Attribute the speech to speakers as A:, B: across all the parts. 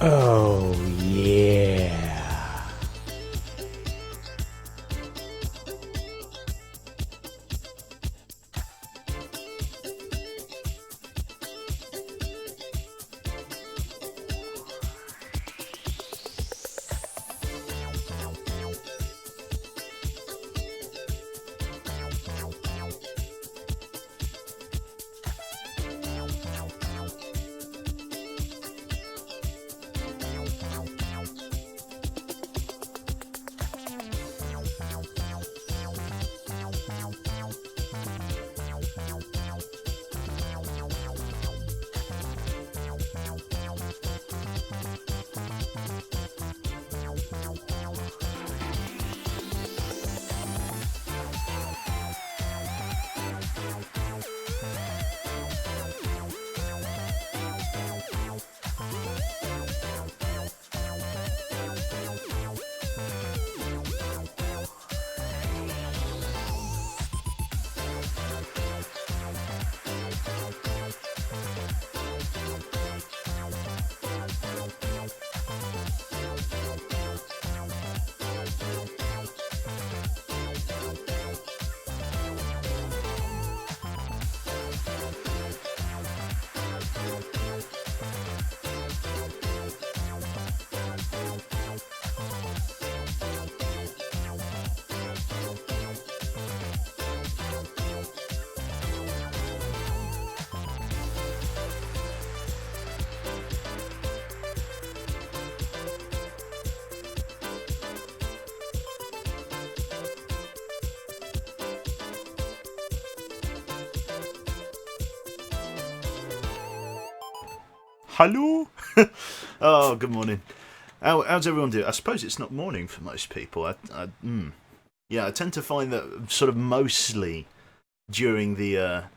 A: Oh, yeah.
B: Hello? Oh, good morning. How's everyone doing? I suppose it's not morning for most people. Yeah, I tend to find that sort of mostly during the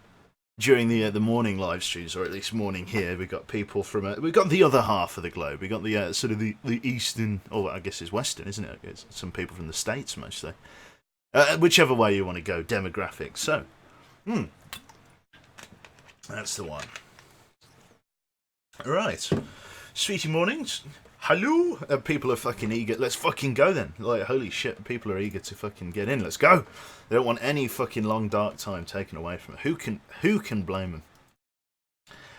B: morning live streams, or at least morning here, we've got people from we've got the other half of the globe. We've got the sort of the eastern, or I guess it's western, isn't it? It's some people from the States mostly. Whichever way you want to go, demographics. So, that's the one. Right, sweetie mornings. Hello, people are fucking eager. Let's fucking go then. Like, holy shit, people are eager to fucking get in. Let's go. They don't want any fucking long dark time taken away from it. Who can blame them?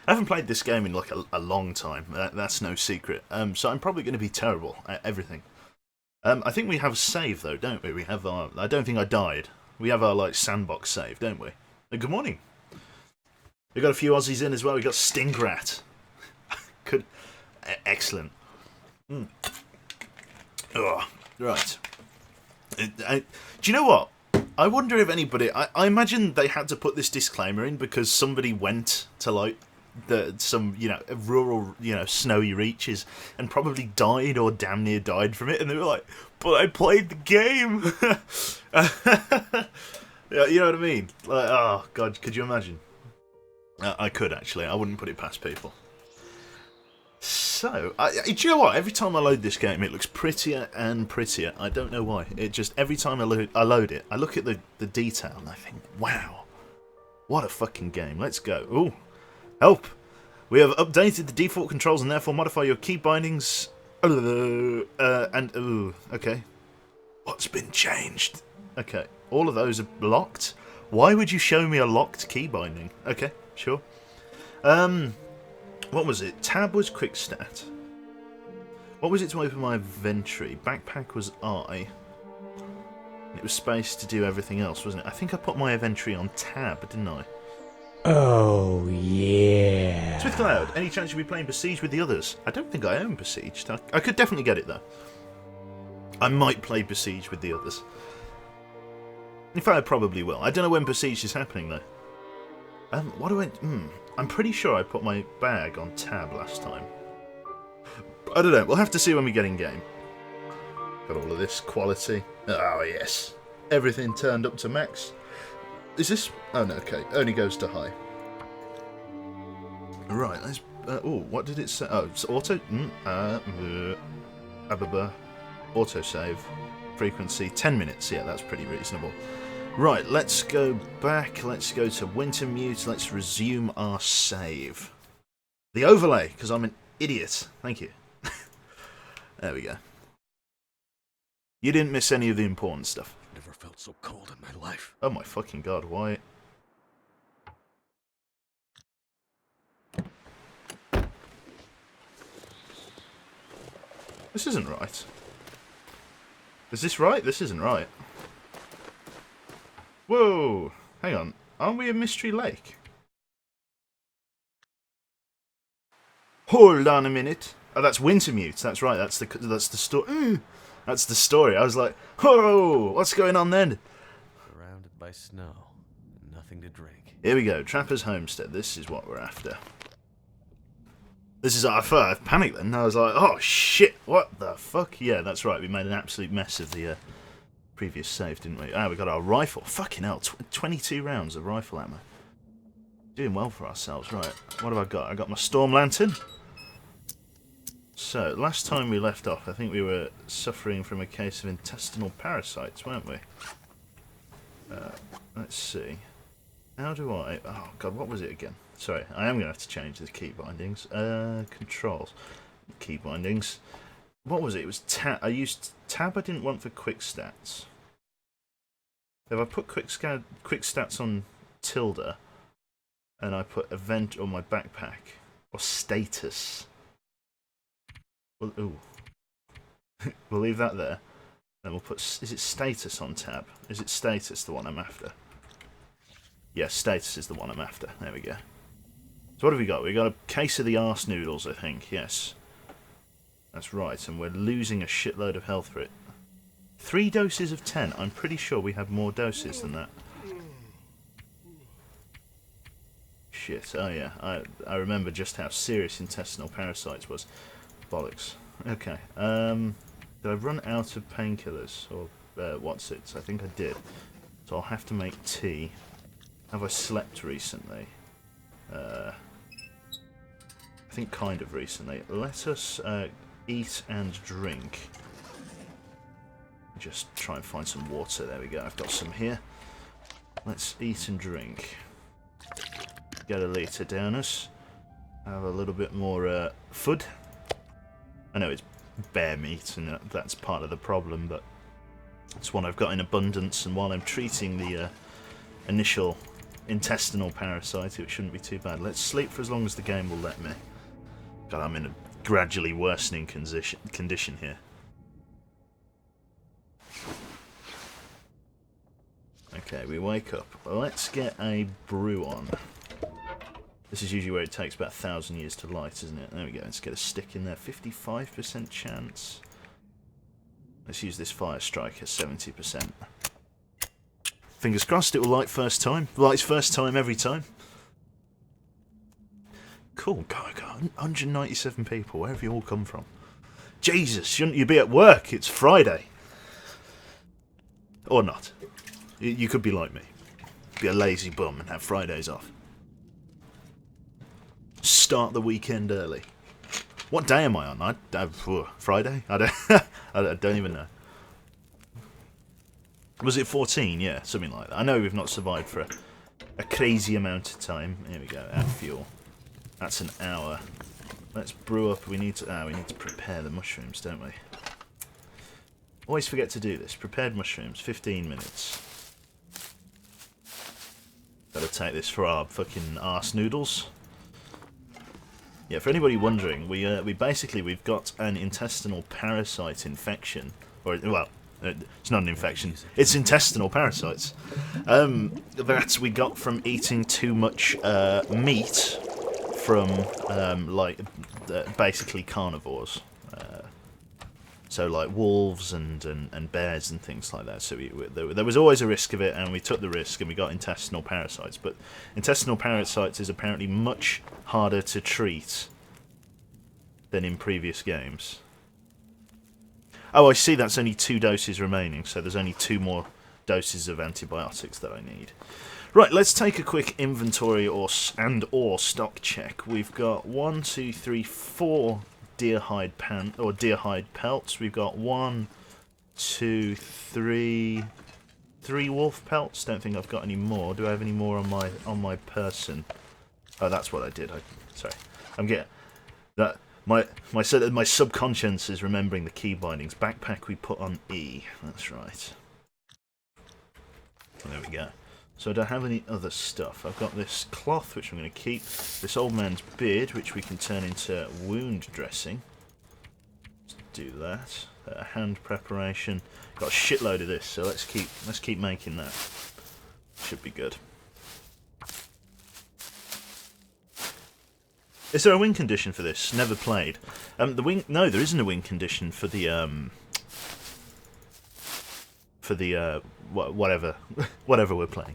B: I haven't played this game in like a long time. That's no secret. So I'm probably going to be terrible at everything. I think we have a save though, don't we? We have our. I don't think I died. We have our like sandbox save, don't we? Good morning. We got a few Aussies in as well. We got Stingrat. Good, excellent. Oh, right. Do you know what? I wonder if anybody. I imagine they had to put this disclaimer in because somebody went to like some rural snowy reaches and probably died or damn near died from it, and they were like, "But I played the game." Yeah, you know what I mean? Like, oh god, could you imagine? I could actually. I wouldn't put it past people. So, do you know what? Every time I load this game, it looks prettier and prettier. I don't know why. It just, every time I load it, I look at the detail and I think, wow, what a fucking game. Let's go. Ooh, help. We have updated the default controls and therefore modify your key bindings. Okay. What's been changed? Okay, all of those are locked. Why would you show me a locked key binding? Okay, sure. What was it? Tab was quick stat. What was it to open my inventory? Backpack was I. It was space to do everything else, wasn't it? I think I put my inventory on tab, didn't I?
A: Oh, yeah.
B: Smith Cloud, any chance you'll be playing Besieged with the others? I don't think I own Besieged. I could definitely get it though. I might play Besieged with the others. In fact, I probably will. I don't know when Besieged is happening though. What do I... I'm pretty sure I put my bag on tab last time. I don't know. We'll have to see when we get in game. Got all of this quality. Oh, yes. Everything turned up to max. Is this... Oh, no, okay. Only goes to high. Right, let's... oh, what did it say? Oh, it's auto... Auto-save. Frequency, 10 minutes. Yeah, that's pretty reasonable. Right, let's go back. Let's go to Wintermute. Let's resume our save. The overlay, because I'm an idiot. Thank you. There we go. You didn't miss any of the important stuff.
C: Never felt so cold in my life.
B: Oh my fucking god, why? This isn't right. Is this right? This isn't right. Whoa! Hang on. Aren't we a Mystery Lake? Hold on a minute. Oh, that's Wintermute. That's right. That's the story. That's the story. I was like, whoa! What's going on then?
C: Surrounded by snow, and nothing to drink.
B: Here we go. Trapper's Homestead. This is what we're after. This is I panicked then. I was like, oh shit! What the fuck? Yeah, that's right. We made an absolute mess of the previous save, didn't we? Ah, we got our rifle. Fucking hell! 22 rounds of rifle ammo. Doing well for ourselves, right? What have I got? I got my storm lantern. So, last time we left off, I think we were suffering from a case of intestinal parasites, weren't we? Let's see. How do I... Oh, God, what was it again? Sorry, I am going to have to change the key bindings. Controls. Key bindings. What was it? It was tab. I used tab I didn't want for quick stats. If I put quick stats on tilde, and I put event on my backpack, or status... Well, ooh. We'll leave that there. Then we'll put... Is it status on tab? Is it status the one I'm after? Yeah, status is the one I'm after. There we go. So what have we got? We got a case of the arse noodles, I think. Yes. That's right. And we're losing a shitload of health for it. 3 doses of 10. I'm pretty sure we have more doses than that. Shit. Oh yeah. I remember just how serious intestinal parasites was. Bollocks. Okay. Did I run out of painkillers? Or what's it? I think I did. So I'll have to make tea. Have I slept recently? I think kind of recently. Let us eat and drink. Just try and find some water. There we go. I've got some here. Let's eat and drink. Get a litre down us. Have a little bit more food. I know it's bear meat and that's part of the problem, but it's one I've got in abundance, and while I'm treating the initial intestinal parasite, it shouldn't be too bad. Let's sleep for as long as the game will let me. God, I'm in a gradually worsening condition here. Okay, we wake up. Let's get a brew on. This is usually where it takes about 1,000 years to light, isn't it? There we go. Let's get a stick in there. 55% chance. Let's use this fire strike at 70%. Fingers crossed it will light first time. Lights first time every time. Cool. God, 197 people. Where have you all come from? Jesus, shouldn't you be at work? It's Friday. Or not. You could be like me. Be a lazy bum and have Fridays off. Start the weekend early. What day am I on? Friday? I don't even know. Was it 14? Yeah, something like that. I know we've not survived for a crazy amount of time. Here we go. Add fuel. That's an hour. Let's brew up. We need to prepare the mushrooms, don't we? Always forget to do this. Prepared mushrooms. 15 minutes. Gotta take this for our fucking arse noodles. Yeah, for anybody wondering, we've got an intestinal parasite infection, or well, it's not an infection; it's intestinal parasites that we got from eating too much meat from basically carnivores, so like wolves and bears and things like that. So there was always a risk of it, and we took the risk, and we got intestinal parasites. But intestinal parasites is apparently much harder to treat than in previous games. Oh, I see, that's only 2 doses remaining, so there's only 2 more doses of antibiotics that I need. Right, let's take a quick inventory or stock check. We've got 1, 2, 3, 4 deer hide pelts. We've got 1, 2, 3 wolf pelts. Don't think I've got any more. Do I have any more on my person? Oh, that's what I did. Sorry, I'm getting that. my subconscious is remembering the key bindings. Backpack we put on E. That's right. There we go. So I don't have any other stuff. I've got this cloth, which I'm going to keep. This old man's beard, which we can turn into wound dressing. Let's do that. Hand preparation. Got a shitload of this, so let's keep making that. Should be good. Is there a win condition for this? Never played. No, there isn't a win condition for the whatever we're playing.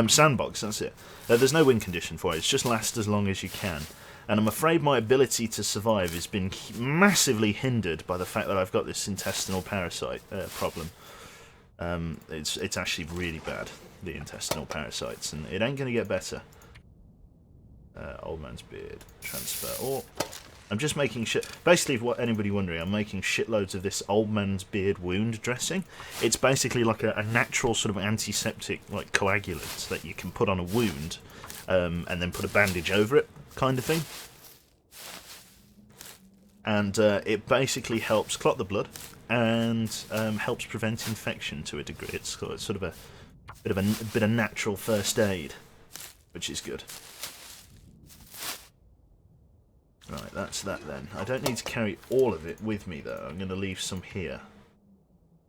B: Sandbox, that's it. There's no win condition for it. It's just last as long as you can. And I'm afraid my ability to survive has been massively hindered by the fact that I've got this intestinal parasite problem. It's actually really bad, the intestinal parasites, and it ain't going to get better. Old man's beard, transfer. Or I'm just making shit. Basically, for what anybody wondering, I'm making shitloads of this old man's beard wound dressing. It's basically like a natural sort of antiseptic, like coagulant that you can put on a wound, and then put a bandage over it, kind of thing. And it basically helps clot the blood and helps prevent infection to a degree. It's sort of a bit of natural first aid, which is good. Right, that's that then. I don't need to carry all of it with me though. I'm going to leave some here.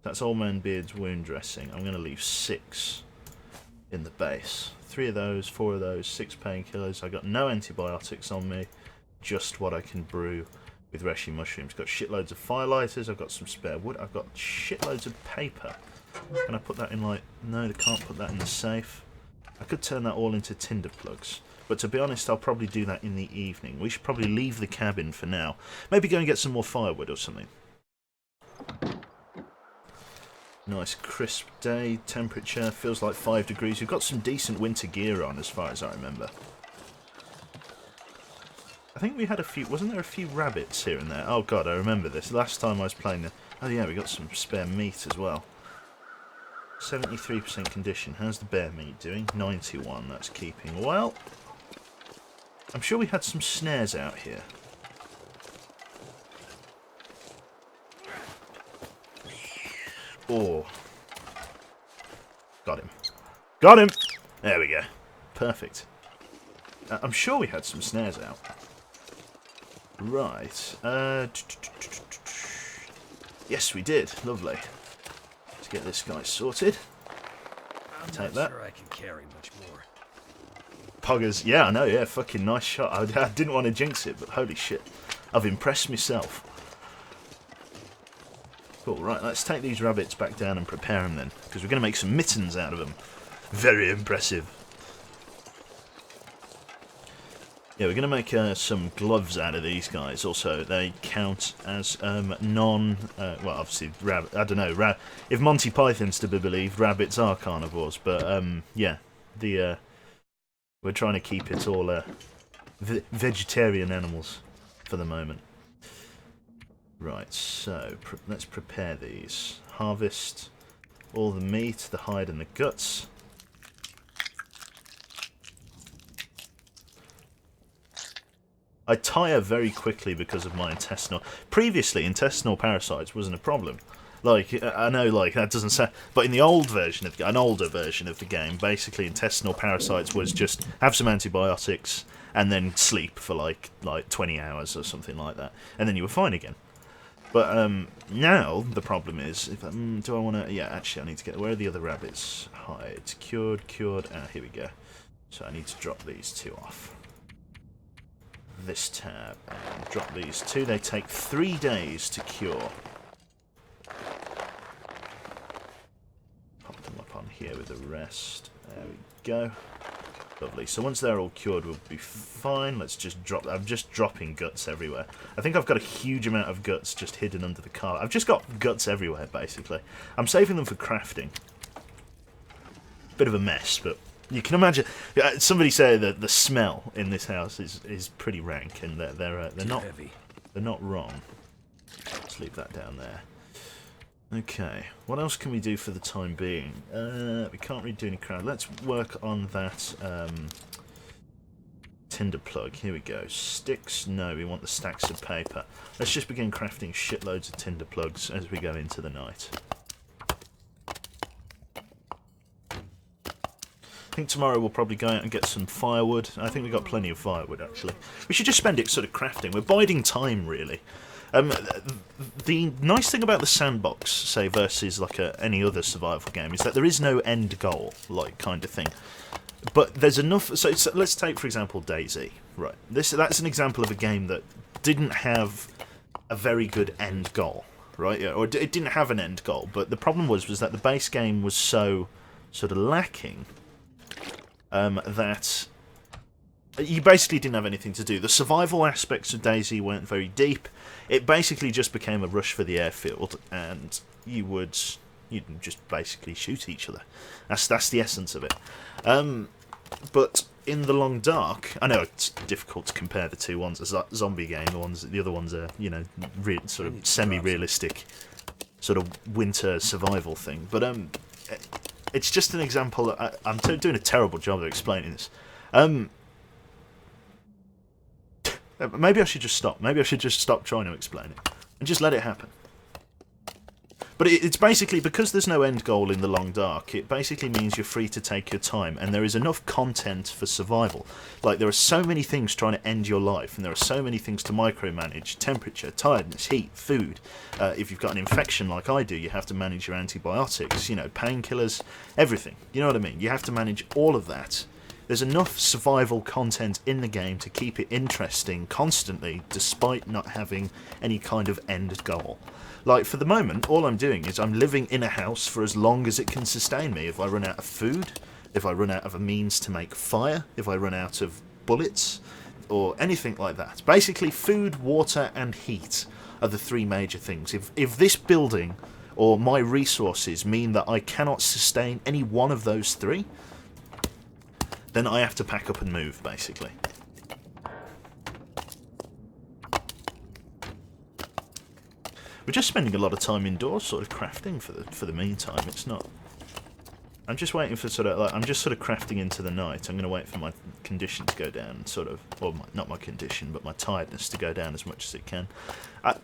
B: That's Old Man Beard's wound dressing. I'm going to leave 6 in the base. 3 of those, 4 of those, 6 painkillers. I got no antibiotics on me, just what I can brew with reishi mushrooms. Got shitloads of firelighters. I've got some spare wood. I've got shitloads of paper. Can I put that in like... No, they can't put that in the safe. I could turn that all into tinder plugs. But to be honest, I'll probably do that in the evening. We should probably leave the cabin for now. Maybe go and get some more firewood or something. Nice crisp day. Temperature feels like 5 degrees. We've got some decent winter gear on as far as I remember. I think we had a few... Wasn't there a few rabbits here and there? Oh god, I remember this. Last time I was playing the... Oh yeah, we got some spare meat as well. 73% condition. How's the bear meat doing? 91. That's keeping well. I'm sure we had some snares out here. Oh. Got him. Got him! There we go. Perfect. I'm sure we had some snares out. Right. Yes, we did. Lovely. Let's get this guy sorted. Take that.
C: Sure I can carry much more.
B: Poggers, yeah, I know, yeah, fucking nice shot. I didn't want to jinx it, but holy shit. I've impressed myself. Cool, right, let's take these rabbits back down and prepare them then, because we're going to make some mittens out of them. Very impressive. Yeah, we're going to make some gloves out of these guys. Also, they count as well, obviously, I don't know, if Monty Python's to be believed, rabbits are carnivores, but, yeah, we're trying to keep it all vegetarian animals for the moment. Right, so let's prepare these. Harvest all the meat, the hide and the guts. I tire very quickly because of my intestinal... Previously, intestinal parasites wasn't a problem. Like, I know, like, that doesn't sound... But in the old version of an older version of the game, basically intestinal parasites was just have some antibiotics and then sleep for, like 20 hours or something like that. And then you were fine again. But now, the problem is... do I want to... Yeah, actually, I need to get... Where are the other rabbits? Hide. Cured. Ah, here we go. So I need to drop these 2 off. This tab. And drop these 2. They take 3 days to cure. Pop them up on here with the rest. There we go. Lovely. So once they're all cured, we'll be fine. Let's just drop... I'm just dropping guts everywhere. I think I've got a huge amount of guts just hidden under the car. I've just got guts everywhere, basically. I'm saving them for crafting. Bit of a mess, but you can imagine... somebody said that the smell in this house is pretty rank, and they're not heavy. They're not wrong. Let's leave that down there. Okay, what else can we do for the time being? We can't really do any crowd. Let's work on that tinder plug. Here we go. Sticks? No, we want the stacks of paper. Let's just begin crafting shitloads of tinder plugs as we go into the night. I think tomorrow we'll probably go out and get some firewood. I think we've got plenty of firewood, actually. We should just spend it sort of crafting. We're biding time, really. The nice thing about the sandbox, say, versus like any other survival game, is that there is no end goal, like, kind of thing. But there's enough... So let's take, for example, DayZ. Right. That's an example of a game that didn't have a very good end goal, right? Yeah, or it didn't have an end goal, but the problem was that the base game was so sort of lacking that you basically didn't have anything to do. The survival aspects of DayZ weren't very deep. It basically just became a rush for the airfield, and you'd just basically shoot each other. That's the essence of it. But in the Long Dark, I know it's difficult to compare the two. One's a zombie game, the other one's a sort of semi-realistic sort of winter survival thing. But it's just an example. I'm doing a terrible job of explaining this. Maybe I should just stop. Maybe I should just stop trying to explain it and just let it happen. But it's basically, because there's no end goal in the Long Dark, it basically means you're free to take your time, and there is enough content for survival. Like, there are so many things trying to end your life, and there are so many things to micromanage: temperature, tiredness, heat, food. If you've got an infection like I do, you have to manage your antibiotics, painkillers, everything. You know what I mean? You have to manage all of that. There's enough survival content in the game to keep it interesting constantly, despite not having any kind of end goal. Like, for the moment, all I'm doing is I'm living in a house for as long as it can sustain me. If I run out of food, if I run out of a means to make fire, if I run out of bullets, or anything like that. Basically, food, water, and heat are the three major things. If this building or my resources mean that I cannot sustain any one of those three, then I have to pack up and move, basically. We're just spending a lot of time indoors, sort of crafting for the meantime. It's not. I'm just waiting for I'm just sort of crafting into the night. I'm going to wait for my condition to go down, not my condition, but my tiredness to go down as much as it can.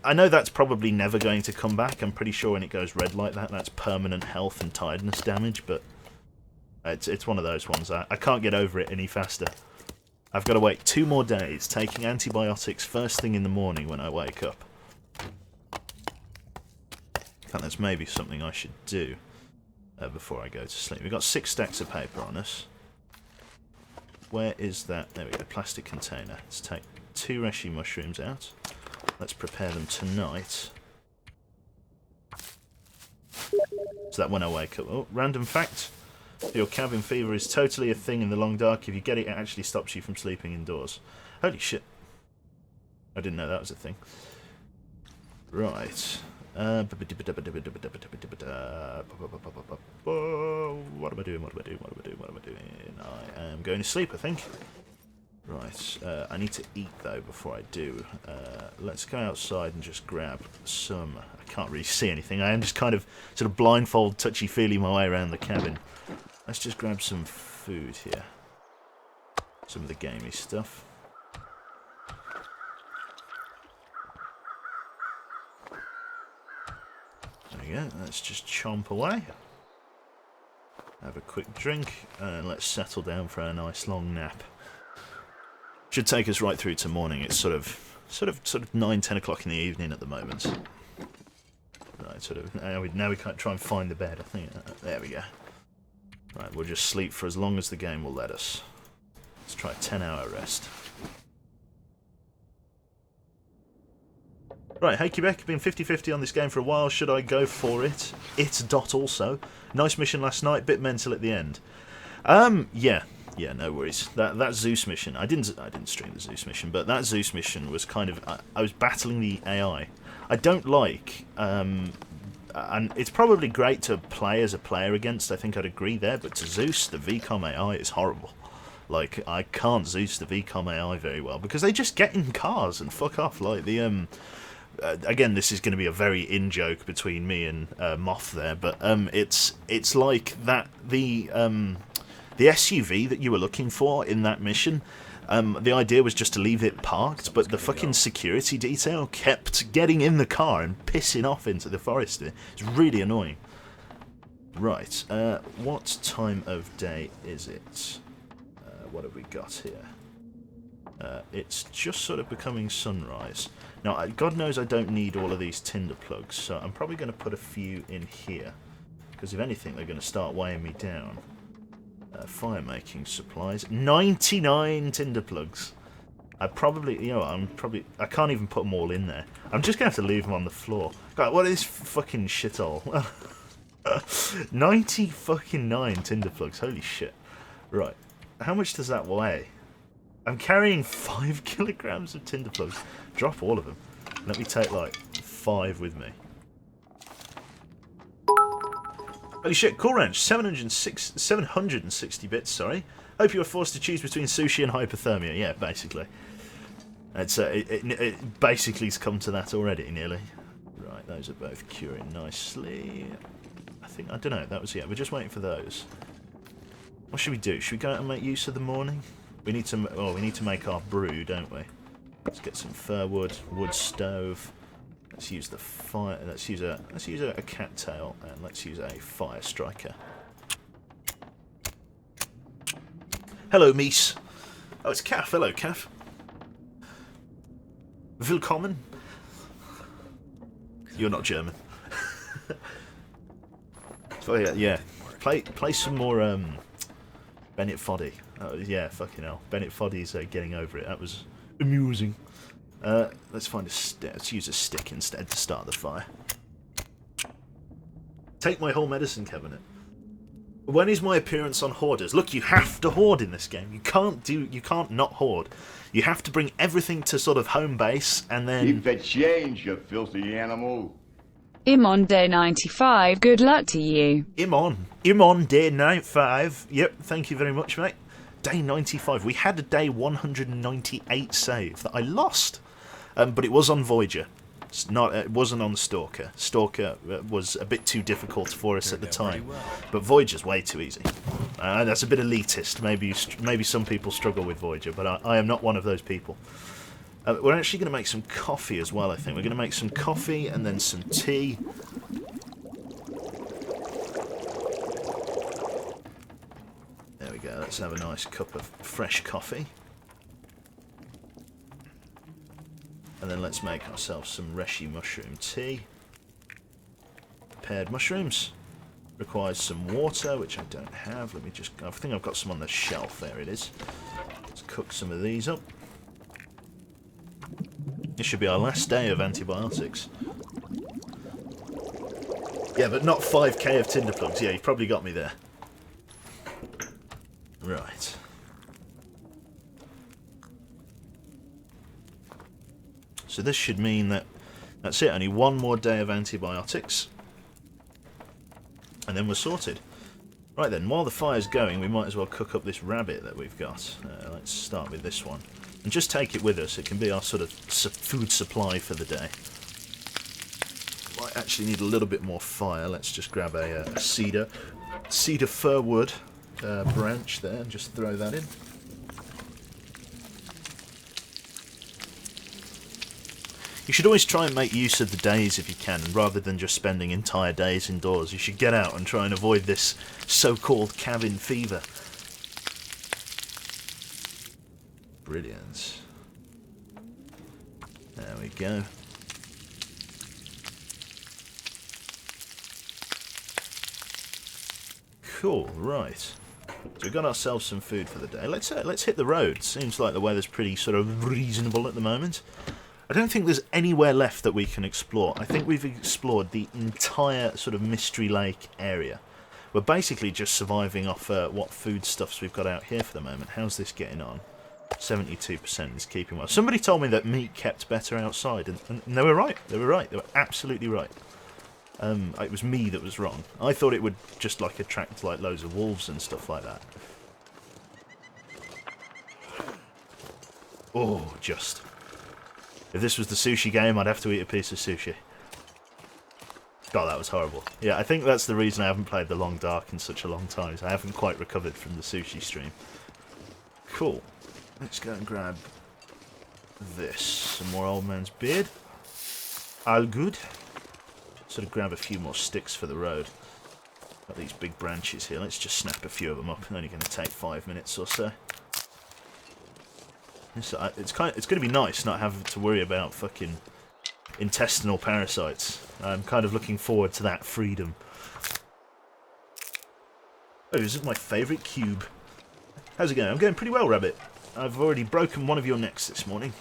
B: I know that's probably never going to come back. I'm pretty sure when it goes red like that, that's permanent health and tiredness damage. But it's one of those ones. I can't get over it any faster. I've got to wait 2 more days, taking antibiotics first thing in the morning when I wake up. I think that's maybe something I should do before I go to sleep. We've got 6 stacks of paper on us. Where is that? There we go, plastic container. Let's take 2 reishi mushrooms out. Let's prepare them tonight. So that when I wake up... Oh, random fact. Your cabin fever is totally a thing in the Long Dark. If you get it, it actually stops you from sleeping indoors. Holy shit. I didn't know that was a thing. Right. What am I doing? I am going to sleep, I think. Right. I need to eat, though, before I do. Let's go outside and just grab some... I can't really see anything. I am just kind of sort of blindfold, touchy-feely my way around the cabin. Let's just grab some food here. Some of the gamey stuff. There we go, let's just chomp away. Have a quick drink, and let's settle down for a nice long nap. Should take us right through to morning. It's sort of 9, 10 o'clock in the evening at the moment. Right, now we can't try and find the bed, I think. There we go. Right, we'll just sleep for as long as the game will let us. Let's try a 10-hour rest. Right, hey Quebec, been 50-50 on this game for a while. Should I go for it? Also. Nice mission last night, bit mental at the end. Yeah, no worries. That Zeus mission, I didn't stream the Zeus mission, but that Zeus mission was kind of... I was battling the AI. I don't like... and it's probably great to play as a player against, I think I'd agree there, but to Zeus, the VCOM AI is horrible. Like, I can't Zeus the VCOM AI very well, because they just get in cars and fuck off. Like, the... again, this is going to be a very in-joke between me and Moth there, but it's like that The SUV that you were looking for in that mission, the idea was just to leave it parked, but the fucking security detail kept getting in the car and pissing off into the forest. It's really annoying. Right, what time of day is it? What have we got here? It's just sort of becoming sunrise. Now, God knows I don't need all of these tinder plugs, so I'm probably going to put a few in here. Because if anything, they're going to start weighing me down. Fire making supplies. 99 tinder plugs. I probably, you know, I can't even put them all in there. I'm just going to have to leave them on the floor. God, what is fucking shithole? 90 fucking 9 tinder plugs. Holy shit. Right. How much does that weigh? I'm carrying 5 kilograms of tinder plugs. Drop all of them. Let me take like 5 with me. Holy shit, Cool Ranch, 760 bits, sorry. Hope you were forced to choose between sushi and hypothermia. Yeah, basically. It's it basically's come to that already, nearly. Right, those are both curing nicely. I don't know, that was, yeah, we're just waiting for those. What should we do? Should we go out and make use of the morning? We need to, well, we need to make our brew, don't we? Let's get some fir wood, wood stove. Let's use the fire. Let's use a cattail, and let's use a fire striker. Hello, Mies. Oh, it's Calf. Hello, Calf. Willkommen. You're not German. So yeah. Play some more Bennett Foddy. Oh, yeah, fucking hell. Bennett Foddy's getting over it. That was amusing. Let's find a let's use a stick instead to start the fire. Take my whole medicine cabinet. When is my appearance on Hoarders? Look, you have to hoard in this game. You can't not hoard. You have to bring everything to sort of home base, and then
D: Keep the change, you filthy animal.
E: Imon Day 95, good luck to you.
B: Imon Day 95. Yep, thank you very much, mate. Day 95. We had a day 198 save that I lost. But it was on Voyager. It wasn't on Stalker. Stalker was a bit too difficult for us at the time. But Voyager's way too easy. That's a bit elitist. Maybe some people struggle with Voyager, but I am not one of those people. We're actually going to make some coffee as well, I think. We're going to make some coffee and then some tea. There we go. Let's have a nice cup of fresh coffee. And then let's make ourselves some reishi mushroom tea. Prepared mushrooms. Requires some water, which I don't have. Let me just... I think I've got some on the shelf. There it is. Let's cook some of these up. This should be our last day of antibiotics. Yeah, but not 5k of tinder plugs. Yeah, you've probably got me there. Right. So this should mean that that's it, only one more day of antibiotics. And then we're sorted. Right then, while the fire's going, we might as well cook up this rabbit that we've got. Let's start with this one. And just take it with us, it can be our sort of food supply for the day. Might actually need a little bit more fire. Let's just grab a cedar fir wood branch there and just throw that in. You should always try and make use of the days if you can, rather than just spending entire days indoors. You should get out and try and avoid this so-called cabin fever. Brilliant. There we go. Cool, right. So we've got ourselves some food for the day. Let's hit the road. Seems like the weather's pretty sort of reasonable at the moment. I don't think there's anywhere left that we can explore. I think we've explored the entire sort of Mystery Lake area. We're basically just surviving off what foodstuffs we've got out here for the moment. How's this getting on? 72% is keeping well. Somebody told me that meat kept better outside, and they were right. They were right. They were absolutely right. It was me that was wrong. I thought it would just like attract like loads of wolves and stuff like that. Oh, just. If this was the sushi game, I'd have to eat a piece of sushi. God, that was horrible. Yeah, I think that's the reason I haven't played The Long Dark in such a long time. Is I haven't quite recovered from the sushi stream. Cool. Let's go and grab this. Some more old man's beard. All good. Sort of grab a few more sticks for the road. Got these big branches here. Let's just snap a few of them up. Only going to take 5 minutes or so. It's going to be nice not having to worry about fucking intestinal parasites. I'm kind of looking forward to that freedom. Oh, this is my favourite cube. How's it going? I'm going pretty well, Rabbit. I've already broken one of your necks this morning.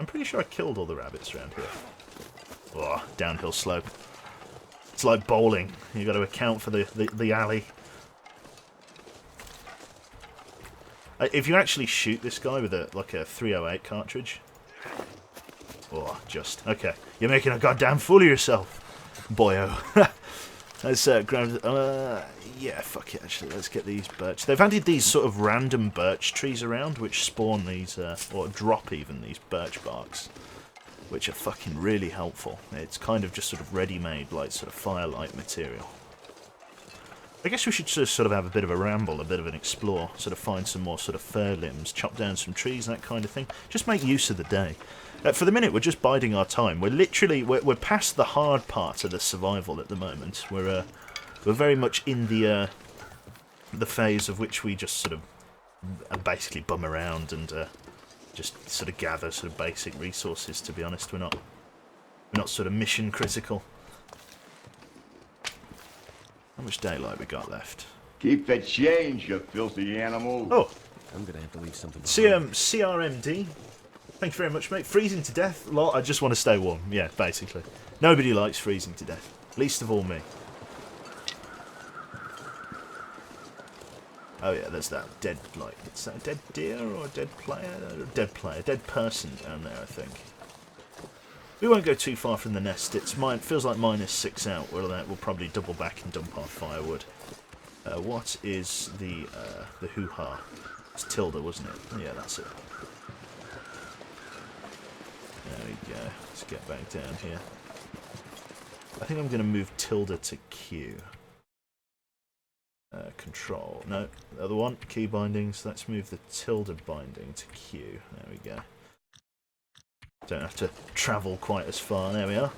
B: I'm pretty sure I killed all the rabbits around here. Oh, downhill slope. It's like bowling. You've got to account for the alley. If you actually shoot this guy with like a 308 cartridge... Oh, just... Okay. You're making a goddamn fool of yourself, boyo. Let's grab... yeah, fuck it, actually. Let's get these birch. They've added these sort of random birch trees around, which spawn these... or drop even these birch barks, which are fucking really helpful. It's kind of just sort of ready-made, like, sort of firelight material. I guess we should just sort of have a bit of a ramble, a bit of an explore, sort of find some more sort of fir limbs, chop down some trees, that kind of thing. Just make use of the day. For the minute, we're just biding our time. We're literally, we're past the hard part of the survival at the moment. We're very much in the phase of which we just sort of basically bum around and just sort of gather sort of basic resources. To be honest, we're not sort of mission critical. How much daylight we got left?
D: Keep the change, you filthy animal.
B: Oh,
C: I'm gonna have to leave something behind.
B: CRMD. Thank you very much, mate. Freezing to death? Lol, I just want to stay warm. Yeah, basically. Nobody likes freezing to death. Least of all me. Oh yeah, there's that dead, like, is that a dead deer or a dead player? Dead player, dead person down there, I think. We won't go too far from the nest. It feels like -6 out. We'll probably double back and dump our firewood. What is the hoo-ha? It's Tilda, wasn't it? Yeah, that's it. There we go. Let's get back down here. I think I'm going to move Tilda to Q. Control. No, the other one. Key bindings. Let's move the Tilda binding to Q. There we go. Don't have to travel quite as far. There we are.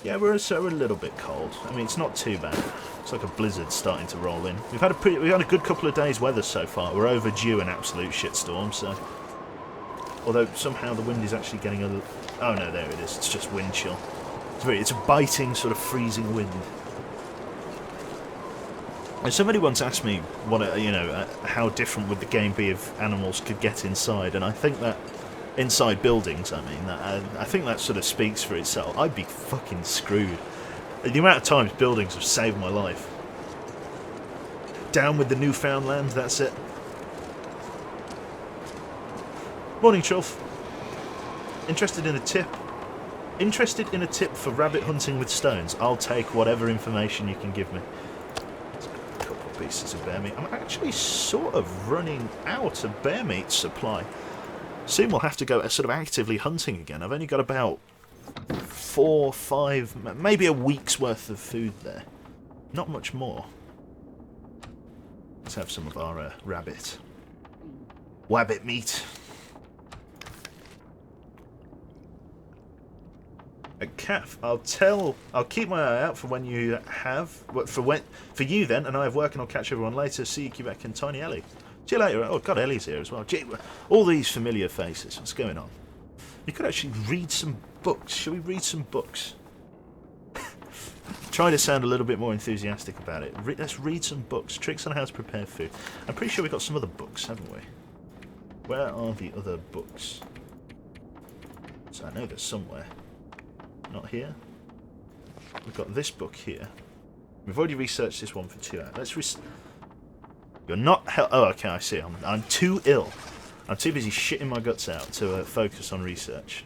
B: Yeah, we're a little bit cold. I mean, it's not too bad. It's like a blizzard starting to roll in. We've had a good couple of days' weather so far. We're overdue an absolute shitstorm. So, although somehow the wind is actually getting a little... Oh no, there it is. It's just wind chill. It's a biting sort of freezing wind. And somebody once asked me how different would the game be if animals could get inside, and I think that. Inside buildings, I mean. I think that sort of speaks for itself. I'd be fucking screwed. The amount of times buildings have saved my life. Down with the Newfoundland, that's it. Morning, Truff. Interested in a tip? Interested in a tip for rabbit hunting with stones? I'll take whatever information you can give me. A couple of pieces of bear meat. I'm actually sort of running out of bear meat supply. Soon we'll have to go sort of actively hunting again. I've only got about 4, 5, maybe a week's worth of food there. Not much more. Let's have some of our rabbit meat. A calf. I'll keep my eye out for when you have. For you then, and I have work, and I'll catch everyone later. See you, Quebec and Tiny Ellie. See you later. Oh, God, Ellie's here as well. Gee, all these familiar faces. What's going on? You could actually read some books. Shall we read some books? Try to sound a little bit more enthusiastic about it. Let's read some books. Tricks on how to prepare food. I'm pretty sure we've got some other books, haven't we? Where are the other books? So I know there's somewhere. Not here. We've got this book here. We've already researched this one for 2 hours. Let's You're not oh, okay, I see. I'm too ill. I'm too busy shitting my guts out to focus on research.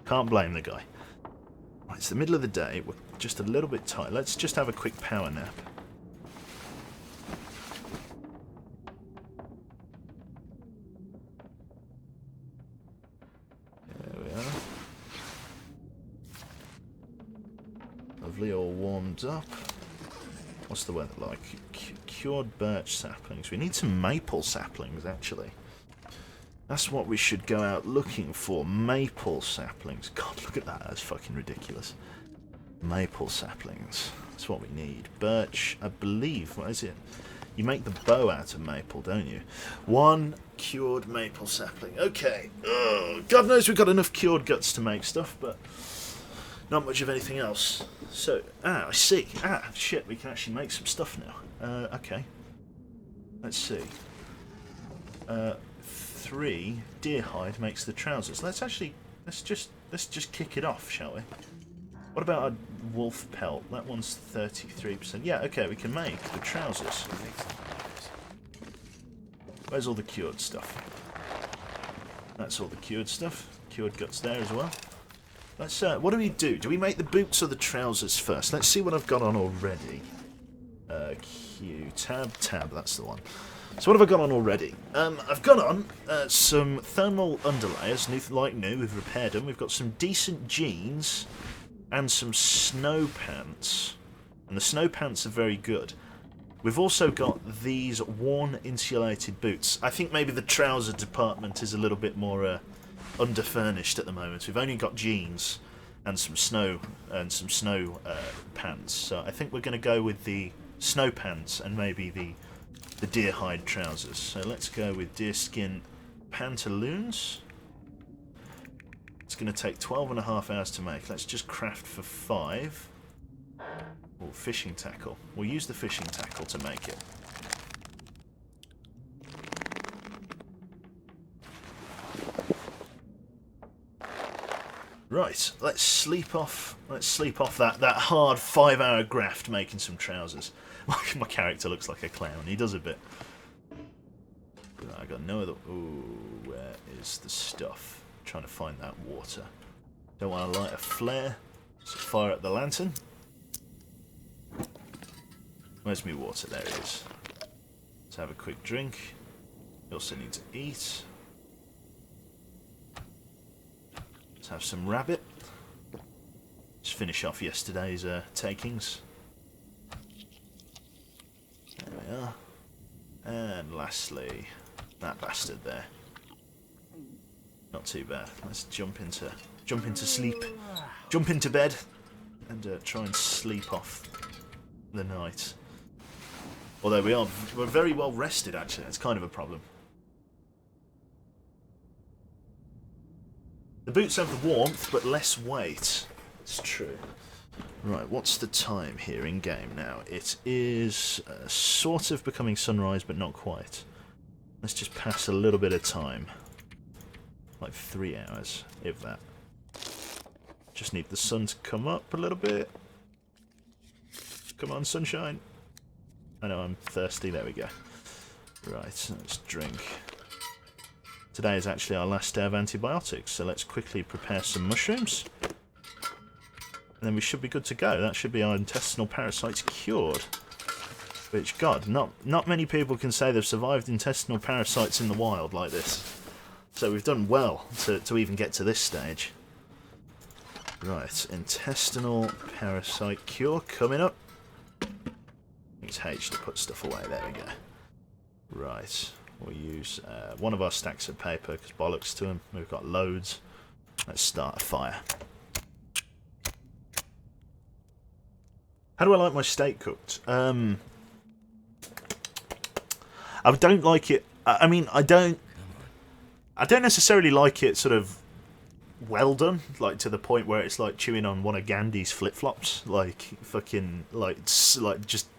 B: Can't blame the guy. Right, it's the middle of the day. We're just a little bit tired. Let's just have a quick power nap. There we are. lovely, all warmed up. What's the weather like? Cured birch saplings. We need some maple saplings, actually. That's what we should go out looking for. Maple saplings. God, look at that. That's fucking ridiculous. Maple saplings. That's what we need. Birch, I believe. What is it? You make the bow out of maple, don't you? 1 cured maple sapling. Okay. Oh, God knows we've got enough cured guts to make stuff, but not much of anything else. So, I see. Shit, we can actually make some stuff now. Okay. Let's see. 3 deer hide makes the trousers. Let's just kick it off, shall we? What about a wolf pelt? That one's 33%. Yeah, okay, we can make the trousers. Where's all the cured stuff? That's all the cured stuff. Cured guts there as well. Let's. What do we do? Do we make the boots or the trousers first? Let's see what I've got on already. Q tab. That's the one. So what have I got on already? I've got on some thermal underlayers, new. We've repaired them. We've got some decent jeans and some snow pants. And the snow pants are very good. We've also got these worn insulated boots. I think maybe the trouser department is a little bit more underfurnished at the moment. We've only got jeans and some snow pants. So I think we're going to go with the snow pants and maybe the deer hide trousers. So let's go with deerskin pantaloons. It's going to take 12.5 hours to make. Let's just craft for 5. Oh, fishing tackle. We'll use the fishing tackle to make it. Right, let's sleep off that hard 5-hour graft making some trousers. My character looks like a clown. He does a bit. I got no other. Ooh, where is the stuff? I'm trying to find that water. Don't want to light a flare. So fire up the lantern. Where's my water? There it is. Let's have a quick drink. We also need to eat. Let's have some rabbit. Let's finish off yesterday's takings. There we are. And lastly, that bastard there. Not too bad. Let's jump into sleep. Jump into bed and try and sleep off the night. Although we're very well rested actually. It's kind of a problem. The boots have the warmth but less weight. It's true. Right, what's the time here in game now? It is sort of becoming sunrise, but not quite. Let's just pass a little bit of time. Like 3 hours, if that. Just need the sun to come up a little bit. Come on, sunshine. I know I'm thirsty, there we go. Right, let's drink. Today is actually our last day of antibiotics, so let's quickly prepare some mushrooms. And then we should be good to go. That should be our intestinal parasites cured. Which, God, not many people can say they've survived intestinal parasites in the wild like this. So we've done well to even get to this stage. Right, intestinal parasite cure coming up. It's H to put stuff away. There we go. Right, we'll use one of our stacks of paper because bollocks to them. We've got loads. Let's start a fire. How do I like my steak cooked? I don't like it. I mean, I don't necessarily like it sort of well done, like to the point where it's like chewing on one of Gandhi's flip-flops, like fucking like just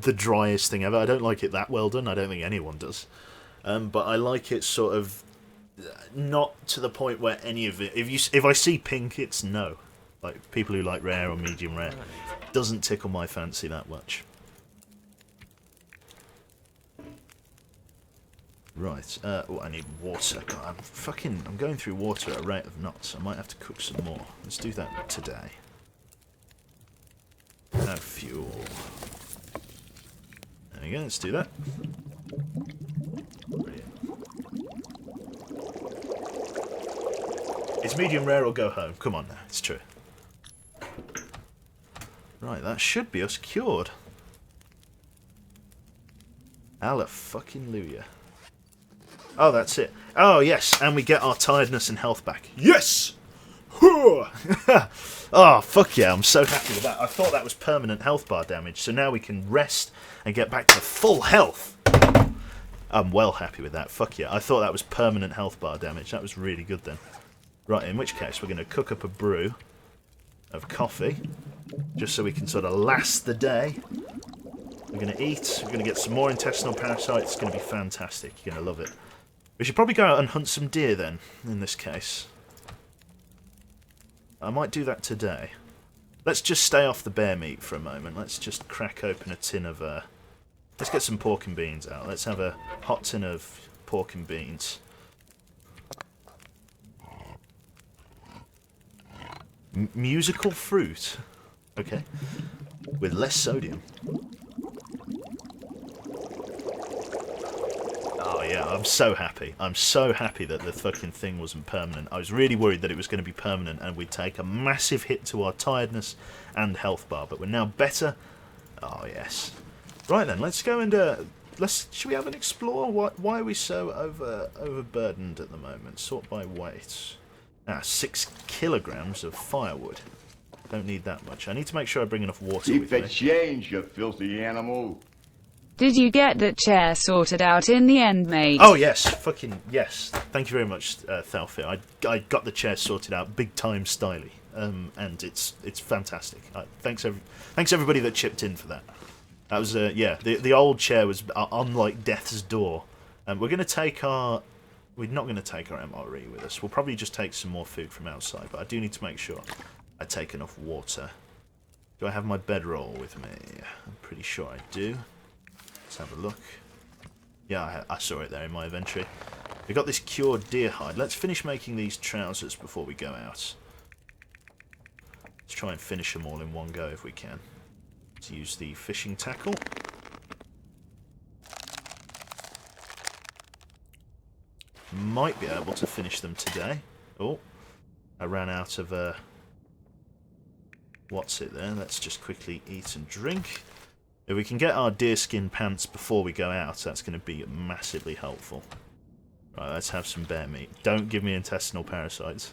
B: the driest thing ever. I don't like it that well done. I don't think anyone does. But I like it sort of not to the point where any of it. If I see pink, it's no. Like people who like rare or medium rare, doesn't tickle my fancy that much. Right, oh, I need water. God, I'm going through water at a rate of knots. I might have to cook some more. Let's do that today. Add fuel. There we go, let's do that. Brilliant. It's medium rare or go home. Come on now, it's true. Right, that should be us cured. Alla-fucking-luia. Oh, that's it. Oh, yes, and we get our tiredness and health back. Yes! Oh, fuck yeah, I'm so happy with that. I thought that was permanent health bar damage, so now we can rest and get back to full health. I'm well happy with that. Fuck yeah, I thought that was permanent health bar damage. That was really good then. Right, in which case we're going to cook up a brew of coffee, just so we can sort of last the day. We're going to eat, we're going to get some more intestinal parasites. It's going to be fantastic. You're going to love it. We should probably go out and hunt some deer then, in this case. I might do that today. Let's just stay off the bear meat for a moment. Let's just crack open a tin of... let's get some pork and beans out. Let's have a hot tin of pork and beans. Musical fruit. Okay. With less sodium. Oh yeah, I'm so happy. I'm so happy that the fucking thing wasn't permanent. I was really worried that it was going to be permanent and we'd take a massive hit to our tiredness and health bar, but we're now better. Oh yes. Right then, let's go and should we have an explore? Why are we so overburdened at the moment? Sort by weight. 6 kilograms of firewood. Don't need that much. I need to make sure I bring enough water
D: Keep
B: with
D: the
B: me.
D: change, you filthy animal.
E: Did you get that chair sorted out in the end, mate?
B: Oh yes, fucking yes. Thank you very much, Thalfir. I got the chair sorted out, big time styly, and it's fantastic. Thanks everybody that chipped in for that. That was yeah. The old chair was on like death's door, and we're gonna take our. We're not going to take our MRE with us. We'll probably just take some more food from outside, but I do need to make sure I take enough water. Do I have my bedroll with me? I'm pretty sure I do. Let's have a look. Yeah, I saw it there in my inventory. We got this cured deer hide. Let's finish making these trousers before we go out. Let's try and finish them all in one go if we can. Let's use the fishing tackle. Might be able to finish them today. Oh, I ran out of what's it there? Let's just quickly eat and drink. If we can get our deerskin pants before we go out, that's going to be massively helpful. Right, let's have some bear meat. Don't give me intestinal parasites.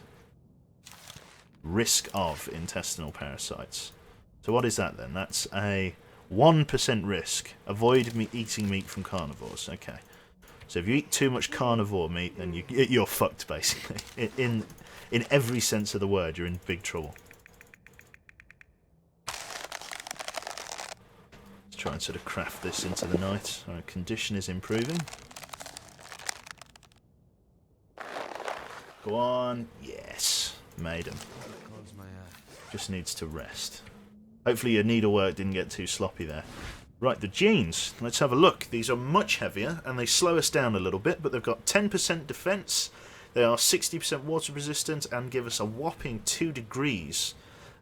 B: Risk of intestinal parasites. So what is that then? That's a 1% risk. Avoid eating meat from carnivores. Okay. So if you eat too much carnivore meat, then you're fucked, basically. In every sense of the word, you're in big trouble. Let's try and sort of craft this into the night. Our condition is improving. Go on. Yes. Made him. Just needs to rest. Hopefully your needlework didn't get too sloppy there. Right, the jeans. Let's have a look. These are much heavier, and they slow us down a little bit, but they've got 10% defense. They are 60% water resistant, and give us a whopping 2 degrees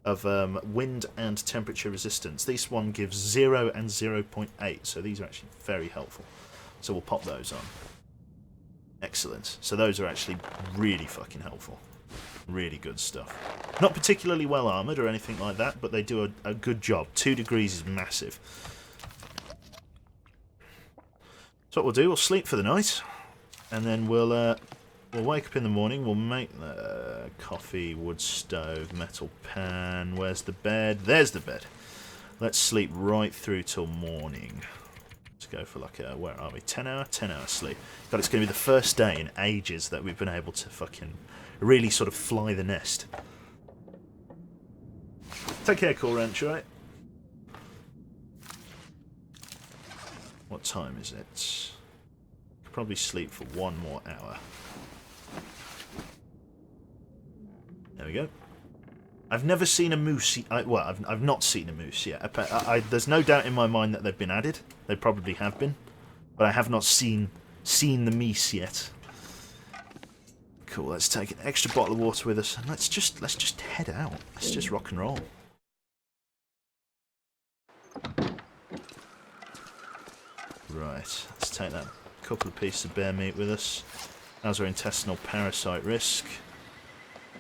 B: of wind and temperature resistance. This one gives 0 and 0.8, so these are actually very helpful. So we'll pop those on. Excellent. So those are actually really fucking helpful. Really good stuff. Not particularly well armoured or anything like that, but they do a good job. 2 degrees is massive. So what we'll do, we'll sleep for the night, and then we'll wake up in the morning, we'll make the coffee, wood stove, metal pan. Where's the bed? There's the bed. Let's sleep right through till morning. Let's go for like a, where are we, 10 hour sleep. God, it's going to be the first day in ages that we've been able to fucking really sort of fly the nest. Take care, Cool Ranch, right? What time is it? Could probably sleep for 1 more hour. There we go. I've never seen a moose. Well, I've not seen a moose yet. There's no doubt in my mind that they've been added. They probably have been, but I have not seen the meese yet. Cool. Let's take an extra bottle of water with us, and let's just head out. Let's just rock and roll. Right, let's take that couple of pieces of bear meat with us. How's our intestinal parasite risk?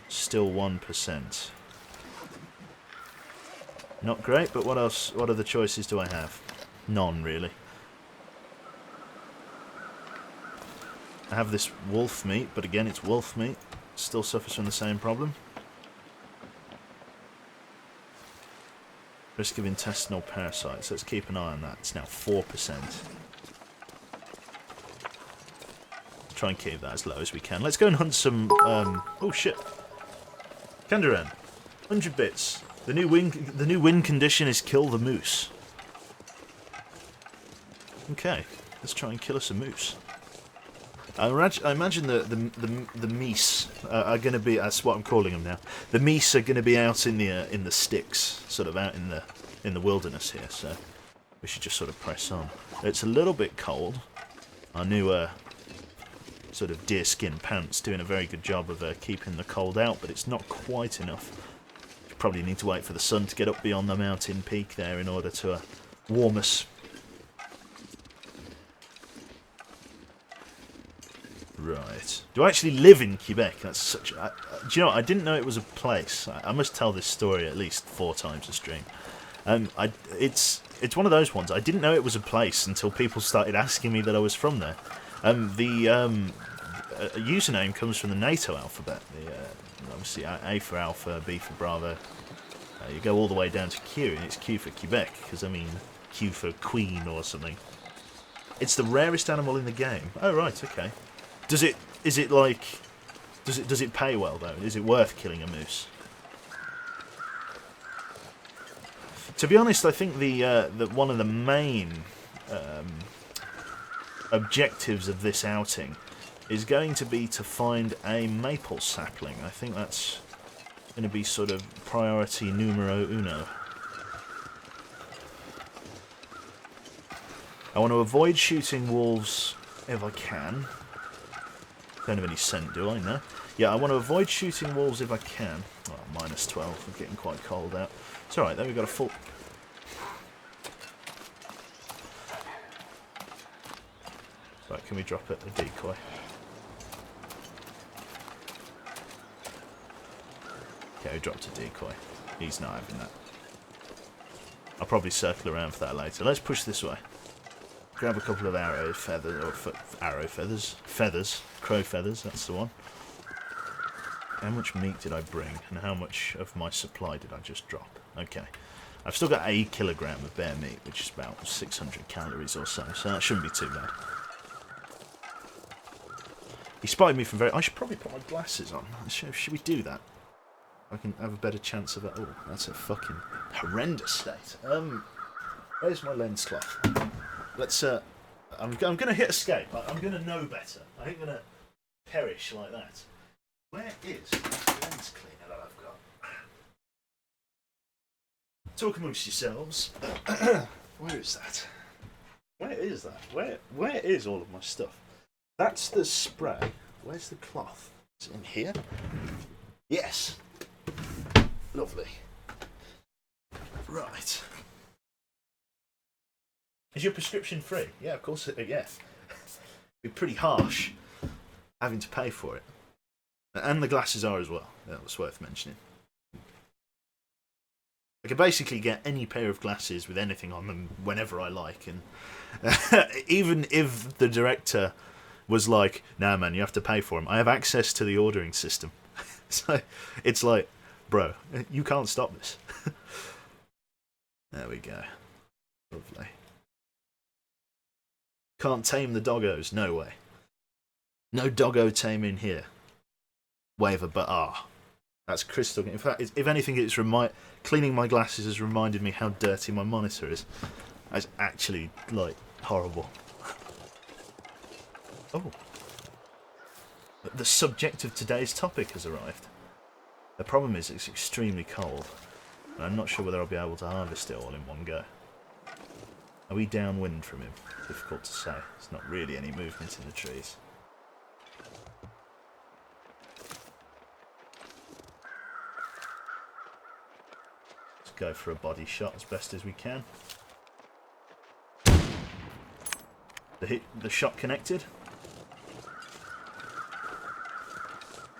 B: Still 1%. Not great, but what else? What other choices do I have? None, really. I have this wolf meat, but again, it's wolf meat. Still suffers from the same problem. Risk of intestinal parasites. Let's keep an eye on that. It's now 4%. Try and keep that as low as we can. Let's go and hunt some... oh, shit. Kandaran. 100 bits. The new win condition is kill the moose. Okay. Let's try and kill us a moose. I imagine the meese are going to be, that's what I'm calling them now. The meese are going to be out in the sticks, sort of out in the wilderness here. So we should just sort of press on. It's a little bit cold. Our new sort of deerskin pants doing a very good job of keeping the cold out, but it's not quite enough. We probably need to wait for the sun to get up beyond the mountain peak there in order to warm us. Right. Do I actually live in Quebec? That's such a... do you know what? I didn't know it was a place. I must tell this story at least 4 times a stream. It's one of those ones. I didn't know it was a place until people started asking me that I was from there. The username comes from the NATO alphabet. Obviously, A for Alpha, B for Bravo. You go all the way down to Q, and it's Q for Quebec, because, I mean, Q for Queen or something. It's the rarest animal in the game. Oh, right, okay. Does it pay well though? Is it worth killing a moose? To be honest, I think the one of the main objectives of this outing is going to be to find a maple sapling. I think that's going to be sort of priority numero uno. I want to avoid shooting wolves if I can. Don't have any scent, do I? No. Yeah, I want to avoid shooting wolves if I can. Oh, minus 12. We're getting quite cold out. It's alright, then we've got a full... Right, can we drop it? A decoy. Okay, we dropped a decoy. He's not having that. I'll probably circle around for that later. Let's push this way. Grab a couple of arrow feathers, or arrow feathers, crow feathers, that's the one. How much meat did I bring, and how much of my supply did I just drop? Okay. I've still got 1 kilogram of bear meat, which is about 600 calories or so that shouldn't be too bad. He spotted me from very... I should probably put my glasses on. Should we do that? I can have a better chance of it. Oh, that's a fucking horrendous state. Where's my lens cloth? Let's, I'm going to hit escape. I'm going to know better. I ain't going to perish like that. Where is the lens cleaner that I've got? Talk amongst yourselves. Where is that? Where is that? Where is all of my stuff? That's the spray. Where's the cloth? Is it in here? Yes. Lovely. Right. Is your prescription free? Yeah, of course. Yeah. It'd be pretty harsh having to pay for it. And the glasses are as well. That was worth mentioning. I can basically get any pair of glasses with anything on them whenever I like. And even if the director was like, nah man, you have to pay for them, I have access to the ordering system. So it's like, bro, you can't stop this. There we go. Lovely. Can't tame the doggos. No way. No doggo taming here. Waver, but that's crystal. In fact, if anything, it's cleaning my glasses has reminded me how dirty my monitor is. That's actually, like, horrible. Oh. The subject of today's topic has arrived. The problem is it's extremely cold, and I'm not sure whether I'll be able to harvest it all in one go. Are we downwind from him? Difficult to say. There's not really any movement in the trees. Let's go for a body shot as best as we can. The shot connected.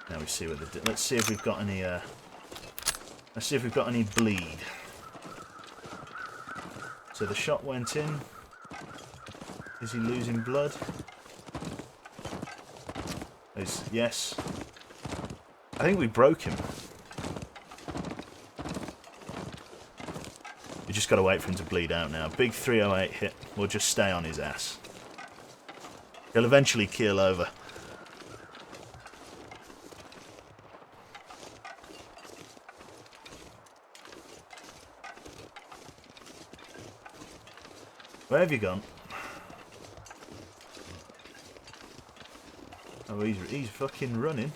B: Now we see what let's see if we've got any. Let's see if we've got any bleed. So the shot went in. Is he losing blood? Yes. I think we broke him. We just got to wait for him to bleed out now. Big 308 hit. We'll just stay on his ass. He'll eventually keel over. Where have you gone? Oh, he's fucking running.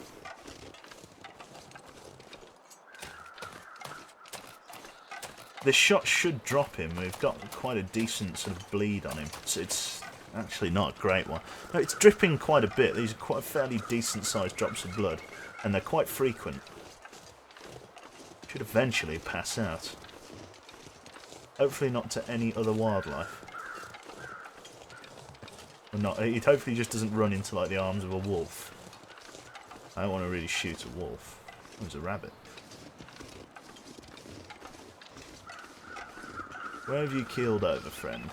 B: This shot should drop him. We've got quite a decent sort of bleed on him. So it's actually not a great one. No, it's dripping quite a bit. These are quite fairly decent sized drops of blood. And they're quite frequent. Should eventually pass out. Hopefully not to any other wildlife. Or not. It hopefully just doesn't run into like the arms of a wolf. I don't want to really shoot a wolf. It was a rabbit. Where have you keeled over, friend?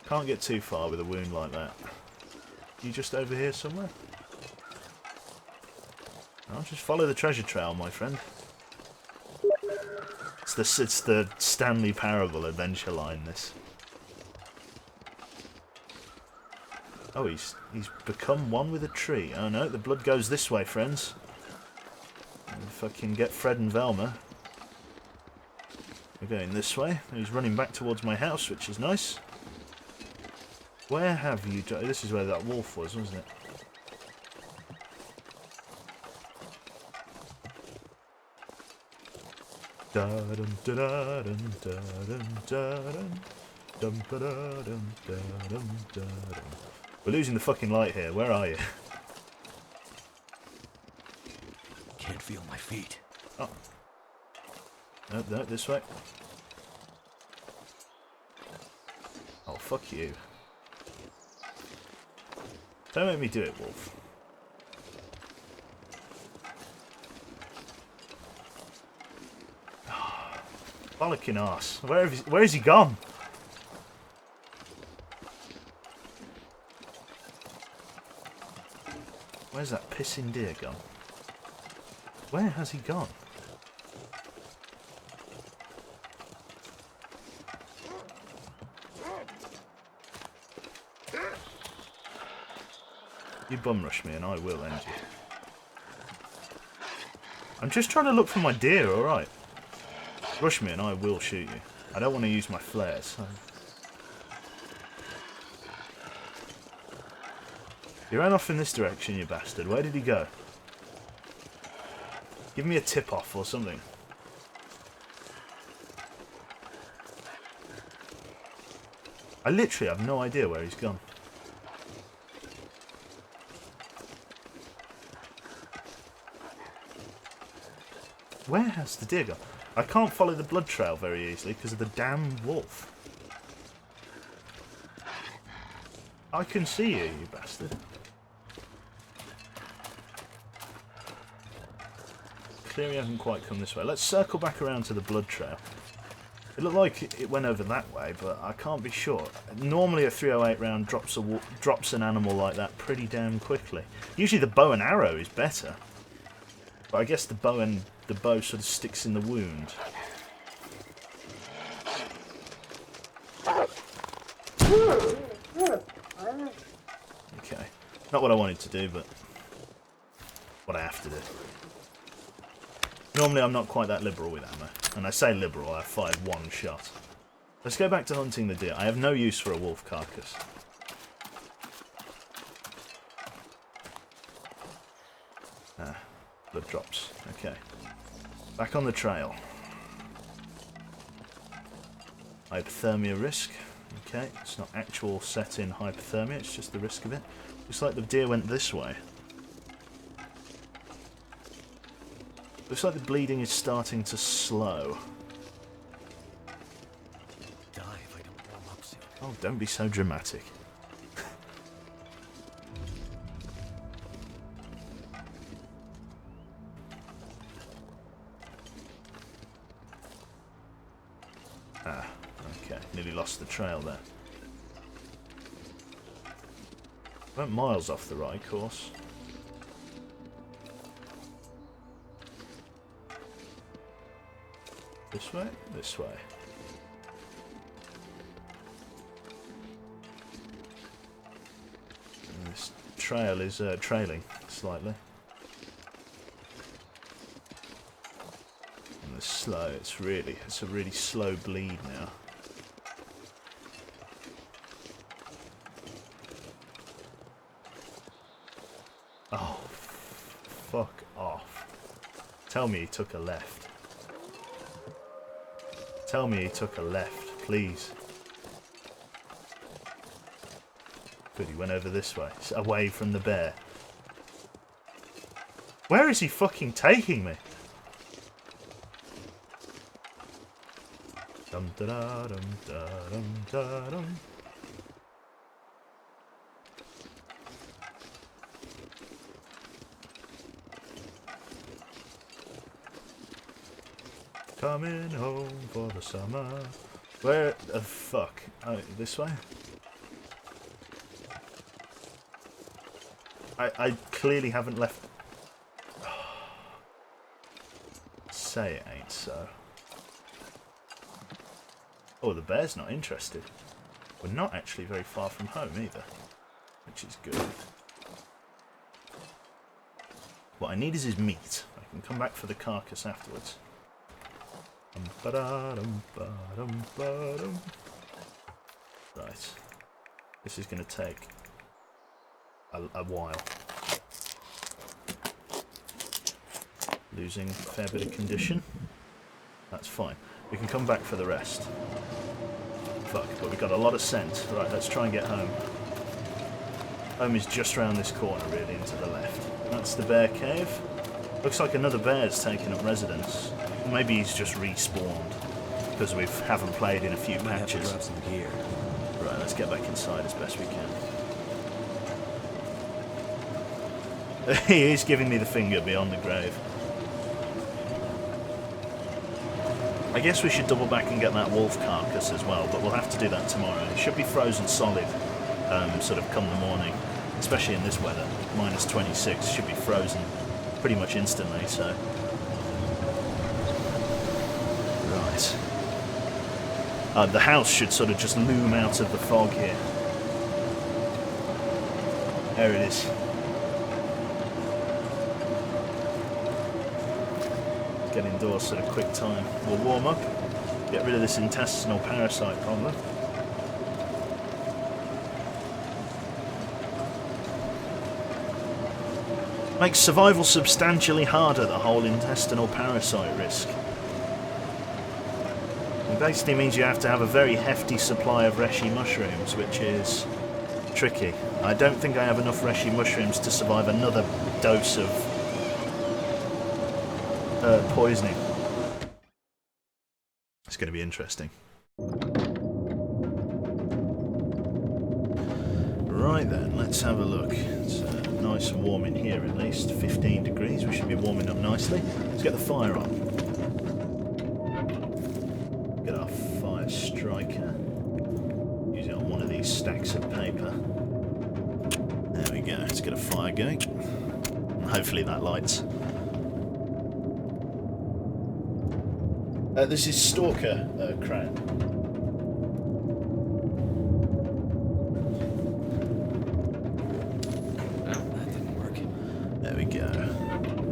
B: Can't get too far with a wound like that. You just over here somewhere? I'll just follow the treasure trail, my friend. It's the Stanley Parable adventure line, this. Oh, he's become one with a tree. Oh no, the blood goes this way, friends. And fucking get Fred and Velma. We're going this way. He's running back towards my house, which is nice. Where have you... This is where that wolf was, wasn't it? We're losing the fucking light here. Where are you?
C: Can't feel my feet.
B: Oh. No, this way. Oh, fuck you. Don't make me do it, wolf. Bollocking arse. Where has he gone? Where's that pissing deer gone? Where has he gone? You bum rush me and I will end you. I'm just trying to look for my deer, alright? Rush me and I will shoot you. I don't want to use my flares. So. He ran off in this direction, you bastard. Where did he go? Give me a tip-off or something. I literally have no idea where he's gone. Where has the deer gone? I can't follow the blood trail very easily because of the damn wolf. I can see you, you bastard. Clearly hasn't quite come this way. Let's circle back around to the blood trail. It looked like it went over that way, but I can't be sure. Normally a 308 round drops an animal like that pretty damn quickly. Usually the bow and arrow is better. But I guess the bow sort of sticks in the wound. Okay. Not what I wanted to do, but what I have to do. Normally I'm not quite that liberal with ammo. And I say liberal, I've fired one shot. Let's go back to hunting the deer. I have no use for a wolf carcass. Ah, blood drops. Okay. Back on the trail. Hypothermia risk. Okay, it's not actual set-in hypothermia, it's just the risk of it. Looks like the deer went this way. Looks like the bleeding is starting to slow.
C: Die if I don't warm up soon.
B: Oh, don't be so dramatic. Ah. totally lost the trail there. Went miles off the right course. This way? This way. And this trail is trailing slightly. And the slow, it's a really slow bleed now. Oh, fuck off. Tell me he took a left. Tell me he took a left, please. Good, he went over this way, away from the bear. Where is he fucking taking me? Dum da da dum da dum da dum. Coming home for the summer. Where the fuck? Oh, this way? I clearly haven't left. Say it ain't so. Oh, the bear's not interested. We're not actually very far from home either, which is good. What I need is his meat. I can come back for the carcass afterwards. Right. This is going to take a while. Losing a fair bit of condition. That's fine. We can come back for the rest. Fuck, but we've got a lot of scent. Right, let's try and get home. Home is just round this corner, really, and to the left. That's the bear cave. Looks like another bear's taken up residence. Maybe he's just respawned because we haven't played in a few patches.
C: Grab some gear.
B: Right, let's get back inside as best we can. He is giving me the finger beyond the grave. I guess we should double back and get that wolf carcass as well, but we'll have to do that tomorrow. It should be frozen solid, sort of come the morning, especially in this weather. Minus 26 should be frozen pretty much instantly, so. Right. The house should sort of just loom out of the fog here. There it is. Get indoors at a quick time. We'll warm up, get rid of this intestinal parasite problem. Makes survival substantially harder, the whole intestinal parasite risk. It basically means you have to have a very hefty supply of reishi mushrooms, which is tricky. I don't think I have enough reishi mushrooms to survive another dose of poisoning. It's going to be interesting. Right then, let's have a look. It's nice and warm in here at least. 15 degrees, we should be warming up nicely. Let's get the fire on. Get our fire striker. Use it on one of these stacks of paper. There we go, let's get a fire going. Hopefully that lights. This is Stalker Crown.
C: Well, that didn't work.
B: There we go.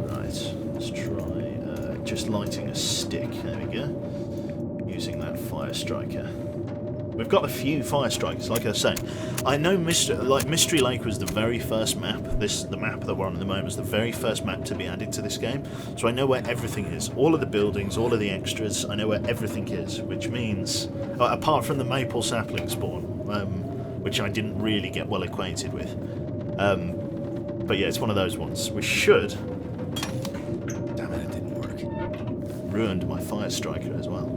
B: Right, let's try just lighting a stick. There we go. Using that fire striker. We've got a few fire strikers, like I was saying. I know Mystery Lake was the very first map. The map that we're on at the moment is the very first map to be added to this game. So I know where everything is. All of the buildings, all of the extras, I know where everything is. Which means, apart from the maple sapling spawn, which I didn't really get well acquainted with. But yeah, it's one of those ones. We should...
C: Damn it, it didn't work.
B: Ruined my fire striker as well.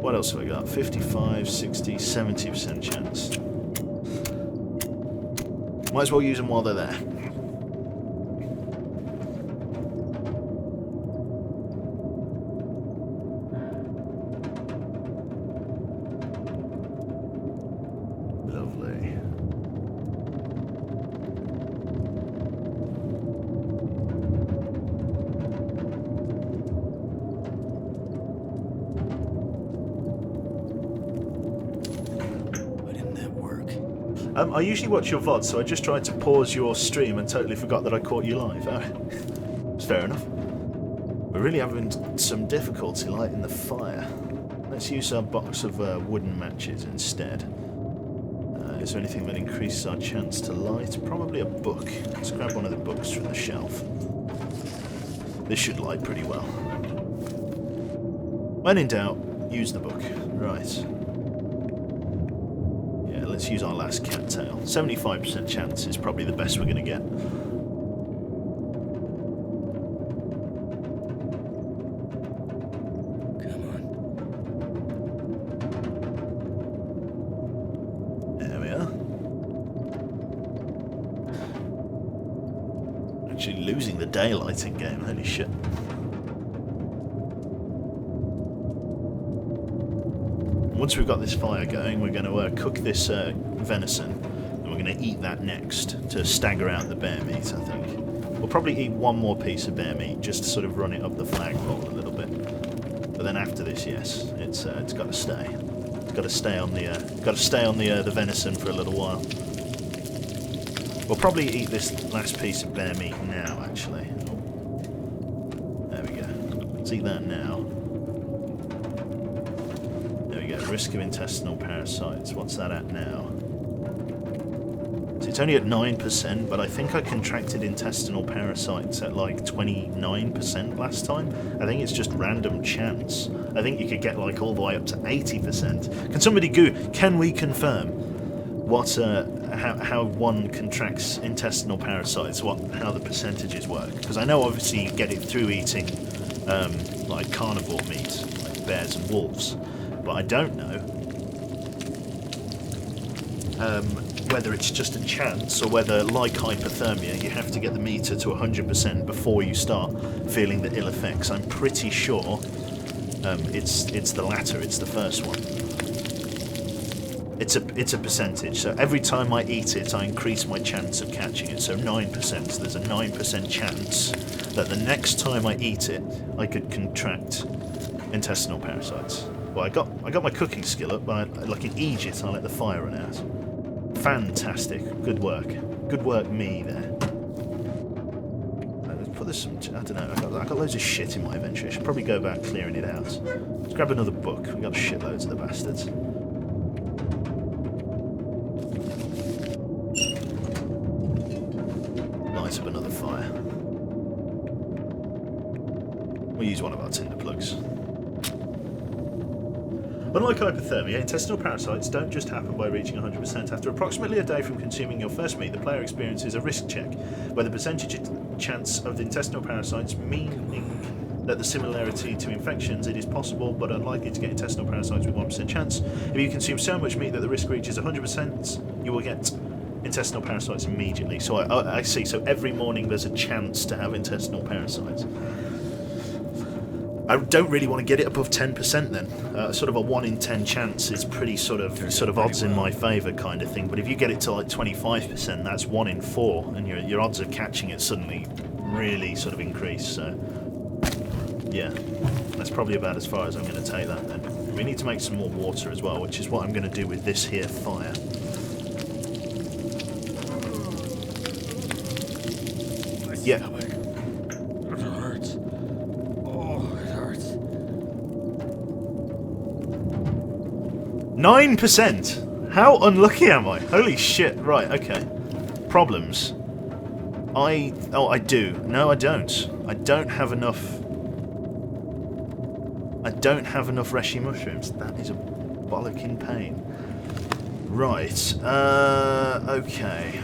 B: What else have we got? 55, 60, 70% chance. Might as well use them while they're there. Lovely.
C: Why didn't that work?
B: I usually watch your VODs, so I just tried to pause your stream and totally forgot that I caught you live. It's fair enough. We're really having some difficulty lighting the fire. Let's use our box of wooden matches instead. Is there anything that increases our chance to light? Probably a book. Let's grab one of the books from the shelf. This should light pretty well. When in doubt, use the book. Right. Yeah, let's use our last cattail. 75% chance is probably the best we're going to get.
C: Come on.
B: There we are. Actually losing the daylighting game, holy shit. Once we've got this fire going, we're going to cook this venison, and we're going to eat that next to stagger out the bear meat, I think. We'll probably eat one more piece of bear meat just to sort of run it up the flagpole a little bit. But then after this, yes, it's got to stay. It's got to stay on the venison for a little while. We'll probably eat this last piece of bear meat now, actually. There we go. Let's eat that now. Risk of intestinal parasites. What's that at now? So it's only at 9%, but I think I contracted intestinal parasites at like 29% last time. I think it's just random chance. I think you could get like all the way up to 80%. Can somebody can we confirm what how one contracts intestinal parasites, how the percentages work? Because I know obviously you get it through eating like carnivore meat, like bears and wolves. But I don't know whether it's just a chance or whether, like hypothermia, you have to get the meter to 100% before you start feeling the ill effects. I'm pretty sure it's the latter. It's the first one. It's a percentage. So every time I eat it, I increase my chance of catching it. So 9%. So there's a 9% chance that the next time I eat it, I could contract intestinal parasites. Well, I got my cooking skill up, but like in Egypt, I let the fire run out. Fantastic. Good work. Good work, me, there. Let's put this some... I don't know. I got loads of shit in my inventory. I should probably go back clearing it out. Let's grab another book. We got shitloads of the bastards. Light up another fire. We'll use one of our tinder plugs. Unlike hypothermia, intestinal parasites don't just happen by reaching 100%. After approximately a day from consuming your first meat, the player experiences a risk check, where the percentage chance of the intestinal parasites, meaning that the similarity to infections, it is possible but unlikely to get intestinal parasites with 1% chance. If you consume so much meat that the risk reaches 100%, you will get intestinal parasites immediately. So I see, so every morning there's a chance to have intestinal parasites. I don't really want to get it above 10% then. Sort of a 1 in 10 chance is pretty sort of odds in my favour kind of thing. But if you get it to like 25%, that's 1 in 4, and your odds of catching it suddenly really sort of increase. So yeah, that's probably about as far as I'm going to take that then. We need to make some more water as well, which is what I'm going to do with this here fire. Yeah. 9%! How unlucky am I? Holy shit, right, okay. Problems. I do. No, I don't. I don't have enough reishi mushrooms. That is a bollocking pain. Right, okay.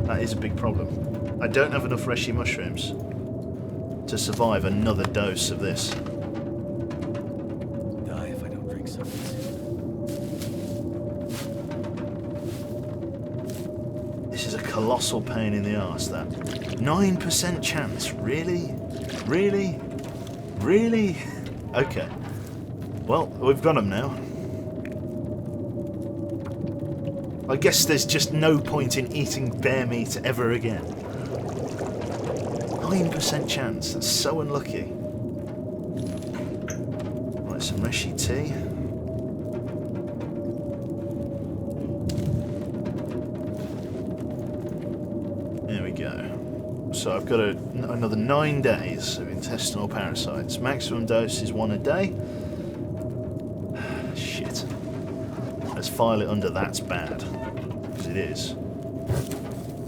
B: That is a big problem. I don't have enough reishi mushrooms to survive another dose of this. Colossal pain in the arse, that. 9% chance, really? Really? Really? Okay. Well, we've got them now. I guess there's just no point in eating bear meat ever again. 9% chance. That's so unlucky. Right, some Reshi tea. There we go. So I've got another 9 days of intestinal parasites. Maximum dose is 1 a day. Shit. Let's file it under that's bad. Because it is.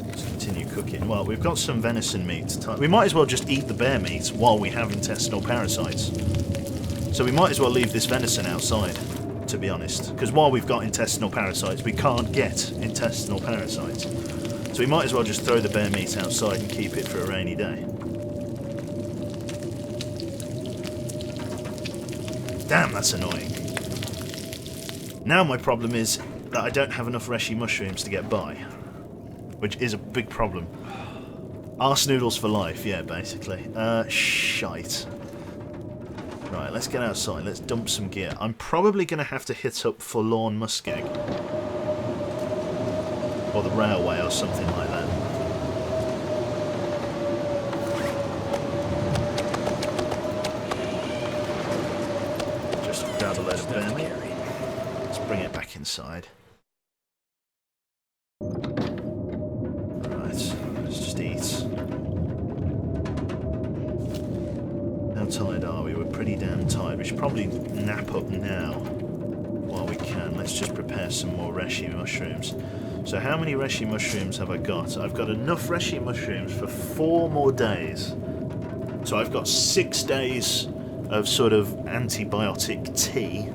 B: Let's continue cooking. Well, we've got some venison meat. We might as well just eat the bear meat while we have intestinal parasites. So we might as well leave this venison outside, to be honest. Because while we've got intestinal parasites, we can't get intestinal parasites. So we might as well just throw the bear meat outside and keep it for a rainy day. Damn, that's annoying. Now my problem is that I don't have enough Reshi mushrooms to get by. Which is a big problem. Arse noodles for life, yeah, basically. Shite. Right, let's get outside. Let's dump some gear. I'm probably going to have to hit up Forlorn Muskeg. Or the railway or something like that. Just grab a load of bear meat. Let's bring it back inside. Right, let's just eat. How tired are we? We're pretty damn tired. We should probably nap up now while we can. Let's just prepare some more Reshi mushrooms. So how many Reshi mushrooms have I got? I've got enough Reshi mushrooms for 4 more days. So I've got 6 days of sort of antibiotic tea.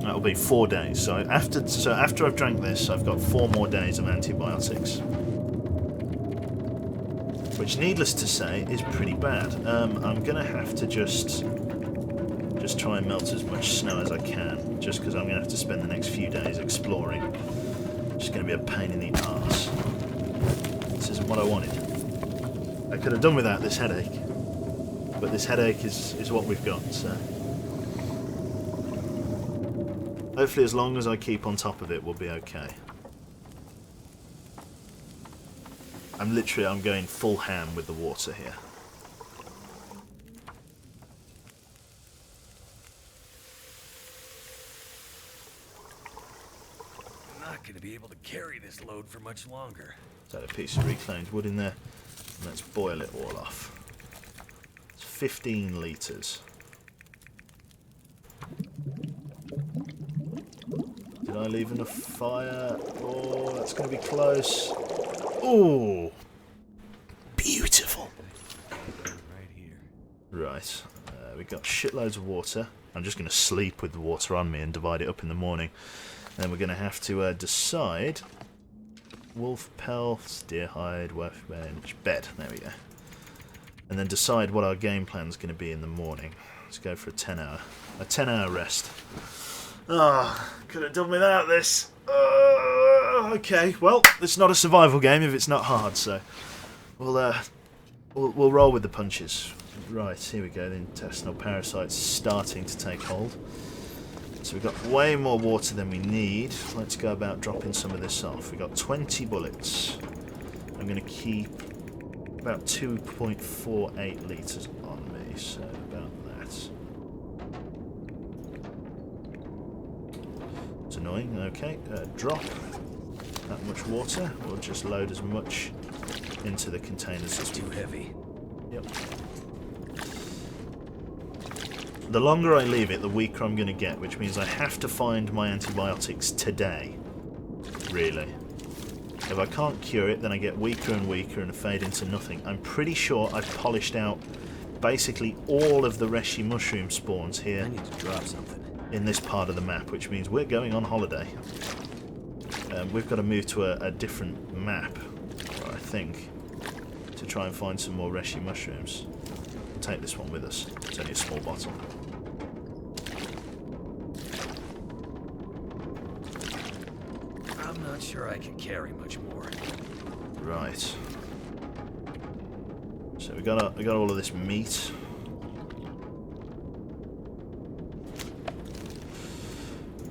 B: That'll be 4 days. So after I've drank this, I've got 4 more days of antibiotics. Which, needless to say, is pretty bad. I'm going to have to just try and melt as much snow as I can, just because I'm going to have to spend the next few days exploring. It's going to be a pain in the arse. This isn't what I wanted. I could have done without this headache, but this headache is what we've got, so... Hopefully as long as I keep on top of it, we'll be okay. I'm going full ham with the water here.
C: Going to be able to carry this load for much longer.
B: Is that a piece of reclaimed wood in there? Let's boil it all off. It's 15 litres. Did I leave enough fire? Oh, that's going to be close. Oh, beautiful.
C: Right here.
B: Right, we've got shitloads of water. I'm just going to sleep with the water on me and divide it up in the morning. Then we're going to have to decide wolf pelts, deer hide, wolf bed. There we go. And then decide what our game plan is going to be in the morning. Let's go for a 10-hour rest. Ah, could have done without this. Okay, well, it's not a survival game if it's not hard, so we'll roll with the punches. Right, here we go. The intestinal parasites starting to take hold. So we've got way more water than we need. Let's go about dropping some of this off. We've got 20 bullets. I'm going to keep about 2.48 litres on me, so about that. It's annoying. Okay, drop that much water. We'll just load as much into the containers as
C: too heavy.
B: Yep. The longer I leave it, the weaker I'm going to get, which means I have to find my antibiotics today. Really. If I can't cure it, then I get weaker and weaker and fade into nothing. I'm pretty sure I've polished out basically all of the Reshi mushroom spawns here.
C: I need to drop something.
B: In this part of the map, which means we're going on holiday. We've got to move to a different map, I think, to try and find some more Reshi mushrooms. We'll take this one with us. It's only a small bottle.
C: I'm not sure I can carry much more.
B: Right. So we got all of this meat.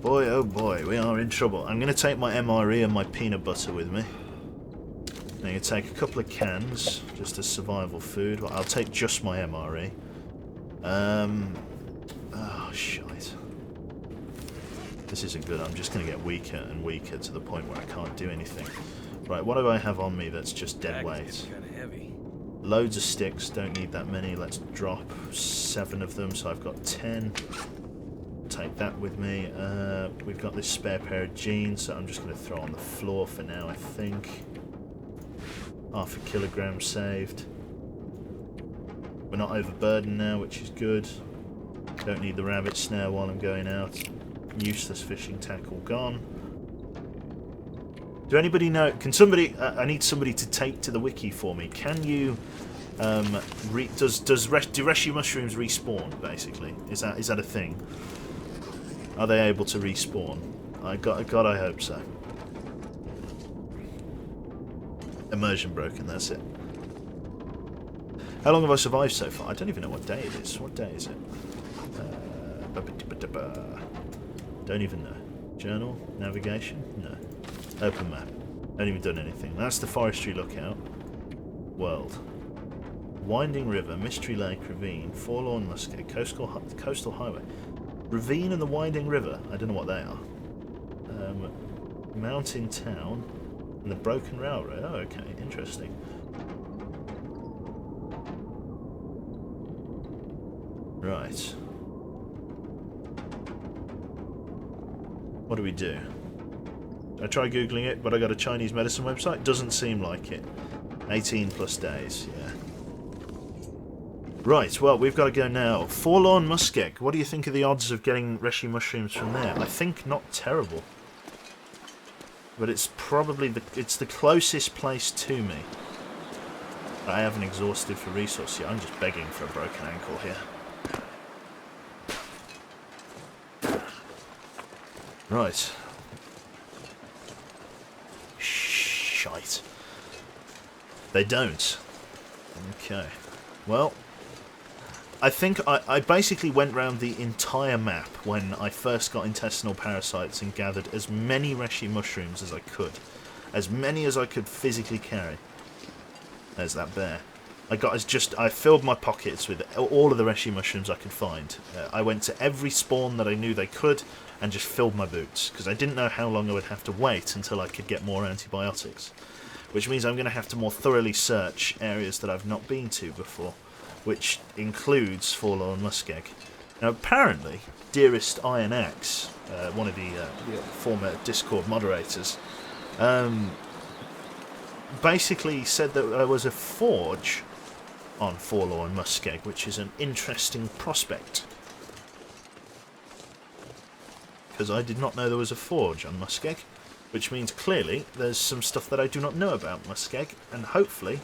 B: Boy, oh boy, we are in trouble. I'm going to take my MRE and my peanut butter with me. I'm going to take a couple of cans, just as survival food. Well, I'll take just my MRE. Oh, shite. This isn't good. I'm just going to get weaker and weaker to the point where I can't do anything. Right, what do I have on me that's just dead weight? Loads of sticks, don't need that many. Let's drop 7 of them, so I've got 10. Take that with me. We've got this spare pair of jeans that I'm just going to throw on the floor for now, I think. Half a kilogram saved. We're not overburdened now, which is good. Don't need the rabbit snare while I'm going out. Useless fishing tackle gone. Do anybody know? Can somebody? I need somebody to take to the wiki for me. Can you? Do rescue mushrooms respawn? Basically, is that a thing? Are they able to respawn? God, I hope so. Immersion broken. That's it. How long have I survived so far? I don't even know what day it is. What day is it? Don't even know. Journal? Navigation? No. Open map. Haven't even done anything. That's the forestry lookout. World. Winding river, mystery lake, ravine, forlorn muskeg, coastal highway. Ravine and the winding river. I don't know what they are. Mountain town and the broken railroad. Oh, okay. Interesting. Right. What do we do? I try googling it, but I got a Chinese medicine website. Doesn't seem like it. 18 plus days, yeah. Right, well, we've got to go now. Forlorn muskeg. What do you think of the odds of getting reishi mushrooms from there? I think not terrible. But it's probably the closest place to me. I haven't exhausted for resource yet. I'm just begging for a broken ankle here. Right. Shite. They don't. Okay. Well, I think I basically went round the entire map when I first got intestinal parasites and gathered as many reishi mushrooms as I could. As many as I could physically carry. There's that bear. I filled my pockets with all of the reishi mushrooms I could find. I went to every spawn that I knew they could and just filled my boots, because I didn't know how long I would have to wait until I could get more antibiotics. Which means I'm going to have to more thoroughly search areas that I've not been to before, which includes Forlorn Muskeg. Now apparently, Dearest Iron Axe, one of the former Discord moderators, basically said that there was a forge on Forlorn Muskeg, which is an interesting prospect. Because I did not know there was a forge on Muskeg, which means clearly there's some stuff that I do not know about Muskeg, and hopefully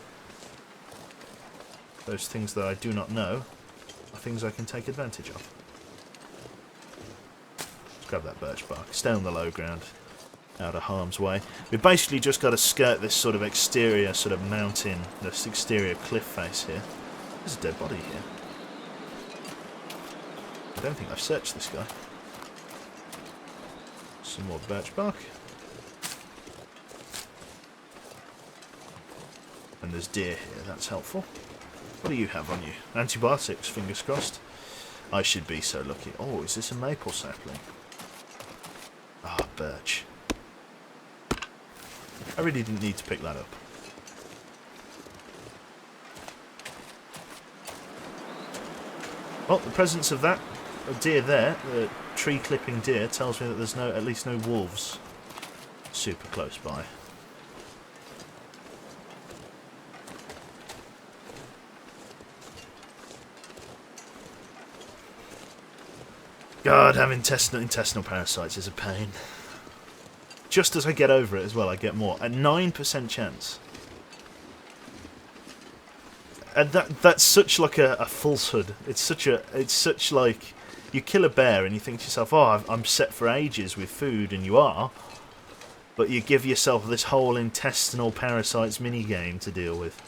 B: those things that I do not know are things I can take advantage of. Let's grab that birch bark, stay on the low ground, out of harm's way. We've basically just got to skirt this sort of exterior sort of mountain, this exterior cliff face here. There's a dead body here. I don't think I've searched this guy. Some more birch bark. And there's deer here, that's helpful. What do you have on you? Antibiotics, fingers crossed. I should be so lucky. Oh, is this a maple sapling? Ah, birch. I really didn't need to pick that up. Well, the presence of that deer there, the tree clipping deer, tells me that there's at least no wolves super close by. God, having intestinal parasites is a pain. Just as I get over it as well, I get more. A 9% chance. And that's such like a falsehood. It's such like, you kill a bear and you think to yourself, oh, I'm set for ages with food, and you are. But you give yourself this whole intestinal parasites minigame to deal with.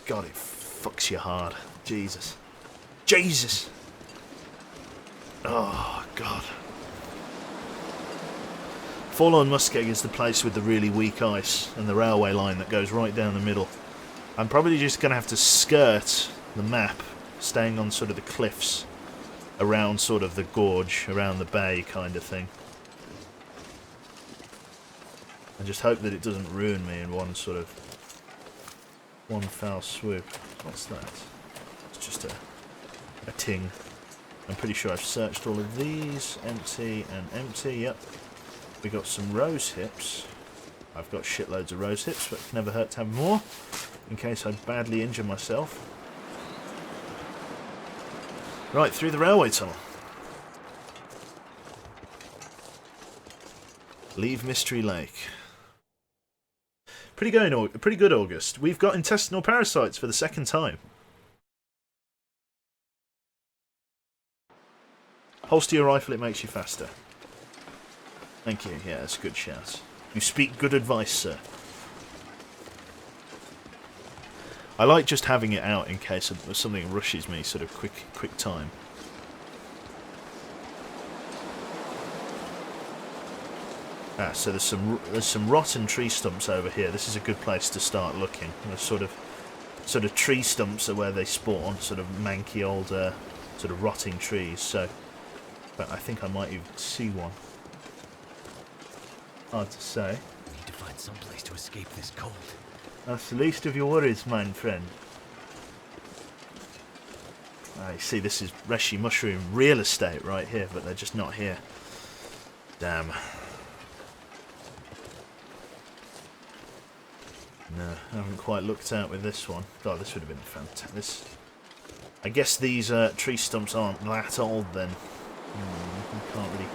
B: God, it fucks you hard. Jesus. Jesus! Oh, God. Forlorn Muskeg is the place with the really weak ice and the railway line that goes right down the middle. I'm probably just going to have to skirt the map, staying on sort of the cliffs around sort of the gorge, around the bay kind of thing. And just hope that it doesn't ruin me in one foul swoop. What's that? It's just a ting. I'm pretty sure I've searched all of these. Empty and empty, yep. We got some rose hips. I've got shitloads of rose hips, but it can never hurt to have more, in case I badly injure myself. Right, through the railway tunnel. Leave Mystery Lake. Pretty good, August. We've got intestinal parasites for the second time. Holster your rifle, it makes you faster. Thank you, yeah, that's a good shout. You speak good advice, sir. I like just having it out in case something rushes me, sort of quick time. Ah, so there's some rotten tree stumps over here. This is a good place to start looking. There's sort of tree stumps are where they spawn, sort of manky old, sort of rotting trees. So, but I think I might even see one. Hard to say.
C: We need to find some place to escape this cold.
B: That's the least of your worries, my friend. Ah, you see, this is Reshi Mushroom real estate right here, but they're just not here. Damn. No, I haven't quite looked out with this one. God, this would have been fantastic. I guess these tree stumps aren't that old then. You can't really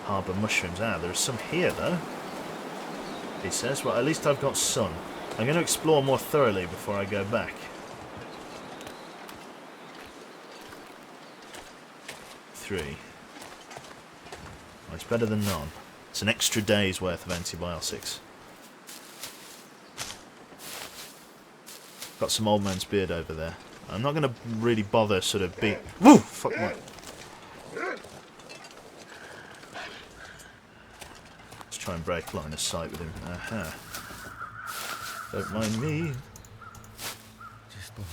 B: harbour mushrooms. Ah, there are some here though. He says, well, at least I've got sun. I'm going to explore more thoroughly before I go back. 3. Well, it's better than none. It's an extra day's worth of antibiotics. Got some old man's beard over there. I'm not going to really bother sort of beat... Woo! Fuck my... Let's try and break line of sight with him. Aha. Don't mind me.
C: Just lay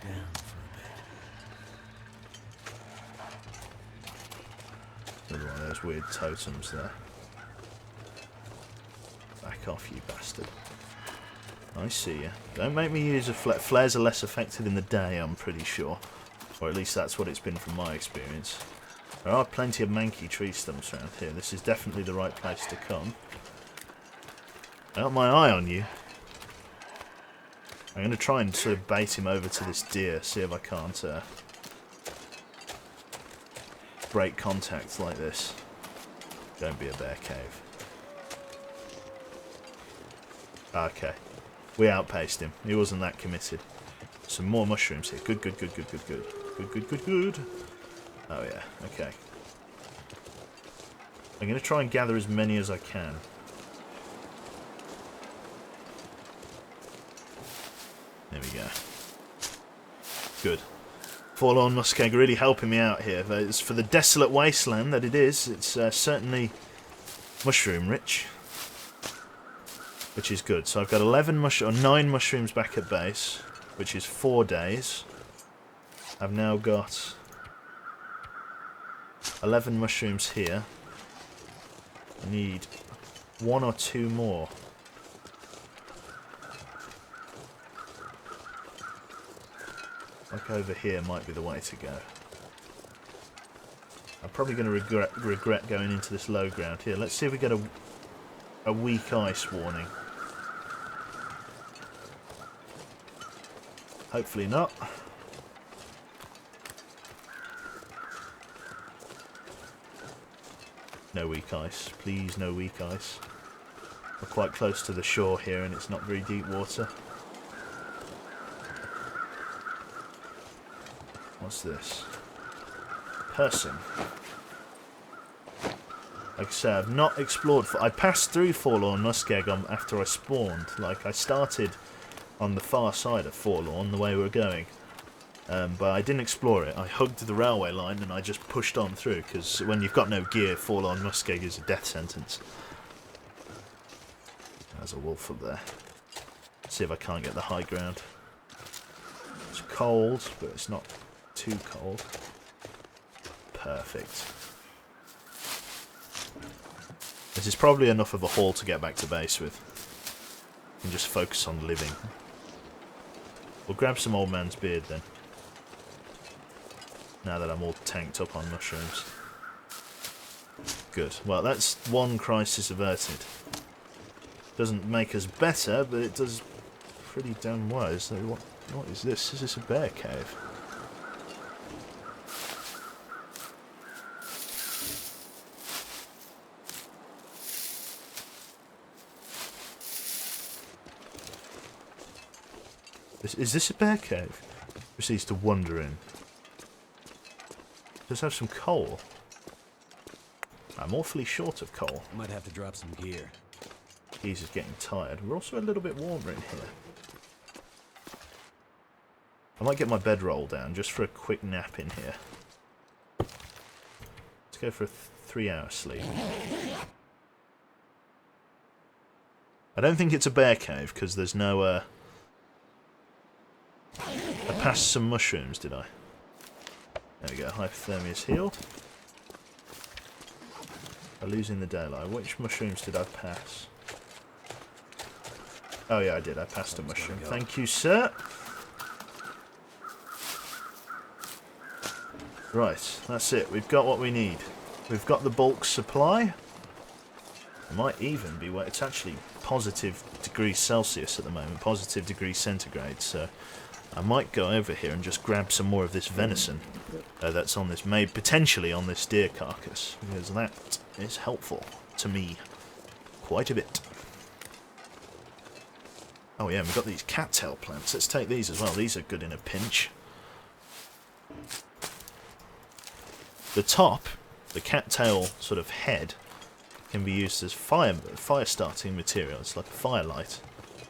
C: down for a bit.
B: Another one of those weird totems there. Back off, you bastard. I see you. Don't make me use a flare. Flares are less effective in the day, I'm pretty sure. Or at least that's what it's been from my experience. There are plenty of manky tree stumps around here. This is definitely the right place to come. I got my eye on you. I'm going to try and sort of bait him over to this deer, see if I can't break contact like this. Don't be a bear cave. Okay. We outpaced him. He wasn't that committed. Some more mushrooms here. Good. Good. Oh yeah, okay. I'm going to try and gather as many as I can. There we go. Good. Forlorn Muskeg really helping me out here. It's for the desolate wasteland that it is. It's certainly mushroom rich, which is good. So I've got 9 mushrooms back at base, which is 4 days. I've now got 11 mushrooms here. I need 1 or 2 more. Like over here might be the way to go. I'm probably going to regret going into this low ground here. Let's see if we get a weak ice warning. Hopefully not. No weak ice. Please, no weak ice. We're quite close to the shore here and it's not very deep water. What's this? Person. Like I say, I've not explored... I passed through Forlorn Muskeg after I spawned. Like, I started on the far side of Forlorn, the way we were going. But I didn't explore it. I hugged the railway line and I just pushed on through, because when you've got no gear, Forlorn Muskeg is a death sentence. there's a wolf up there. See if I can't get the high ground. It's cold, but it's not too cold. Perfect. This is probably enough of a haul to get back to base with. And just focus on living. We'll grab some old man's beard then. Now that I'm all tanked up on mushrooms. Good. Well, that's one crisis averted. Doesn't make us better, but it does pretty damn well. So what is this? Is this a bear cave? Is this a bear cave? Proceeds to wander in. Does have some coal. I'm awfully short of coal.
C: Might have to drop some gear.
B: He's just getting tired. We're also a little bit warmer in here. I might get my bedroll down just for a quick nap in here. Let's go for a 3-hour sleep. I don't think it's a bear cave because there's no... I passed some mushrooms, did I? There we go. Hypothermia's healed. I'm losing the daylight. Which mushrooms did I pass? Oh yeah, I did. I passed a mushroom. Thank you, sir. Right, that's it. We've got what we need. We've got the bulk supply. It might even be where it's actually positive degrees Celsius at the moment, positive degrees centigrade. So I might go over here and just grab some more of this venison that's on this, maybe potentially on this deer carcass, because that is helpful to me quite a bit. Oh yeah, we've got these cattail plants. Let's take these as well. These are good in a pinch. The top, the cattail sort of head, can be used as fire starting material. It's like a firelight.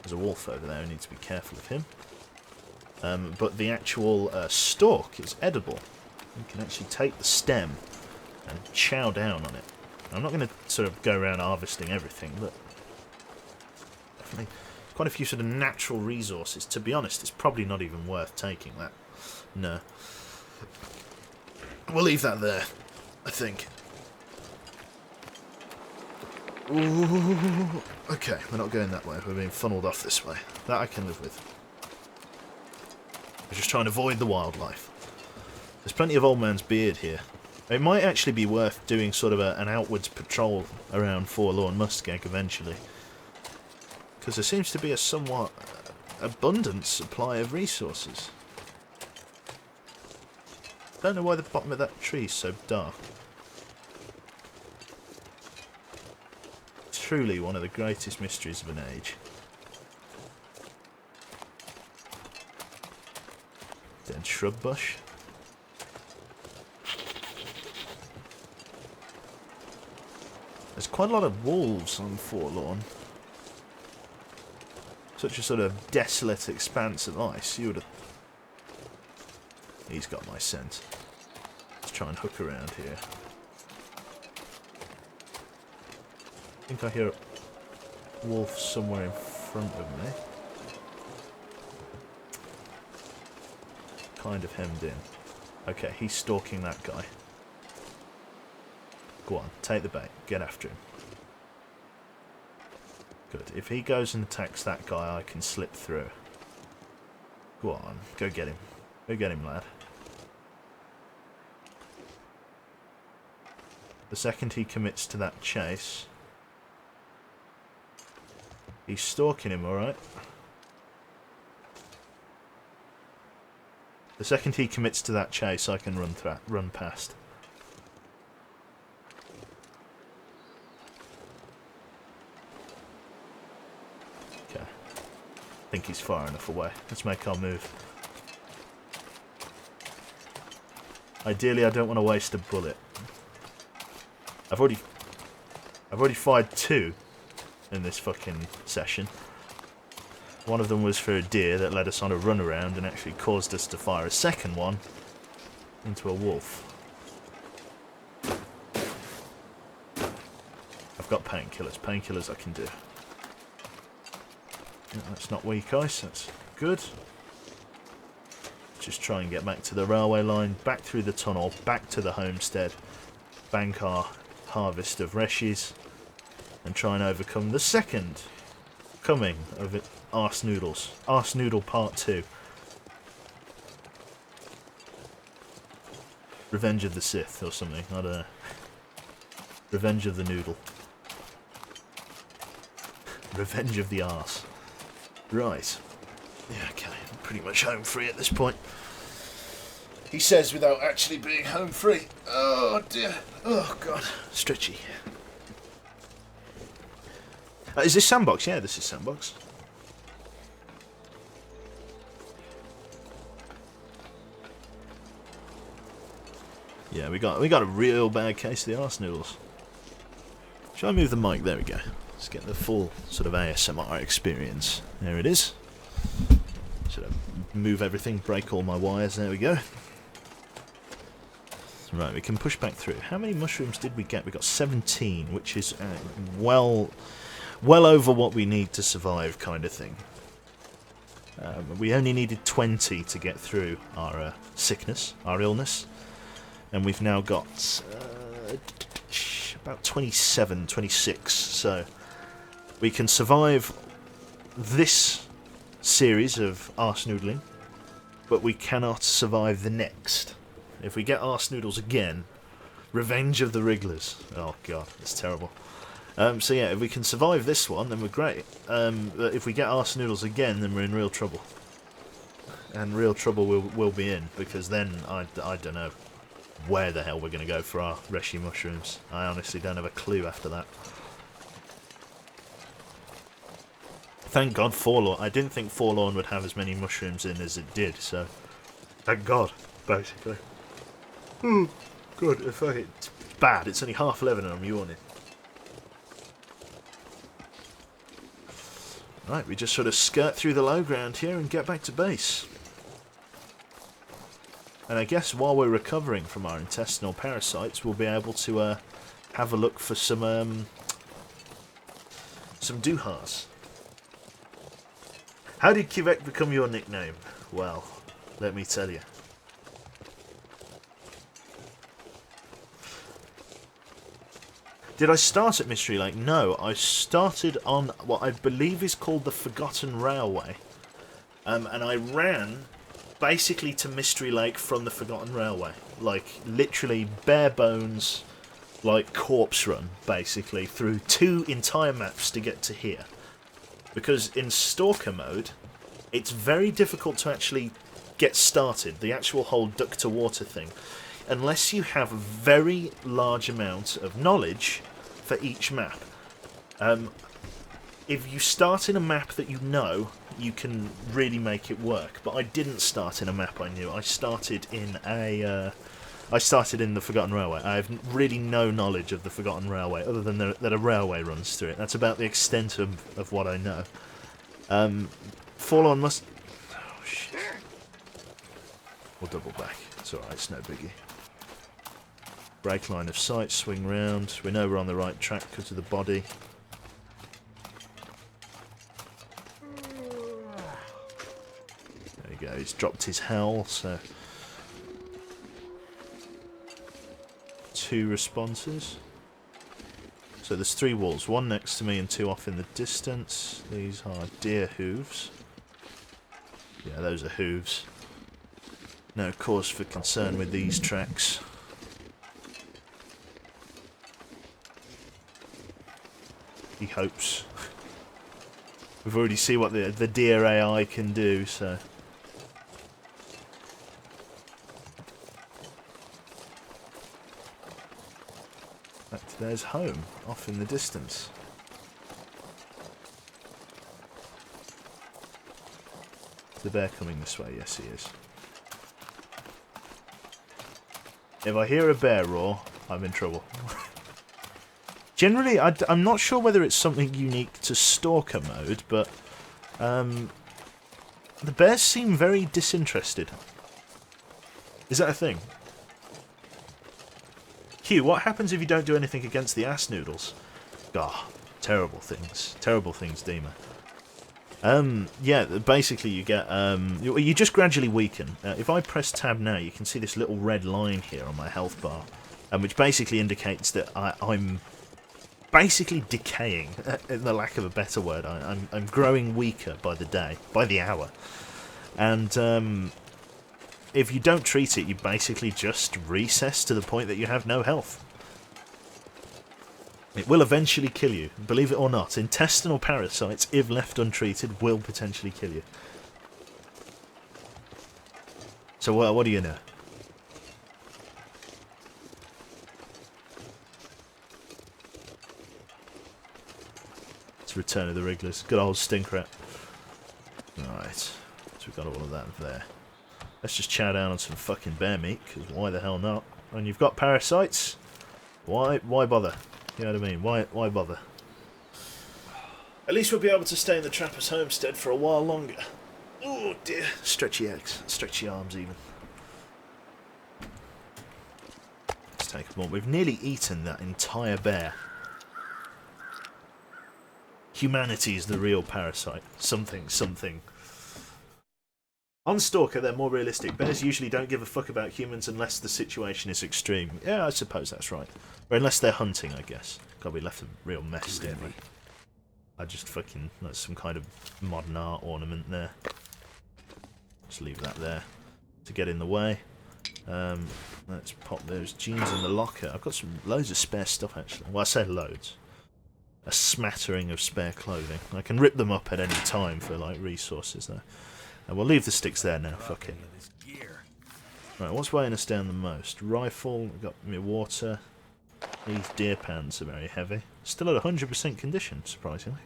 B: There's a wolf over there. I need to be careful of him. But the actual stalk is edible. You can actually take the stem and chow down on it. I'm not going to sort of go around harvesting everything, but definitely quite a few sort of natural resources. To be honest, it's probably not even worth taking that. No. We'll leave that there, I think. Ooh, okay, we're not going that way. We're being funneled off this way. That I can live with. We're just trying to avoid the wildlife. There's plenty of old man's beard here. It might actually be worth doing sort of an outwards patrol around Forlorn Muskeg eventually. Because there seems to be a somewhat abundant supply of resources. I don't know why the bottom of that tree is so dark. Truly one of the greatest mysteries of an age. Dead shrub bush. There's quite a lot of wolves on Forlorn. Such a sort of desolate expanse of ice. You would have... He's got my scent. Let's try and hook around here. I think I hear a wolf somewhere in front of me. Kind of hemmed in. Okay, he's stalking that guy. Go on, take the bait. Get after him. Good. If he goes and attacks that guy, I can slip through. Go on, go get him. Go get him, lad. The second he commits to that chase... He's stalking him, alright? The second he commits to that chase, I can run past. Okay. I think he's far enough away. Let's make our move. Ideally, I don't want to waste a bullet. I've already fired 2 in this fucking session. One of them was for a deer that led us on a run around and actually caused us to fire a second one into a wolf. I've got painkillers. Painkillers I can do. Yeah, that's not weak ice, that's good. Just try and get back to the railway line, back through the tunnel, back to the homestead, bank our harvest of reshies, and try and overcome the second coming of it, Arse Noodles. Arse Noodle Part 2. Revenge of the Sith or something, I don't know. Revenge of the Noodle. Revenge of the Arse. Right. Yeah, okay, I'm pretty much home free at this point. He says without actually being home free. Oh dear. Oh god. Stretchy. Is this Sandbox? Yeah, this is Sandbox. Yeah, we got a real bad case of the arse noodles. Shall I move the mic? There we go. Let's get the full sort of ASMR experience. There it is. Should I move everything, break all my wires? There we go. Right, we can push back through. How many mushrooms did we get? We got 17, which is well over what we need to survive, kind of thing. We only needed 20 to get through our sickness, our illness, and we've now got about 27, 26. So we can survive this series of arse noodling, but we cannot survive the next. If we get arse noodles again, Revenge of the Wrigglers. Oh god, that's terrible. So yeah, if we can survive this one, then we're great. But if we get arse noodles again, then we're in real trouble. And real trouble we'll be in, because then I don't know where the hell we're going to go for our reshi mushrooms. I honestly don't have a clue after that. Thank God Forlorn. I didn't think Forlorn would have as many mushrooms in as it did, so thank God, basically. Oh, good. It's bad. It's only 11:30 and I'm yawning. Right, we just sort of skirt through the low ground here and get back to base. And I guess while we're recovering from our intestinal parasites, we'll be able to have a look for some duhas. How did Quebec become your nickname? Well, let me tell you. Did I start at Mystery Lake? No, I started on what I believe is called the Forgotten Railway. And I ran basically to Mystery Lake from the Forgotten Railway. Like, literally bare bones, like corpse run, basically, through 2 entire maps to get to here. Because in Stalker mode, it's very difficult to actually get started, the actual whole duck to water thing, unless you have a very large amount of knowledge for each map. If you start in a map that you know, you can really make it work. But I didn't start in a map I knew. I started in the Forgotten Railway. I have really no knowledge of the Forgotten Railway, other than that a railway runs through it. That's about the extent of what I know. Forlorn must... Oh, shit. We'll double back. It's alright, it's no biggie. Break line of sight, swing round. We know we're on the right track because of the body. There you go, he's dropped his howl, so... 2 responses. So there's 3 wolves, 1 next to me and 2 off in the distance. These are deer hooves. Yeah, those are hooves. No cause for concern with these tracks. He hopes. We've already seen what the deer AI can do, so... There's home, off in the distance. Is the bear coming this way? Yes, he is. If I hear a bear roar, I'm in trouble. Generally, I'm not sure whether it's something unique to Stalker mode, but the bears seem very disinterested. Is that a thing? Q, what happens if you don't do anything against the ass noodles? Ah, terrible things. Terrible things, Dima. Yeah, basically you get you just gradually weaken. If I press tab now, you can see this little red line here on my health bar, which basically indicates that I'm basically decaying, in the lack of a better word. I'm growing weaker by the day, by the hour, and if you don't treat it, you basically just recess to the point that you have no health. It will eventually kill you, believe it or not. Intestinal parasites, if left untreated, will potentially kill you. So what do you know? It's Return of the Wrigglers. Good old stink rat. Right, so we've got all of that there. Let's just chow down on some fucking bear meat, because why the hell not? When you've got parasites, why bother? You know what I mean? Why bother? At least we'll be able to stay in the trapper's homestead for a while longer. Oh dear. Stretchy legs, stretchy arms even. Let's take a more. We've nearly eaten that entire bear. Humanity is the real parasite. Something. On Stalker, they're more realistic. Bears usually don't give a fuck about humans unless the situation is extreme. Yeah, I suppose that's right. Or unless they're hunting, I guess. God, we left a real mess, didn't we? I just fucking... That's some kind of modern art ornament there. Just leave that there to get in the way. Let's pop those jeans in the locker. I've got loads of spare stuff, actually. Well, I say loads. A smattering of spare clothing. I can rip them up at any time for, like, resources, though. And we'll leave the sticks there now, fuck it. Right, what's weighing us down the most? Rifle, we've got me water. These deer pants are very heavy. Still at 100% condition, surprisingly.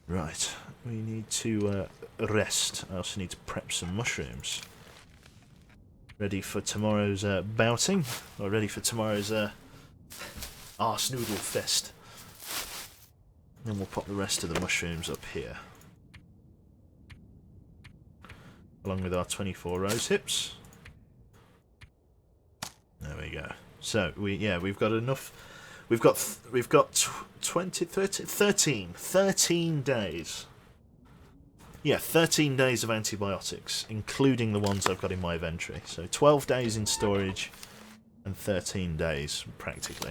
B: Right, we need to rest. I also need to prep some mushrooms. Ready for tomorrow's bouting? Or ready for tomorrow's arse noodle fest? Then we'll pop the rest of the mushrooms up here. Along with our 24 rose hips. There we go. So we've got enough. We've got 13 days. Yeah, 13 days of antibiotics, including the ones I've got in my inventory. So 12 days in storage and 13 days practically.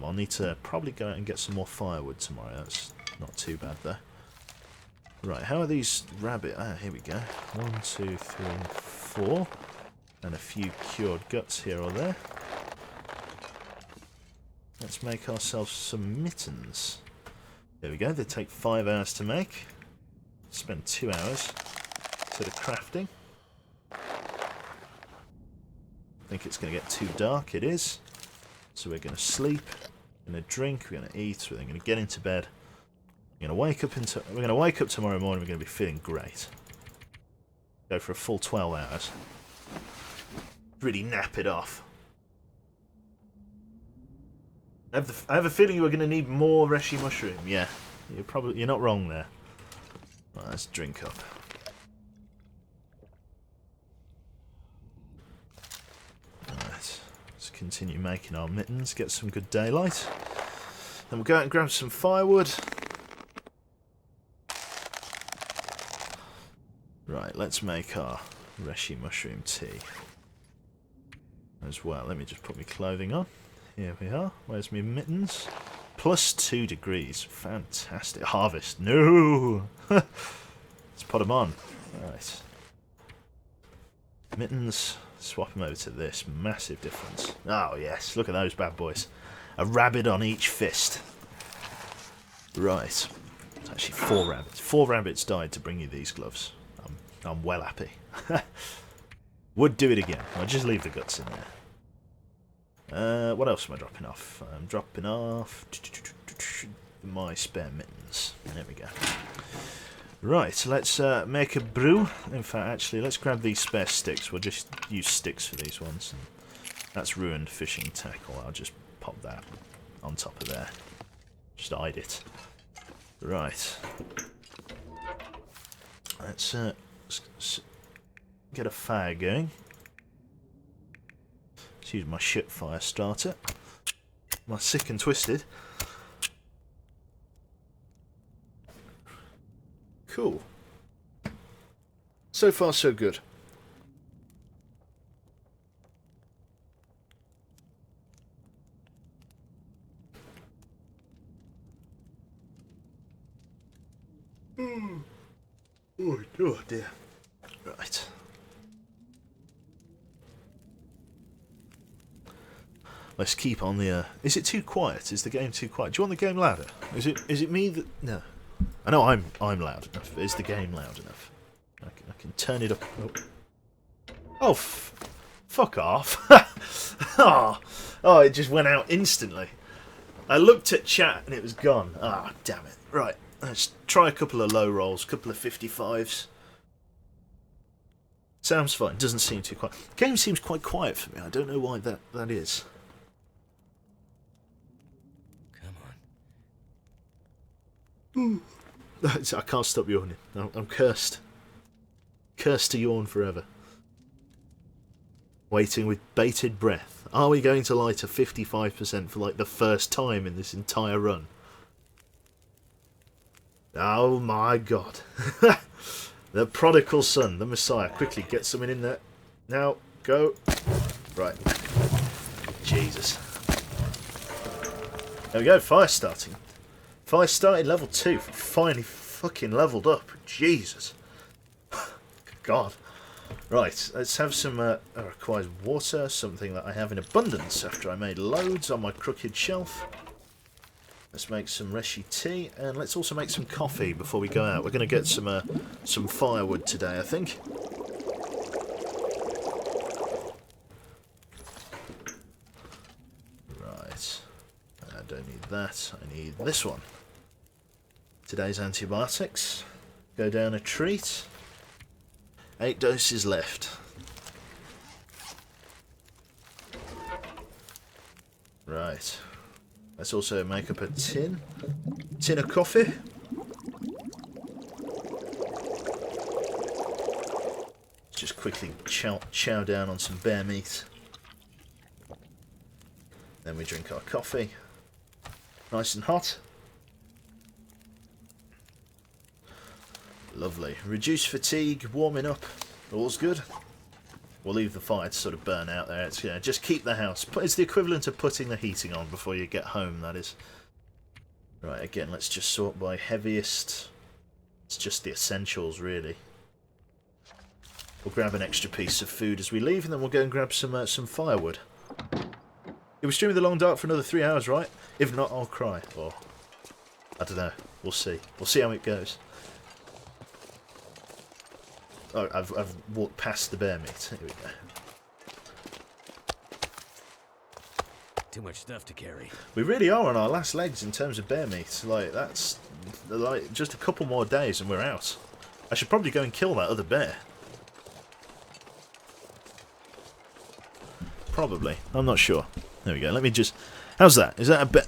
B: I'll need to probably go out and get some more firewood tomorrow. That's not too bad though. Right, how are these rabbit... Ah, here we go. 1, 2, 3, 4. And a few cured guts here or there. Let's make ourselves some mittens. There we go. They take 5 hours to make. Spend 2 hours sort of crafting. I think it's going to get too dark. It is. So we're going to sleep. We're going to drink. We're going to eat. We're going to get into bed. We're going to wake up tomorrow morning. We're going to be feeling great. Go for a full 12 hours. Really nap it off. I have a feeling you're going to need more reishi mushroom. Yeah, you're not wrong there. Right, let's drink up. Right, let's continue making our mittens. Get some good daylight. Then we'll go out and grab some firewood. Right, let's make our reishi mushroom tea as well. Let me just put my clothing on. Here we are. Where's my mittens? Plus 2 degrees. Fantastic. Harvest. No! Let's put them on. Right. Mittens. Swap them over to this. Massive difference. Oh, yes. Look at those bad boys. A rabbit on each fist. Right. It's actually 4 rabbits. 4 rabbits died to bring you these gloves. I'm well happy. Would do it again. I'll just leave the guts in there. What else am I dropping off? I'm dropping off my spare mittens. There we go. Right, let's make a brew. In fact, actually, let's grab these spare sticks. We'll just use sticks for these ones. And that's ruined fishing tackle. I'll just pop that on top of there. Just hide it. Right. Let's get a fire going. Let's use my shit fire starter. My sick and twisted. Cool. So far, so good. Oh dear. Right. Let's keep on the... Is it too quiet? Is the game too quiet? Do you want the game louder? Is it me that... No. I know I'm loud enough. Is the game loud enough? I can turn it up. Oh, fuck off. Oh, it just went out instantly. I looked at chat and it was gone. Ah, damn it. Right, let's try a couple of low rolls, a couple of 55s. Sounds fine. Doesn't seem too quiet. The game seems quite quiet for me. I don't know why that is.
C: Come on.
B: I can't stop yawning. I'm cursed. Cursed to yawn forever. Waiting with bated breath. Are we going to light a 55% for like the first time in this entire run? Oh my god. The prodigal son, the Messiah. Quickly, get something in there. Now, go. Right. Jesus. There we go, fire starting. Fire started level 2. Finally fucking leveled up. Jesus. God. Right, let's have some, requires water, something that I have in abundance after I made loads on my crooked shelf. Let's make some reshi tea, and let's also make some coffee before we go out. We're going to get some firewood today, I think. Right, I don't need that, I need this one. Today's antibiotics. Go down a treat. 8 doses left. Right. Let's also make up a tin of coffee. Just quickly chow down on some bear meat. Then we drink our coffee. Nice and hot. Lovely. Reduce fatigue, warming up. All's good. We'll leave the fire to sort of burn out there. It's, just keep the house. It's the equivalent of putting the heating on before you get home, that is. Right, again, let's just sort by heaviest. It's just the essentials, really. We'll grab an extra piece of food as we leave, and then we'll go and grab some firewood. It was streaming The Long Dark for another 3 hours, right? If not, I'll cry. Or, I don't know. We'll see. We'll see how it goes. Oh, I've walked past the bear meat. Here we go.
C: Too much stuff to carry.
B: We really are on our last legs in terms of bear meat. Like, that's like just a couple more days and we're out. I should probably go and kill that other bear. Probably. I'm not sure. There we go. Let me just... How's that? Is that a bit...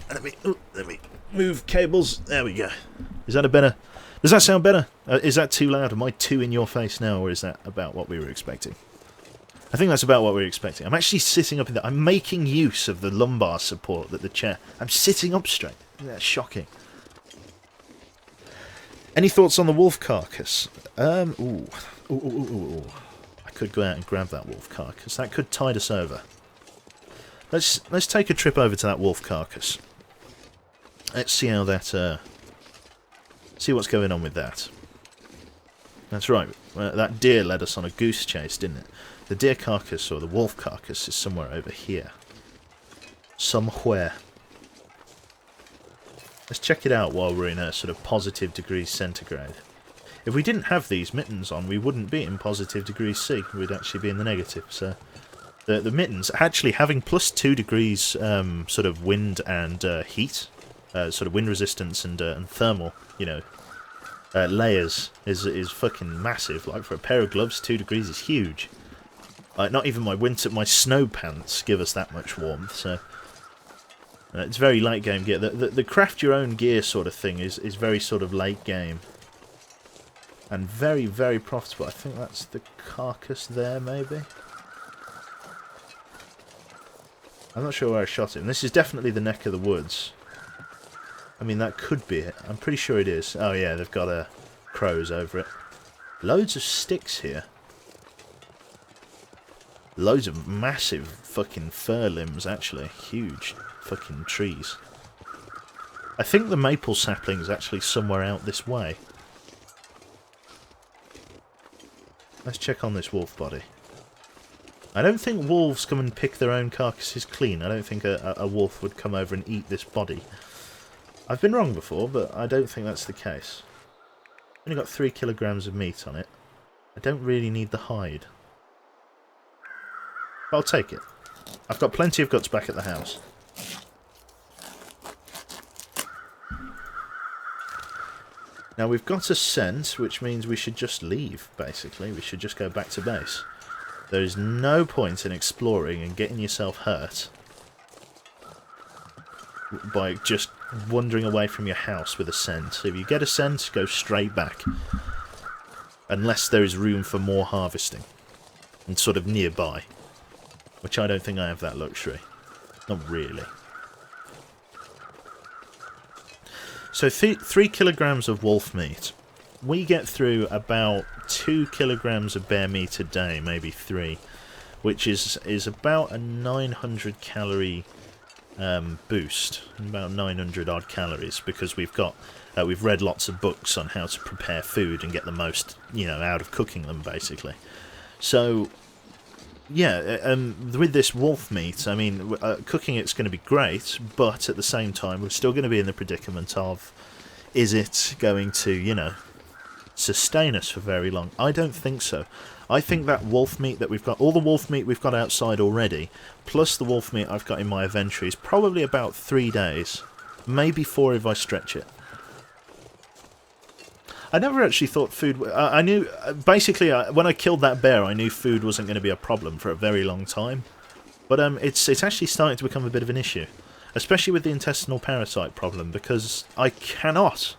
B: Let me move cables. There we go. Is that a better... Does that sound better? Is that too loud? Am I too in your face now, or is that about what we were expecting? I think that's about what we were expecting. I'm actually sitting up in there. I'm making use of the lumbar support that the chair... I'm sitting up straight. That's shocking. Any thoughts on the wolf carcass? Ooh. I could go out and grab that wolf carcass. That could tide us over. Let's take a trip over to that wolf carcass. Let's see how that... See what's going on with that. That's right. That deer led us on a goose chase, didn't it? The deer carcass, or the wolf carcass, is somewhere over here. Somewhere. Let's check it out while we're in a sort of positive degrees centigrade. If we didn't have these mittens on, we wouldn't be in positive degrees C. We'd actually be in the negative. So the mittens, actually having plus 2 degrees sort of wind and heat, sort of wind resistance and thermal, you know, layers is fucking massive. Like for a pair of gloves, 2 degrees is huge. Like not even my snow pants give us that much warmth. So it's very late game gear. The craft your own gear sort of thing is very sort of late game and very, very profitable. I think that's the carcass there, maybe. I'm not sure where I shot him. This is definitely the neck of the woods. I mean, that could be it. I'm pretty sure it is. Oh yeah, they've got a crows over it. Loads of sticks here. Loads of massive fucking fir limbs, actually. Huge fucking trees. I think the maple sapling is actually somewhere out this way. Let's check on this wolf body. I don't think wolves come and pick their own carcasses clean. I don't think a wolf would come over and eat this body. I've been wrong before, but I don't think that's the case. Only got 3 kilograms of meat on it. I don't really need the hide. But I'll take it. I've got plenty of guts back at the house. Now we've got a scent, which means we should just leave, basically. We should just go back to base. There is no point in exploring and getting yourself hurt by just wandering away from your house with a scent. So if you get a scent, go straight back. Unless there is room for more harvesting. And sort of nearby. Which I don't think I have that luxury. Not really. So 3 kilograms of wolf meat. We get through about 2 kilograms of bear meat a day, maybe 3. Which is about a 900 calorie boost. About 900 odd calories. Because we've read lots of books on how to prepare food and get the most, out of cooking them, basically. So, yeah, with this wolf meat, I mean, cooking it's going to be great, but at the same time, we're still going to be in the predicament of, is it going to, sustain us for very long? I don't think so. I think that wolf meat that we've got, all the wolf meat we've got outside already, plus the wolf meat I've got in my inventory, is probably about 3 days. Maybe 4 if I stretch it. I never actually thought food... I knew... Basically, when I killed that bear, I knew food wasn't going to be a problem for a very long time. But it's actually starting to become a bit of an issue. Especially with the intestinal parasite problem, because I cannot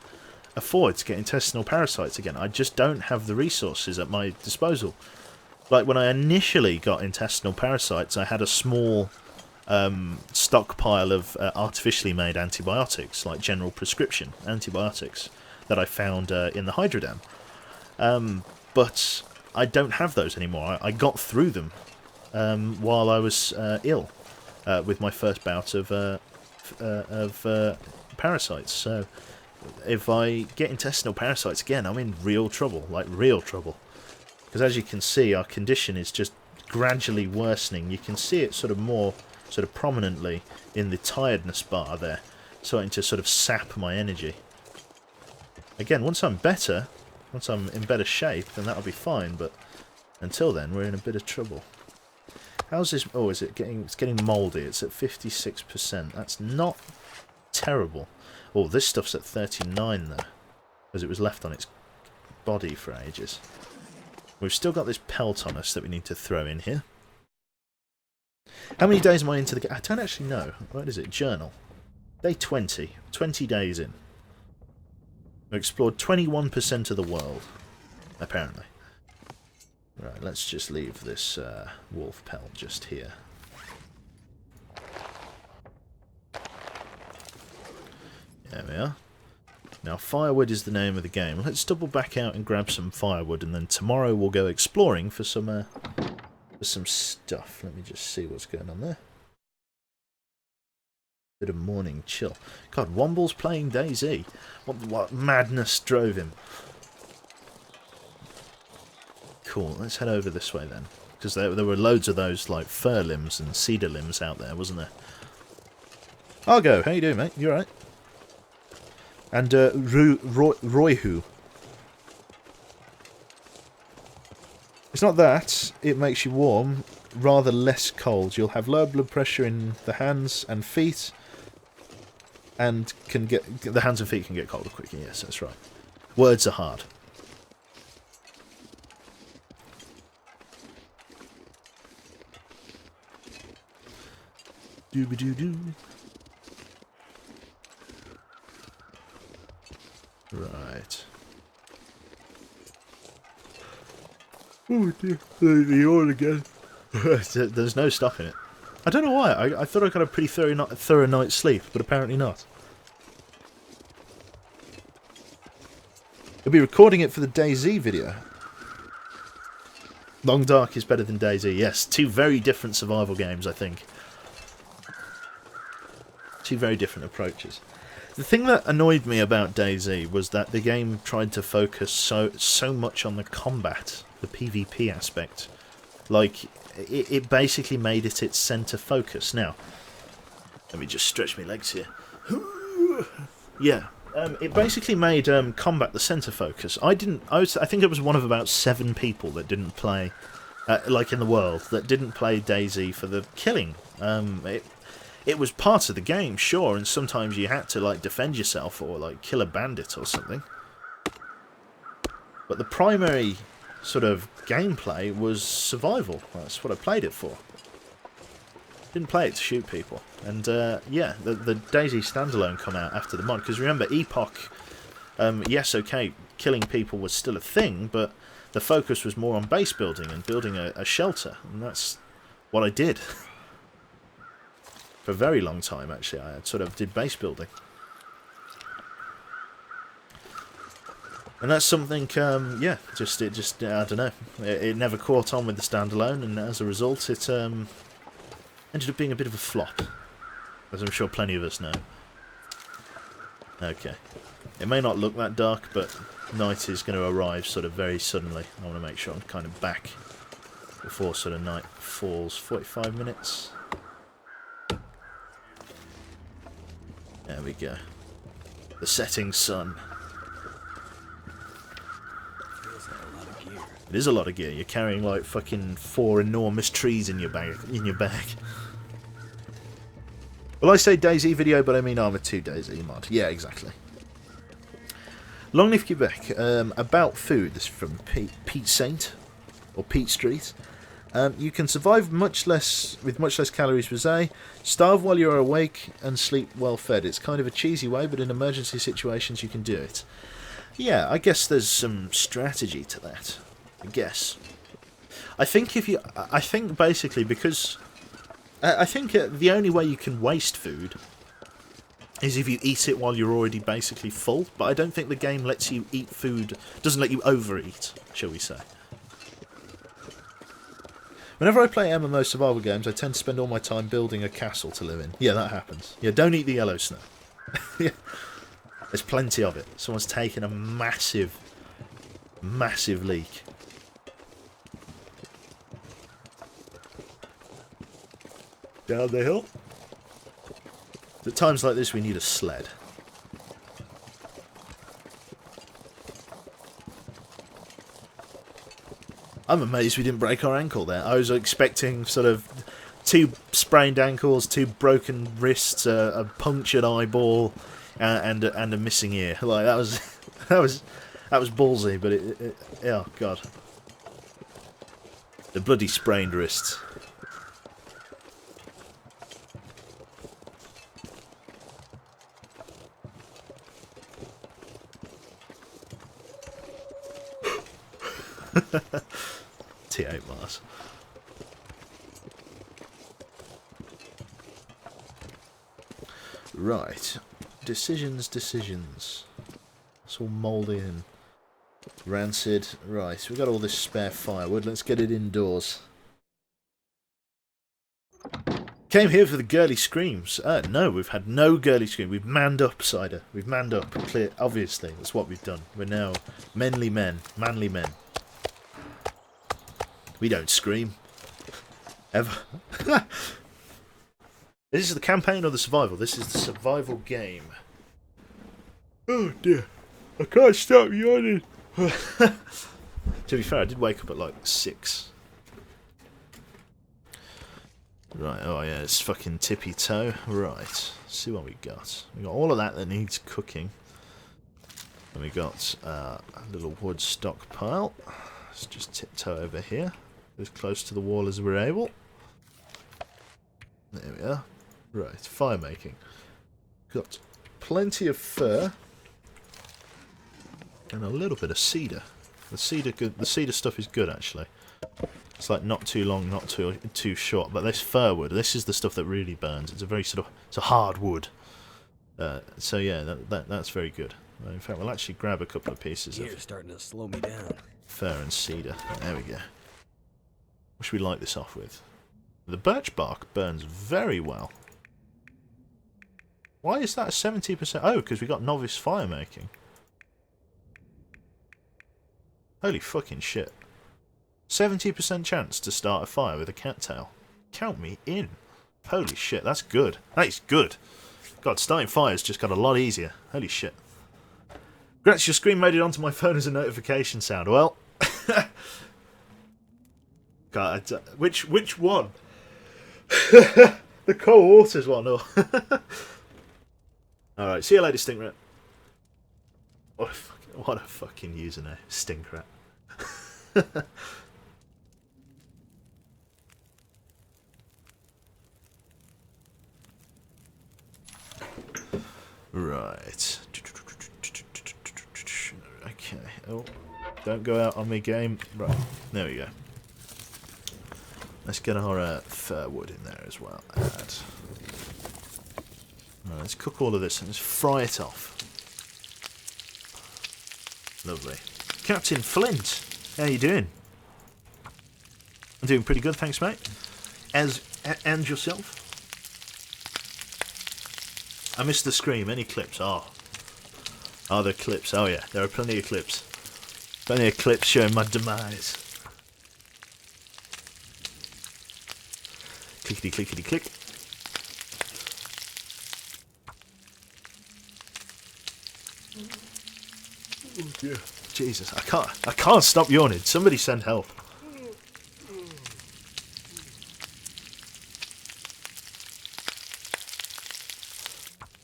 B: afford to get intestinal parasites again. I just don't have the resources at my disposal. Like, when I initially got intestinal parasites, I had a small stockpile of artificially made antibiotics, like general prescription antibiotics, that I found in the Hydro Dam. But I don't have those anymore. I got through them while I was ill with my first bout of parasites. So if I get intestinal parasites again, I'm in real trouble, like real trouble. Because as you can see, our condition is just gradually worsening. You can see it sort of prominently in the tiredness bar there, starting to sort of sap my energy. Again, once I'm better, once I'm in better shape, then that'll be fine, but until then, we're in a bit of trouble. How's this... Oh, it's getting mouldy. It's at 56%. That's not terrible. Oh, this stuff's at 39, though, because it was left on its body for ages. We've still got this pelt on us that we need to throw in here. How many days am I into the game? I don't actually know. What is it? Journal. Day 20. 20 days in. We've explored 21% of the world, apparently. Right, let's just leave this wolf pelt just here. There we are. Now, firewood is the name of the game. Let's double back out and grab some firewood, and then tomorrow we'll go exploring for some stuff. Let me just see what's going on there. Bit of morning chill. God, Womble's playing DayZ. What madness drove him? Cool, let's head over this way then. Because there were loads of those, like, fir limbs and cedar limbs out there, wasn't there? Argo, how you doing, mate? You alright? And, Royhu. It's not that. It makes you warm, rather less cold. You'll have low blood pressure in the hands and feet, and the hands and feet can get colder quicker. Yes, that's right. Words are hard. Dooby-doo-doo. Right. Oh dear, the yawn again. There's no stopping it. I don't know why. I thought I got a pretty thorough night's sleep, but apparently not. I'll be recording it for the DayZ video. Long Dark is better than DayZ. Yes, two very different survival games, I think. Two very different approaches. The thing that annoyed me about DayZ was that the game tried to focus so much on the combat, the PvP aspect. Like, it basically made it its centre focus. Now, let me just stretch my legs here. Yeah, it basically made combat the centre focus. I think it was one of about 7 people that didn't play, like in the world, that didn't play DayZ for the killing. It was part of the game, sure, and sometimes you had to like defend yourself or like kill a bandit or something. But the primary sort of gameplay was survival. That's what I played it for. Didn't play it to shoot people. And yeah, the DayZ standalone come out after the mod, because remember, Epoch, yes, okay, killing people was still a thing, but the focus was more on base building and building a shelter, and that's what I did. For a very long time, actually, I sort of did base building. And that's something, yeah, I don't know. It never caught on with the standalone, and as a result, it ended up being a bit of a flop. As I'm sure plenty of us know. Okay. It may not look that dark, but night is going to arrive sort of very suddenly. I want to make sure I'm kind of back before sort of night falls. 45 minutes. There we go. The setting sun. It is a lot of gear. You're carrying like fucking 4 enormous trees in your bag. Well, I say DayZ video, but I mean Armored 2 DayZ mod. Yeah, exactly. Longleaf, Quebec. About food. This is from Pete Saint or Pete Street. You can survive with much less calories per day, starve while you are awake, and sleep well fed. It's kind of a cheesy way, but in emergency situations you can do it. Yeah, I guess there's some strategy to that. I guess. I think basically because I think the only way you can waste food is if you eat it while you're already basically full. But I don't think the game lets you eat food. Doesn't let you overeat, shall we say. Whenever I play MMO survival games, I tend to spend all my time building a castle to live in. Yeah, that happens. Yeah, don't eat the yellow snow. Yeah. There's plenty of it. Someone's taken a massive, massive leak. Down the hill. At times like this, we need a sled. I'm amazed we didn't break our ankle there. I was expecting sort of 2 sprained ankles, 2 broken wrists, a punctured eyeball, and a missing ear. Like that was ballsy, but oh god, the bloody sprained wrists. T8 Mars. Right. Decisions. It's all mouldy and rancid. Right, we've got all this spare firewood. Let's get it indoors. Came here for the girly screams. No, we've had no girly scream. We've manned up, Cider. We've manned up. Clear. Obviously, that's what we've done. We're now manly men. We don't scream. Ever. This is the campaign or the survival? This is the survival game. Oh dear. I can't stop yawning. To be fair, I did wake up at like 6. Right, oh yeah, it's fucking tippy toe. Right, let's see what we got. We got all of that needs cooking. And we got a little wood stockpile. Let's just tiptoe over here. As close to the wall as we're able. There we are. Right, fire making. Got plenty of fir. And a little bit of cedar. The cedar stuff is good actually. It's like not too long, not too short. But this fir wood, this is the stuff that really burns. It's a very it's a hard wood. So yeah, that's very good. In fact, we'll actually grab a couple of pieces
C: You're
B: of
C: starting to slow me down.
B: fir and cedar. There we go. What should we light this off with? The birch bark burns very well. Why is that 70%? Oh, because we got novice fire making. Holy fucking shit. 70% chance to start a fire with a cattail. Count me in. Holy shit, that's good. That is good. God, starting fires just got a lot easier. Holy shit. Grats, your screen made it onto my phone as a notification sound. Well, God, which one? The cold waters one. Or Alright, see you later, Stinkrat. What a fucking username, Stinkrat. Right. Okay. Oh, don't go out on me, game. Right. There we go. Let's get our fir wood in there as well. Right, let's cook all of this and let's fry it off. Lovely. Captain Flint, how you doing? I'm doing pretty good, thanks, mate. And yourself? I missed the scream. Any clips? Oh, there are clips. Oh yeah, there are plenty of clips. Plenty of clips showing my demise. Clickety clickety click. Oh dear. Jesus, I can't stop yawning. Somebody send help.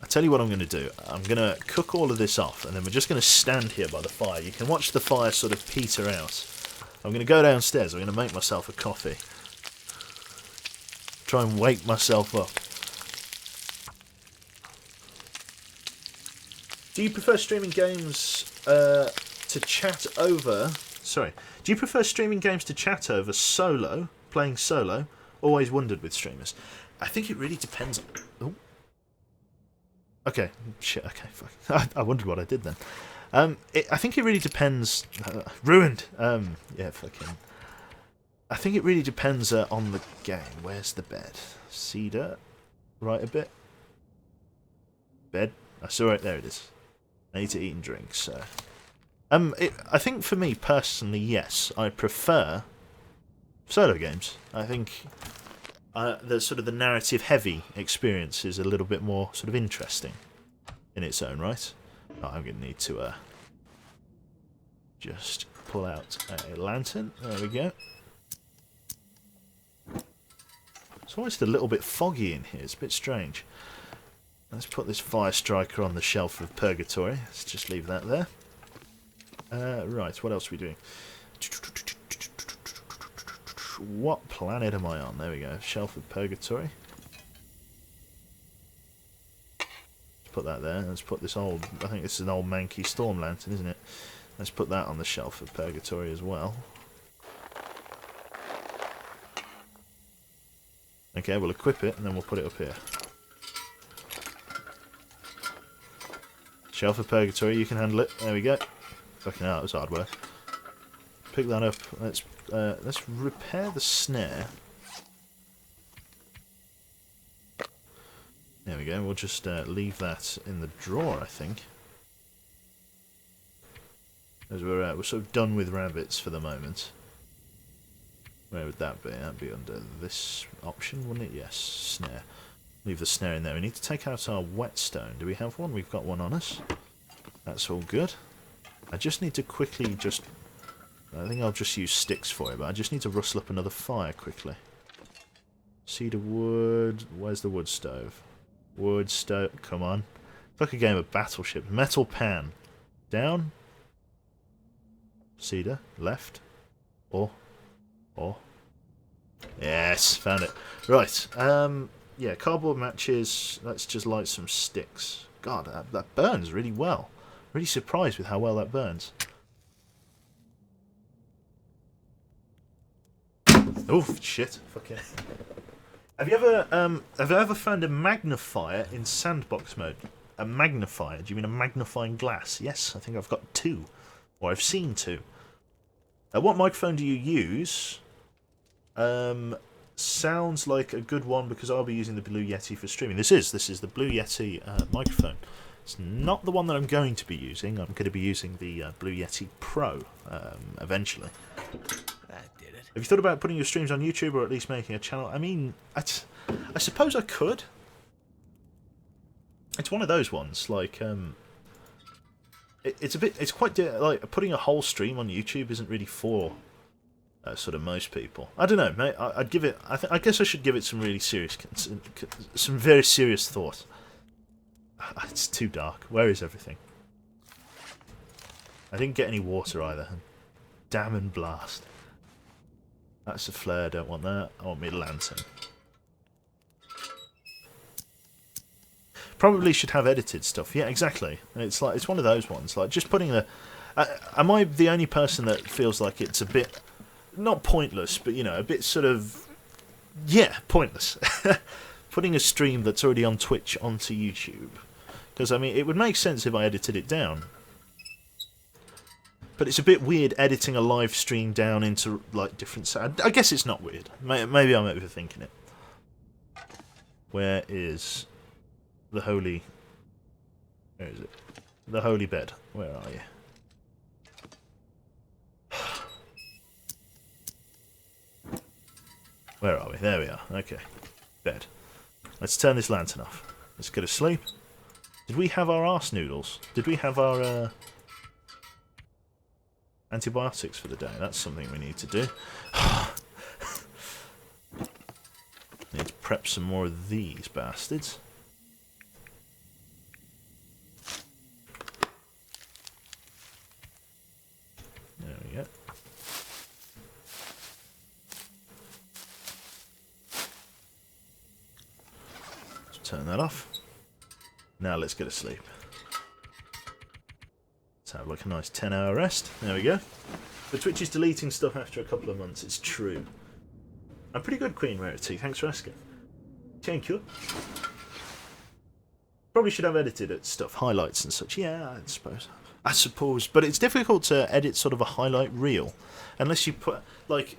B: Tell you what I'm going to do. I'm going to cook all of this off, and then we're just going to stand here by the fire. You can watch the fire sort of peter out. I'm going to go downstairs. I'm going to make myself a coffee. Try and wake myself up. Do you prefer streaming games to chat over? Sorry. Do you prefer streaming games to chat over solo? Playing solo? Always wondered with streamers. I think it really depends. Oh. Okay, shit, okay, fuck. I wondered what I did then. I think it really depends... ruined! Yeah, fucking... I think it really depends on the game. Where's the bed? Cedar? Right a bit? Bed? I saw it, there it is. I need to eat and drink, so... I think for me, personally, yes. I prefer solo games. I think... the sort of the narrative-heavy experience is a little bit more sort of interesting in its own right. Oh, I'm going to need to just pull out a lantern. There we go. It's almost a little bit foggy in here. It's a bit strange. Let's put this fire striker on the shelf of purgatory. Let's just leave that there. Right, what else are we doing? What planet am I on? There we go. Shelf of Purgatory. Let's put that there. Let's put this old... I think this is an old manky storm lantern, isn't it? Let's put that on the Shelf of Purgatory as well. Okay, we'll equip it and then we'll put it up here. Shelf of Purgatory, you can handle it. There we go. Fucking hell, that was hard work. Pick that up. Let's repair the snare. There we go. We'll just leave that in the drawer, I think. As we're sort of done with rabbits for the moment. Where would that be? That'd be under this option, wouldn't it? Yes, snare. Leave the snare in there. We need to take out our whetstone. Do we have one? We've got one on us. That's all good. I just need to quickly just... I think I'll just use sticks for it, but I just need to rustle up another fire quickly. Cedar wood. Where's the wood stove? Wood stove. Come on. It's like a game of Battleship. Metal pan. Down. Cedar. Left. Or. Yes, found it. Right. Yeah, cardboard matches. Let's just light some sticks. God, that burns really well. Really surprised with how well that burns. Oh shit! Fucking. Have you ever found a magnifier in sandbox mode? A magnifier? Do you mean a magnifying glass? Yes, I think I've got 2. Or I've seen 2. What microphone do you use? Sounds like a good one because I'll be using the Blue Yeti for streaming. This is the Blue Yeti microphone. It's not the one that I'm going to be using. I'm going to be using the Blue Yeti Pro eventually.
C: That did it.
B: Have you thought about putting your streams on YouTube or at least making a channel? I mean, I suppose I could. It's one of those ones, like, it's quite, like, putting a whole stream on YouTube isn't really for sort of most people. I don't know, mate, I'd give it, I guess I should give it some really serious, some very serious thought. It's too dark. Where is everything? I didn't get any water either. Damn and blast. That's a flare, don't want that. I want me a lantern. Probably should have edited stuff. Yeah, exactly. It's like, it's one of those ones. Like, just putting the... am I the only person that feels like it's a bit... Not pointless, but, you know, a bit sort of... Yeah, pointless. Putting a stream that's already on Twitch onto YouTube. Because, I mean, it would make sense if I edited it down. But it's a bit weird editing a live stream down into, like, different... I guess it's not weird. Maybe I'm overthinking it. Where is... the holy... Where is it? The holy bed. Where are you? Where are we? There we are. Okay. Bed. Let's turn this lantern off. Let's go to sleep. Did we have our arse noodles? Did we have our antibiotics for the day? That's something we need to do. Need to prep some more of these bastards. There we go. Let's turn that off. Now let's go to sleep. Let's have like a nice 10-hour rest. There we go. But Twitch is deleting stuff after a couple of months. It's true. I'm pretty good, Queen Rarity. Thanks for asking. Thank you. Probably should have edited it stuff, highlights and such. Yeah, I suppose. But it's difficult to edit sort of a highlight reel. Unless you put, like,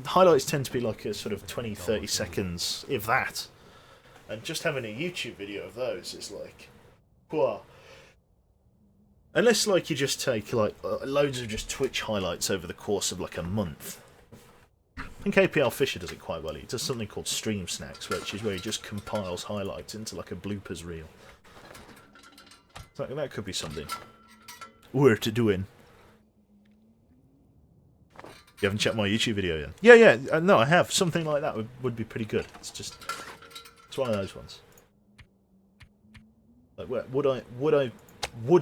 B: highlights tend to be like a sort of 20-30 seconds, if that. And just having a YouTube video of those is like, wow. Unless, like, you just take, like, loads of just Twitch highlights over the course of, like, a month. I think APL Fisher does it quite well. He does something called Stream Snacks, which is where he just compiles highlights into, like, a bloopers reel. So that could be something. Worth doing. You haven't checked my YouTube video yet? Yeah, no, I have. Something like that would be pretty good. It's just... It's one of those ones. Like, would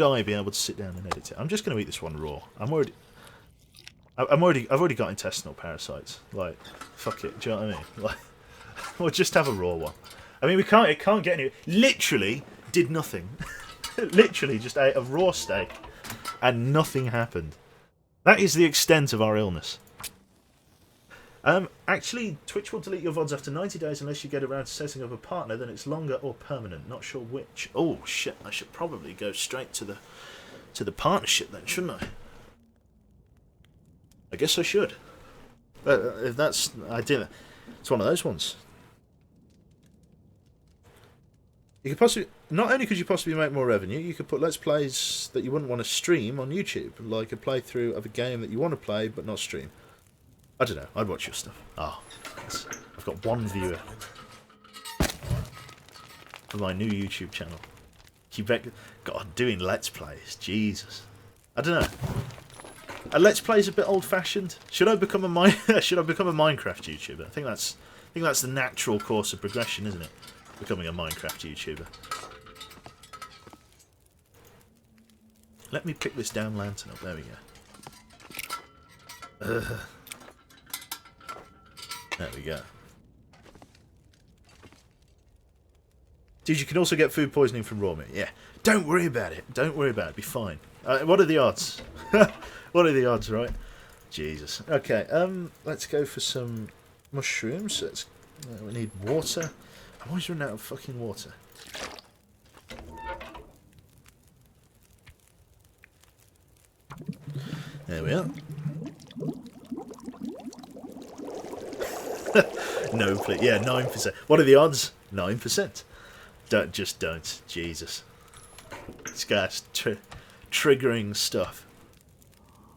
B: I be able to sit down and edit it? I'm just going to eat this one raw. I've already got intestinal parasites. Like, fuck it. Do you know what I mean? Like, we'll just have a raw one. I mean, it can't get any. Literally did nothing. Literally just ate a raw steak, and nothing happened. That is the extent of our illness. Actually, Twitch will delete your VODs after 90 days unless you get around to setting up a partner, then it's longer or permanent. Not sure which. Oh, shit, I should probably go straight to the partnership then, shouldn't I? I guess I should. If that's... It's one of those ones. You could possibly... Not only could you possibly make more revenue, you could put Let's Plays that you wouldn't want to stream on YouTube, like a playthrough of a game that you want to play but not stream. I don't know. I'd watch your stuff. Ah, I've got one viewer for my new YouTube channel. God, doing Let's Plays, Jesus. I don't know. A Let's Play is a bit old-fashioned. Should I become a Minecraft YouTuber? I think that's the natural course of progression, isn't it? Becoming a Minecraft YouTuber. Let me pick this damn lantern up. There we go. There we go. Dude, you can also get food poisoning from raw meat. Yeah. Don't worry about it. Don't worry about it. Be fine. What are the odds? What are the odds, right? Jesus. Okay, let's go for some mushrooms. We need water. I'm always running out of fucking water. There we are. No, please. Yeah, 9%. What are the odds? 9%. Don't. Jesus. This guy's triggering stuff.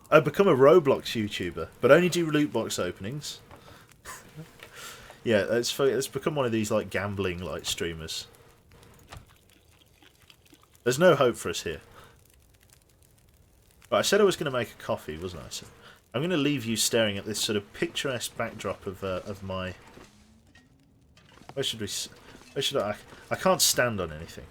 B: I've become a Roblox YouTuber, but only do loot box openings. Yeah, it's become one of these like gambling like streamers. There's no hope for us here. Right, I said I was going to make a coffee, wasn't I? So I'm going to leave you staring at this sort of picturesque backdrop of my. Where should we? Where should I? I can't stand on anything.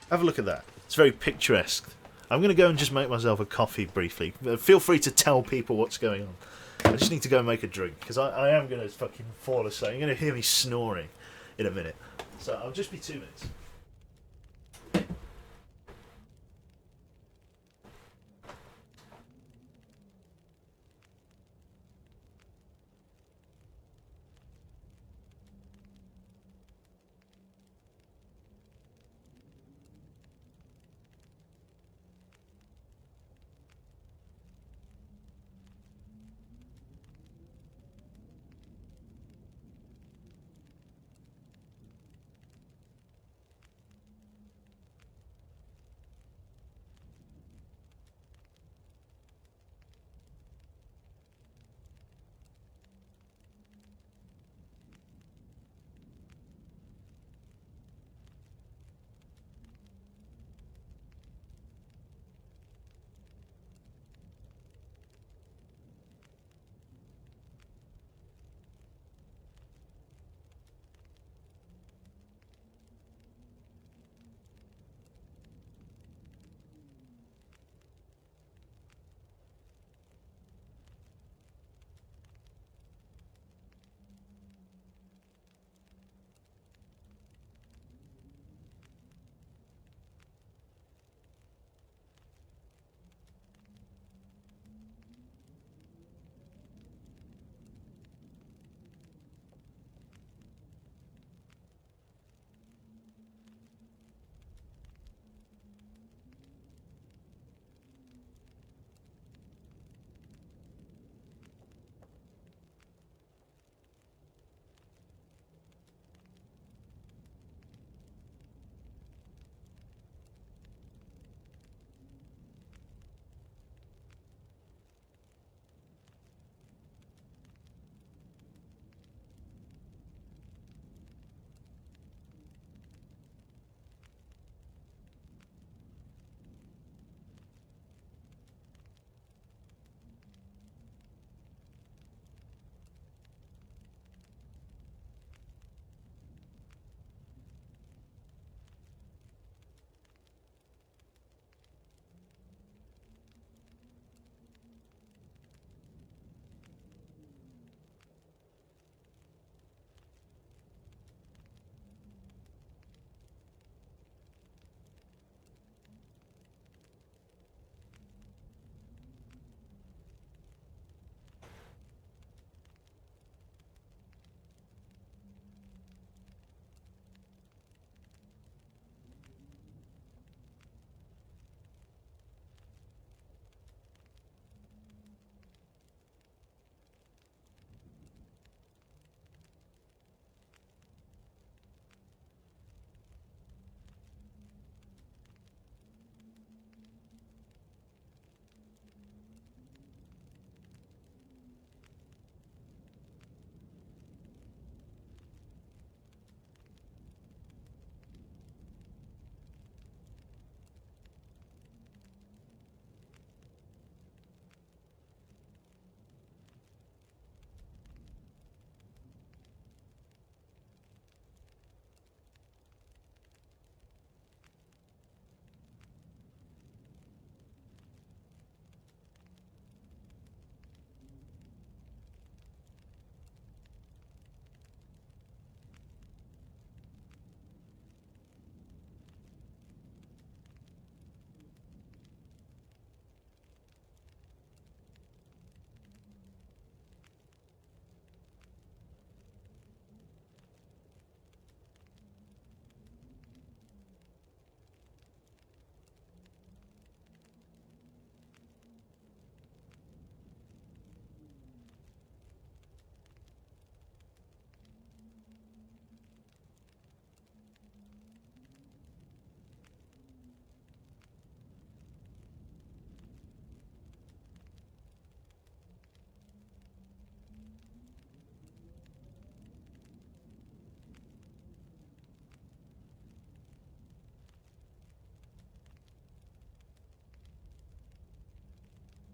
B: Have a look at that. It's very picturesque. I'm going to go and just make myself a coffee briefly. Feel free to tell people what's going on. I just need to go and make a drink, because I am going to fucking fall asleep. You're going to hear me snoring in a minute. So I'll just be 2 minutes.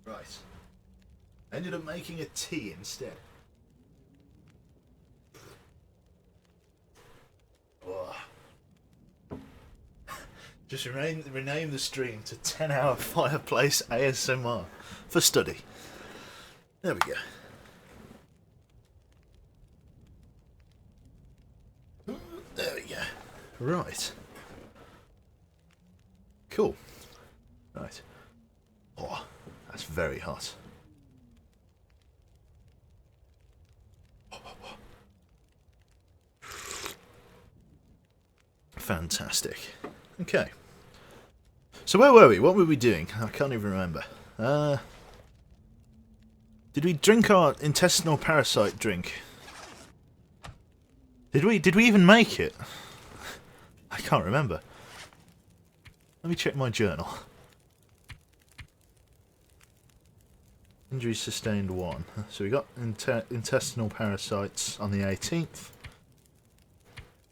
B: Right. Ended up making a tea instead. Oh. Just rename the stream to 10-hour fireplace ASMR for study. There we go. There we go. Right. Cool. Right. Oh, that's very hot. Fantastic. Okay. So where were we? What were we doing? I can't even remember. Did we drink our intestinal parasite drink? Did we even make it? I can't remember. Let me check my journal. Injuries sustained 1. So we got intestinal parasites on the 18th.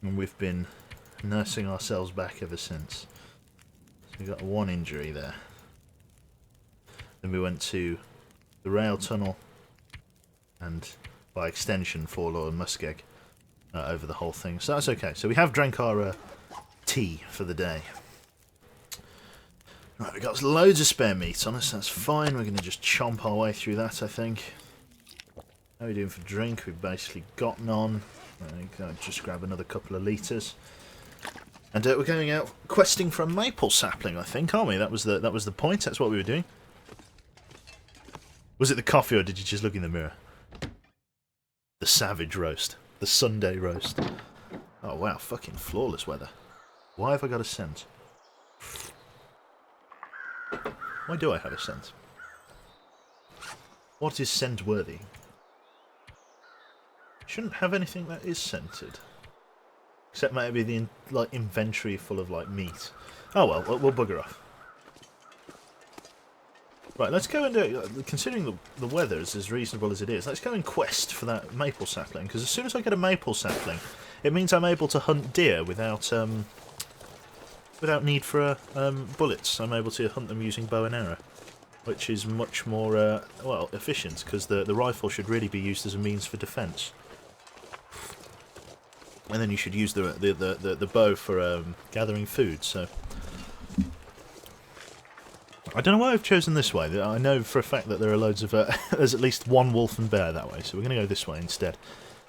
B: And we've been nursing ourselves back ever since. So we got 1 injury there. Then we went to the rail tunnel. And by extension, Forlaw and Muskeg. Over the whole thing. So that's okay. So we have drank our tea for the day. Right, we've got loads of spare meat on us, that's fine. We're going to just chomp our way through that, I think. How are we doing for drink? We've basically got none. Just grab another couple of litres. And we're going out questing for a maple sapling, I think, aren't we? That was the point, that's what we were doing. Was it the coffee, or did you just look in the mirror? The savage roast. The Sunday roast. Oh wow, fucking flawless weather. Why have I got a scent? Why do I have a scent? What is scent worthy? Shouldn't have anything that is scented. Except maybe the inventory full of meat. Oh well, we'll bugger off. Right, let's go and considering the weather is as reasonable as it is, let's go and quest for that maple sapling, because as soon as I get a maple sapling, it means I'm able to hunt deer without need for bullets. I'm able to hunt them using bow and arrow, which is much more efficient, because the rifle should really be used as a means for defence. And then you should use the bow for gathering food. So I don't know why I've chosen this way. I know for a fact that there are loads of... there's at least 1 wolf and bear that way, so we're going to go this way instead.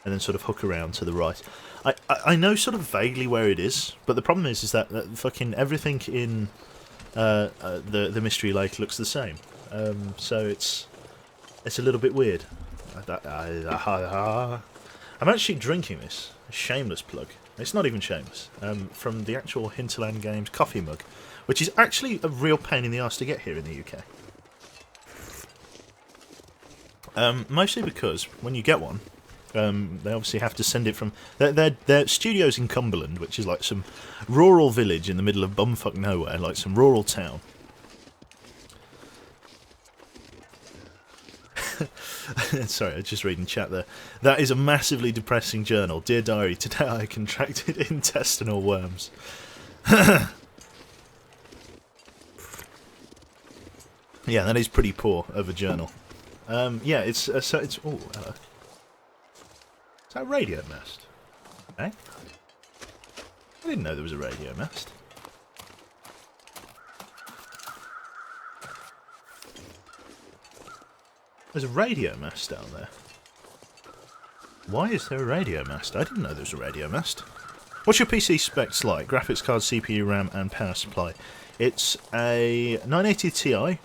B: And then sort of hook around to the right. I know sort of vaguely where it is, but the problem is that fucking everything in the Mystery Lake looks the same. So it's a little bit weird. I'm actually drinking this. A shameless plug. It's not even shameless. From the actual Hinterland Games coffee mug, which is actually a real pain in the arse to get here in the UK. Mostly because when you get one, they obviously have to send it from their studios in Cumberland, which is like some rural village in the middle of bumfuck nowhere, like some rural town. Sorry, I was just reading chat there. That is a massively depressing journal. Dear Diary, today I contracted intestinal worms. Yeah, that is pretty poor of a journal. Yeah, it's so it's. Oh, hello. Is that a radio mast? Eh? I didn't know there was a radio mast. There's a radio mast down there. Why is there a radio mast? I didn't know there was a radio mast. What's your PC specs like? Graphics card, CPU, RAM, and power supply. It's a 980 Ti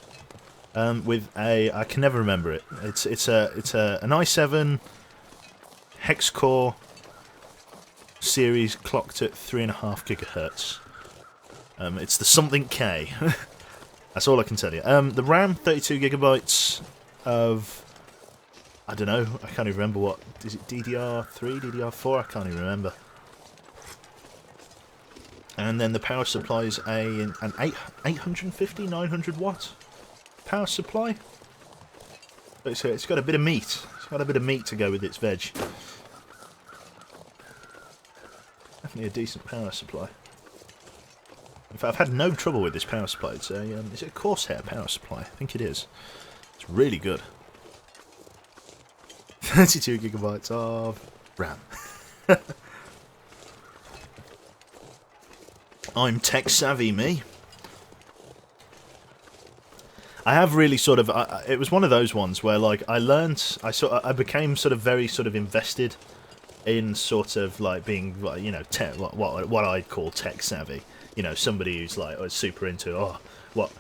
B: with a... I can never remember it. It's an i7 hex core series clocked at 3.5 gigahertz. It's the something K. That's all I can tell you. The RAM, 32 gigabytes of... I don't know, I can't even remember what... Is it DDR3, DDR4? I can't even remember. And then the power supply is an 850, 900 watt power supply. But it's got a bit of meat. It's got a bit of meat to go with its veg. Definitely a decent power supply. In fact, I've had no trouble with this power supply. Is it a Corsair power supply? I think it is. It's really good. 32 gigabytes of RAM. I'm tech savvy, me. I have really sort of. It was one of those ones where, like, I became sort of very sort of invested in sort of like being, you know, what I'd call tech savvy. You know, somebody who's like super into what,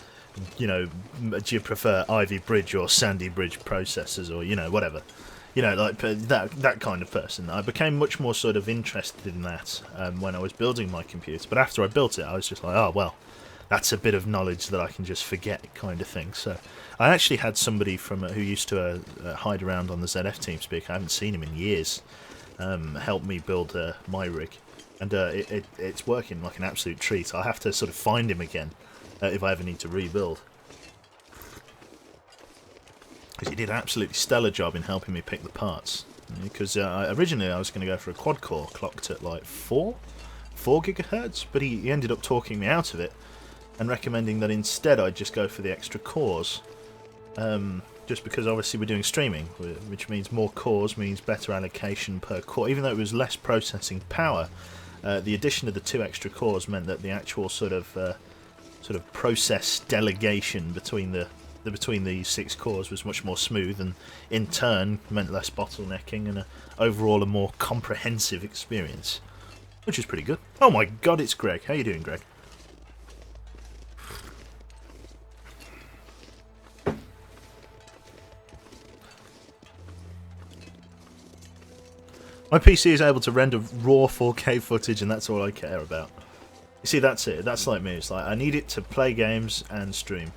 B: you know, do you prefer Ivy Bridge or Sandy Bridge processors, or, you know, whatever. You know, like that kind of person. I became much more sort of interested in that when I was building my computer. But after I built it, I was just like, oh well, that's a bit of knowledge that I can just forget, kind of thing. So I actually had somebody from who used to hide around on the ZF TeamSpeak. I haven't seen him in years. Help me build my rig, and it's working like an absolute treat. I have to sort of find him again if I ever need to rebuild, because he did an absolutely stellar job in helping me pick the parts. Because originally I was going to go for a quad core clocked at like 4 gigahertz, but he ended up talking me out of it and recommending that instead I just go for the extra cores. Just because obviously we're doing streaming, which means more cores means better allocation per core. Even though it was less processing power, the addition of the 2 extra cores meant that the actual sort of process delegation between the 6 cores was much more smooth, and in turn meant less bottlenecking and overall a more comprehensive experience, which is pretty good. Oh my god, it's Greg. How you doing, Greg? My PC is able to render raw 4K footage, and that's all I care about. You see, that's it. That's like me. It's like I need it to play games and stream.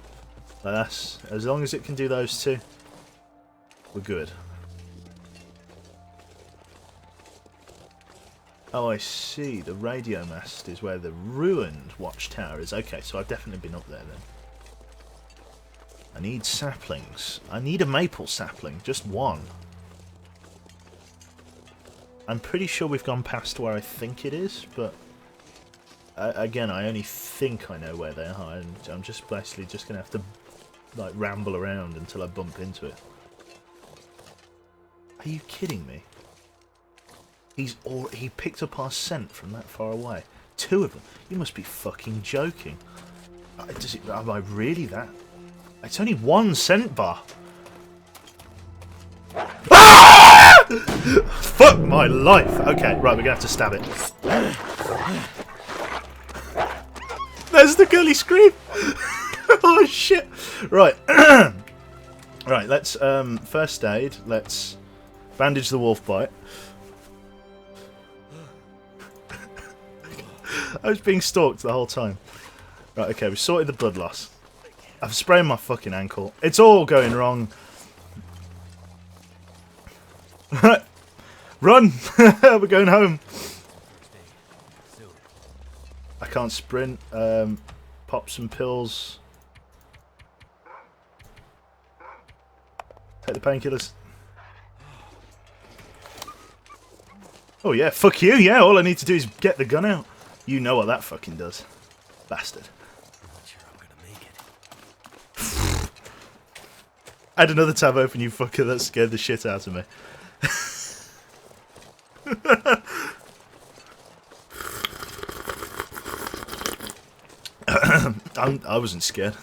B: Like that's, as long as it can do those two, we're good. Oh, I see. The radio mast is where the ruined watchtower is. Okay, so I've definitely been up there then. I need saplings. I need a maple sapling. Just one. I'm pretty sure we've gone past where I think it is, but again, I only think I know where they are, and I'm just basically just going to have to like ramble around until I bump into it. Are you kidding me? He picked up our scent from that far away. 2 of them. You must be fucking joking. Am I really that? It's only 1 scent bar. Fuck my life! Okay, right, we're gonna have to stab it. There's the girly scream! Oh shit! Right. Right, let's first aid, let's bandage the wolf bite. I was being stalked the whole time. Right, okay, we sorted the blood loss. I've sprained my fucking ankle. It's all going wrong. Run! We're going home. I can't sprint. Pop some pills. Take the painkillers. Oh yeah, fuck you, yeah, all I need to do is get the gun out. You know what that fucking does. Bastard.
C: I'm not sure I'm gonna make it.
B: I had another tab open, you fucker, that scared the shit out of me. I wasn't scared.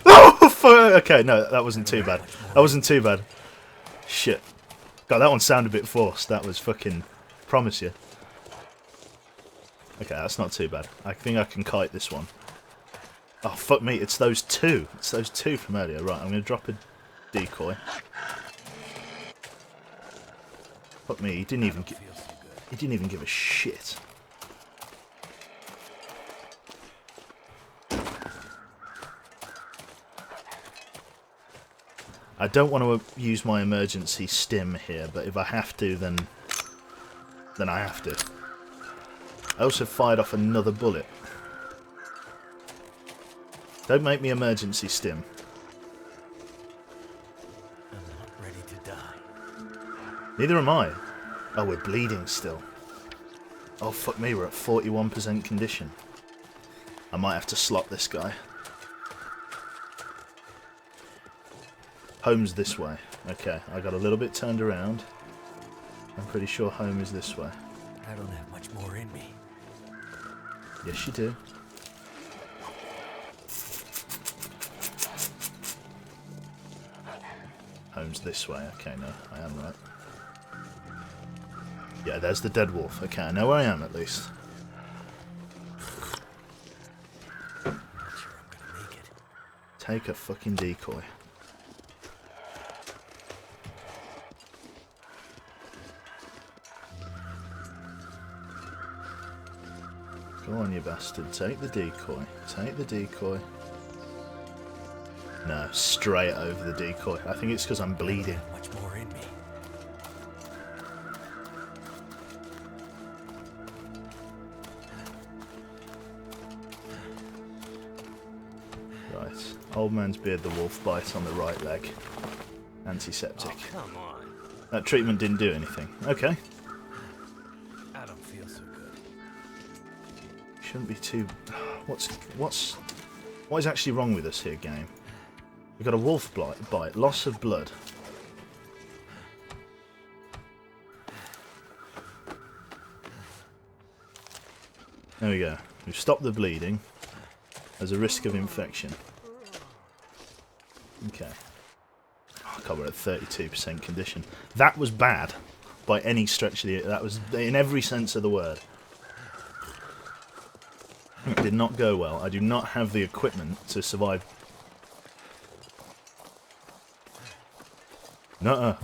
B: Oh, fuck. Okay, no, that wasn't too bad. That wasn't too bad. Shit. God, that one sounded a bit forced. That was fucking... Promise you. Okay, that's not too bad. I think I can kite this one. Oh, fuck me. It's those 2. It's those 2 from earlier. Right, I'm going to drop a decoy. Fuck me. He didn't even give a shit. I don't want to use my emergency stim here, but if I have to, then I have to. I also fired off another bullet. Don't make me emergency stim.
C: I'm not ready to die.
B: Neither am I. Oh, we're bleeding still. Oh, fuck me, we're at 41% condition. I might have to slot this guy. Home's this way. Okay, I got a little bit turned around. I'm pretty sure home is this way.
C: I don't have much more in me.
B: Yes, you do. Home's this way. Okay, no, I am right. Yeah, there's the dead wolf. Okay, I know where I am at least.
C: Not sure I'm gonna make it.
B: Take a fucking decoy. Go on, you bastard. Take the decoy. Take the decoy. No, straight over the decoy. I think it's because I'm bleeding.
C: Much more in me.
B: Right. Old man's beard, the wolf bite on the right leg. Antiseptic.
C: Oh, come on.
B: That treatment didn't do anything. Okay.
C: I don't feel so good.
B: Shouldn't be too... What is actually wrong with us here, game? We've got a wolf bite, loss of blood. There we go. We've stopped the bleeding. There's a risk of infection. Okay. Oh, God, we're at 32% condition. That was bad by any stretch of the... That was in every sense of the word. It did not go well. I do not have the equipment to survive. Nuh-uh.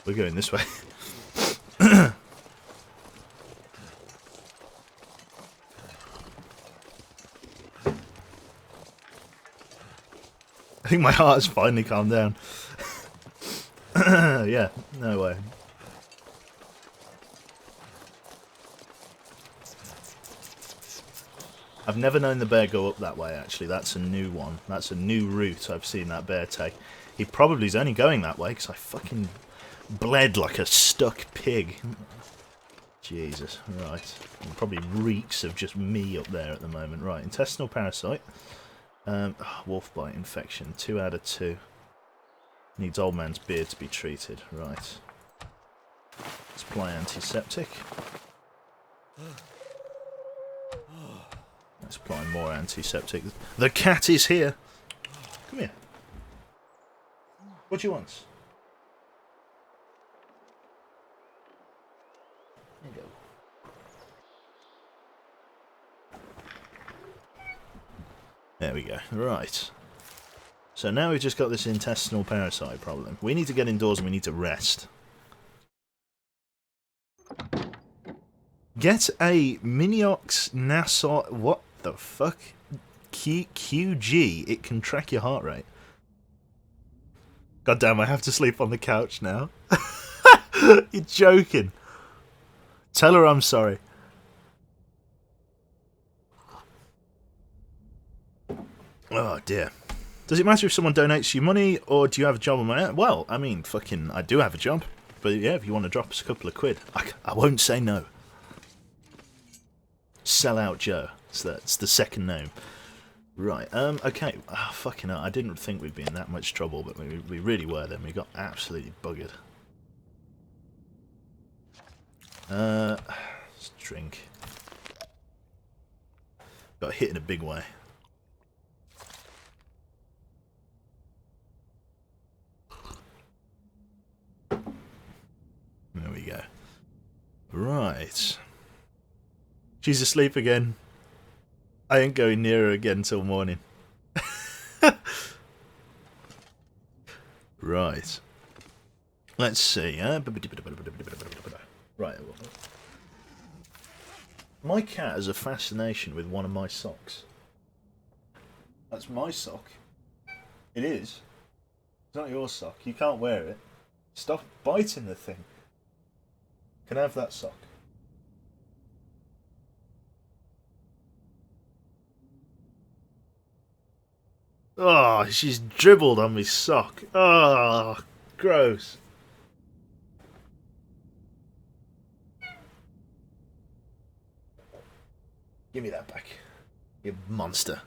B: We're going this way. I think my heart has finally calmed down. Yeah, no way. I've never known the bear go up that way, actually. That's a new one. That's a new route I've seen that bear take. He probably is only going that way because I fucking bled like a stuck pig. Jesus, right. It probably reeks of just me up there at the moment. Right, intestinal parasite. Wolf bite infection. 2 out of 2. Needs old man's beard to be treated. Right. Let's apply antiseptic. Let's apply more antiseptic. The cat is here. Come here. What do you want? There you go. There we go. Right. So now we've just got this intestinal parasite problem. We need to get indoors and we need to rest. Get a Miniox Nassau... What the fuck? QG. It can track your heart rate. God damn, I have to sleep on the couch now. You're joking. Tell her I'm sorry. Oh dear. Does it matter if someone donates you money or do you have a job on my own? Well, I mean, fucking, I do have a job. But yeah, if you want to drop us a couple of quid, I won't say no. Sell Out Joe. So that's the second name. Right, okay. Oh, fucking hell, I didn't think we'd be in that much trouble, but we really were then. We got absolutely buggered. Let's drink. Got hit in a big way. There we go. Right. She's asleep again. I ain't going near her again till morning. Right. Let's see. Right. My cat has a fascination with one of my socks. That's my sock. It is. It's not your sock. You can't wear it. Stop biting the thing. Can I have that sock? Oh, she's dribbled on my sock. Oh, gross. Give me that back. You monster.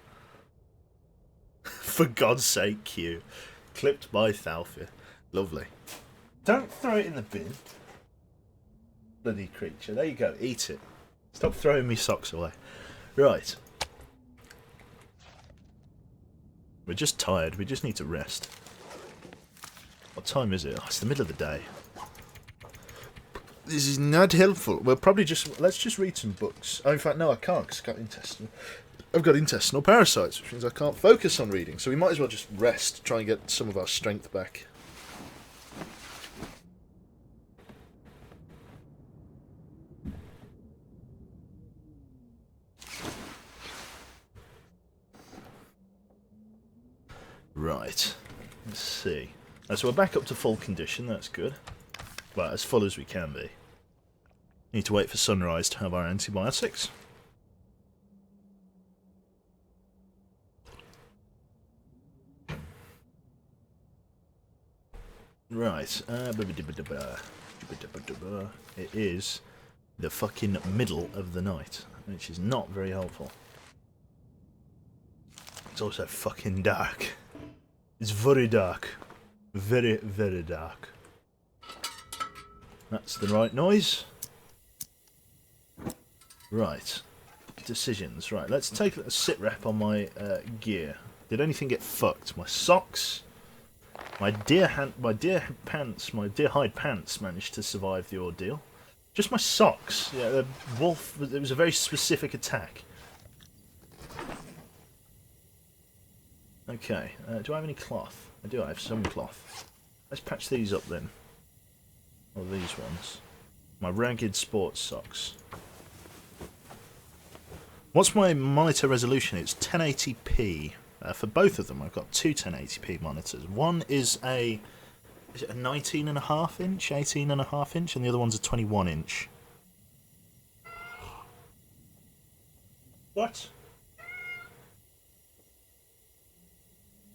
B: For God's sake, Q. Clipped by Thalfia. Lovely. Don't throw it in the bin. Bloody creature. There you go. Eat it. Stop throwing me socks away. Right. We're just tired. We just need to rest. What time is it? Oh, it's the middle of the day. This is not helpful. We'll probably just... Let's just read some books. Oh, in fact, no, I can't because I've got intestinal parasites, which means I can't focus on reading. So we might as well just rest, try and get some of our strength back. Right. Let's see. So we're back up to full condition. That's good. Well, as full as we can be. Need to wait for sunrise to have our antibiotics. Right. It is the fucking middle of the night, which is not very helpful. It's also fucking dark. It's very dark. Very, very dark. That's the right noise. Right. Decisions. Right, let's take a sit rep on my gear. Did anything get fucked? My socks? My dear hide pants managed to survive the ordeal. Just my socks. Yeah, the wolf, it was a very specific attack. Okay, do I have any cloth? I do, I have some cloth. Let's patch these up then. Or these ones. My ragged sports socks. What's my monitor resolution? It's 1080p. For both of them, I've got two 1080p monitors. One is is it a 19.5 inch, 18.5 inch, and the other one's a 21 inch. What?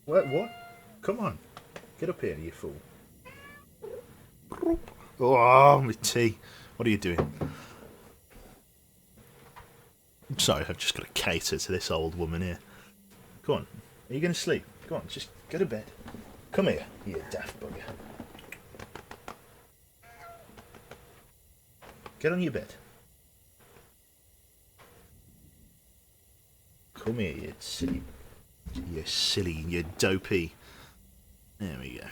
B: What? Come on. Get up here, you fool. Oh, my tea. What are you doing? I'm sorry, I've just got to cater to this old woman here. Go on. Are you going to sleep? Go on, just go to bed. Come here, you daft bugger. Get on your bed. Come here, you silly, you dopey. There we go.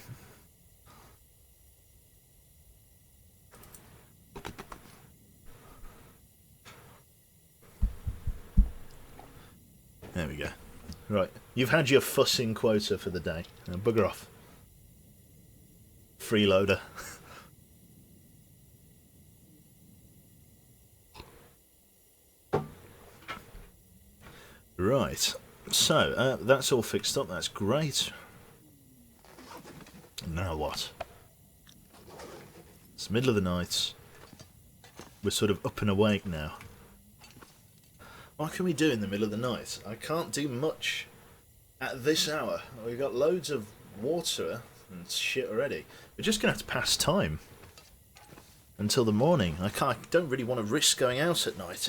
B: There we go. Right, you've had your fussing quota for the day. Now bugger off. Freeloader. Right, so that's all fixed up. That's great. Now what? It's the middle of the night. We're sort of up and awake now. What can we do in the middle of the night? I can't do much at this hour. We've got loads of water and shit already. We're just going to have to pass time until the morning. I don't really want to risk going out at night.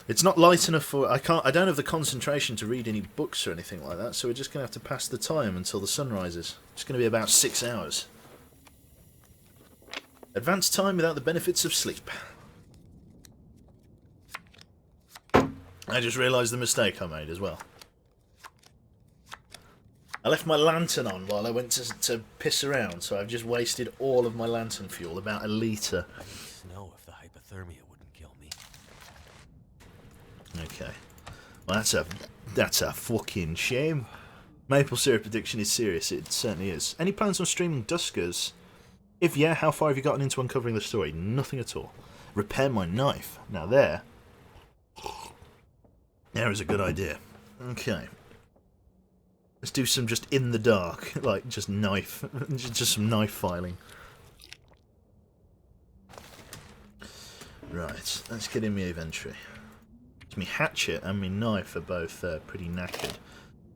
B: It's not light enough for... I don't have the concentration to read any books or anything like that, so we're just going to have to pass the time until the sun rises. It's going to be about 6 hours. Advanced time without the benefits of sleep. I just realised the mistake I made as well. I left my lantern on while I went to piss around, so I've just wasted all of my lantern fuel, about a litre.
C: Snow if the hypothermia wouldn't kill me.
B: Okay. Well, that's a fucking shame. Maple syrup addiction is serious, it certainly is. Any plans on streaming Duskers? If yeah, how far have you gotten into uncovering the story? Nothing at all. Repair my knife. Now there is a good idea. Okay. Let's do some just in the dark, like just knife, just some knife filing. Right, let's get in my inventory. My hatchet and my knife are both pretty knackered.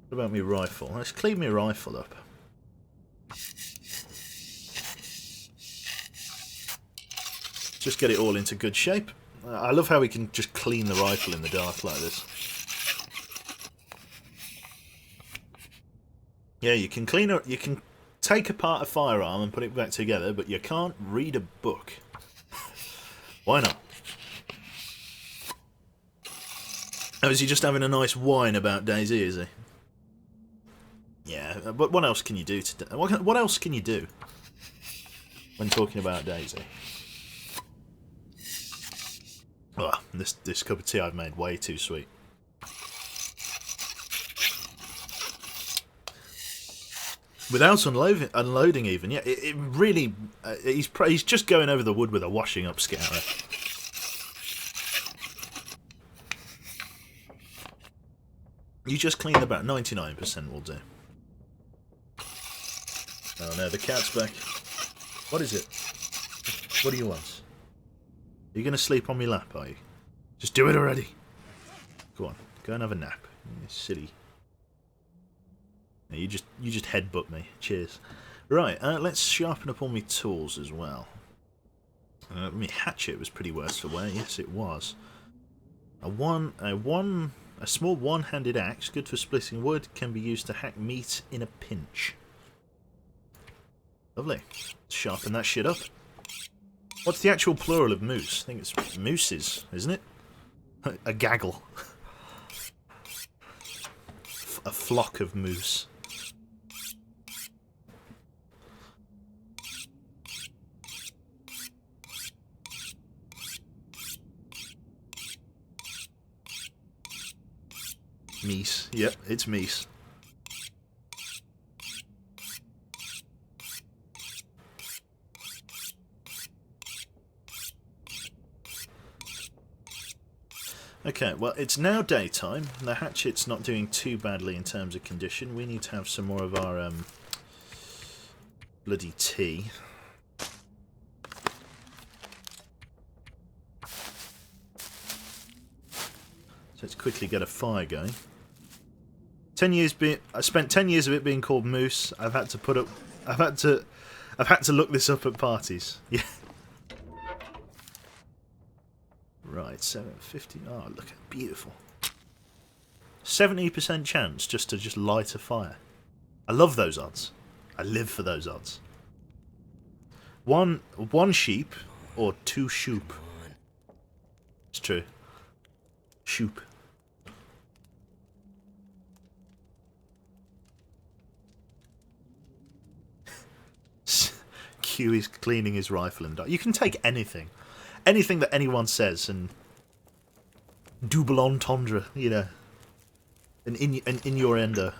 B: What about my rifle? Let's clean my rifle up. Just get it all into good shape. I love how we can just clean the rifle in the dark like this. Yeah, you can you can take apart a firearm and put it back together, but you can't read a book. Why not? Oh, is he just having a nice whine about DayZ, is he? Yeah, but what else can you do today? What else can you do when talking about DayZ? Oh, this cup of tea I've made way too sweet. Without unloading even, yeah, it really... he's just going over the wood with a washing up scourer. You just clean about 99% will do. Oh no, the cat's back. What is it? What do you want? Are you going to sleep on my lap, are you? Just do it already. Go on, go and have a nap. You silly. No, you just headbutt me. Cheers. Right, let's sharpen up all my tools as well. My hatchet was pretty worse for wear. Yes, it was. A small one-handed axe, good for splitting wood, can be used to hack meat in a pinch. Lovely. Let's sharpen that shit up. What's the actual plural of moose? I think it's mooses, isn't it? A gaggle. A flock of moose. Meese. Yep, it's meese. Okay, well, it's now daytime. The hatchet's not doing too badly in terms of condition. We need to have some more of our bloody tea. So let's quickly get a fire going. I spent 10 years of it being called moose. I've had to look this up at parties. Yeah. Right, 750. Oh, look how beautiful. 70% chance just to light a fire. I love those odds. I live for those odds. One sheep or two shoop. It's true. Shoop. Q is cleaning his rifle and you can take anything. Anything that anyone says and double entendre, you know, an innuendo.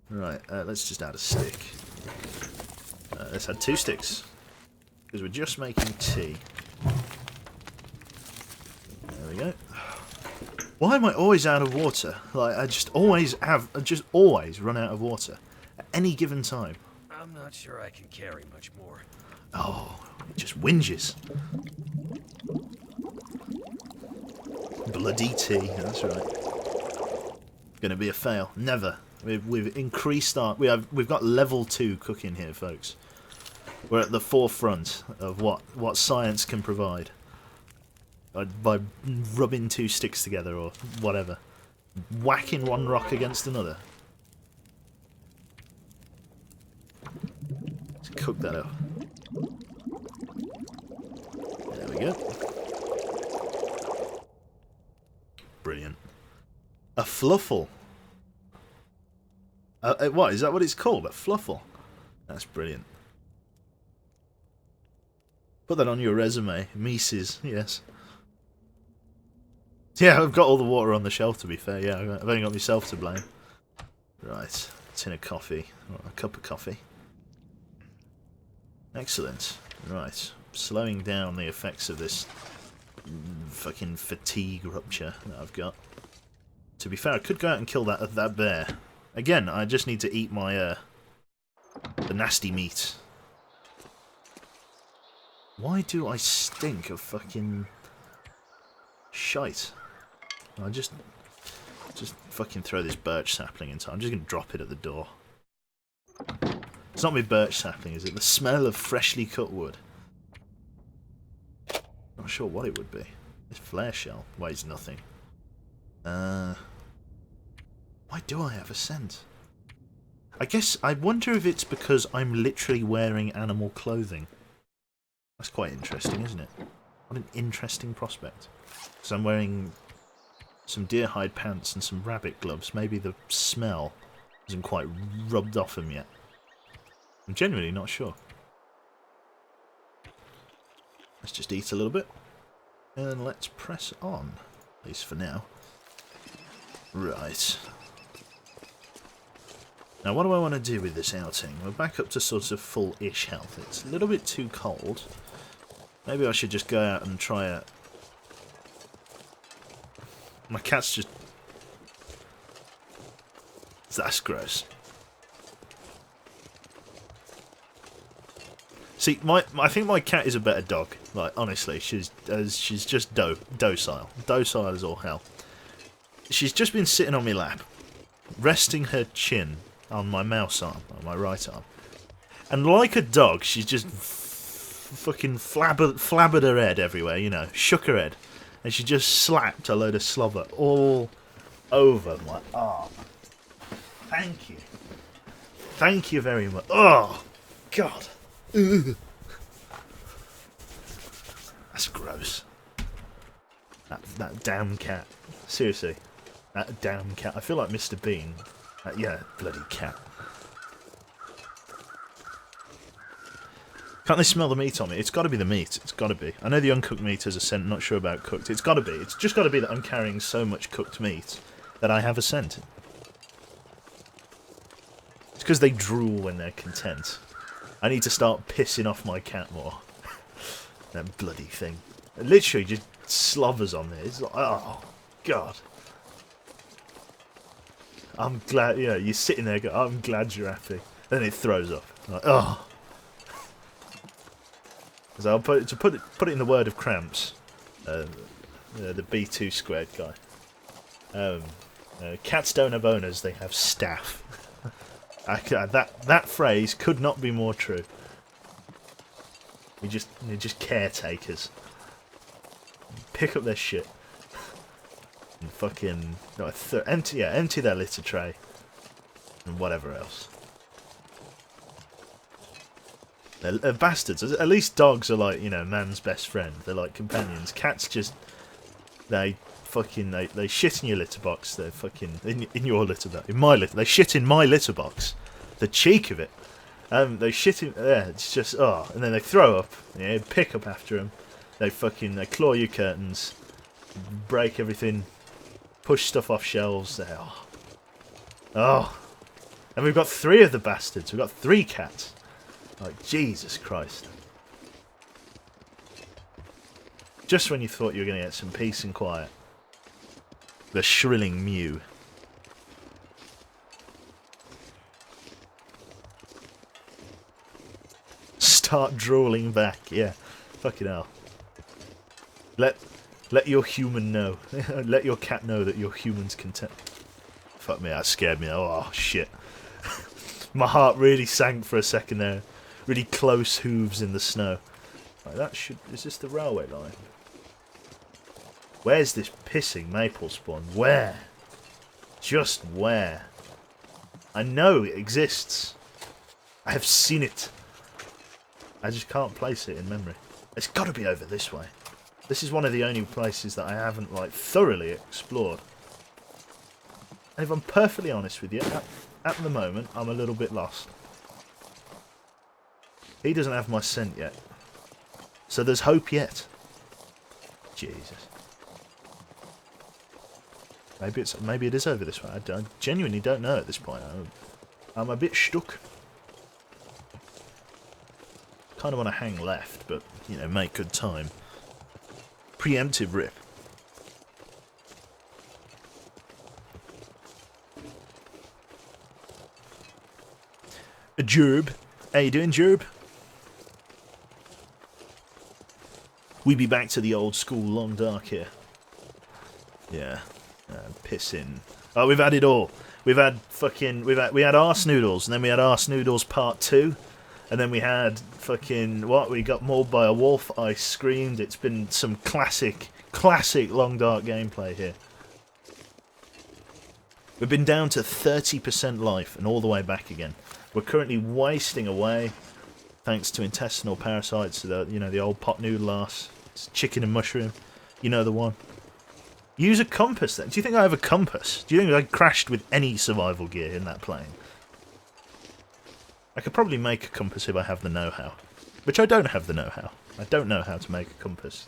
B: Right, let's just add a stick. Let's add 2 sticks because we're just making tea. There we go. Why am I always out of water? Like I just always run out of water at any given time.
C: I'm not sure I can carry much more.
B: Oh, it just whinges. Bloody tea, that's right. Gonna be a fail. Never. We've increased our... We've got level 2 cooking here, folks. We're at the forefront of what science can provide. By rubbing 2 sticks together or whatever. Whacking one rock against another. Let's cook that up. There we go. Brilliant. A fluffle. What? Is that what it's called? A fluffle? That's brilliant. Put that on your resume. Mises, yes. Yeah, I've got all the water on the shelf, to be fair. Yeah, I've only got myself to blame. Right. Tin of coffee. Or a cup of coffee. Excellent. Right. Slowing down the effects of this fucking fatigue rupture that I've got. To be fair, I could go out and kill that bear. Again, I just need to eat my the nasty meat. Why do I stink of fucking shite? I'll just fucking throw this birch sapling into. I'm just gonna drop it at the door. It's not my birch sapling, is it? The smell of freshly cut wood. Not sure what it would be. This flare shell weighs nothing. Why do I have a scent? I guess, I wonder if it's because I'm literally wearing animal clothing. That's quite interesting, isn't it? What an interesting prospect. Because I'm wearing some deer hide pants and some rabbit gloves. Maybe the smell hasn't quite rubbed off them yet. I'm genuinely not sure. Let's just eat a little bit. And let's press on. At least for now. Right. Now what do I want to do with this outing? We're back up to sort of full-ish health. It's a little bit too cold. Maybe I should just go out and try it. My cat's just... That's gross. See, I think my cat is a better dog. Like, honestly, she's just docile. Docile as all hell. She's just been sitting on my lap, resting her chin on my mouse arm, on my right arm. And like a dog, she's just fucking flabbered her head everywhere, you know, shook her head. And she just slapped a load of slobber all over my arm. Thank you. Thank you very much. Oh, God. Ugh. That's gross. That damn cat. Seriously. That damn cat. I feel like Mr. Bean. Yeah, bloody cat. Can't they smell the meat on me? It's got to be the meat. It's got to be. I know the uncooked meat has a scent. Not sure about cooked. It's got to be. It's just got to be that I'm carrying so much cooked meat that I have a scent. It's because they drool when they're content. I need to start pissing off my cat more. That bloody thing. It literally just slobbers on me. It's like, oh, God. I'm glad, you know, you're sitting there going, I'm glad you're happy. Then it throws up. Like, oh. So I'll put it in the word of Cramps. The B2 squared guy. Cats don't have owners, they have staff. That phrase could not be more true. They're just caretakers. Pick up their shit. And fucking empty their litter tray. And whatever else. They're bastards. At least dogs are like, you know, man's best friend. They're like companions. Cats just they shit in your litter box. They're fucking in your litter box. In my litter. They shit in my litter box. The cheek of it. They shit in there. It's just and then they throw up. Yeah, pick up after them. They claw your curtains, break everything, push stuff off shelves. And we've got 3 of the bastards. We've got 3 cats. Like Jesus Christ. Just when you thought you were going to get some peace and quiet. The shrilling mew. Start drooling back, yeah. Fucking hell. Let your human know. Let your cat know that your human's content. Fuck me, that scared me. Oh, shit. My heart really sank for a second there. Really close hooves in the snow. Right, is this the railway line? Where's this pissing maple spawn? Where? Just where? I know it exists. I have seen it. I just can't place it in memory. It's got to be over this way. This is one of the only places that I haven't, like, thoroughly explored. And if I'm perfectly honest with you, at the moment, I'm a little bit lost. He doesn't have my scent yet. So there's hope yet. Jesus. Maybe it is over this way. I genuinely don't know at this point. I'm a bit stuck. Kind of want to hang left, but, you know, make good time. Preemptive rip. Jerb. How you doing, Jerb? We be back to the old school long dark here. Yeah. Pissing. Oh, we've had it all. We had arse noodles, and then we had arse noodles part 2. And then we had fucking, what, we got mauled by a wolf, I screamed. It's been some classic Long Dark gameplay here. We've been down to 30% life and all the way back again. We're currently wasting away, thanks to intestinal parasites, the old pot noodle ass, it's chicken and mushroom, you know the one. Use a compass then. Do you think I have a compass? Do you think I crashed with any survival gear in that plane? I could probably make a compass if I have the know-how. Which I don't have the know-how. I don't know how to make a compass.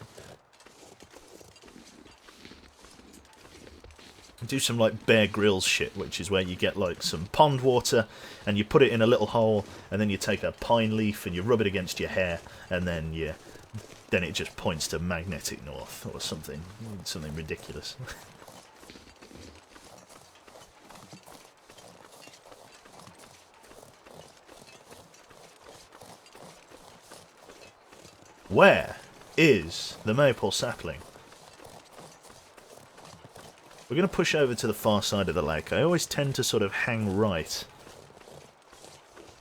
B: Do some like Bear Grylls shit, which is where you get like some pond water and you put it in a little hole and then you take a pine leaf and you rub it against your hair and then it just points to magnetic north or something ridiculous. Where is the maple sapling? We're going to push over to the far side of the lake. I always tend to sort of hang right.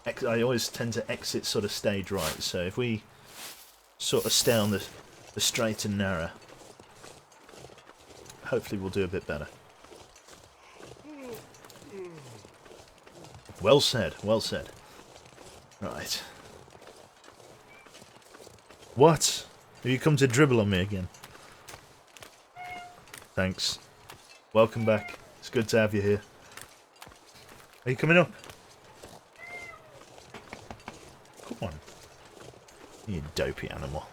B: I always tend to exit sort of stage right. So if we sort of stay on the straight and narrow, hopefully we'll do a bit better. Well said, well said. Right. What? Have you come to dribble on me again? Thanks. Welcome back. It's good to have you here. Are you coming up? Come on. You dopey animal.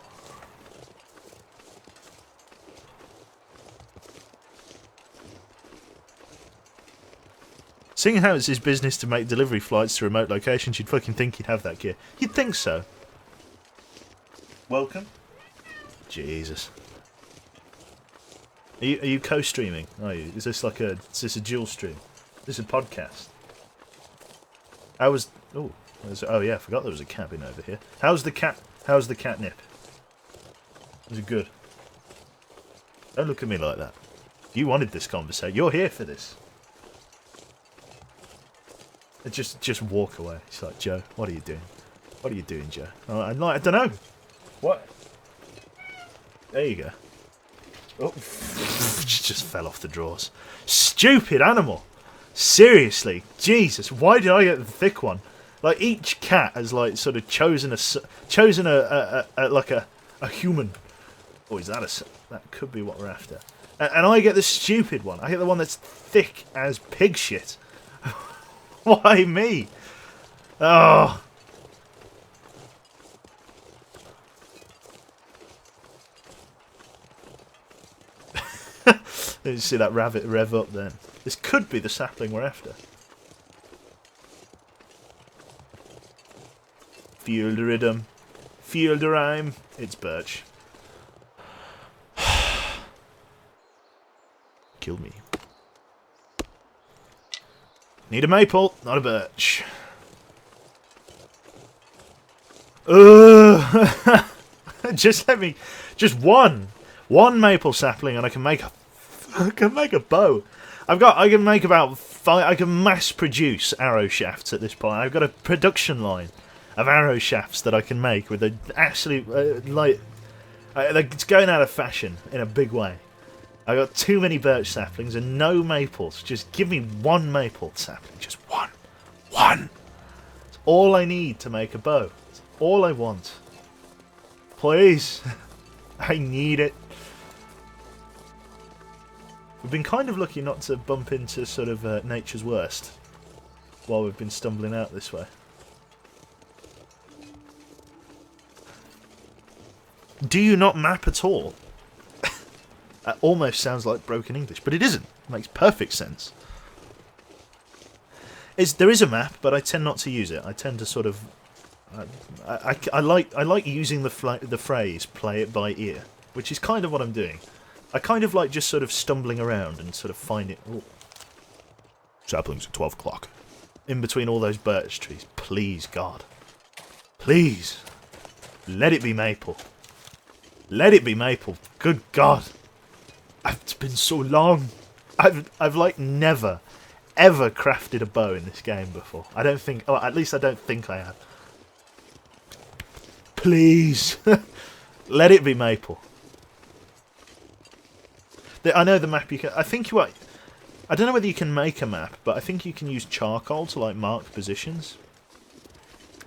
B: Seeing how it's his business to make delivery flights to remote locations, you'd fucking think he'd have that gear. You'd think so. Welcome. Jesus. Are you co-streaming? Are you? Is this a dual stream? Is this a podcast? Oh yeah, I forgot there was a cabin over here. How's the catnip? Is it good? Don't look at me like that. You wanted this conversation. You're here for this. Just walk away. It's like, Joe, what are you doing? What are you doing, Joe? Oh, I don't know. What? There you go. Oh, just fell off the drawers. Stupid animal. Seriously, Jesus, why did I get the thick one? Like each cat has like sort of chosen a human. Or is that could be what we're after? And I get the stupid one. I get the one that's thick as pig shit. Why me? Oh. Did you see that rabbit rev up then? This could be the sapling we're after. Feel the rhythm. Feel the rhyme. It's birch. Killed me. Need a maple, not a birch. Just let me... Just one maple sapling and I can make a bow. I can make about 5... I can mass produce arrow shafts at this point. I've got a production line of arrow shafts that I can make with a actually it's going out of fashion in a big way. I got too many birch saplings and no maples. Just give me one maple sapling. Just one. One. It's all I need to make a bow. It's all I want. Please. I need it. We've been kind of lucky not to bump into sort of nature's worst while we've been stumbling out this way. Do you not map at all? That almost sounds like broken English, but it isn't. It makes perfect sense. There is a map, but I tend not to use it. I tend to sort of... I like using the phrase "play it by ear," which is kind of what I'm doing. I kind of like just sort of stumbling around and sort of find it. Oh. Saplings at 12 o'clock. In between all those birch trees. Please, God. Please. Let it be maple. Let it be maple. Good God. It's been so long. I've like never, ever crafted a bow in this game before. I don't think... Oh, at least I don't think I have. Please. Let it be maple. I know the map you can... I think you are... I don't know whether you can make a map, but I think you can use charcoal to, like, mark positions.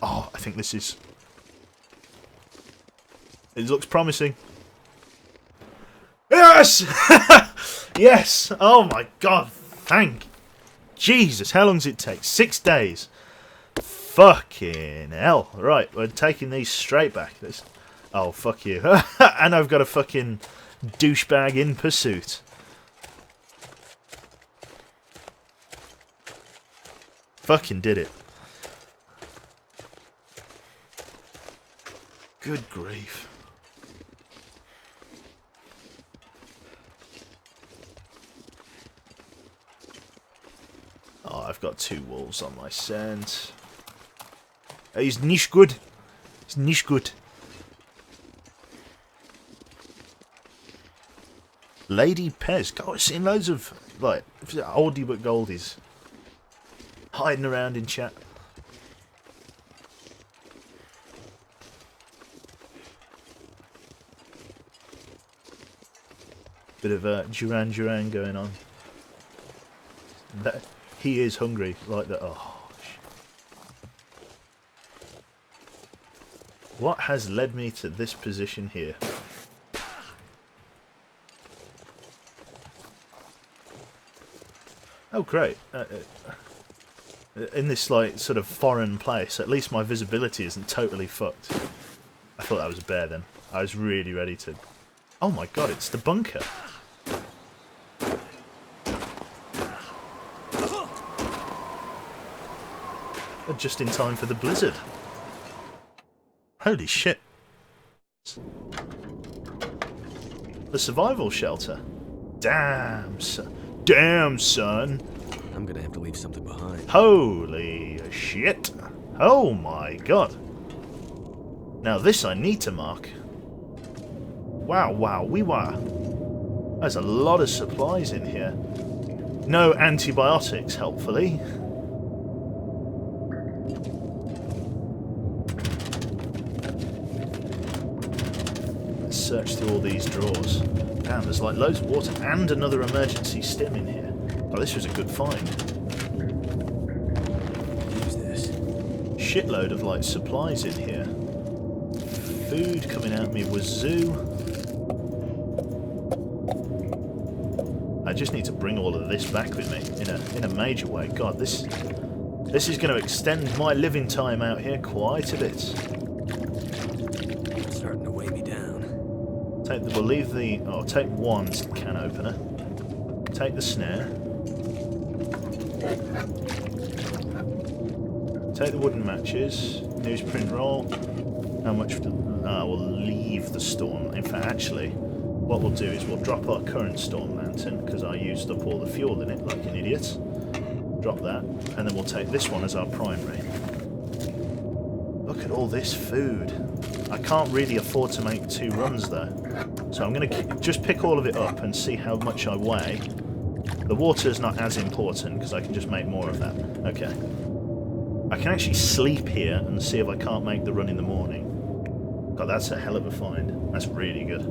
B: Oh, I think this is... It looks promising. Yes! Yes! Oh my god, thank Jesus, how long does it take? 6 days. Fucking hell. Right, we're taking these straight back. Oh, fuck you. And I've got a fucking douchebag in pursuit. Fucking did it. Good grief. Oh, I've got 2 wolves on my scent. He's nicht good. He's nicht good. Lady Pez. God, I've seen loads of, like, oldie but goldies hiding around in chat. Bit of Duran Duran going on. He is hungry, like that. Oh, shit. What has led me to this position here? Oh, great. In this, like, sort of foreign place, at least my visibility isn't totally fucked. I thought that was a bear then. I was really ready to... Oh my god, it's the bunker. Just in time for the blizzard. Holy shit. The survival shelter. Damn, son. Damn, son.
C: I'm gonna have to leave something behind.
B: Holy shit. Oh my god. Now this I need to mark. Wow, wow, wee wow. There's a lot of supplies in here. No antibiotics, helpfully. Let's search through all these drawers. Damn, there's like loads of water and another emergency stim in here. Oh, this was a good find.
C: Use this.
B: Shitload of like supplies in here. Food coming at me wazoo. I just need to bring all of this back with me in a major way. God, this is going to extend my living time out here quite a bit.
C: It's starting to weigh me down.
B: We'll leave the... Oh, take one can opener. Take the snare. Take the wooden matches. Newsprint roll. How much... we'll leave the storm. In fact, actually, what we'll do is we'll drop our current storm lantern, because I used up all the fuel in it like an idiot. Drop that. And then we'll take this one as our primary. Look at all this food. I can't really afford to make 2 runs though. So I'm going to just pick all of it up and see how much I weigh. The water is not as important because I can just make more of that. Okay. I can actually sleep here and see if I can't make the run in the morning. God, that's a hell of a find. That's really good.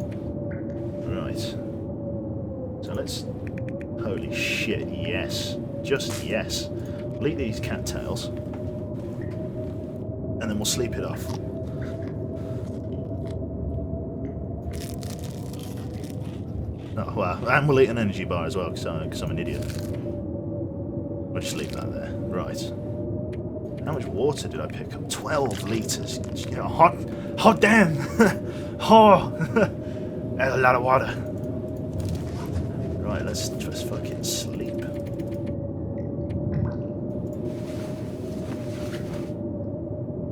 B: Right. So let's... Holy shit, yes. Just yes. We'll eat these cattails. And then we'll sleep it off. Oh, wow. And we'll eat an energy bar as well, because I'm an idiot. We'll just leave that there. Right. How much water did I pick up? 12 litres. Hot damn! Oh! That's a lot of water. Right, let's just fucking sleep.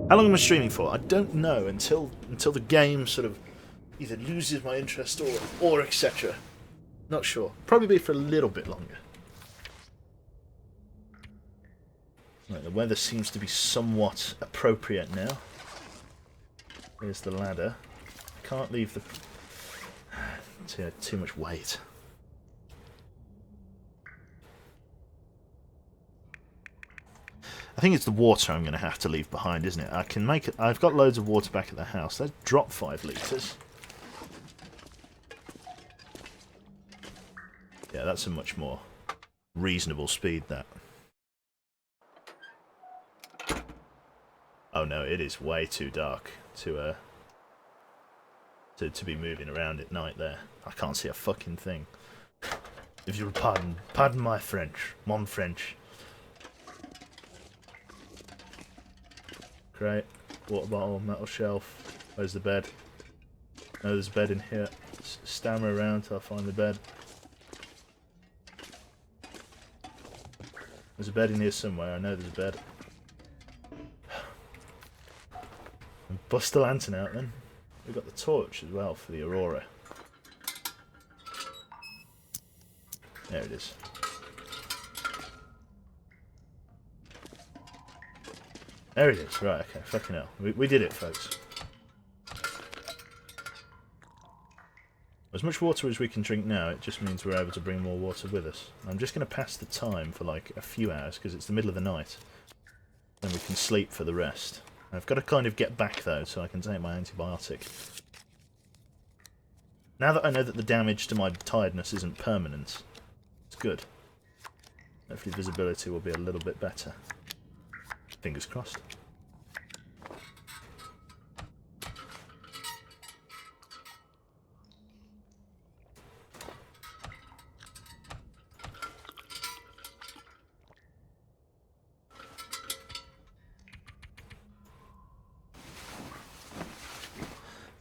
B: How long am I streaming for? I don't know until the game sort of either loses my interest or etc. Not sure. Probably be for a little bit longer. Right, the weather seems to be somewhat appropriate now. Here's the ladder. Can't leave the... Too much weight. I think it's the water I'm going to have to leave behind, isn't it? I can make it. I've got loads of water back at the house. Let's drop 5 litres. Yeah, that's a much more reasonable speed, that. Oh no, it is way too dark to be moving around at night there. I can't see a fucking thing. If you'll pardon my French. Mon French. Great. Water bottle, metal shelf. Where's the bed? No, there's a bed in here. Stammer around till I find the bed. There's a bed in here somewhere. I know there's a bed. Bust the lantern out then. We've got the torch as well for the aurora. There it is. There it is. Right, okay. Fucking hell. We did it, folks. As much water as we can drink now, it just means we're able to bring more water with us. I'm just going to pass the time for like a few hours, because it's the middle of the night. Then we can sleep for the rest. I've got to kind of get back, though, so I can take my antibiotic. Now that I know that the damage to my tiredness isn't permanent, it's good. Hopefully visibility will be a little bit better. Fingers crossed.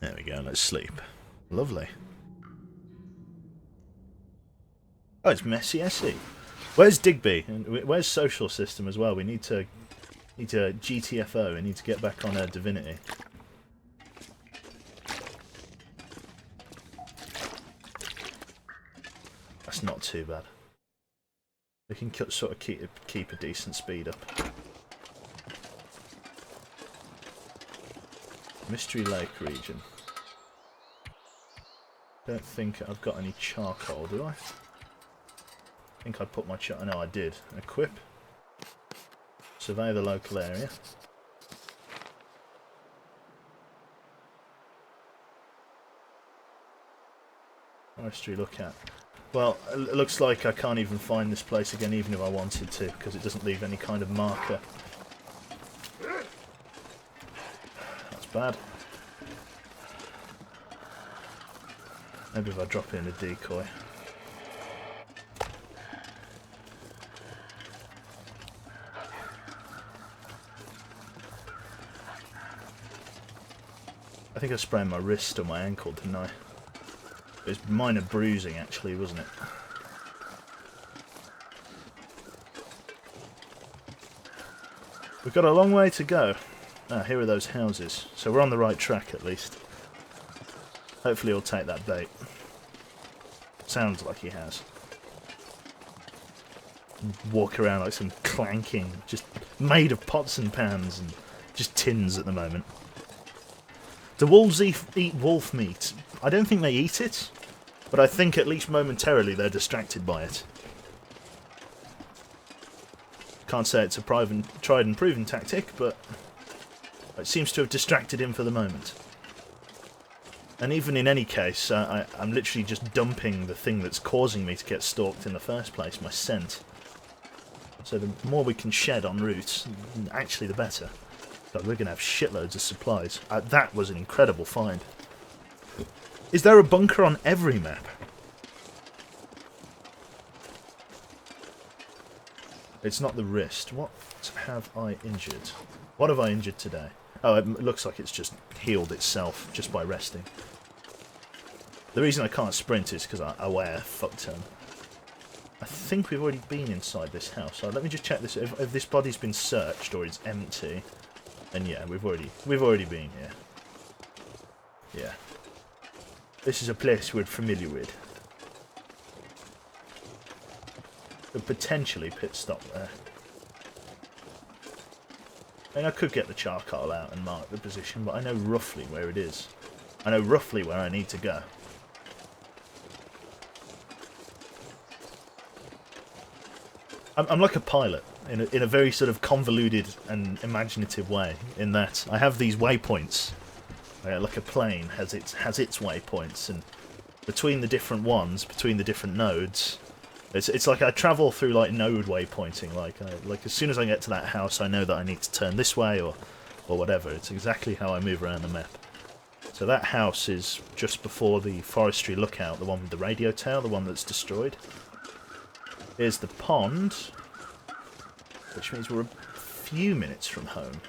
B: There we go, let's sleep. Lovely. Oh, it's messy, I see. Where's Digby? And where's Social System as well? We need to GTFO. We need to get back on Divinity. That's not too bad. We can sort of keep a decent speed up. Mystery Lake region. Don't think I've got any charcoal, do I? I think I put my no, I did. Equip. Survey the local area. Forestry look at. Well, it looks like I can't even find this place again, even if I wanted to, because it doesn't leave any kind of marker. That's bad. Maybe if I drop in a decoy. I think I sprained my wrist or my ankle, didn't I? It was minor bruising, actually, wasn't it? We've got a long way to go. Ah, here are those houses. So we're on the right track, at least. Hopefully he'll take that bait. Sounds like he has. Walk around like some clanking, just made of pots and pans and just tins at the moment. Do wolves eat wolf meat? I don't think they eat it, but I think at least momentarily they're distracted by it. Can't say it's a tried and proven tactic, but it seems to have distracted him for the moment. And even in any case, I'm literally just dumping the thing that's causing me to get stalked in the first place, my scent. So the more we can shed en route, actually the better. God, we're going to have shitloads of supplies. That was an incredible find. Is there a bunker on every map? It's not the wrist. What have I injured? What have I injured today? Oh, it looks like it's just healed itself just by resting. The reason I can't sprint is because I weigh a fuck ton. I think we've already been inside this house. So let me just check this. If this body's been searched or it's empty, then yeah, we've already been here. Yeah. This is a place we're familiar with. Could potentially pit stop there. I mean, I could get the charcoal out and mark the position, but I know roughly where it is. I know roughly where I need to go. I'm like a pilot in a very sort of convoluted and imaginative way. In that I have these waypoints, like a plane has its waypoints, and between the different ones, between the different nodes, it's like I travel through like node waypointing. Like as soon as I get to that house, I know that I need to turn this way or whatever. It's exactly how I move around the map. So that house is just before the forestry lookout, the one with the radio tower, the one that's destroyed. Here's the pond, which means we're a few minutes from home.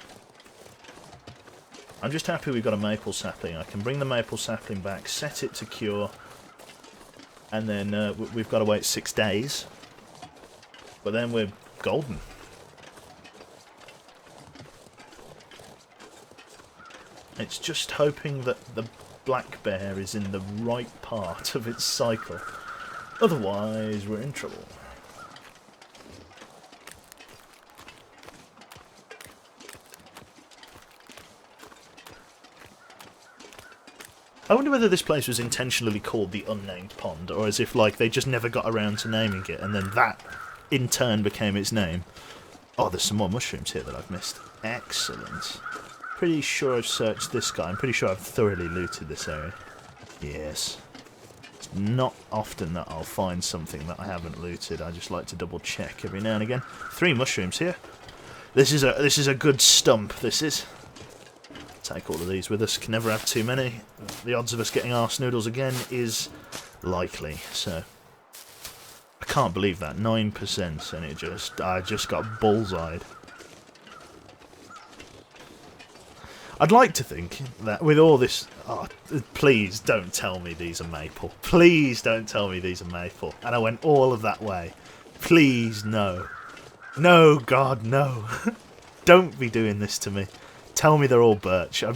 B: I'm just happy we've got a maple sapling. I can bring the maple sapling back, set it to cure, and then we've got to wait 6 days. But then we're golden. It's just hoping that the black bear is in the right part of its cycle. Otherwise, we're in trouble. I wonder whether this place was intentionally called the Unnamed Pond, or as if like they just never got around to naming it, and then that in turn became its name. Oh, there's some more mushrooms here that I've missed. Excellent. Pretty sure I've searched this guy. I'm pretty sure I've thoroughly looted this area. Yes. It's not often that I'll find something that I haven't looted. I just like to double check every now and again. 3 mushrooms here. This is a good stump. This is. Take all of these with us. Can never have too many. The odds of us getting arse noodles again is likely. So I can't believe that 9%, and I just got bullseyed. I'd like to think that with all this... Oh, please don't tell me these are maple. Please don't tell me these are maple. And I went all of that way. Please, no. No, God, no. Don't be doing this to me. Tell me they're all birch. I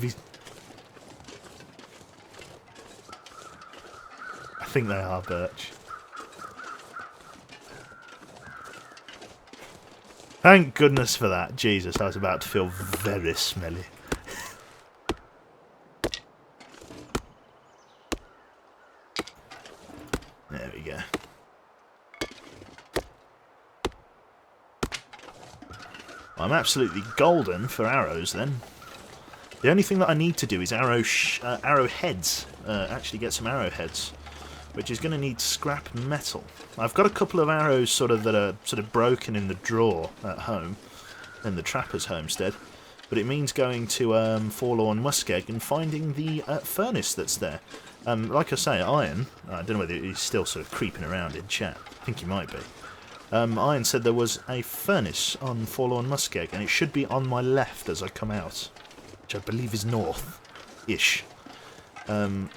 B: think they are birch. Thank goodness for that. Jesus, I was about to feel very smelly. There we go. I'm absolutely golden for arrows then. The only thing that I need to do is arrowheads. Actually get some arrowheads, which is going to need scrap metal. I've got a couple of arrows that are broken in the drawer at home, in the trapper's homestead, but it means going to Forlorn Muskeg and finding the furnace that's there. Like I say, Iron, I don't know whether he's still sort of creeping around in chat. I think he might be. Iron said there was a furnace on Forlorn Muskeg, and it should be on my left as I come out, which I believe is north-ish. Where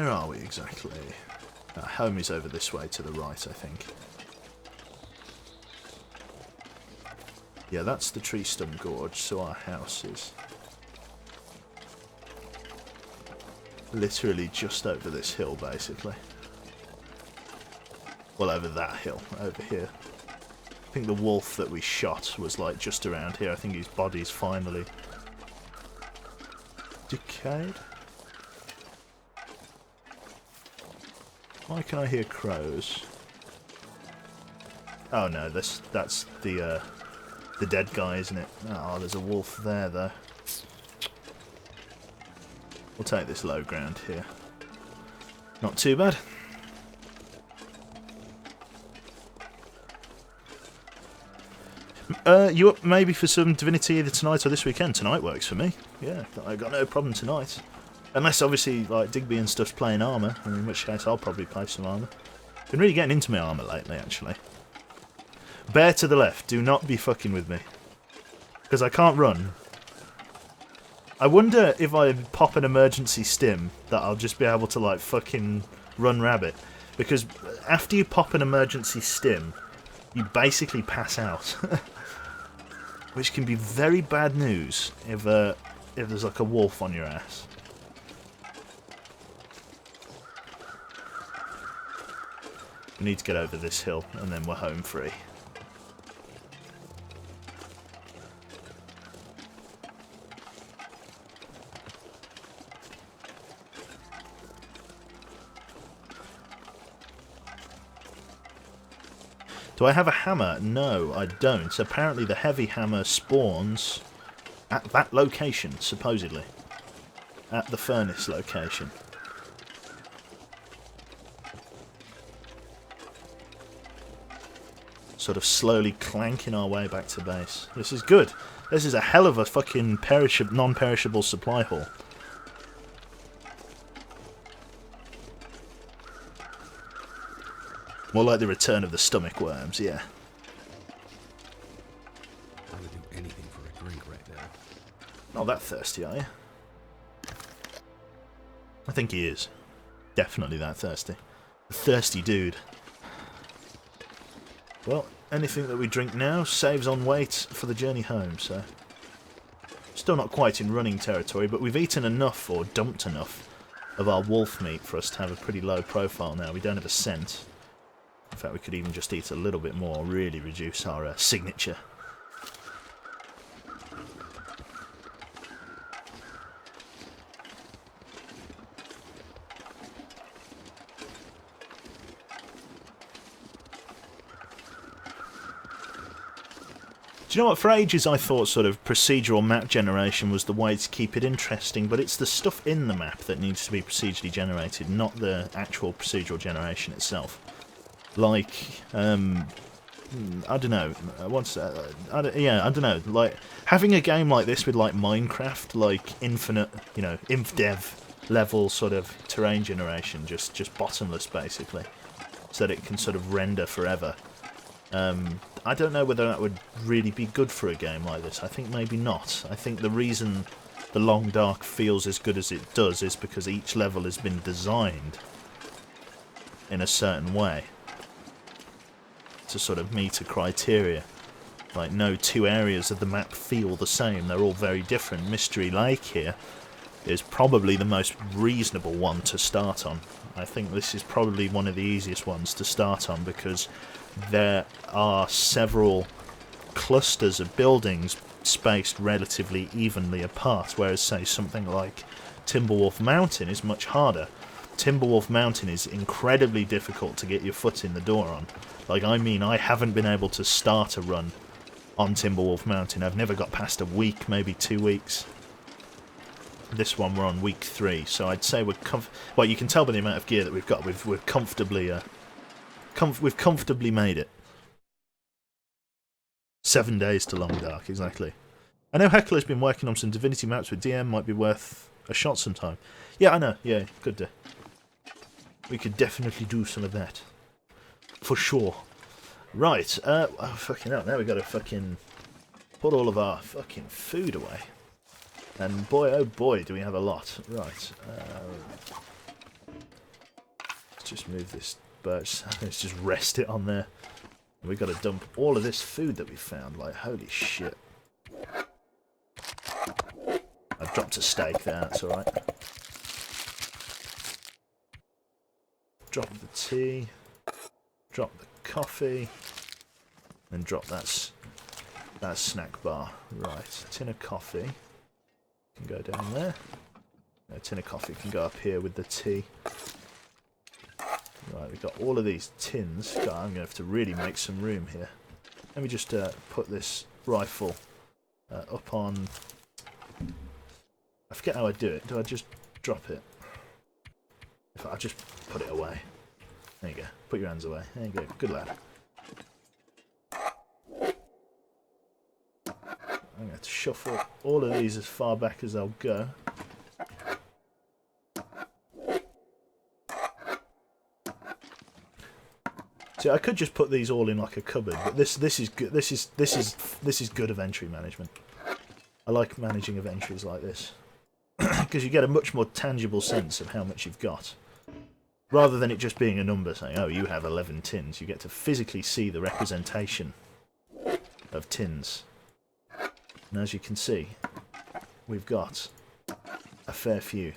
B: are we exactly? Home is over this way to the right, I think. Yeah, that's the Tree Stump Gorge, so our house is literally just over this hill, basically. Well, over that hill, over here. I think the wolf that we shot was like just around here. I think his body's finally decayed. Why can I hear crows? Oh no, that's the dead guy, isn't it? Oh, there's a wolf there though. We'll take this low ground here. Not too bad. You up maybe for some Divinity either tonight or this weekend? Tonight works for me. Yeah, I got no problem tonight. Unless obviously like Digby and stuff's playing armour, in which case I'll probably play some armour. Been really getting into my armour lately, actually. Bear to the left, do not be fucking with me. Because I can't run. I wonder if I pop an emergency stim that I'll just be able to like fucking run rabbit. Because after you pop an emergency stim, you basically pass out. Which can be very bad news if there's like a wolf on your ass. We need to get over this hill and then we're home free. Do I have a hammer? No, I don't. Apparently the heavy hammer spawns at that location, supposedly. At the furnace location. Sort of slowly clanking our way back to base. This is good. This is a hell of a fucking non-perishable supply haul. More like the return of the stomach worms, yeah.
C: I would do anything for a drink right now.
B: Not that thirsty, are you? I think he is. Definitely that thirsty. A thirsty dude. Well, anything that we drink now saves on weight for the journey home, so... Still not quite in running territory, but we've eaten enough, or dumped enough, of our wolf meat for us to have a pretty low profile now. We don't have a scent. In fact, we could even just eat a little bit more, really reduce our signature. Do you know what? For ages I thought sort of procedural map generation was the way to keep it interesting, but it's the stuff in the map that needs to be procedurally generated, not the actual procedural generation itself. Like, I don't know. I don't know. Like having a game like this with like Minecraft, like infinite, you know, inf-dev level sort of terrain generation, just bottomless basically, so that it can sort of render forever. I don't know whether that would really be good for a game like this. I think maybe not. I think the reason the Long Dark feels as good as it does is because each level has been designed in a certain way to sort of meet a criteria. Like, no two areas of the map feel the same. They're all very different. Mystery Lake here is probably the most reasonable one to start on. I think this is probably one of the easiest ones to start on because there are several clusters of buildings spaced relatively evenly apart, whereas, say, something like Timberwolf Mountain is much harder. Timberwolf Mountain is incredibly difficult to get your foot in the door on. Like, I mean, I haven't been able to start a run on Timberwolf Mountain. I've never got past a week, maybe 2 weeks. This one we're on week 3, so I'd say we're well, you can tell by the amount of gear that we've got. We've comfortably we've comfortably made it. 7 days to Long Dark, exactly. I know Heckler's been working on some Divinity maps with DM. Might be worth a shot sometime. Yeah, I know. Yeah, could do. We could definitely do some of that. For sure. Right. Oh, fucking hell. Now we've got to fucking put all of our fucking food away. And boy, oh boy, do we have a lot. Right. Let's just move this birch. Let's just rest it on there. We've got to dump all of this food that we found. Like, holy shit. I dropped a steak there, that's alright. Drop the tea. Drop the coffee. And drop that snack bar. Right, tin of coffee can go down there. No, tin of coffee can go up here with the tea. Right, we've got all of these tins. God, I'm going to have to really make some room here. Let me just put this rifle up on... I forget how I do it. Do I just drop it? If I just put it away. There you go. Put your hands away. There you go. Good lad. I'm going to have to shuffle all of these as far back as they'll go. See, I could just put these all in like a cupboard, but this is good. This is good inventory management. I like managing inventories like this because you get a much more tangible sense of how much you've got, rather than it just being a number saying, "Oh, you have 11 tins." You get to physically see the representation of tins, and as you can see, we've got a fair few.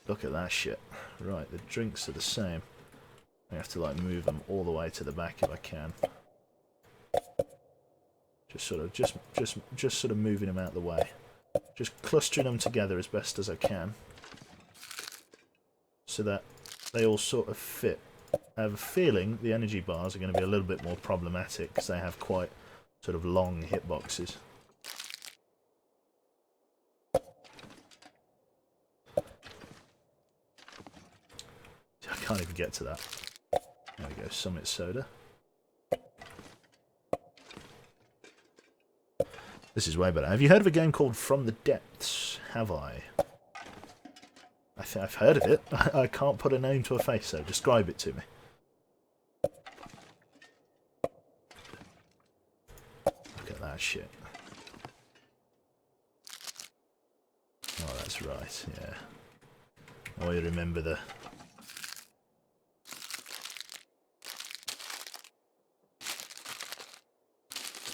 B: Look at that shit. Right, the drinks are the same. I have to like move them all the way to the back if I can. Just sort of moving them out of the way. Just clustering them together as best as I can. so that they all sort of fit. I have a feeling the energy bars are going to be a little bit more problematic because they have quite sort of long hitboxes. I can't even get to that. There we go, Summit Soda. This is way better. Have you heard of a game called From the Depths? Have I? I think I've heard of it. I can't put a name to a face, so describe it to me. Look at that shit. Oh, that's right, yeah. Oh, you remember the...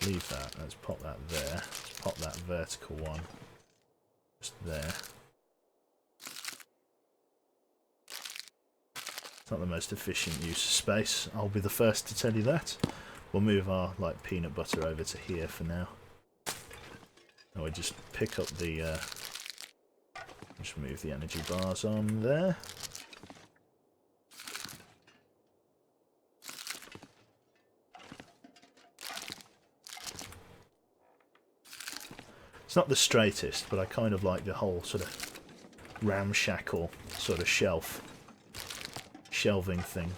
B: Leave that. Let's pop that there. Let's pop that vertical one just there. It's not the most efficient use of space. I'll be the first to tell you that. We'll move our like peanut butter over to here for now. And we'll just pick up the. Just move the energy bars on there. It's not the straightest, but I kind of like the whole sort of ramshackle sort of shelving thing.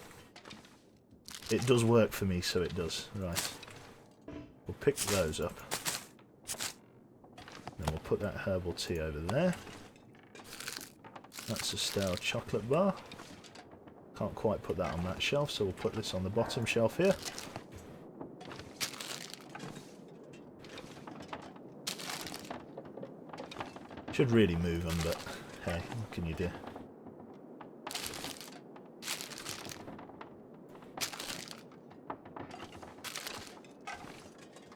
B: It does work for me, so it does. Right. We'll pick those up. Then we'll put that herbal tea over there. That's a stale chocolate bar. Can't quite put that on that shelf, so we'll put this on the bottom shelf here. Should really move them, but hey, what can you do?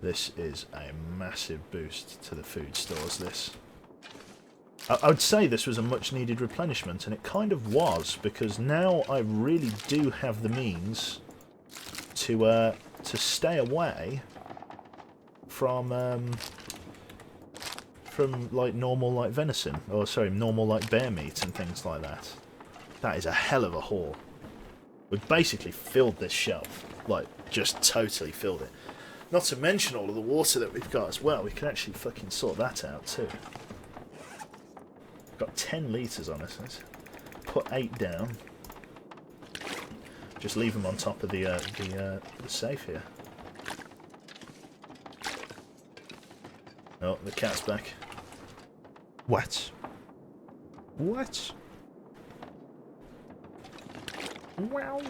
B: This is a massive boost to the food stores, this. I would say this was a much needed replenishment, and it kind of was, because now I really do have the means to stay away from like normal like venison, or sorry, normal like bear meat and things like that. That is a hell of a haul. We've basically filled this shelf, like just totally filled it. Not to mention all of the water that we've got as well. We can actually fucking sort that out too. We've got 10 litres on us. Let's put 8 down. Just leave them on top of the safe here. Oh, the cat's back. What? What? Wow.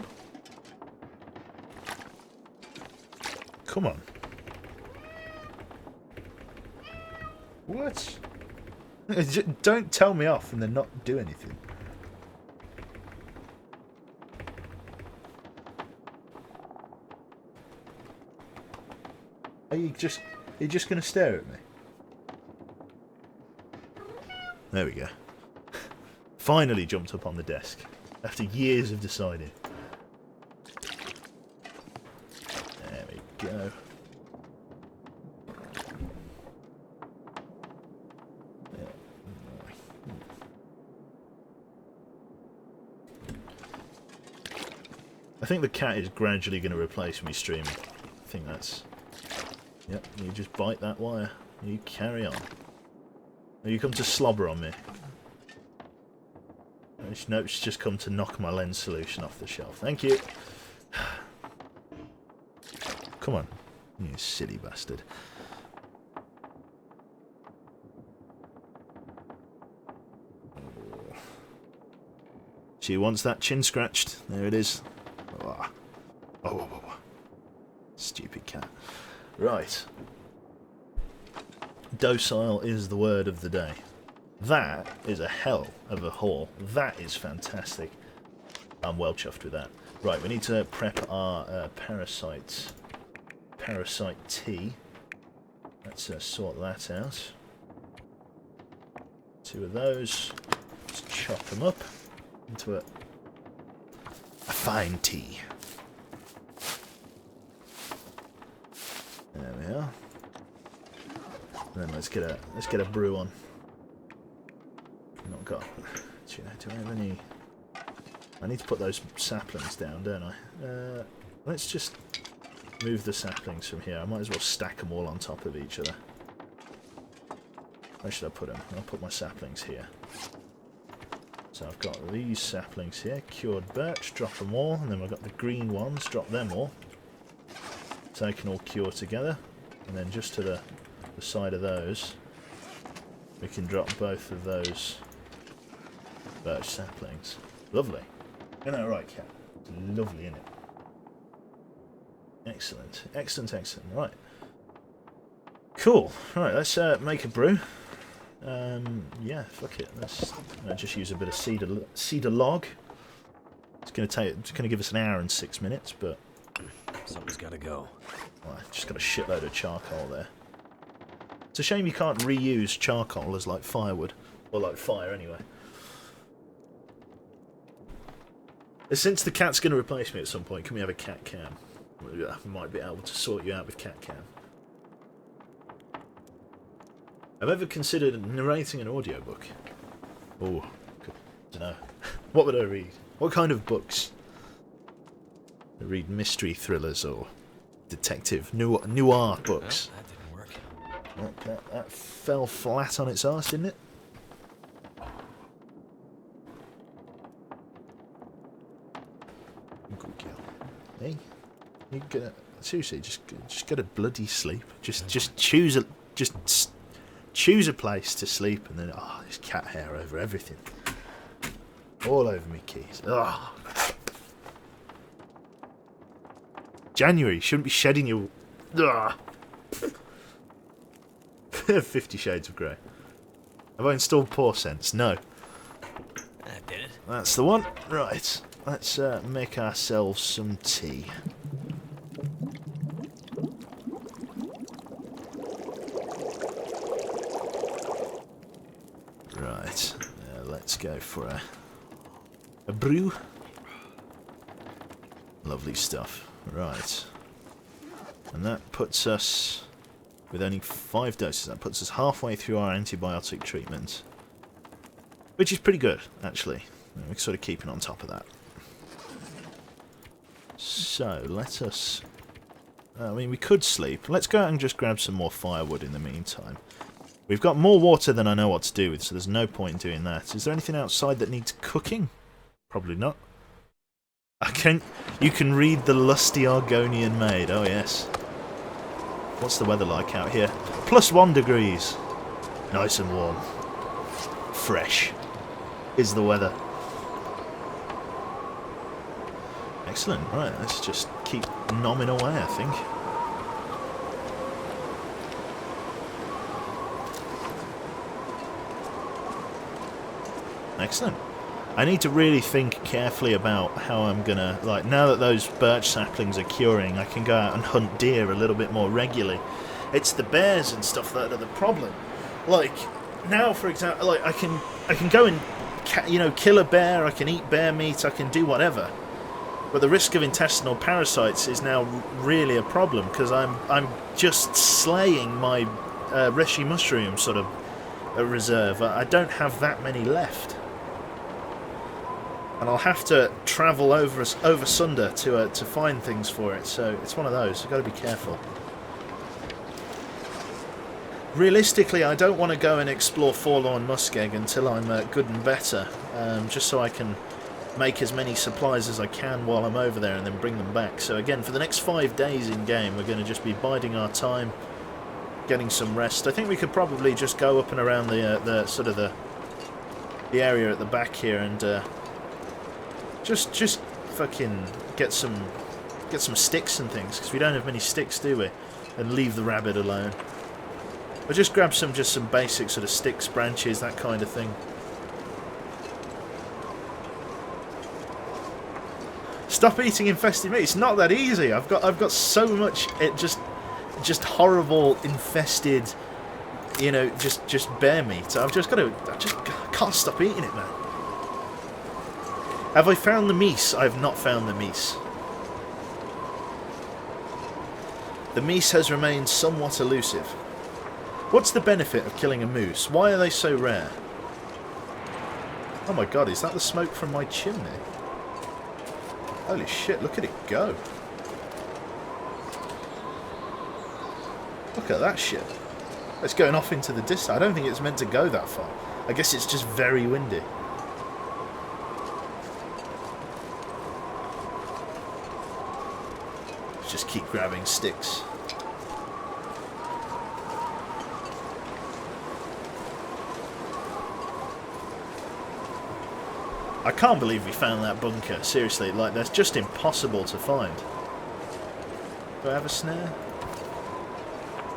B: Come on. What? Don't tell me off and then not do anything. Are you just going to stare at me? There we go. Finally jumped up on the desk after years of deciding. There we go. I think the cat is gradually going to replace me streaming. I think that's... Yep, you just bite that wire. You carry on. You come to slobber on me. Nope, she's just come to knock my lens solution off the shelf. Thank you. Come on, you silly bastard. She wants that chin scratched. There it is. Oh. Oh. Stupid cat. Right. Docile is the word of the day. That is a hell of a haul. That is fantastic. I'm well chuffed with that. Right, we need to prep our parasite tea. Let's sort that out. 2 of those. Let's chop them up into a fine tea. There we are. And then let's get a brew on. Not got. Do I have any? I need to put those saplings down, don't I? Let's just move the saplings from here. I might as well stack them all on top of each other. Where should I put them? I'll put my saplings here. So I've got these saplings here, cured birch, drop them all, and then I've got the green ones, drop them all. So they can all cure together, and then just to the side of those, we can drop both of those birch saplings. Lovely. Isn't that right, Cat? It's lovely, isn't it? Excellent, excellent, excellent. Right. Cool. Right, let's make a brew. Yeah, fuck it. Let's just use a bit of cedar log. It's gonna give us an hour and 6 minutes, but
C: Something's gotta go.
B: well, I've just got a shitload of charcoal there. It's a shame you can't reuse charcoal as like firewood, or like fire anyway. Since the cat's going to replace me at some point, can we have a cat cam? We might be able to sort you out with cat cam. I've ever considered narrating an audiobook. Oh, don't know. What would I read? What kind of books? I read mystery thrillers or detective noir books.
C: Well, that didn't work.
B: Oh, that fell flat on its arse, didn't it? Good girl. Hey, you gonna seriously just go to bloody sleep. Just choose a place to sleep, and then there's cat hair over everything, all over me keys. Oh. January, shouldn't be shedding your. 50 Shades of Grey. Have I installed Pore Sense? No.
C: That did it.
B: That's the one. Right. Let's make ourselves some tea. Right. Let's go for a brew. Lovely stuff. Right. And that puts us, with only 5 doses, that puts us halfway through our antibiotic treatment. Which is pretty good, actually. We're sort of keeping on top of that. So, let us... I mean, we could sleep. Let's go out and just grab some more firewood in the meantime. We've got more water than I know what to do with, so there's no point in doing that. Is there anything outside that needs cooking? Probably not. You can read the lusty Argonian maid. Oh, yes. What's the weather like out here? +1 degrees. Nice and warm. Fresh is the weather. Excellent. Right, let's just keep nomming away, I think. Excellent. I need to really think carefully about how I'm gonna, like, now that those birch saplings are curing, I can go out and hunt deer a little bit more regularly. It's the bears and stuff that are the problem. Like, now, for example, like, I can go and, kill a bear, I can eat bear meat, I can do whatever. But the risk of intestinal parasites is now really a problem, because I'm just slaying my reishi mushroom sort of reserve. I don't have that many left. And I'll have to travel over Sunder to find things for it, so it's one of those. I've got to be careful. Realistically, I don't want to go and explore Forlorn Muskeg until I'm good and better, just so I can make as many supplies as I can while I'm over there and then bring them back. So again, for the next 5 days in game, we're going to just be biding our time, getting some rest. I think we could probably just go up and around the sort of the area at the back here and just fucking get some sticks and things, because we don't have many sticks, do we? And leave the rabbit alone. Or just grab some basic sort of sticks, branches, that kind of thing. Stop eating infested meat. It's not that easy. I've got so much just horrible infested, just bear meat. I just can't stop eating it, man. Have I found the meese? I have not found the meese. The meese has remained somewhat elusive. What's the benefit of killing a moose? Why are they so rare? Oh my god, is that the smoke from my chimney? Holy shit, look at it go. Look at that shit. It's going off into the distance. I don't think it's meant to go that far. I guess it's just very windy. Let's just keep grabbing sticks. I can't believe we found that bunker. Seriously, like, that's just impossible to find. Do I have a snare?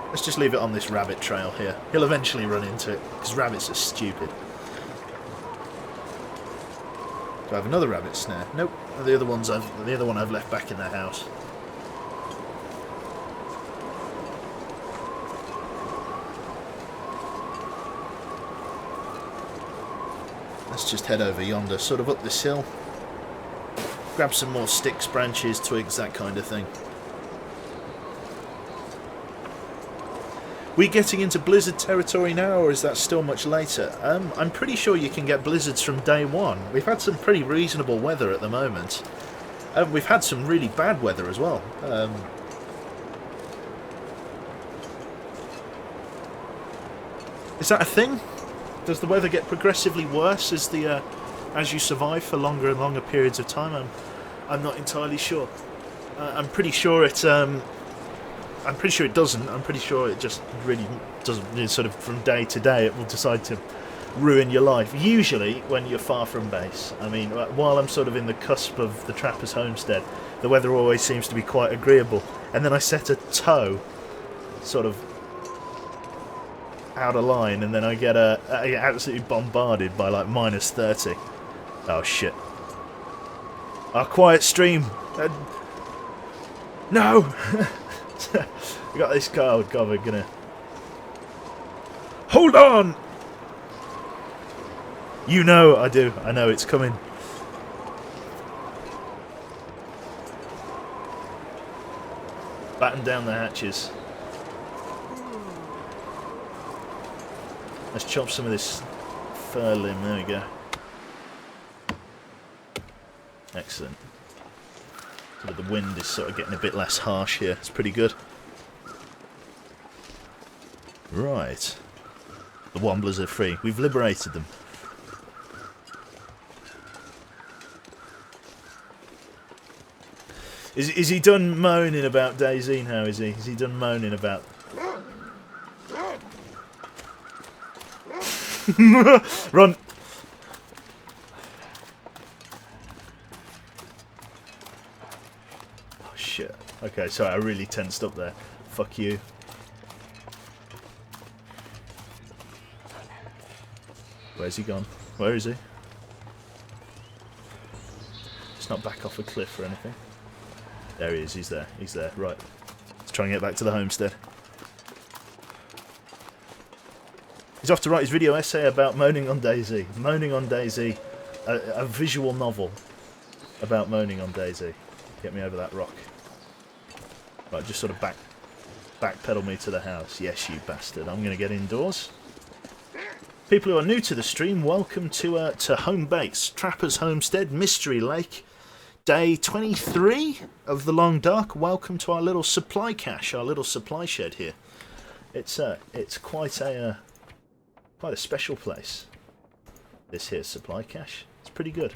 B: Let's just leave it on this rabbit trail here. He'll eventually run into it, because rabbits are stupid. Do I have another rabbit snare? Nope. The other one I've left back in the house. Let's just head over yonder, sort of up this hill. Grab some more sticks, branches, twigs, that kind of thing. We getting into blizzard territory now, or is that still much later? I'm pretty sure you can get blizzards from day one. We've had some pretty reasonable weather at the moment. We've had some really bad weather as well. Is that a thing? Does the weather get progressively worse as you survive for longer and longer periods of time? I'm not entirely sure. I'm pretty sure it. I'm pretty sure it doesn't. I'm pretty sure it just really doesn't. Sort of from day to day, it will decide to ruin your life. Usually, when you're far from base. I mean, while I'm sort of in the cusp of the trapper's homestead, the weather always seems to be quite agreeable. And then I set a toe, sort of out of line, and then I get absolutely bombarded by like -30. Oh shit! Our quiet stream. No. We got this car. Oh god, we're gonna hold on. You know I do. I know it's coming. Batten down the hatches. Let's chop some of this fir limb. There we go. Excellent. Sort of the wind is sort of getting a bit less harsh here. It's pretty good. Right. The Womblers are free. We've liberated them. Is he done moaning about Daisy now, is he? Is he done moaning about... Run! Oh shit. Okay, sorry, I really tensed up there. Fuck you. Where's he gone? Where is he? It's not back off a cliff or anything. There he is, he's there, he's there. Right. Let's try and get back to the homestead. He's off to write his video essay about Moaning on Daisy. Moaning on Daisy, a visual novel about Moaning on Daisy. Get me over that rock. Right, just sort of backpedal me to the house. Yes, you bastard. I'm going to get indoors. People who are new to the stream, welcome to Home Base, Trapper's Homestead, Mystery Lake. Day 23 of the Long Dark. Welcome to our little supply cache, our little supply shed here. It's quite a special place. This here supply cache. It's pretty good.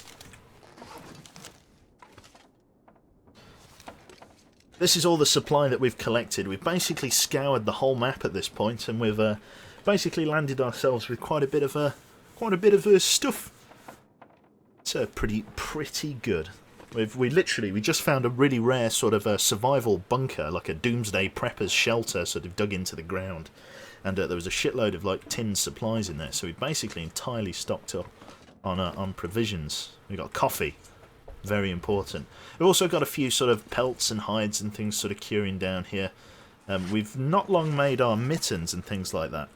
B: This is all the supply that we've collected. We've basically scoured the whole map at this point, and we've basically landed ourselves with quite a bit of stuff. It's pretty good. We just found a really rare sort of survival bunker, like a doomsday prepper's shelter, sort of dug into the ground, and there was a shitload of like tinned supplies in there. So we basically entirely stocked up on provisions. We got coffee, very important. We've also got a few sort of pelts and hides and things sort of curing down here. We've not long made our mittens and things like that,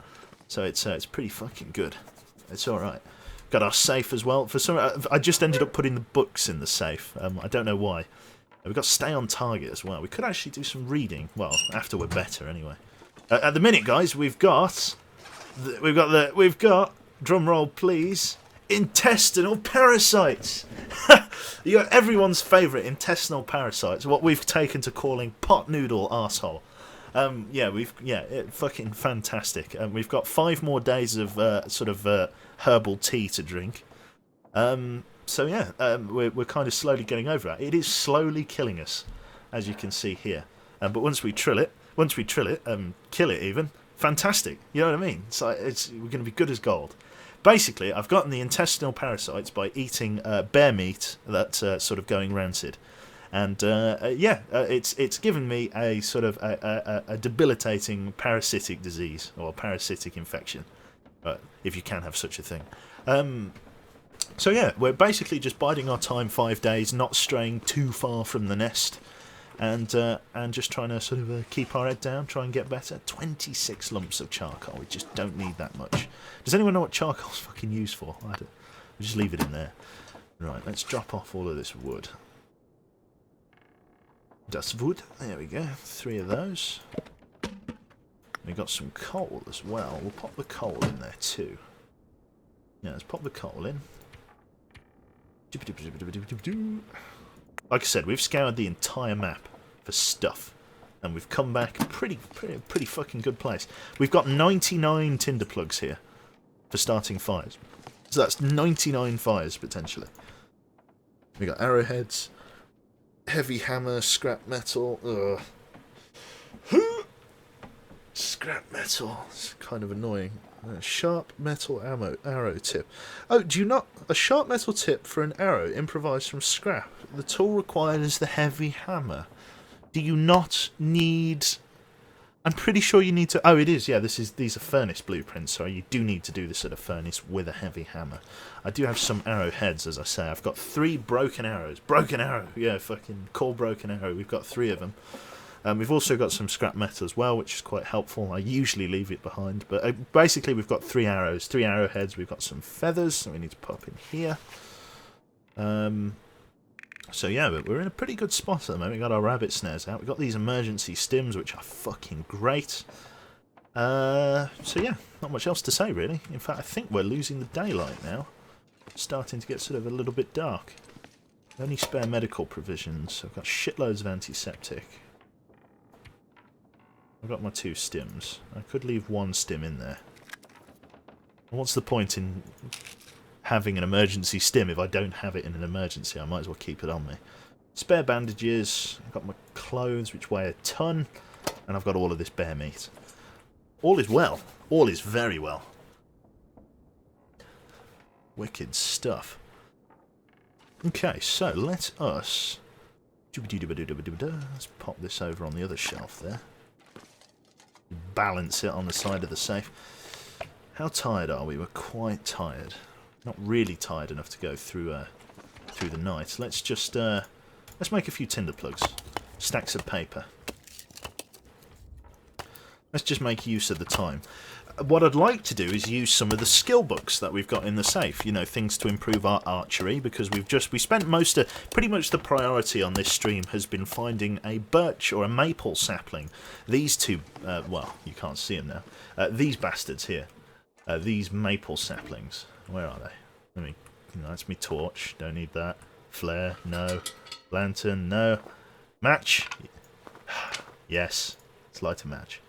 B: so it's pretty fucking good. It's all right. Got our safe as well. For some, I just ended up putting the books in the safe. I don't know why. We've got stay on target as well. We could actually do some reading. Well, after we're better, anyway. At the minute, guys, we've got drum roll, please. Intestinal parasites. You got everyone's favourite intestinal parasites, what we've taken to calling pot noodle arsehole. Fucking fantastic. We've got 5 more days of herbal tea to drink. We're kind of slowly getting over it. It is slowly killing us, as you can see here. But once we kill it, kill it even, fantastic. You know what I mean? We're going to be good as gold. Basically, I've gotten the intestinal parasites by eating bear meat that's sort of going rancid. And it's given me a sort of a debilitating parasitic disease or parasitic infection, if you can have such a thing. We're basically just biding our time 5 days, not straying too far from the nest, and just trying to sort of keep our head down, try and get better. 26 lumps of charcoal. We just don't need that much. Does anyone know what charcoal's fucking used for? We'll just leave it in there. Right, let's drop off all of this wood. Dust wood. There we go. 3 of those. We got some coal as well. We'll pop the coal in there too. Yeah, let's pop the coal in. Like I said, we've scoured the entire map for stuff, and we've come back pretty fucking good place. We've got 99 tinder plugs here for starting fires, so that's 99 fires potentially. We got arrowheads, heavy hammer, scrap metal. Scrap metal. It's kind of annoying. Sharp metal arrow tip. Oh, do you not... A sharp metal tip for an arrow improvised from scrap. The tool required is the heavy hammer. Do you not need... I'm pretty sure you need to... Oh, it is, yeah, these are furnace blueprints, so you do need to do this at a furnace with a heavy hammer. I do have some arrowheads, as I say. I've got 3 broken arrows. Broken arrow! Yeah, fucking call broken arrow. We've got 3 of them. We've also got some scrap metal as well, which is quite helpful. I usually leave it behind. But basically, we've got 3 arrows, 3 arrowheads. We've got some feathers that we need to pop in here. But we're in a pretty good spot at the moment. We've got our rabbit snares out. We've got these emergency stims, which are fucking great. Not much else to say, really. In fact, I think we're losing the daylight now. It's starting to get sort of a little bit dark. Only spare medical provisions. I've got shitloads of antiseptic. I've got my 2 stims. I could leave 1 stim in there. What's the point in having an emergency stim if I don't have it in an emergency? I might as well keep it on me. Spare bandages. I've got my clothes, which weigh a ton. And I've got all of this bear meat. All is well. All is very well. Wicked stuff. Okay, so let us... Let's pop this over on the other shelf there. Balance it on the side of the safe. How tired are we? We're quite tired. Not really tired enough to go through the night. Let's just let's make a few tinder plugs. Stacks of paper. Let's just make use of the time. What I'd like to do is use some of the skill books that we've got in the safe. You know, things to improve our archery, because we spent pretty much the priority on this stream has been finding a birch or a maple sapling. These 2, well, you can't see them now. These bastards here, these maple saplings. Where are they? That's me torch. Don't need that. Flare, no. Lantern, no. Match. Yes, let's light a match.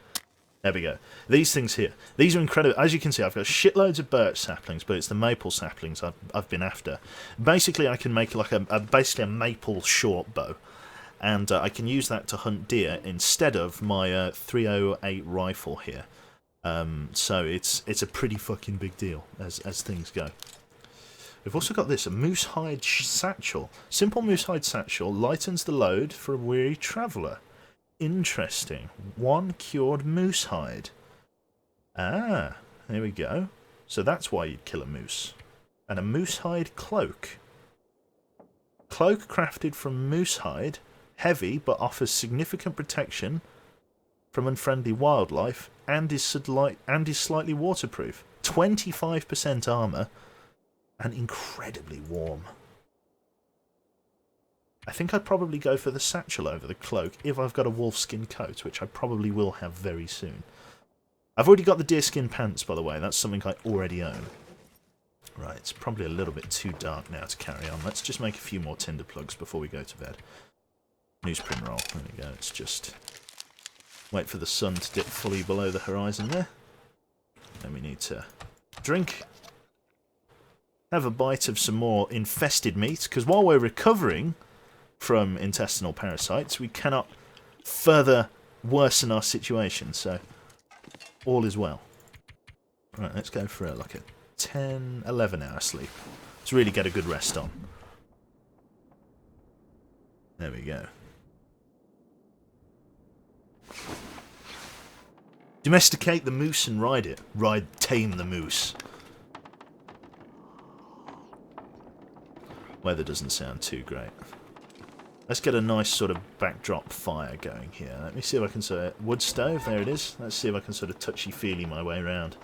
B: There we go. These things here. These are incredible. As you can see, I've got shitloads of birch saplings, but it's the maple saplings I've been after. Basically, I can make like basically a maple short bow, and I can use that to hunt deer instead of my 308 rifle here. So it's a pretty fucking big deal as things go. We've also got this, a moose hide satchel. Simple moose hide satchel lightens the load for a weary traveller. Interesting. 1 cured moose hide. Ah, there we go. So that's why you'd kill a moose. And a moose hide cloak. Cloak crafted from moose hide, heavy but offers significant protection from unfriendly wildlife, and is slightly waterproof. 25% armour, and incredibly warm. I think I'd probably go for the satchel over the cloak if I've got a wolfskin coat, which I probably will have very soon. I've already got the deerskin pants, by the way. That's something I already own. Right, it's probably a little bit too dark now to carry on. Let's just make a few more tinder plugs before we go to bed. Newsprint roll. There we go. Let's just wait for the sun to dip fully below the horizon there. Then we need to drink. Have a bite of some more infested meat, because while we're recovering from intestinal parasites, we cannot further worsen our situation, so all is well. Right, let's go for like a 10, 11 hour sleep. Let's really get a good rest on. There we go. Domesticate the moose and ride it. Tame the moose. Weather doesn't sound too great. Let's get a nice sort of backdrop fire going here. Let me see if I can sort of... Wood stove, there it is. Let's see if I can sort of touchy-feely my way around.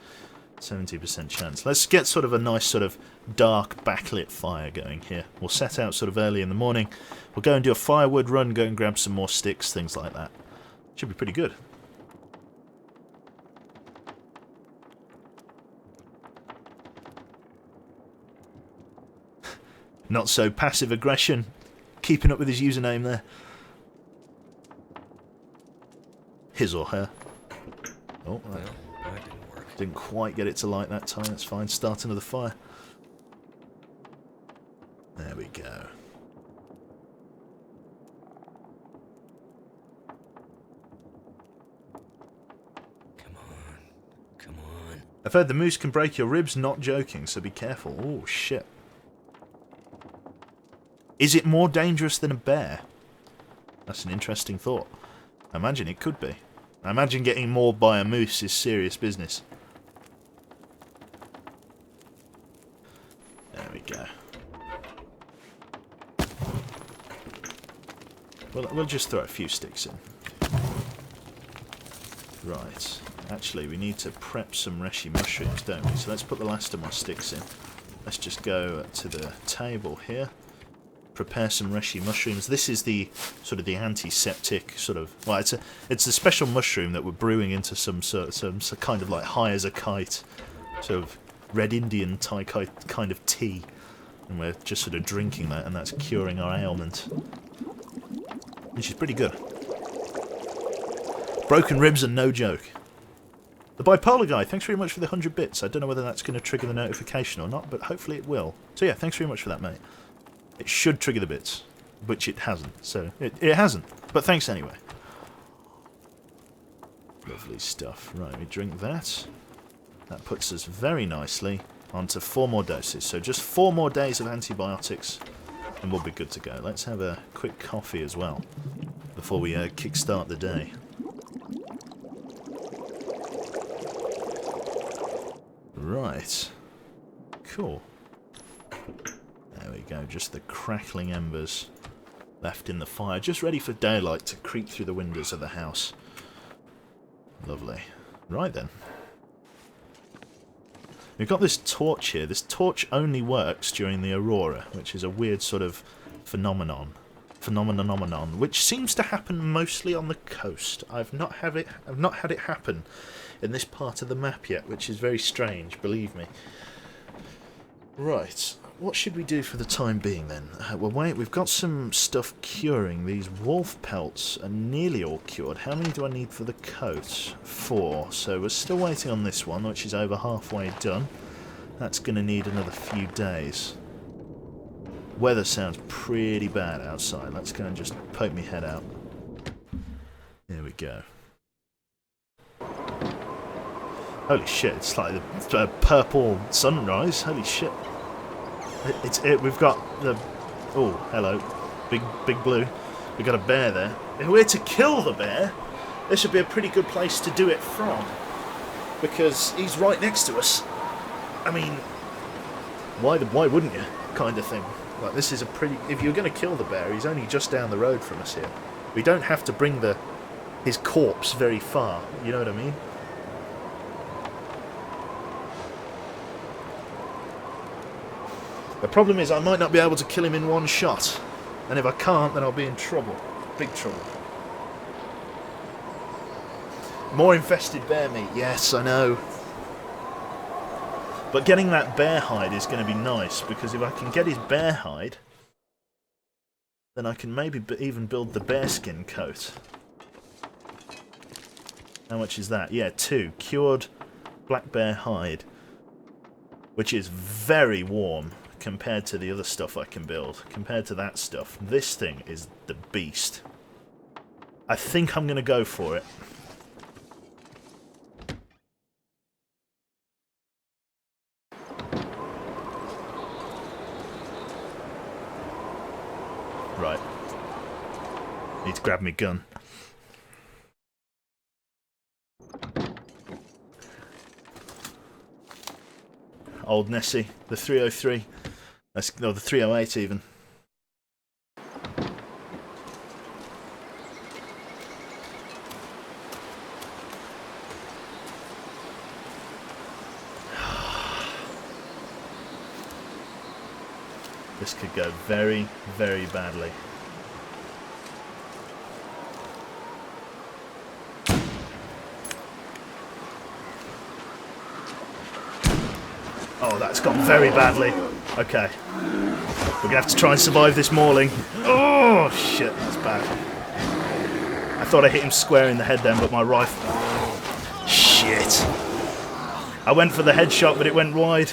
B: 70% chance. Let's get sort of a nice sort of dark backlit fire going here. We'll set out sort of early in the morning. We'll go and do a firewood run, go and grab some more sticks, things like that. Should be pretty good. Not so passive aggression. Keeping up with his username there. His or her. Oh,
C: Well, that didn't work.
B: didn't quite get it to light that time. That's fine. Start another fire. There we go.
C: Come on. Come on.
B: I've heard the moose can break your ribs, not joking, so be careful. Oh, shit. Is it more dangerous than a bear? That's an interesting thought. I imagine it could be. I imagine getting mauled by a moose is serious business. There we go. We'll just throw a few sticks in. Right. Actually, we need to prep some reishi mushrooms, don't we? So let's put the last of my sticks in. Let's just go to the table here. Prepare some reishi mushrooms. This is the sort of the antiseptic sort of... Well, it's a special mushroom that we're brewing into some kind of like high as a kite, sort of red Indian kind of tea, and we're just sort of drinking that, and that's curing our ailment, which is pretty good. Broken ribs are no joke. The bipolar guy, thanks very much for the 100 bits. I don't know whether that's going to trigger the notification or not, but hopefully it will. So yeah, thanks very much for that, mate. It should trigger the bits, which it hasn't. So it hasn't, but thanks anyway. Lovely stuff. Right, we drink that. That puts us very nicely onto 4 more doses. So just 4 more days of antibiotics, and we'll be good to go. Let's have a quick coffee as well before we kickstart the day. Right. Cool. There we go, just the crackling embers left in the fire, just ready for daylight to creep through the windows of the house. Lovely. Right then. We've got this torch here. This torch only works during the aurora, which is a weird sort of phenomenon, which seems to happen mostly on the coast. I've not had it happen in this part of the map yet, which is very strange, believe me. Right. What should we do for the time being then? Well, wait, we've got some stuff curing. These wolf pelts are nearly all cured. How many do I need for the coat? 4. So we're still waiting on this one, which is over halfway done. That's going to need another few days. Weather sounds pretty bad outside. Let's go and just poke my head out. There we go. Holy shit, it's like the purple sunrise. Holy shit. We've got the... Oh, hello. Big blue. We've got a bear there. If we're to kill the bear, this would be a pretty good place to do it from, because he's right next to us. I mean, why wouldn't you? Kind of thing. Like, this is a pretty... If you're going to kill the bear, he's only just down the road from us here. We don't have to bring his corpse very far. You know what I mean? The problem is I might not be able to kill him in one shot, and if I can't, then I'll be in trouble. Big trouble. More infested bear meat, yes, I know. But getting that bear hide is going to be nice, because if I can get his bear hide, then I can maybe even build the bearskin coat. How much is that? Yeah, 2. Cured black bear hide. Which is very warm compared to the other stuff I can build. Compared to that stuff. This thing is the beast. I think I'm going to go for it. Right. Need to grab my gun. Old Nessie, the 303. No, the 308 even. This could go very, very badly. Oh, that's gone very badly. Okay. We're going to have to try and survive this mauling. Oh, shit, that's bad. I thought I hit him square in the head then, but my rifle... Shit. I went for the headshot, but it went wide.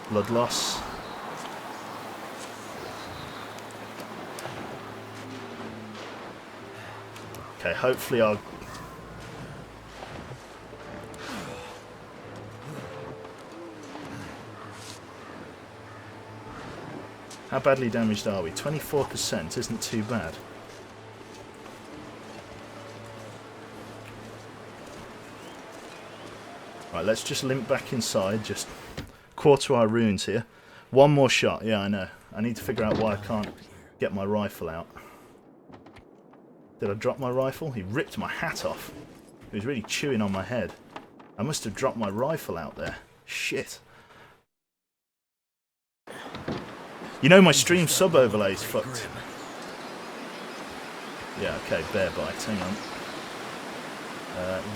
B: Blood loss. Okay, hopefully I'll... How badly damaged are we? 24% isn't too bad. Right, let's just limp back inside, just quarter our runes here. One more shot, yeah, I know. I need to figure out why I can't get my rifle out. Did I drop my rifle? He ripped my hat off. He was really chewing on my head. I must have dropped my rifle out there. Shit. You know my stream sub overlay's fucked. Yeah, okay, bear bite, hang on.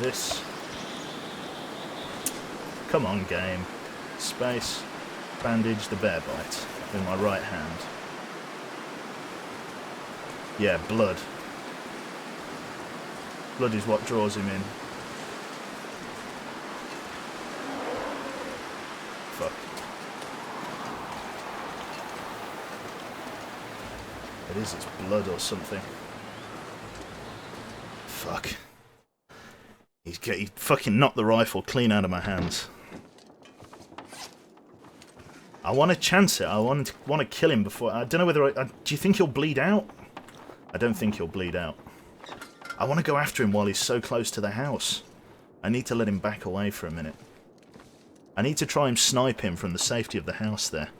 B: This. Come on, game. Space. Bandage the bear bite in my right hand. Yeah, blood. Blood is what draws him in. Fuck. It is, it's blood or something. Fuck. He fucking knocked the rifle clean out of my hands. I want to chance it. I want to kill him before... I don't know whether do you think he'll bleed out? I don't think he'll bleed out. I want to go after him while he's so close to the house. I need to let him back away for a minute. I need to try and snipe him from the safety of the house there.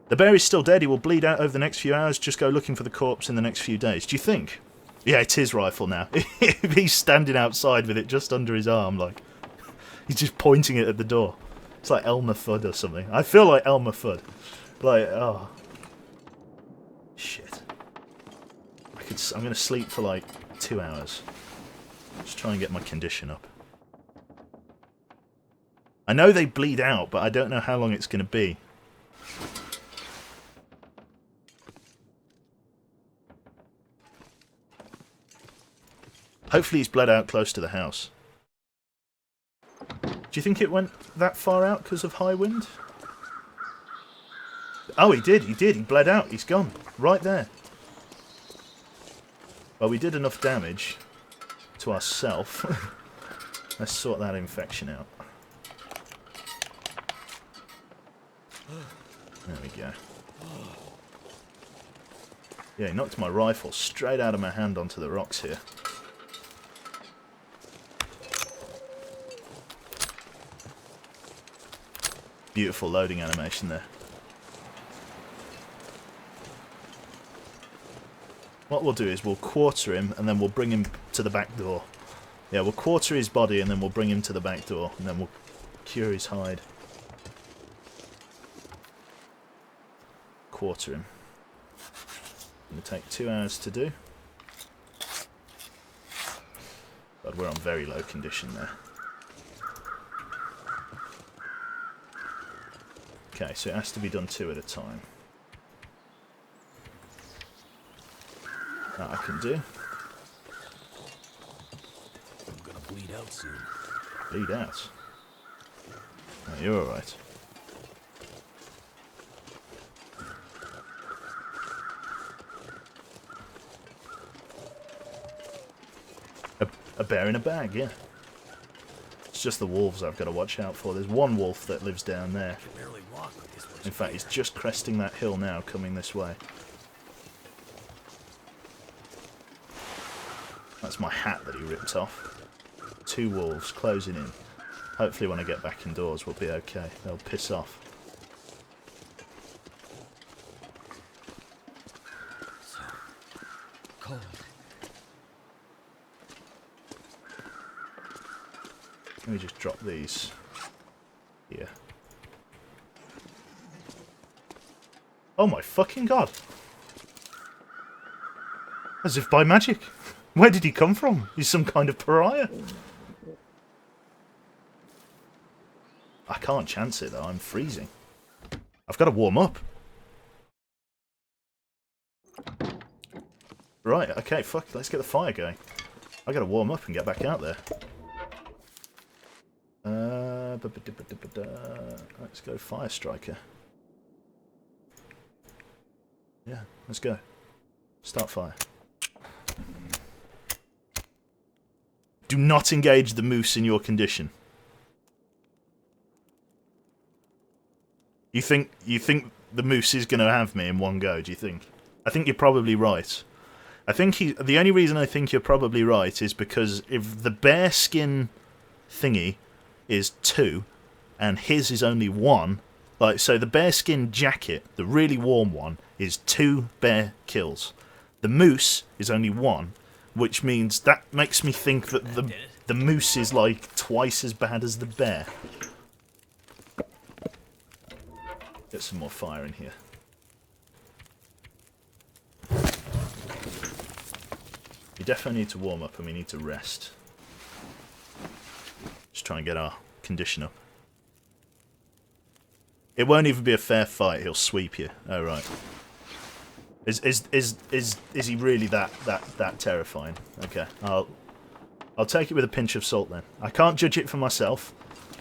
B: The bear is still dead. He will bleed out over the next few hours. Just go looking for the corpse in the next few days. Do you think? Yeah, it's his rifle now. He's standing outside with it just under his arm, like... He's just pointing it at the door. It's like Elmer Fudd or something. I feel like Elmer Fudd. Like, oh. Shit. I'm going to sleep for like 2 hours. Just try and get my condition up. I know they bleed out, but I don't know how long it's going to be. Hopefully he's bled out close to the house. Do you think it went that far out because of high wind? Oh, he did. He bled out. He's gone. Right there. Well, we did enough damage to ourselves. Let's sort that infection out. There we go. Yeah, he knocked my rifle straight out of my hand onto the rocks here. Beautiful loading animation there. What we'll do is we'll quarter him and then we'll bring him to the back door. Yeah, we'll quarter his body and then we'll bring him to the back door and then we'll cure his hide. Quarter him. Gonna take 2 hours to do. God, we're on very low condition there. Okay, so it has to be done 2 at a time. That I can do.
C: I'm gonna bleed out soon.
B: Bleed out. Oh, you're alright. A bear in a bag, yeah. It's just the wolves I've got to watch out for. There's one wolf that lives down there.
C: I can barely walk with this much
B: In fact, he's just cresting that hill now, coming this way. That's my hat that he ripped off. 2 wolves closing in. Hopefully when I get back indoors we'll be okay. They'll piss off.
C: So cold.
B: Let me just drop these here. Oh my fucking god! As if by magic. Where did he come from? He's some kind of pariah. I can't chance it though, I'm freezing. I've got to warm up. Right, okay, fuck, let's get the fire going. I gotta warm up and get back out there. Let's go Fire Striker. Yeah, let's go. Start fire. Do not engage the moose in your condition. You think the moose is going to have me in one go, do you think? I think you're probably right. I think the only reason I think you're probably right is because if the bear skin thingy is 2 and his is only 1, like, so the bear skin jacket, the really warm one, is 2 bear kills. The moose is only 1, which means that makes me think that the moose is like twice as bad as the bear. Get some more fire in here. We definitely need to warm up and we need to rest. Just try and get our condition up. It won't even be a fair fight, he'll sweep you. Oh right. Is he really that terrifying? Okay, I'll take it with a pinch of salt then. I can't judge it for myself,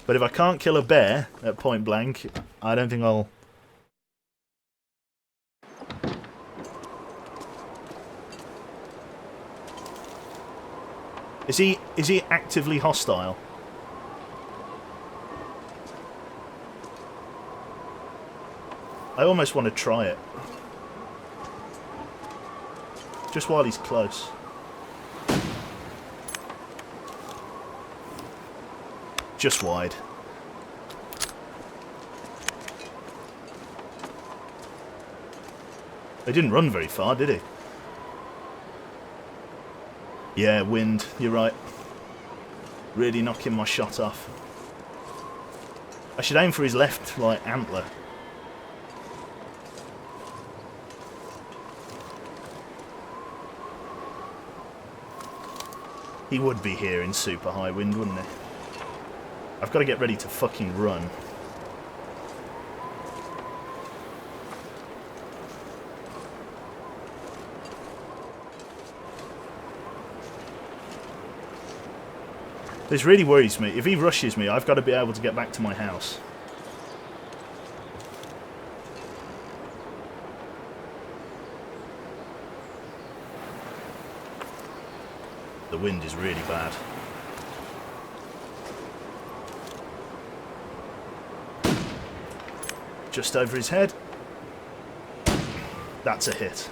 B: but if I can't kill a bear at point blank, I don't think I'll. Is he actively hostile? I almost want to try it. Just while he's close. Just wide. He didn't run very far, did he? Yeah, wind, you're right. Really knocking my shot off. I should aim for his left, like, antler. He would be here in super high wind, wouldn't he? I've got to get ready to fucking run. This really worries me. If he rushes me, I've got to be able to get back to my house. The wind is really bad. Just over his head. That's a hit.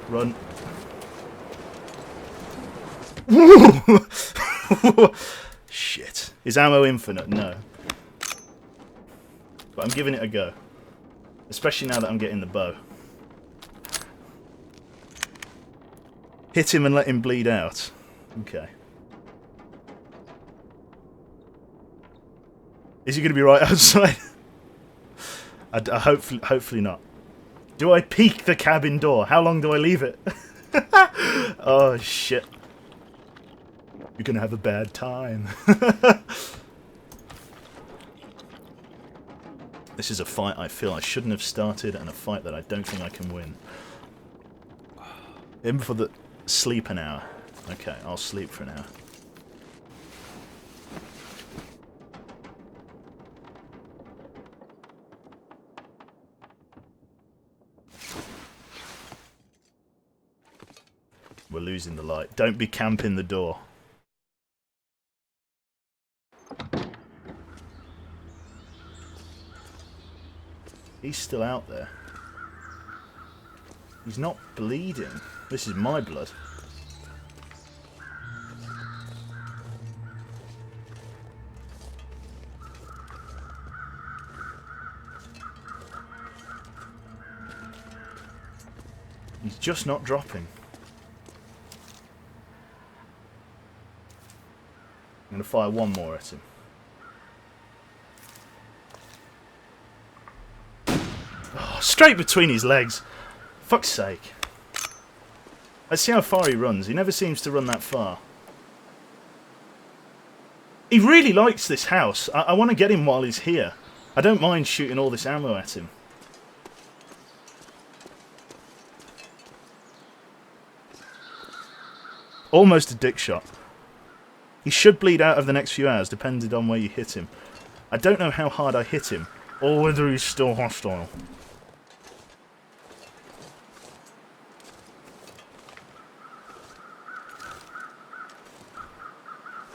B: Run. Shit. Is ammo infinite? No. But I'm giving it a go. Especially now that I'm getting the bow. Hit him and let him bleed out. Okay. Is he going to be right outside? I hopefully not. Do I peek the cabin door? How long do I leave it? Oh, shit. You're going to have a bad time. This is a fight I feel I shouldn't have started, and a fight that I don't think I can win. In for the sleep an hour. Okay, I'll sleep for an hour. We're losing the light. Don't be camping the door. He's still out there. He's not bleeding. This is my blood. He's just not dropping. I'm going to fire one more at him. Oh, straight between his legs. Fuck's sake. Let's see how far he runs. He never seems to run that far. He really likes this house. I want to get him while he's here. I don't mind shooting all this ammo at him. Almost a dick shot. He should bleed out over the next few hours, depending on where you hit him. I don't know how hard I hit him, or whether he's still hostile.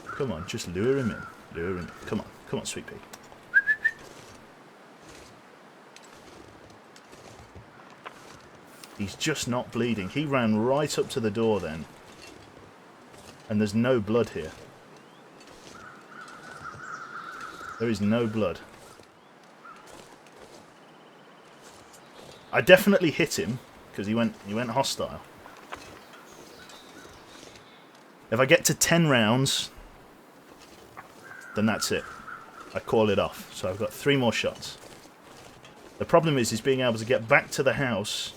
B: Come on, just lure him in. Lure him in. Come on, sweet pea. He's just not bleeding. He ran right up to the door then. And there's no blood here. There is no blood. I definitely hit him because he went hostile. If I get to 10 rounds, then that's it. I call it off. So I've got 3 more shots. The problem is being able to get back to the house.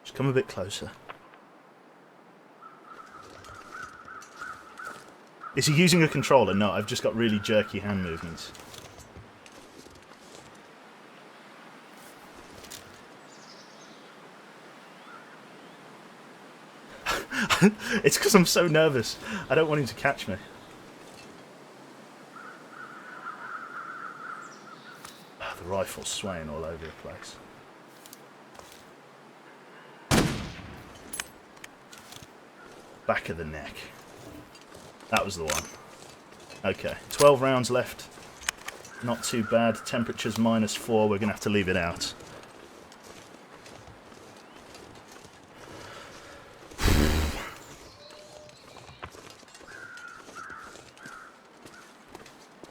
B: Just come a bit closer. Is he using a controller? No, I've just got really jerky hand movements. It's because I'm so nervous. I don't want him to catch me. Oh, the rifle's swaying all over the place. Back of the neck. That was the one. Okay, 12 rounds left. Not too bad. Temperature's -4. We're going to have to leave it out.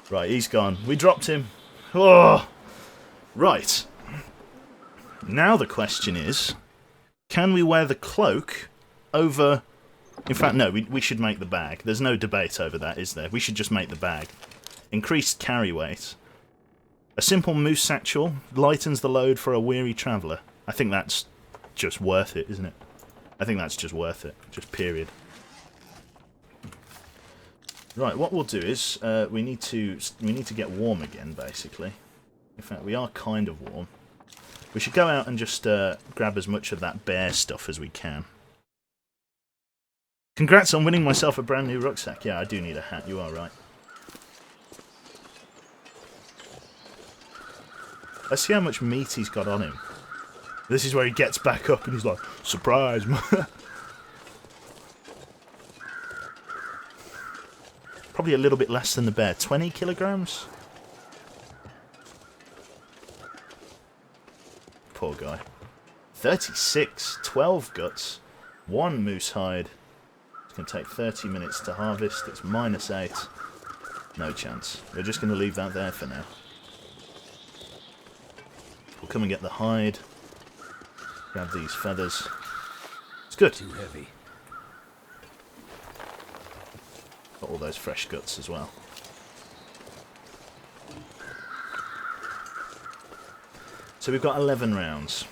B: Right, he's gone. We dropped him. Oh! Right. Now the question is, can we wear the cloak over... In fact, no, we should make the bag. There's no debate over that, is there? We should just make the bag. Increased carry weight. A simple moose satchel lightens the load for a weary traveller. I think that's just worth it, isn't it? I think that's just worth it. Just period. Right, what we'll do is we need to get warm again, basically. In fact, we are kind of warm. We should go out and just grab as much of that bear stuff as we can. Congrats on winning myself a brand new rucksack. Yeah, I do need a hat. You are right. Let's see how much meat he's got on him. This is where he gets back up and he's like, surprise, man. Probably a little bit less than the bear. 20 kilograms? Poor guy. 36. 12 guts. 1 moose hide. It's going to take 30 minutes to harvest. It's -8. No chance. We're just going to leave that there for now. We'll come and get the hide. Grab these feathers. It's good.
C: Too heavy.
B: Got all those fresh guts as well. So we've got 11 rounds.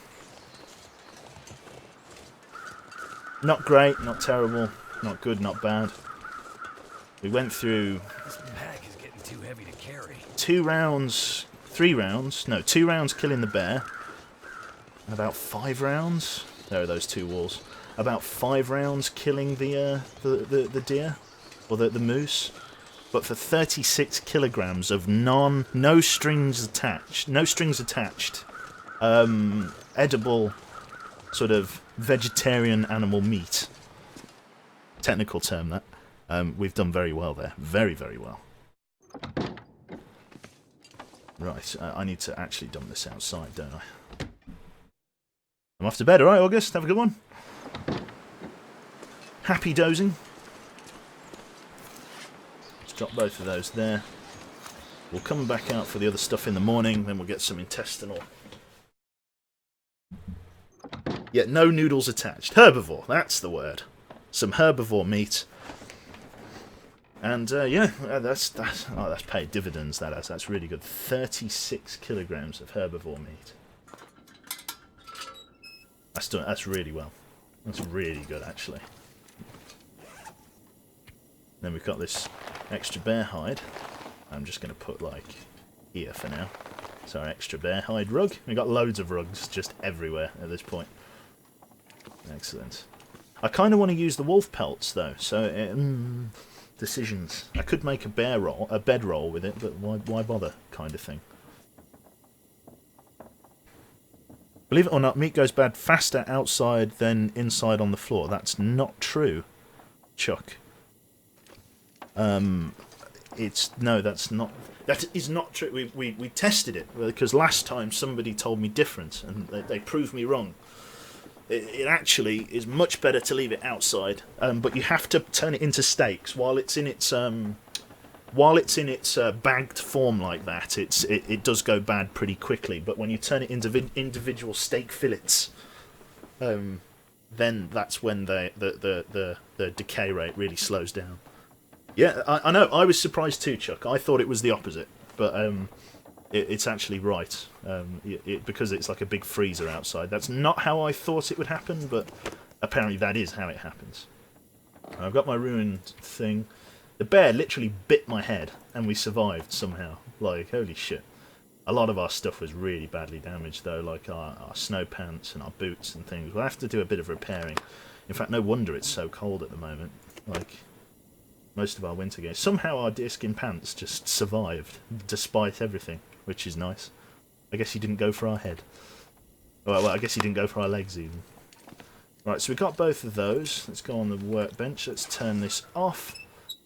B: Not great, not terrible, not good, not bad. We went through...
C: This pack is getting too heavy to carry.
B: 2 rounds killing the bear. And about 5 rounds... There are those 2 walls. About 5 rounds killing the deer. Or the moose. But for 36 kilograms of no strings attached, edible sort of vegetarian animal meat. Technical term that. We've done very well there. Very, very well. Right, I need to actually dump this outside, don't I? I'm off to bed, alright, August? Have a good one. Happy dozing. Let's drop both of those there. We'll come back out for the other stuff in the morning, then we'll get some intestinal. Yeah, no noodles attached. Herbivore, that's the word. Some herbivore meat. And yeah, that's paid dividends. That's really good. 36 kilograms of herbivore meat. That's really well. That's really good, actually. Then we've got this extra bear hide. I'm just going to put like here for now. It's our extra bear hide rug. We've got loads of rugs just everywhere at this point. Excellent. I kind of want to use the wolf pelts though, so decisions. I could make a bedroll with it, but why bother, kind of thing. Believe it or not, meat goes bad faster outside than inside on the floor. That's not true, Chuck. That is not true. We tested it because last time somebody told me different, and they proved me wrong. It actually is much better to leave it outside, but you have to turn it into steaks while it's in its bagged form like that. It does go bad pretty quickly, but when you turn it into individual steak fillets, then that's when the decay rate really slows down. Yeah, I know. I was surprised too, Chuck. I thought it was the opposite, but it's actually right. Because it's like a big freezer outside. That's not how I thought it would happen, but apparently that is how it happens. I've got my ruined thing. The bear literally bit my head, and we survived somehow. Like, holy shit. A lot of our stuff was really badly damaged, though, like our snow pants and our boots and things. We'll have to do a bit of repairing. In fact, no wonder it's so cold at the moment. Like, most of our winter gear. Somehow our deerskin pants just survived, despite everything, which is nice. I guess he didn't go for our head. Well, I guess he didn't go for our legs, even. Right, so we've got both of those. Let's go on the workbench. Let's turn this off.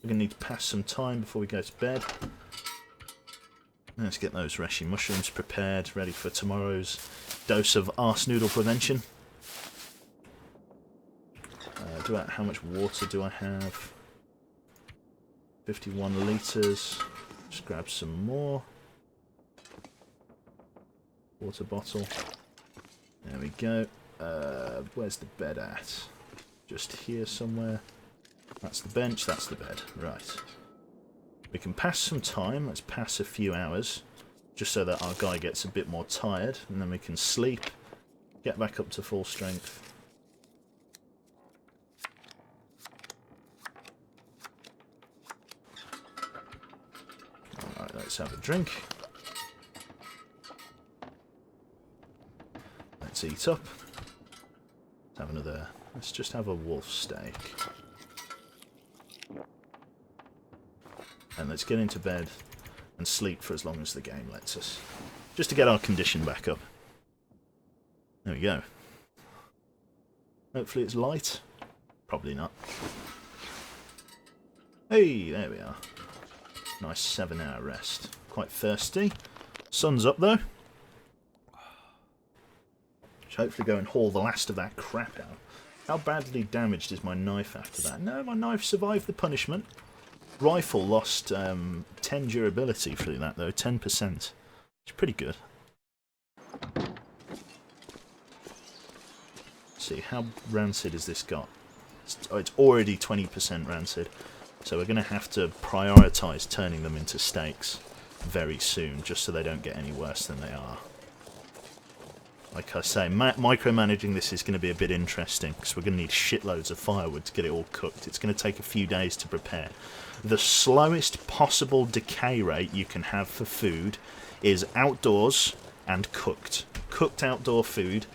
B: We're going to need to pass some time before we go to bed. Let's get those reishi mushrooms prepared, ready for tomorrow's dose of arse noodle prevention. How much water do I have? 51 litres. Just grab some more. Water bottle. There we go. Where's the bed at? Just here somewhere. That's the bench, that's the bed. Right. We can pass some time. Let's pass a few hours. Just so that our guy gets a bit more tired. And then we can sleep. Get back up to full strength. Alright, let's have a drink. Let's eat up. Let's have another... Let's just have a wolf steak. And let's get into bed and sleep for as long as the game lets us. Just to get our condition back up. There we go. Hopefully it's light. Probably not. Hey, there we are. Nice 7-hour rest. Quite thirsty. Sun's up though. Should hopefully go and haul the last of that crap out. How badly damaged is my knife after that? No, my knife survived the punishment. Rifle lost 10 durability through that though, 10%. It's pretty good. Let's see, how rancid has this got? It's already 20% rancid. So we're going to have to prioritise turning them into steaks very soon, just so they don't get any worse than they are. Like I say, micromanaging this is going to be a bit interesting, because we're going to need shitloads of firewood to get it all cooked. It's going to take a few days to prepare. The slowest possible decay rate you can have for food is outdoors and cooked. Cooked outdoor food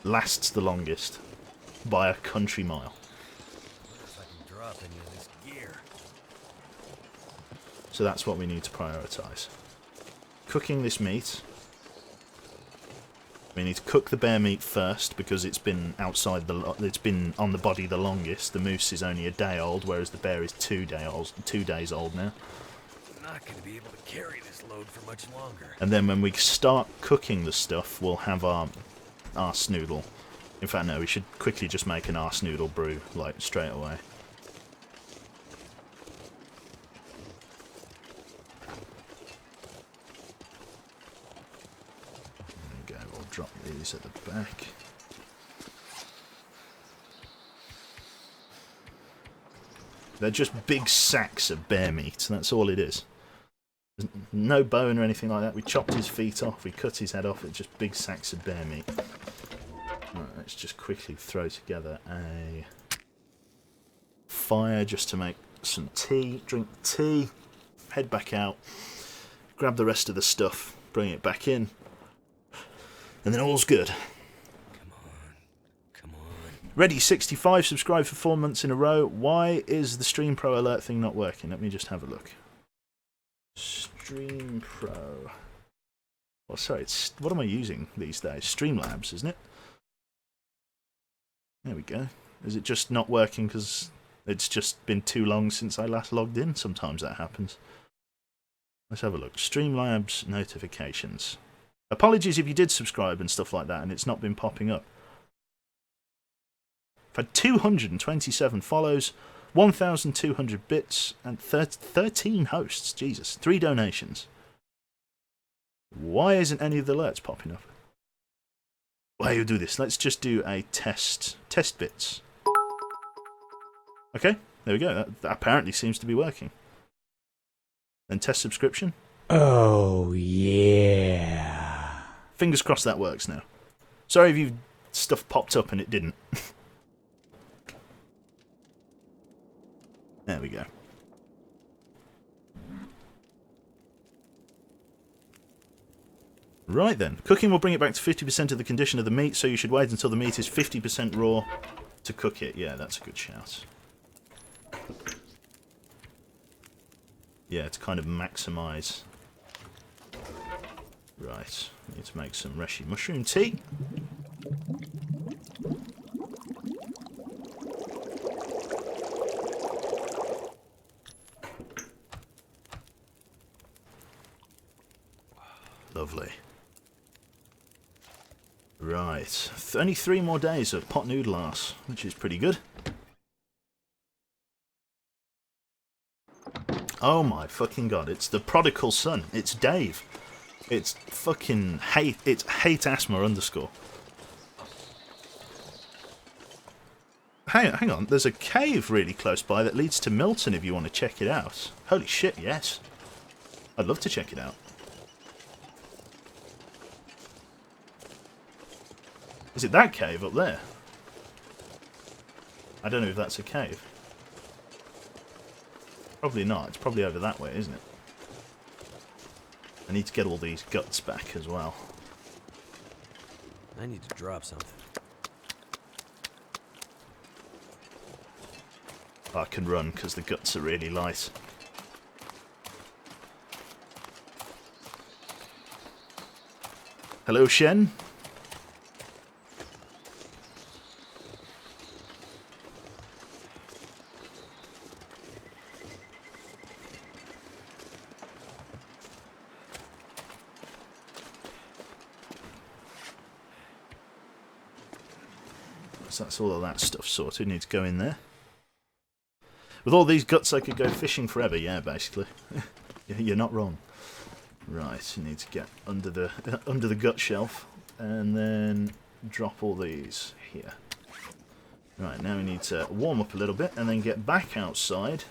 B: lasts the longest by a country mile.
C: If I can drop any of this gear.
B: So that's what we need to prioritise. Cooking this meat. We need to cook the bear meat first because it's been it's been on the body the longest. The moose is only a day old, whereas the bear is 2 days old now.
C: I'm not going to be able to carry this load for much longer.
B: And then when we start cooking the stuff, we'll have our arse noodle. In fact, no, we should quickly just make an arse noodle brew, like, straight away. There we go, we'll drop these at the back. They're just big sacks of bear meat, that's all it is. There's no bone or anything like that. We chopped his feet off, we cut his head off, it's just big sacks of bear meat. Right, let's just quickly throw together a fire just to make some tea, drink tea, head back out, grab the rest of the stuff, bring it back in, and then all's good.
C: Come on.
B: Ready 65, subscribed for 4 months in a row. Why is the Stream Pro alert thing not working? Let me just have a look. Stream Pro. Oh, sorry, what am I using these days? Streamlabs, isn't it? There we go. Is it just not working because it's just been too long since I last logged in? Sometimes that happens. Let's have a look. Streamlabs notifications. Apologies if you did subscribe and stuff like that and it's not been popping up. I've had 227 follows, 1,200 bits, and 13 hosts. Jesus. 3 donations. Why isn't any of the alerts popping up? Why do you do this? Let's just do a test bits. Okay, there we go. That apparently seems to be working. Then test subscription.
A: Oh, yeah.
B: Fingers crossed that works now. Sorry if you stuff popped up and it didn't. There we go. Right then, cooking will bring it back to 50% of the condition of the meat, so you should wait until the meat is 50% raw to cook it. Yeah, that's a good shout. Yeah, to kind of maximise. Right, need to make some reishi mushroom tea. Lovely. Right, only 3 more days of pot noodle arse, which is pretty good. Oh my fucking god, it's the prodigal son. It's Dave. It's fucking hate. It's hate asthma underscore. Hang on, there's a cave really close by that leads to Milton if you want to check it out. Holy shit, yes. I'd love to check it out. Is it that cave up there? I don't know if that's a cave. Probably not. It's probably over that way, isn't it? I need to get all these guts back as well.
C: I need to drop something.
B: I can run because the guts are really light. Hello, Shen. So that's all of that stuff sorted. Need to go in there. With all these guts, I could go fishing forever. Yeah, basically. You're not wrong. Right, you need to get under the gut shelf, and then drop all these here. Right, now we need to warm up a little bit, and then get back outside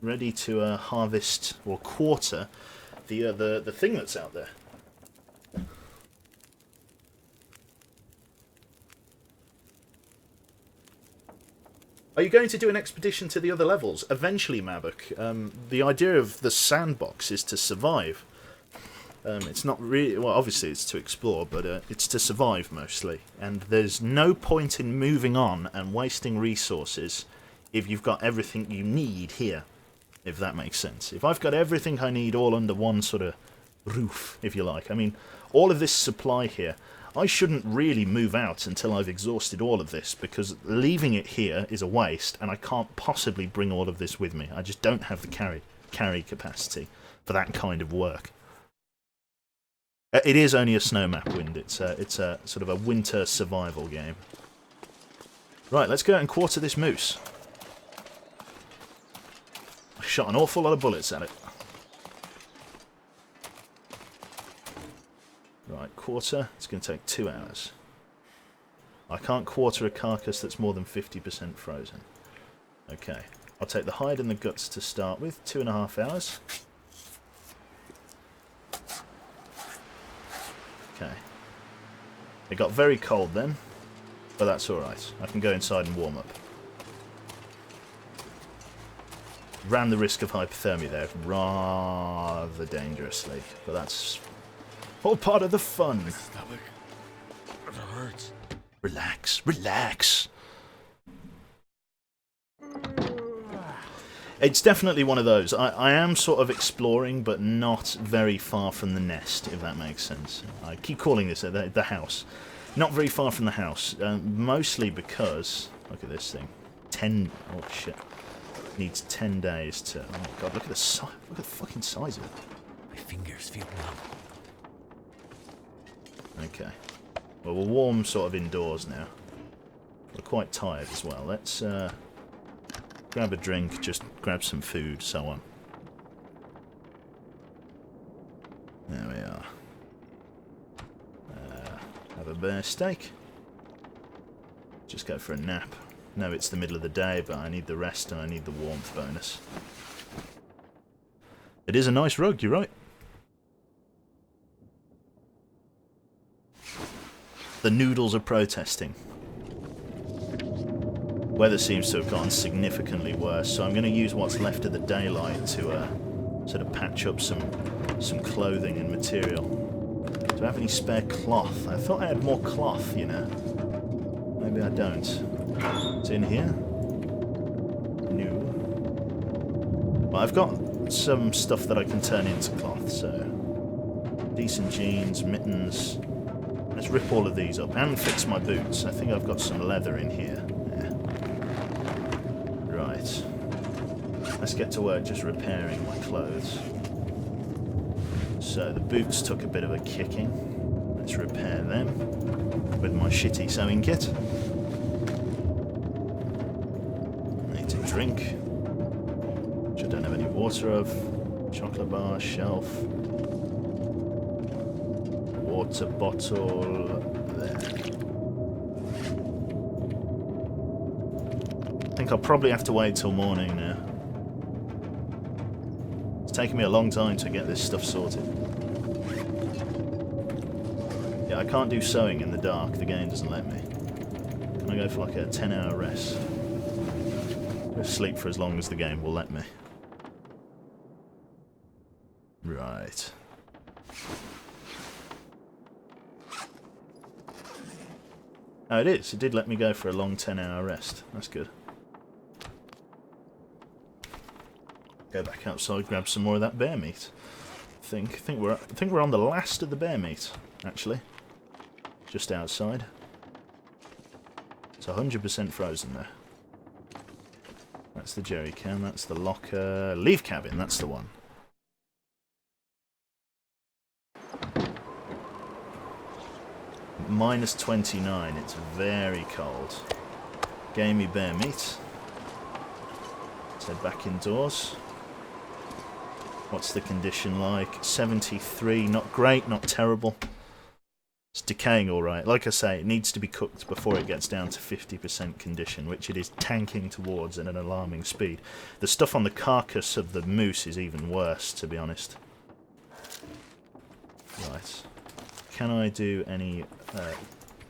B: ready to harvest or quarter the thing that's out there. Are you going to do an expedition to the other levels? Eventually, Mabuk. The idea of the sandbox is to survive. It's not really... Well, obviously it's to explore, but it's to survive mostly. And there's no point in moving on and wasting resources if you've got everything you need here, if that makes sense. If I've got everything I need all under one sort of roof, if you like. I mean, all of this supply here... I shouldn't really move out until I've exhausted all of this, because leaving it here is a waste, and I can't possibly bring all of this with me. I just don't have the carry capacity for that kind of work. It is only a snow map, Wind. It's a sort of a winter survival game. Right, let's go out and quarter this moose. I shot an awful lot of bullets at it. Right, quarter. It's going to take 2 hours. I can't quarter a carcass that's more than 50% frozen. Okay. I'll take the hide and the guts to start with. 2.5 hours. Okay. It got very cold then, but that's alright. I can go inside and warm up. Ran the risk of hypothermia there rather dangerously, but that's all part of the fun.
C: Stomach. It hurts.
B: Relax, relax. It's definitely one of those. I am sort of exploring, but not very far from the nest, if that makes sense. I keep calling this the house. Not very far from the house, mostly because... Look at this thing. 10... Oh, shit. Needs 10 days to... Oh, my God, look at the fucking size of it.
C: My fingers feel numb.
B: Okay. Well, we're warm sort of indoors now. We're quite tired as well. Let's grab a drink, just grab some food, so on. There we are. Have a bear steak. Just go for a nap. No, it's the middle of the day, but I need the rest and I need the warmth bonus. It is a nice rug, you're right. The noodles are protesting. Weather seems to have gotten significantly worse, so I'm going to use what's left of the daylight to sort of patch up some clothing and material. Do I have any spare cloth? I thought I had more cloth, you know. Maybe I don't. It's in here? No. Well, I've got some stuff that I can turn into cloth, so... Decent jeans, mittens... Let's rip all of these up and fix my boots. I think I've got some leather in here. Yeah. Right. Let's get to work just repairing my clothes. So the boots took a bit of a kicking. Let's repair them with my shitty sewing kit. Need to drink, which I don't have any water of. Chocolate bar, shelf. Water bottle there. I think I'll probably have to wait till morning now. It's taken me a long time to get this stuff sorted. Yeah, I can't do sewing in the dark, the game doesn't let me. Can I go for like a 10-hour rest? Go sleep for as long as the game will let me. Right. Oh, it is. It did let me go for a long 10-hour rest. That's good. Go back outside, grab some more of that bear meat. I think we're on the last of the bear meat, actually. Just outside. It's 100% frozen there. That's the jerry can. That's the locker. Leaf cabin. That's the one. Minus 29, it's very cold. Gamey bear meat. Let's head back indoors. What's the condition like? 73, not great, not terrible. It's decaying alright. Like I say, it needs to be cooked before it gets down to 50% condition, which it is tanking towards at an alarming speed. The stuff on the carcass of the moose is even worse, to be honest. Right. Can I do any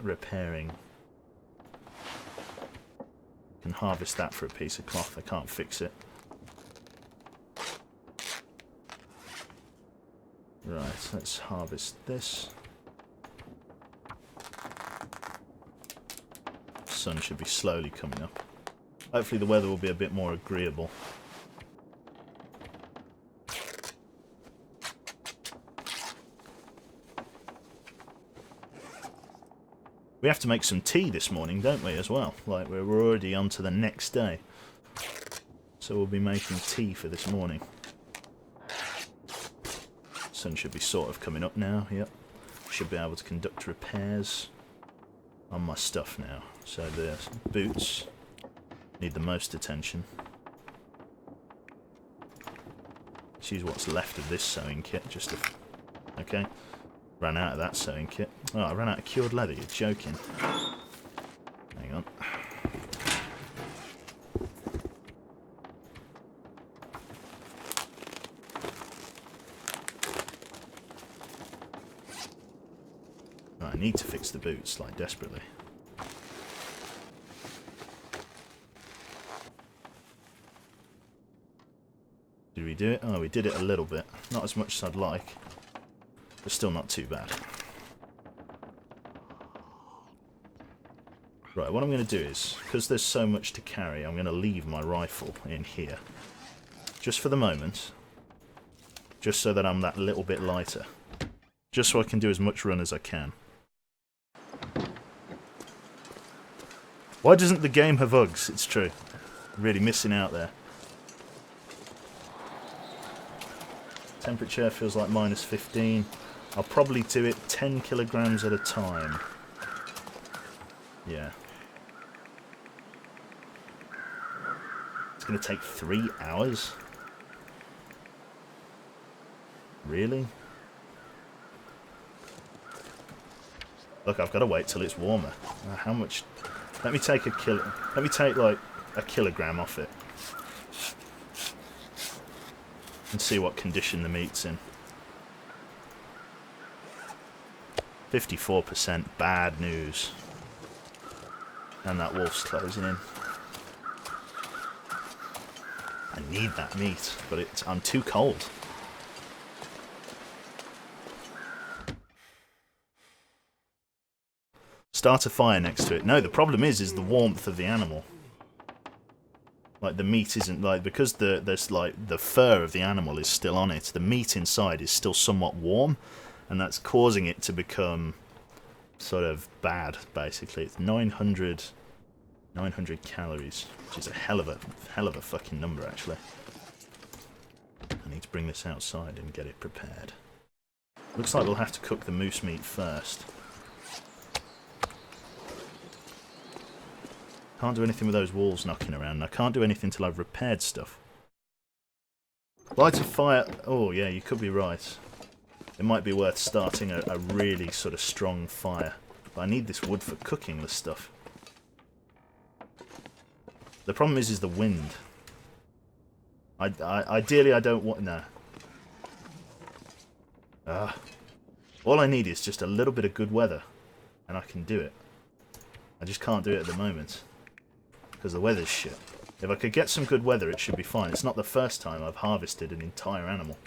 B: repairing? I can harvest that for a piece of cloth. I can't fix it. Right, let's harvest this. Sun should be slowly coming up. Hopefully the weather will be a bit more agreeable. We have to make some tea this morning, don't we, as well? Like, we're already on to the next day. So we'll be making tea for this morning. Sun should be sort of coming up now, yep. Should be able to conduct repairs on my stuff now. So the boots need the most attention. Let's use what's left of this sewing kit, just to... Okay. Ran out of that sewing kit. Oh, I ran out of cured leather, you're joking. Hang on. I need to fix the boots, like, desperately. Did we do it? Oh, we did it a little bit. Not as much as I'd like. But still not too bad. Right, what I'm going to do is, because there's so much to carry, I'm going to leave my rifle in here. Just for the moment. Just so that I'm that little bit lighter. Just so I can do as much run as I can. Why doesn't the game have Uggs? It's true. Really missing out there. Temperature feels like minus 15. I'll probably do it 10 kilograms at a time. Yeah. It's going to take 3 hours? Really? Look, I've got to wait till it's warmer. How much... Let me take like a kilogram off it. And see what condition the meat's in. 54%, bad news. And that wolf's closing in. I need that meat, but I'm too cold. Start a fire next to it. No, the problem is the warmth of the animal. Like, the meat isn't, like, because there's like the fur of the animal is still on it, the meat inside is still somewhat warm, and that's causing it to become sort of bad, basically. It's 900 calories, which is a hell of a fucking number, actually. I need to bring this outside and get it prepared. Looks like we'll have to cook the moose meat first. Can't do anything with those walls knocking around, and I can't do anything till I've repaired stuff. Light a fire... Oh, yeah, you could be right. It might be worth starting a really sort of strong fire. But I need this wood for cooking this stuff. The problem is the wind. Ideally, I don't want... No. All I need is just a little bit of good weather, and I can do it. I just can't do it at the moment. Because the weather's shit. If I could get some good weather, it should be fine. It's not the first time I've harvested an entire animal.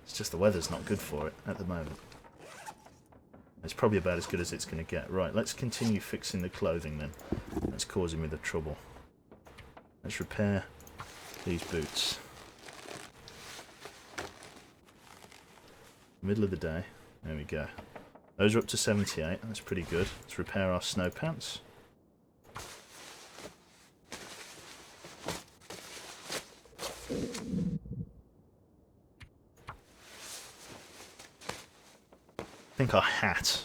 B: It's just the weather's not good for it at the moment. It's probably about as good as it's going to get. Right, let's continue fixing the clothing then. That's causing me the trouble. Let's repair these boots. Middle of the day. There we go. Those are up to 78. That's pretty good. Let's repair our snow pants. I think our hat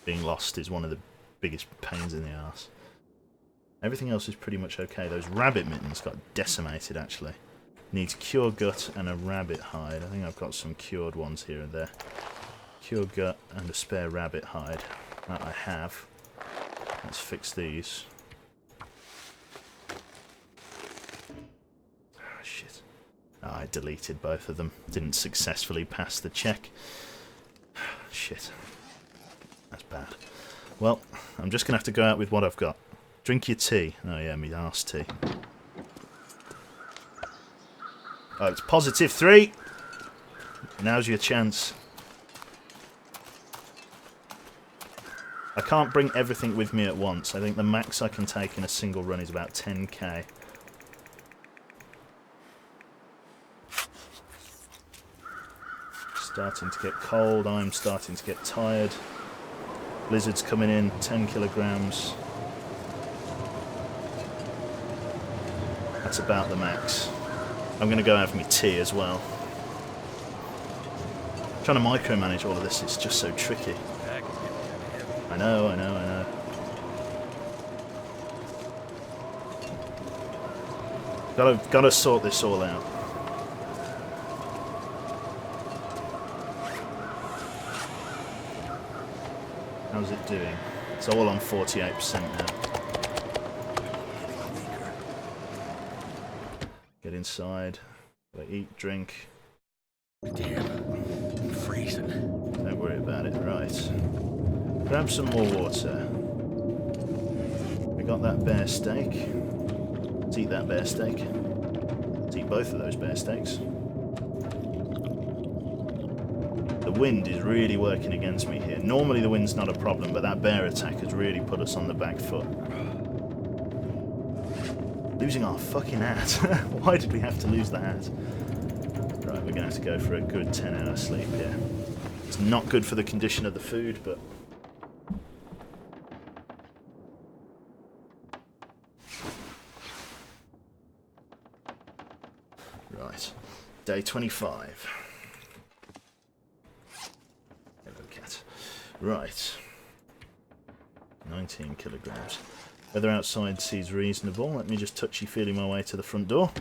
B: being lost is one of the biggest pains in the arse. Everything else is pretty much okay. Those rabbit mittens got decimated, actually. Needs cure gut and a rabbit hide. I think I've got some cured ones here and there. Cure gut and a spare rabbit hide. That I have. Let's fix these. Oh, shit. Oh, I deleted both of them. Didn't successfully pass the check. Shit. That's bad. Well, I'm just going to have to go out with what I've got. Drink your tea. Oh yeah, me arse tea. Oh, it's +3! Now's your chance. I can't bring everything with me at once. I think the max I can take in a single run is about 10k. Starting to get cold, I'm starting to get tired. Blizzard's coming in, 10 kilograms. That's about the max. I'm going to go have my tea as well. Trying to micromanage all of this is just so tricky. I know. Gotta sort this all out. How's it doing? It's all on 48% now. Get inside. Gotta eat, drink.
C: Damn, I'm freezing.
B: Don't worry about it. Right. Grab some more water. We got that bear steak. Let's eat that bear steak. Let's eat both of those bear steaks. The wind is really working against me here. Normally the wind's not a problem, but that bear attack has really put us on the back foot. Losing our fucking hat. Why did we have to lose the hat? Right, we're going to have to go for a good 10-hour sleep here. It's not good for the condition of the food, but... Right. Day 25. Hello, cat. Right. 19 kilograms. Weather outside seems reasonable. Let me just touchy-feely my way to the front door.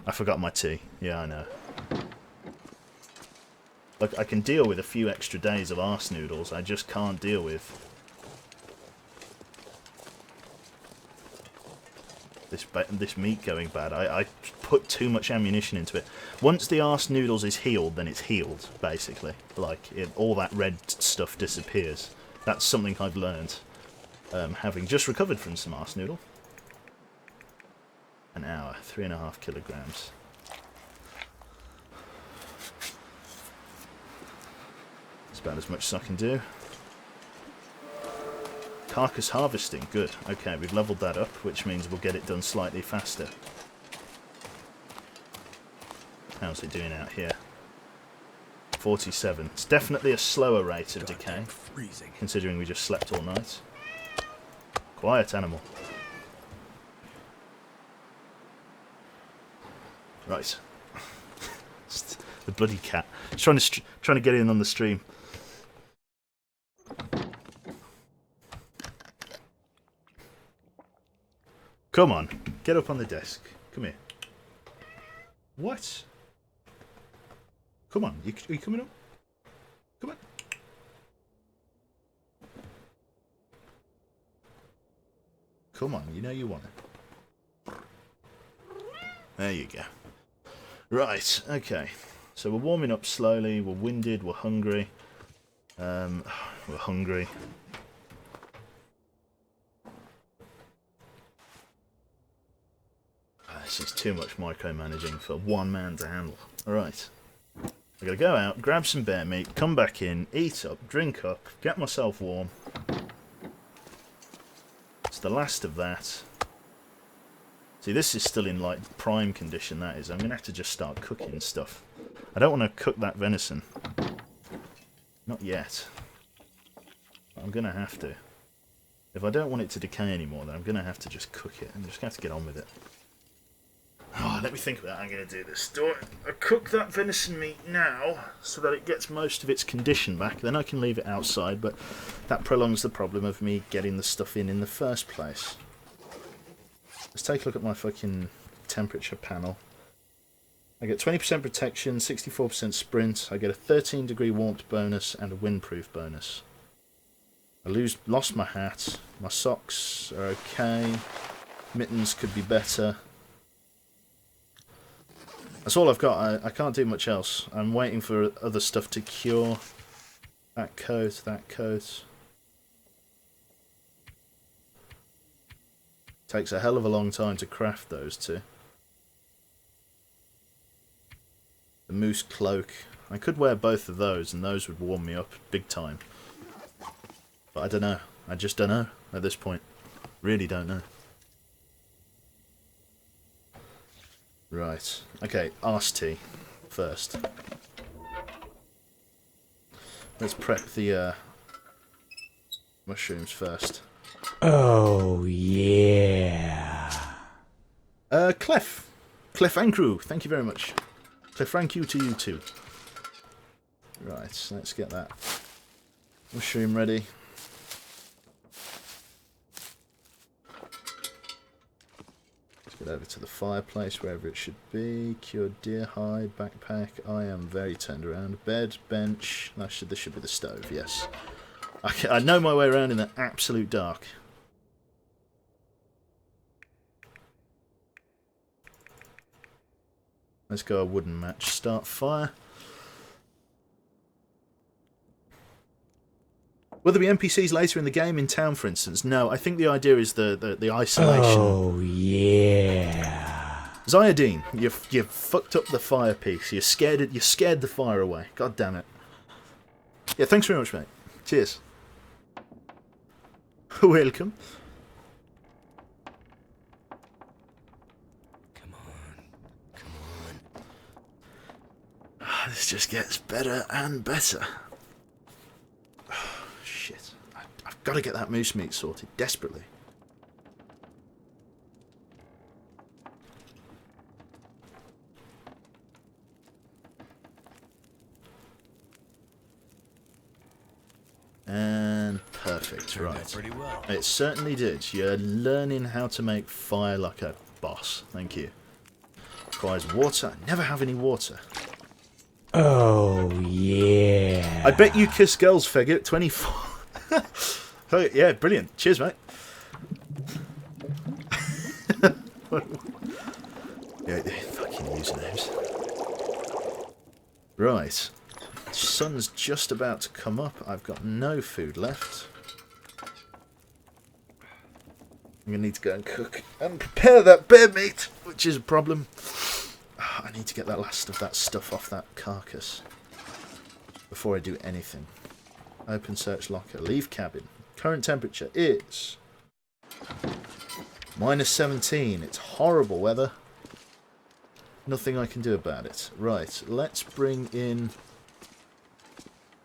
B: I forgot my tea. Yeah, I know. Look, I can deal with a few extra days of arse noodles. I just can't deal with this meat going bad. I put too much ammunition into it. Once the arse noodles is healed, then it's healed, basically. Like, all that red stuff disappears. That's something I've learned, having just recovered from some arse noodle. An hour, 3.5 kilograms. That's about as much as I can do. Carcass harvesting, good. Okay, we've leveled that up, which means we'll get it done slightly faster. How's it doing out here? 47. It's definitely a slower rate of decay, considering we just slept all night. Quiet animal. Right. The bloody cat. It's trying to get in on the stream. Come on, get up on the desk. Come here. What? Come on, are you coming up? Come on. Come on, you know you want it. There you go. Right, okay. So we're warming up slowly, we're winded, we're hungry. We're hungry. This is too much micromanaging for one man to handle. Alright. I gotta go out, grab some bear meat, come back in, eat up, drink up, get myself warm. It's the last of that. See, this is still in, like, prime condition, that is. I'm gonna have to just start cooking stuff. I don't want to cook that venison. Not yet. I'm gonna have to. If I don't want it to decay anymore, then I'm gonna have to just cook it. I'm just gonna have to get on with it. Oh, let me think about how I'm going to do this. Do I cook that venison meat now so that it gets most of its condition back? Then I can leave it outside, but that prolongs the problem of me getting the stuff in the first place. Let's take a look at my fucking temperature panel. I get 20% protection, 64% sprint. I get a 13-degree warmth bonus and a windproof bonus. I lost my hat. My socks are okay. Mittens could be better. That's all I've got. I can't do much else. I'm waiting for other stuff to cure. That coat, that coat. Takes a hell of a long time to craft those two. The moose cloak. I could wear both of those and those would warm me up big time. But I don't know. I just don't know at this point. Really don't know. Right. Okay, arse tea first. Let's prep the mushrooms first.
A: Oh, yeah.
B: Clef and crew, thank you very much. Clef, thank you to you too. Right, let's get that mushroom ready. Let's get over to the fireplace, wherever it should be. Cured deer hide, backpack. I am very turned around. Bed, bench. This should be the stove, yes. I know my way around in the absolute dark. Let's go a wooden match. Start fire. Will there be NPCs later in the game in town, for instance? No, I think the idea is the isolation.
A: Oh, yeah.
B: Zyadine, you've fucked up the fire piece. You scared the fire away. God damn it. Yeah, thanks very much, mate. Cheers. Welcome. This just gets better and better. Oh, shit. I've got to get that moose meat sorted, desperately. And perfect, right.
C: Pretty well.
B: It certainly did. You're learning how to make fire like a boss. Thank you. Requires water. I never have any water.
A: Oh, yeah.
B: I bet you kiss girls, faggot. 24. Oh, yeah, brilliant. Cheers, mate. Yeah, fucking usernames. Right. Sun's just about to come up. I've got no food left. I'm going to need to go and cook and prepare that bear meat, which is a problem. I need to get that last of that stuff off that carcass before I do anything. Open search locker. Leave cabin. Current temperature is -17. It's horrible weather. Nothing I can do about it. Right, let's bring in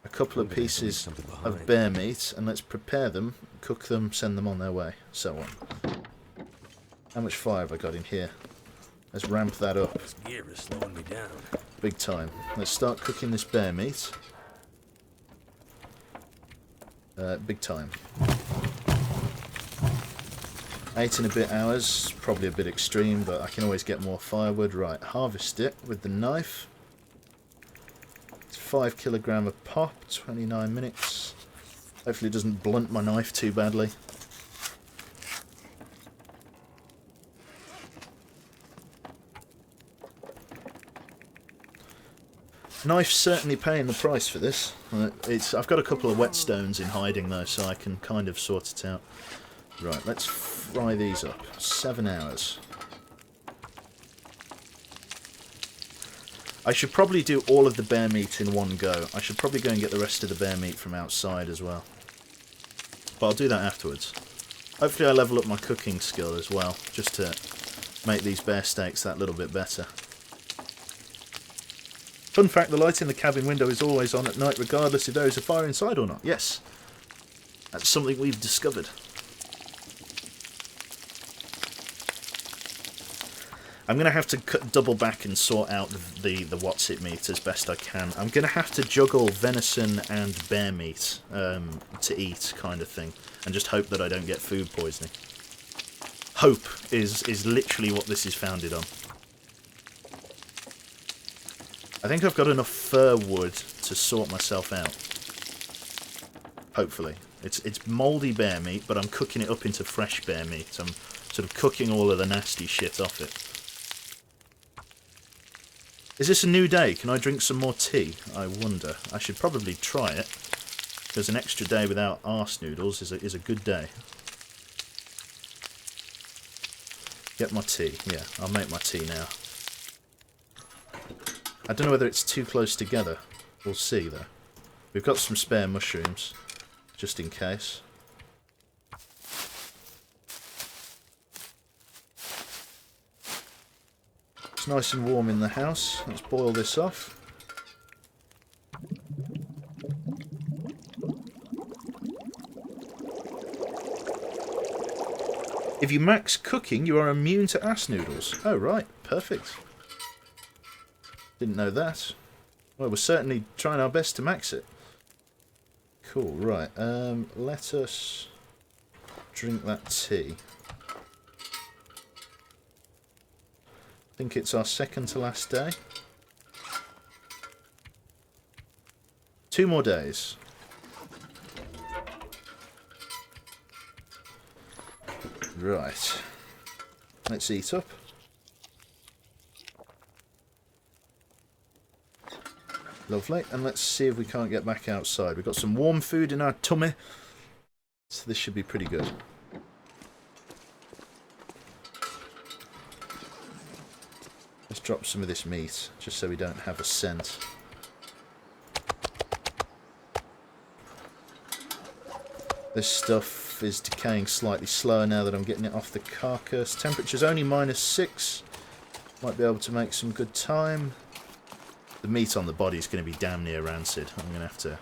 B: a couple of pieces of bear meat and let's prepare them, cook them, send them on their way, so on. How much fire have I got in here? Let's ramp that up.
C: This gear is slowing me down.
B: Big time. Let's start cooking this bear meat. Big time. 8 and a bit hours, probably a bit extreme, but I can always get more firewood. Right, harvest it with the knife. It's 5 kilogram a pop, 29 minutes. Hopefully it doesn't blunt my knife too badly. Knife's certainly paying the price for this. I've got a couple of whetstones in hiding though, so I can kind of sort it out. Right, let's fry these up. 7 hours. I should probably do all of the bear meat in one go. I should probably go and get the rest of the bear meat from outside as well. But I'll do that afterwards. Hopefully I level up my cooking skill as well, just to make these bear steaks that little bit better. Fun fact, the light in the cabin window is always on at night regardless if there is a fire inside or not. Yes. That's something we've discovered. I'm going to have to double back and sort out the what's-it meat as best I can. I'm going to have to juggle venison and bear meat to eat kind of thing. And just hope that I don't get food poisoning. Hope is literally what this is founded on. I think I've got enough fir wood to sort myself out. Hopefully. It's mouldy bear meat, but I'm cooking it up into fresh bear meat. I'm sort of cooking all of the nasty shit off it. Is this a new day? Can I drink some more tea? I wonder. I should probably try it, because an extra day without arse noodles is a good day. Get my tea. Yeah, I'll make my tea now. I don't know whether it's too close together. We'll see, though. We've got some spare mushrooms, just in case. It's nice and warm in the house. Let's boil this off. If you max cooking, you are immune to ass noodles. Oh, right. Perfect. Didn't know that. Well, we're certainly trying our best to max it. Cool, right. Let us drink that tea. I think it's our second to last day. 2 more days. Right. Let's eat up. Lovely. And let's see if we can't get back outside. We've got some warm food in our tummy, so this should be pretty good. Let's drop some of this meat, just so we don't have a scent. This stuff is decaying slightly slower now that I'm getting it off the carcass. Temperature's only -6. Might be able to make some good time. The meat on the body is going to be damn near rancid. I'm going to have to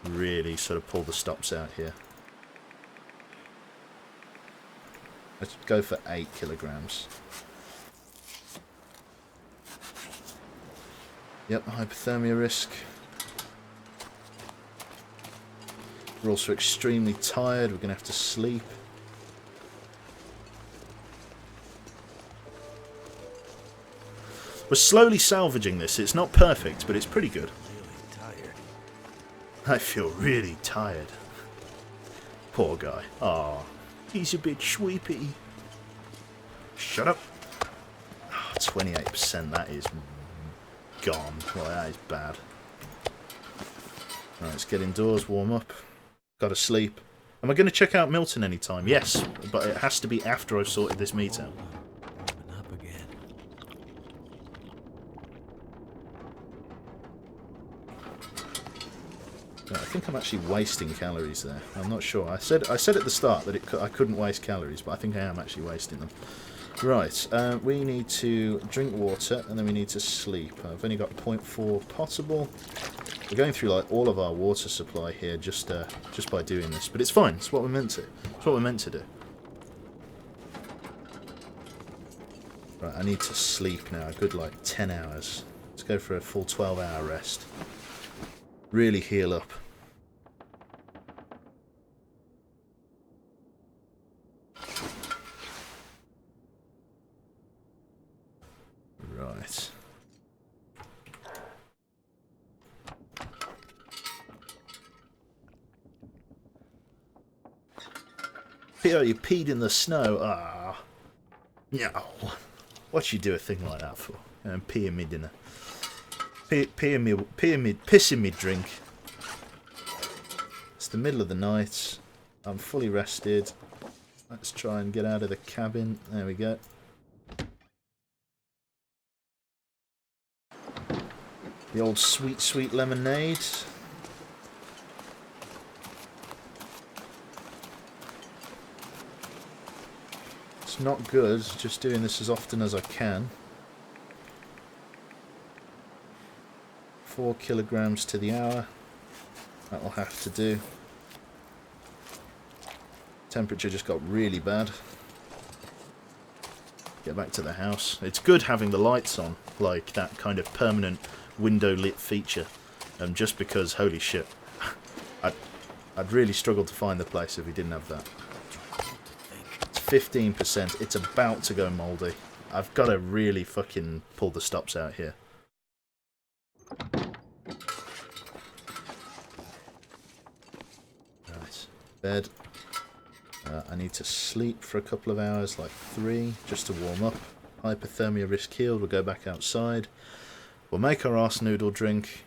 B: really sort of pull the stops out here. Let's go for 8 kilograms. Yep, hypothermia risk. We're also extremely tired. We're going to have to sleep. We're slowly salvaging this. It's not perfect, but it's pretty good. I feel really tired. Poor guy. Aw, he's a bit sleepy. Shut up. Oh, 28%, that is gone. Well, that is bad. Right, let's get indoors, warm up. Gotta sleep. Am I going to check out Milton anytime? Yes, but it has to be after I've sorted this meat out.
C: Open up again.
B: I think I'm actually wasting calories there. I'm not sure. I said at the start that I couldn't waste calories, but I think I am actually wasting them. Right, we need to drink water, and then we need to sleep. I've only got 0.4 potable. We're going through like all of our water supply here just by doing this, but it's fine. It's what we're meant to. It's what we're meant to do. Right, I need to sleep now. A good like 10 hours. Let's go for a full 12-hour rest. Really heal up. Right. Peter, you peed in the snow. Ah. No. What'd you do a thing like that for? And pee in me dinner. Piss in me drink. It's the middle of the night. I'm fully rested. Let's try and get out of the cabin. There we go. The old sweet, sweet lemonade. It's not good, just doing this as often as I can. 4 kilograms to the hour. That'll have to do. Temperature just got really bad. Get back to the house. It's good having the lights on, like that kind of permanent window lit feature. Just because, holy shit, I'd really struggle to find the place if we didn't have that. It's 15%. It's about to go mouldy. I've got to really fucking pull the stops out here. Bed. I need to sleep for a couple of hours, like 3, just to warm up. Hypothermia risk healed. We'll go back outside. We'll make our arse noodle drink.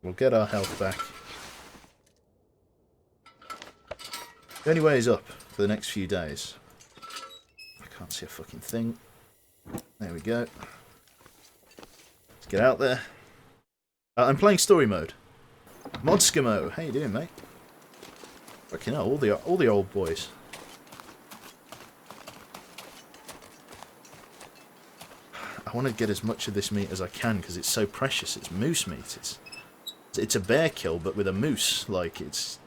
B: We'll get our health back. The only way is up for the next few days. I can't see a fucking thing. There we go. Let's get out there. I'm playing story mode. Modskimo, how you doing, mate? Fucking hell, all the old boys. I want to get as much of this meat as I can because it's so precious. It's moose meat. It's a bear kill, but with a moose. Like, it's...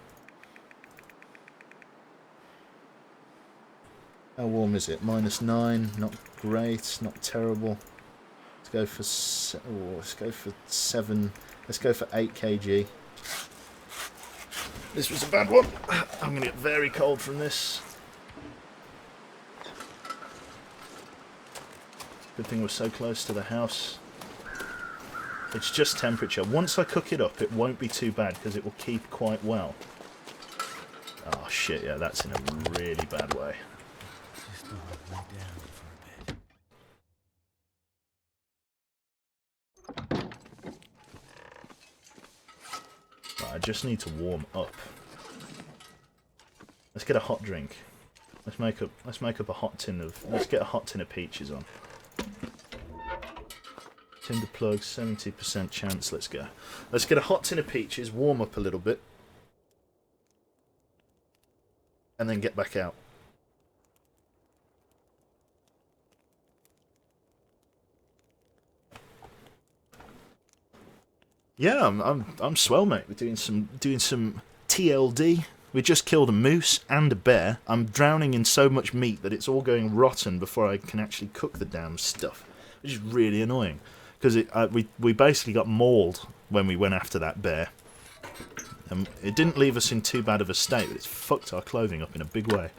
B: How warm is it? -9. Not great. Not terrible. Let's go for 7. Let's go for 8 kg. This was a bad one. I'm going to get very cold from this. Good thing we're so close to the house. It's just temperature. Once I cook it up, it won't be too bad because it will keep quite well. Oh shit, yeah, that's in a really bad way.
C: Just lay down for a bit.
B: Right, I just need to warm up. Let's get a hot drink. Let's make up a hot tin of. Let's get a hot tin of peaches on. Tinder plug, 70% chance. Let's go. Let's get a hot tin of peaches. Warm up a little bit, and then get back out. Yeah, I'm swell, mate. We're doing some TLD. We just killed a moose and a bear. I'm drowning in so much meat that it's all going rotten before I can actually cook the damn stuff, which is really annoying. Because we basically got mauled when we went after that bear. It didn't leave us in too bad of a state, but it's fucked our clothing up in a big way.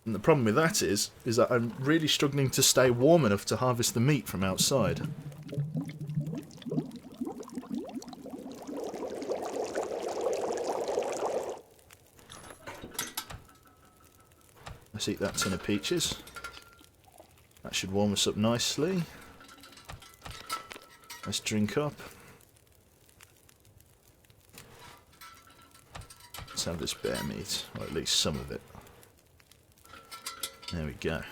B: And the problem with that is that I'm really struggling to stay warm enough to harvest the meat from outside. Let's eat that tin of peaches. That should warm us up nicely. Let's drink up. Let's have this bear meat, or at least some of it. There we go.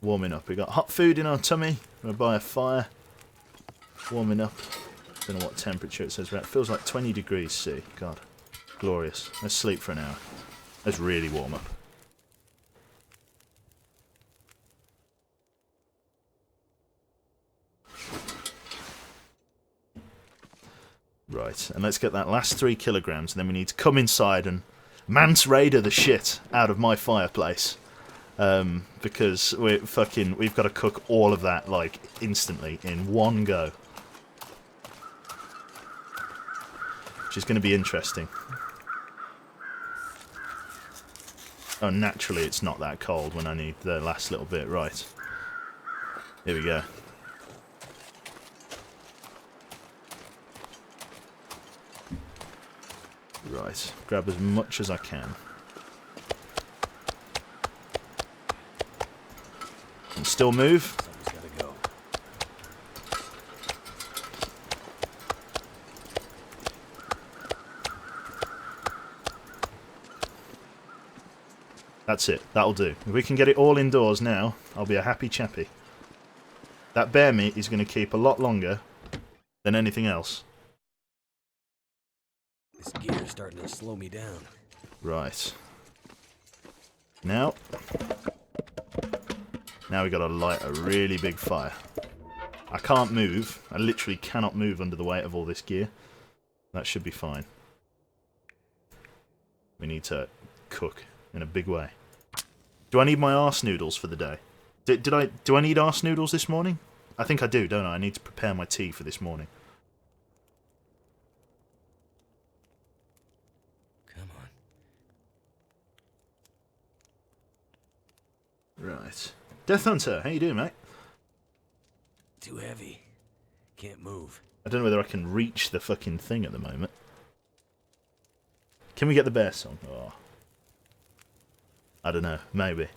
B: Warming up. We got hot food in our tummy. We're by a fire. Warming up. Don't know what temperature it says. It feels like 20 degrees C. God. Glorious. Let's sleep for an hour. Let's really warm up. Right, and let's get that last 3 kilograms, and then we need to come inside and Mance Raider the shit out of my fireplace. Because we've got to cook all of that, like, instantly, in one go. Which is going to be interesting. Oh, naturally it's not that cold when I need the last little bit. Right. Here we go. Right, grab as much as I can. And still move.
C: Something's gotta go.
B: That's it, that'll do. If we can get it all indoors now, I'll be a happy chappy. That bear meat is going to keep a lot longer than anything else.
C: This gear's starting to slow me down.
B: Right. Now we got to light a really big fire. I can't move. I literally cannot move under the weight of all this gear. That should be fine. We need to cook in a big way. Do I need my arse noodles for the day? Do I need arse noodles this morning? I think I do, don't I? I need to prepare my tea for this morning. Right. Death Hunter, how you doing, mate?
C: Too heavy. Can't move.
B: I don't know whether I can reach the fucking thing at the moment. Can we get the bear song? Oh. I don't know. Maybe.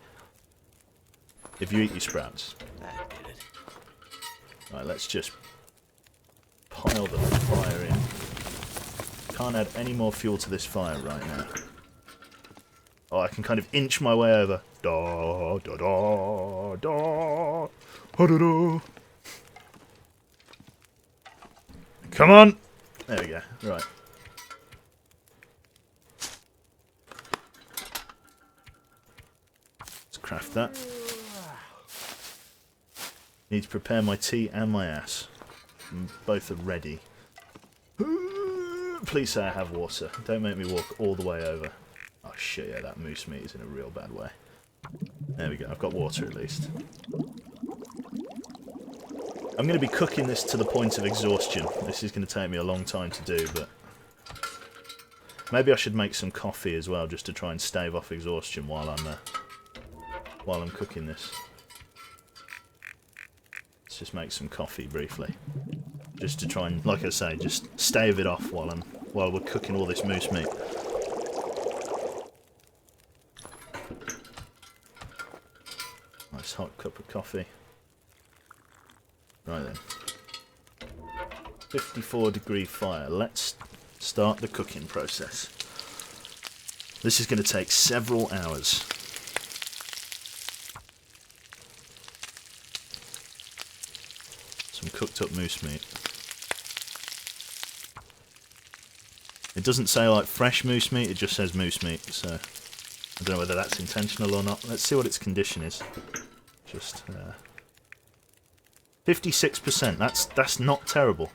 B: If you eat your sprouts.
C: That did it.
B: Right, let's just pile the fire in. Can't add any more fuel to this fire right now. Oh, I can kind of inch my way over. Da da da da da da da. Come on! There we go. Right. Let's craft that. Need to prepare my tea and my ass. Both are ready. Please say I have water. Don't make me walk all the way over. Oh shit, yeah, that moose meat is in a real bad way. There we go, I've got water at least. I'm going to be cooking this to the point of exhaustion. This is going to take me a long time to do, but... maybe I should make some coffee as well, just to try and stave off exhaustion while I'm cooking this. Let's just make some coffee briefly. Just to try and, like I say, just stave it off while we're cooking all this moose meat. Nice hot cup of coffee. Right then. 54-degree fire. Let's start the cooking process. This is going to take several hours. Some cooked up moose meat. It doesn't say like fresh moose meat, it just says moose meat, so I don't know whether that's intentional or not. Let's see what its condition is. Just 56%. That's not terrible.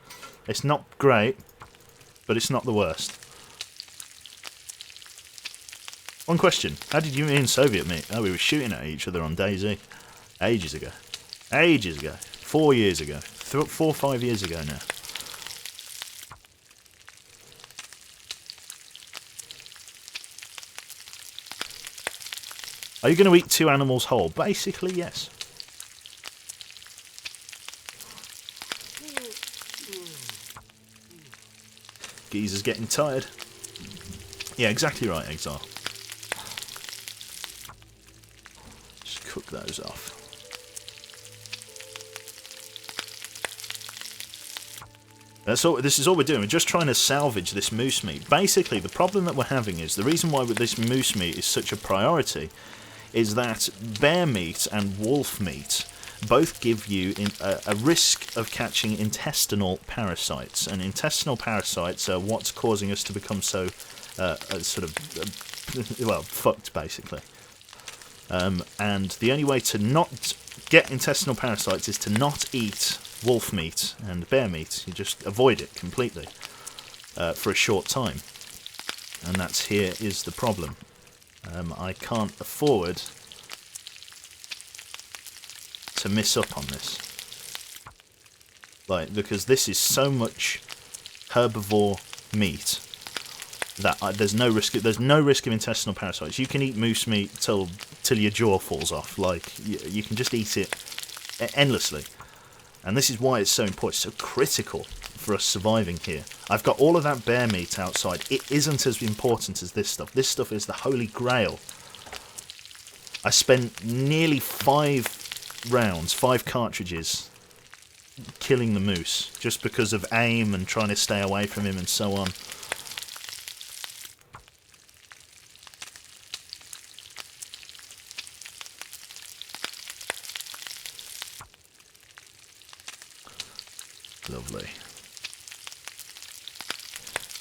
B: It's not great, but it's not the worst. One question: how did you mean Soviet meat? Oh, we were shooting at each other on DayZ ages ago. Ages ago. 4 years ago. 4 or 5 years ago now. Are you going to eat 2 animals whole? Basically, yes. Geezer's getting tired. Yeah, exactly right, Exile. Just cook those off. That's all. This is all we're doing. We're just trying to salvage this moose meat. Basically, the problem that we're having is, the reason why this moose meat is such a priority is that bear meat and wolf meat both give you a risk of catching intestinal parasites. And intestinal parasites are what's causing us to become so well, fucked, basically. And the only way to not get intestinal parasites is to not eat wolf meat and bear meat. You just avoid it completely for a short time. And that's here is the problem. I can't afford to miss up on this. Like, because this is so much herbivore meat that there's no risk of intestinal parasites. You can eat moose meat till your jaw falls off. Like, you can just eat it endlessly. And this is why it's so important, so critical for us surviving here. I've got all of that bear meat outside. It isn't as important as this stuff. This stuff is the holy grail. I spent nearly 5 rounds, 5 cartridges, killing the moose, just because of aim and trying to stay away from him and so on. Lovely.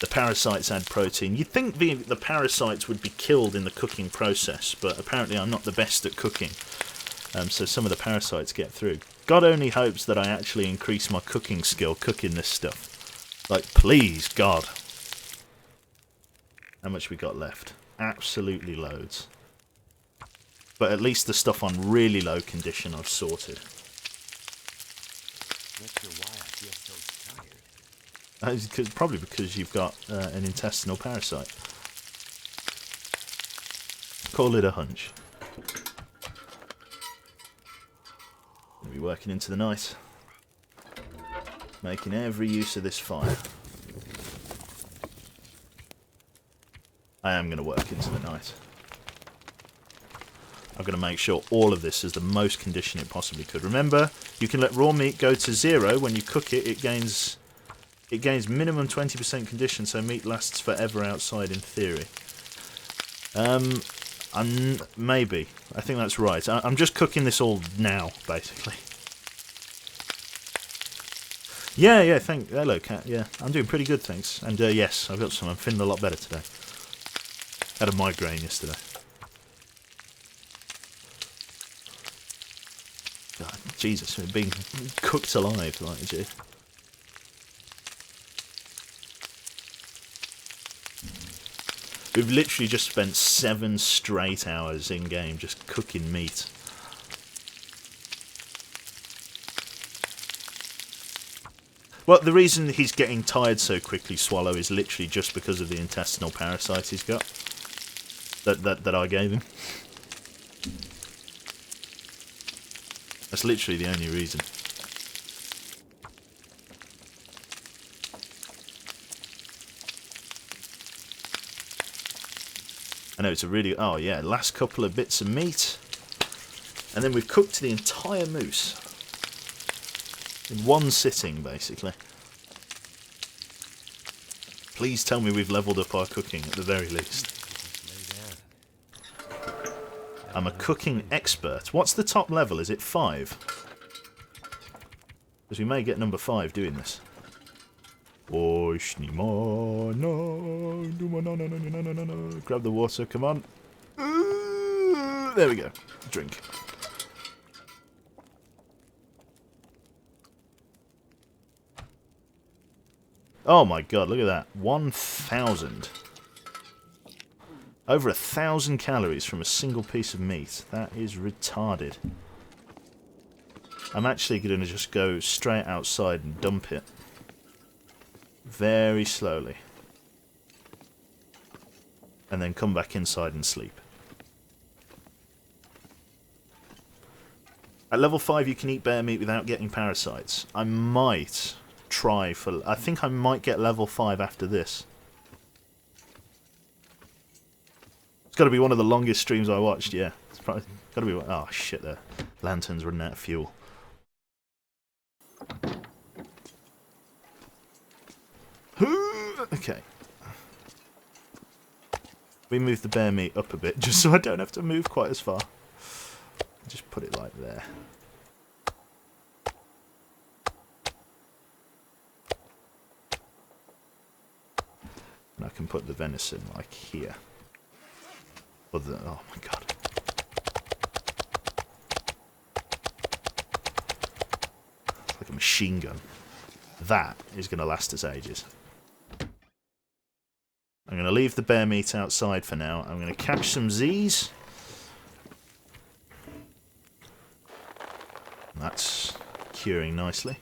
B: The parasites add protein. You'd think the parasites would be killed in the cooking process, but apparently I'm not the best at cooking. So some of the parasites get through. God only hopes that I actually increase my cooking skill cooking this stuff. Like, please, God. How much we got left? Absolutely loads. But at least the stuff on really low condition I've sorted.
C: Not sure why I feel so tired.
B: Probably because you've got an intestinal parasite. Call it a hunch. We'll be working into the night. Making every use of this fire. I am going to work into the night. I'm going to make sure all of this is the most condition it possibly could. Remember, you can let raw meat go to 0. When you cook it, it gains minimum 20% condition, so meat lasts forever outside in theory. Maybe. I think that's right. I'm just cooking this all now, basically. Yeah, hello, cat. Yeah, I'm doing pretty good, thanks. And yes, I'm feeling a lot better today. Had a migraine yesterday. God, Jesus, we're being cooked alive, like you. We've literally just spent 7 straight hours in-game just cooking meat. Well, the reason he's getting tired so quickly, Swallow, is literally just because of the intestinal parasite he's got. That I gave him. That's literally the only reason. I know it's a really... Oh, yeah, last couple of bits of meat. And then we've cooked the entire moose. In one sitting, basically. Please tell me we've leveled up our cooking, at the very least. I'm a cooking expert. What's the top level? Is it 5? Because we may get number 5 doing this. Grab the water, come on. There we go. Drink. Oh my god, look at that. 1,000. Over 1,000 calories from a single piece of meat. That is retarded. I'm actually going to just go straight outside and dump it. Very slowly. And then come back inside and sleep. At level 5 you can eat bear meat without getting parasites. I might try for... I think I might get level 5 after this. It's got to be one of the longest streams I watched, yeah. It's probably got to be... Oh, shit, the lantern's running out of fuel. Okay. We move the bear meat up a bit, just so I don't have to move quite as far. Just put it like there. And I can put the venison like here. Or the, oh my god. It's like a machine gun. That is going to last us ages. I'm going to leave the bear meat outside for now. I'm going to catch some Z's. That's curing nicely.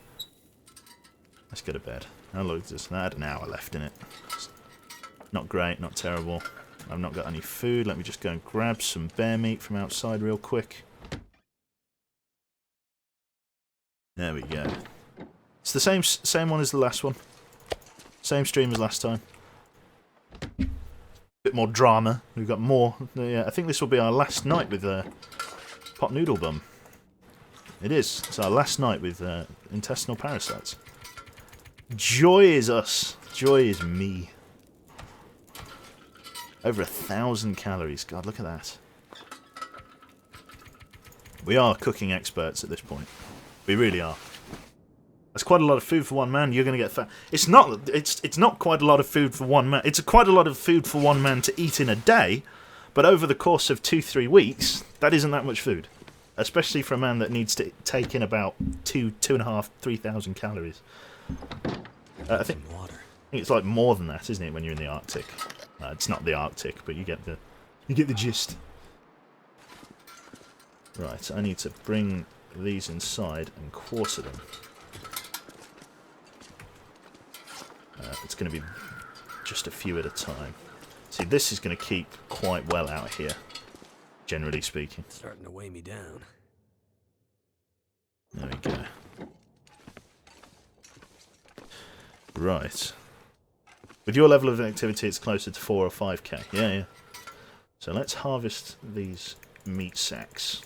B: Let's go to bed. How long is this? I had an hour left in it. Not great, not terrible. I've not got any food. Let me just go and grab some bear meat from outside real quick. There we go. It's the same one as the last one. Same stream as last time. Bit more drama. We've got more. Yeah, I think this will be our last night with Pot Noodle Bum. It is. It's our last night with intestinal parasites. Joy is us. Joy is me. Over 1,000 calories. God, look at that. We are cooking experts at this point. We really are. That's quite a lot of food for one man. You're going to get fat. It's not quite a lot of food for one man. It's quite a lot of food for one man to eat in a day, but over the course of 2-3 weeks, that isn't that much food. Especially for a man that needs to take in about 2,500, 3,000 calories. I think it's like more than that, isn't it, when you're in the Arctic? It's not the Arctic, but you get the gist. Right, I need to bring these inside and quarter them. It's going to be just a few at a time. See, this is going to keep quite well out here, generally speaking.
C: It's starting to weigh me down.
B: There we go. Right. With your level of activity, it's closer to 4 or 5k. Yeah, yeah. So let's harvest these meat sacks.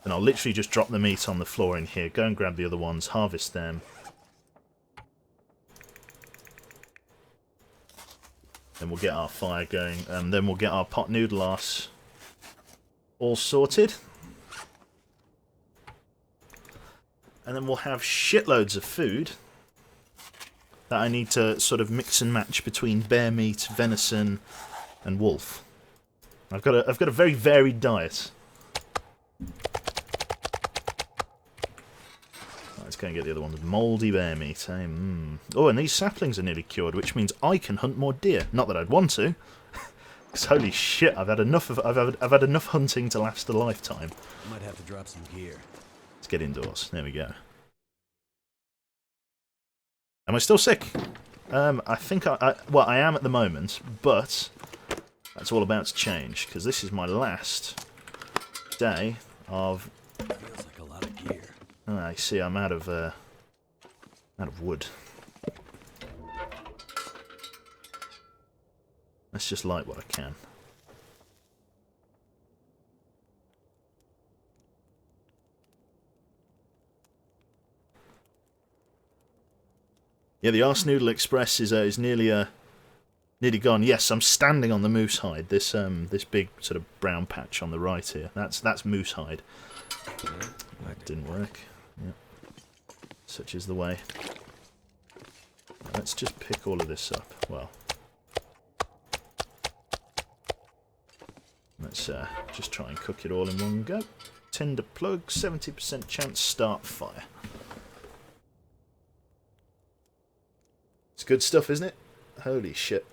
B: And I'll literally just drop the meat on the floor in here. Go and grab the other ones, harvest them. Then we'll get our fire going. And then we'll get our pot noodle arse all sorted. And then we'll have shitloads of food that I need to sort of mix and match between bear meat, venison, and wolf. I've got a very varied diet. Let's go and get the other one with mouldy bear meat. Eh? Oh, and these saplings are nearly cured, which means I can hunt more deer. Not that I'd want to, because holy shit, I've had enough hunting to last a lifetime.
C: Might have to drop some gear.
B: Let's get indoors. There we go. Am I still sick? I think well, I am at the moment, but that's all about to change because this is my last day of.
C: Feels like a lot of gear.
B: I see. I'm out of wood. Let's just light what I can. Yeah, the Arse Noodle Express is nearly gone. Yes, I'm standing on the moose hide. This big sort of brown patch on the right here. That's moose hide. That didn't work. Yep. Such is the way. Let's just pick all of this up. Well, let's just try and cook it all in one go. Tinder plug, 70% chance start fire. It's good stuff, isn't it? Holy shit.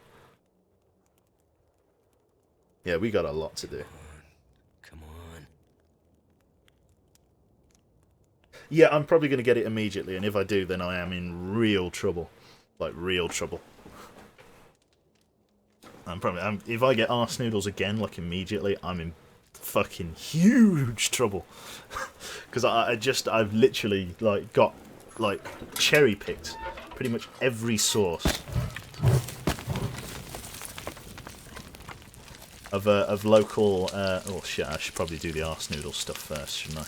B: Yeah, we got a lot to do.
C: Come on.
B: Yeah, I'm probably going to get it immediately, and if I do, then I am in real trouble. Like, real trouble. If I get arse noodles again, like, immediately, I'm in fucking huge trouble. Because I've literally, like, got, like, cherry-picked pretty much every source of local. Oh shit! I should probably do the arse noodle stuff first, shouldn't I?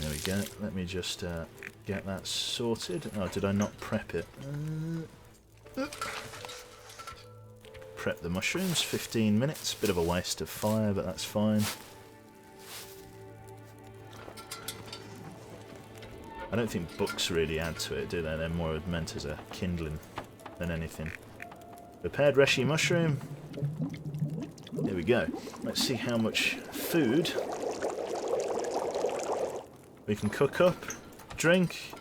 B: There we go. Let me just get that sorted. Oh, did I not prep it? Prep the mushrooms. 15 minutes. Bit of a waste of fire, but that's fine. I don't think books really add to it, do they? They're more meant as a kindling than anything. Prepared reishi mushroom. There we go. Let's see how much food we can cook up, drink,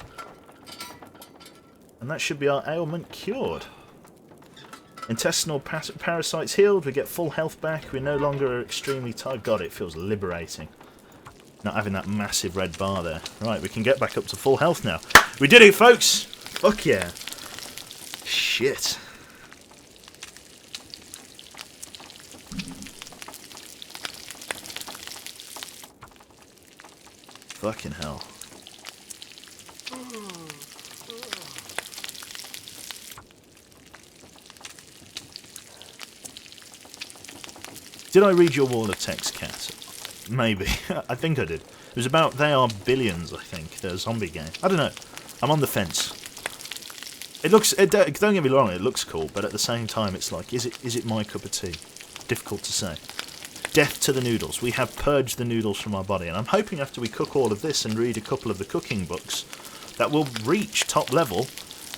B: and that should be our ailment cured. Intestinal parasites healed, we get full health back, we no longer are extremely tired. God, it feels liberating. Not having that massive red bar there. Right, we can get back up to full health now. We did it, folks! Fuck yeah. Shit. Fucking hell. Did I read your wall of text, Cat? Maybe. I think I did. It was about They Are Billions, I think. The zombie game. I don't know. I'm on the fence. It looks... don't get me wrong, it looks cool, but at the same time it's like, is it my cup of tea? Difficult to say. Death to the noodles. We have purged the noodles from our body, and I'm hoping after we cook all of this and read a couple of the cooking books that we'll reach top level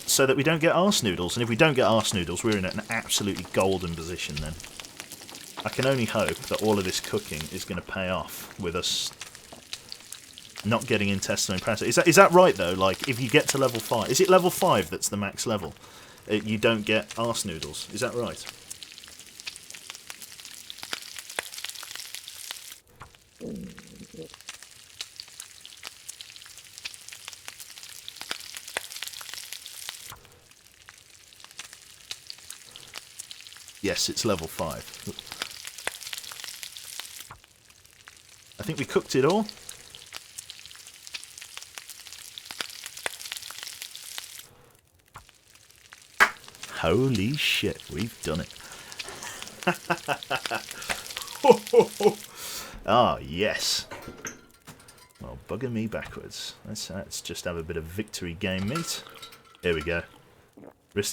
B: so that we don't get arse noodles. And if we don't get arse noodles, we're in an absolutely golden position then. I can only hope that all of this cooking is going to pay off with us not getting intestinal parasites. Is that right, though? Like, if you get to level 5... Is it level 5 that's the max level? You don't get arse noodles. Is that right? Yes, it's level 5. I think we cooked it all. Holy shit, we've done it. Ah, yes. Well, bugger me backwards. Let's just have a bit of victory game meat. Here we go.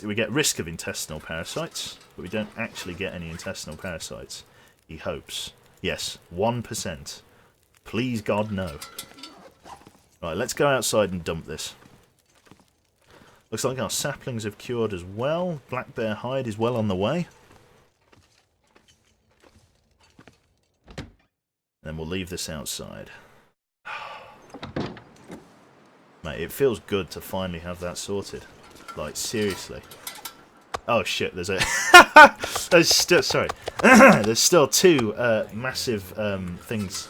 B: We get risk of intestinal parasites, but we don't actually get any intestinal parasites. He hopes. Yes, 1%. Please God, no. Right, let's go outside and dump this. Looks like our saplings have cured as well. Black bear hide is well on the way. Then we'll leave this outside. Mate, it feels good to finally have that sorted. Like, seriously. Oh shit, there's a... there's still... Sorry. There's still two massive things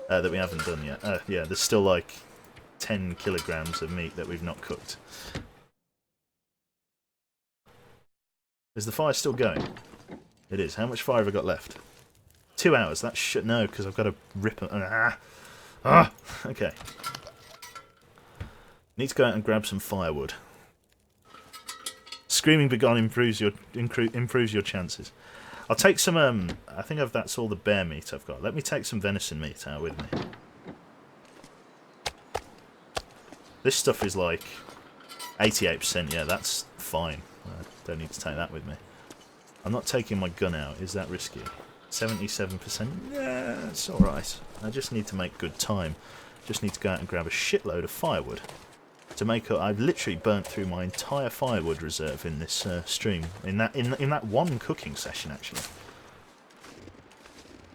B: that we haven't done yet. Yeah, there's still like 10 kilograms of meat that we've not cooked. Is the fire still going? It is. How much fire have I got left? 2 hours. That should... No, because I've got to rip... Okay. Need to go out and grab some firewood. Screaming Begone improves your chances. I'll take some, I think that's all the bear meat I've got. Let me take some venison meat out with me. This stuff is like 88%, yeah, that's fine. I don't need to take that with me. I'm not taking my gun out, is that risky? 77%? Yeah, it's alright. I just need to make good time. Just need to go out and grab a shitload of firewood. To make up, I've literally burnt through my entire firewood reserve in this stream. In that one cooking session, actually.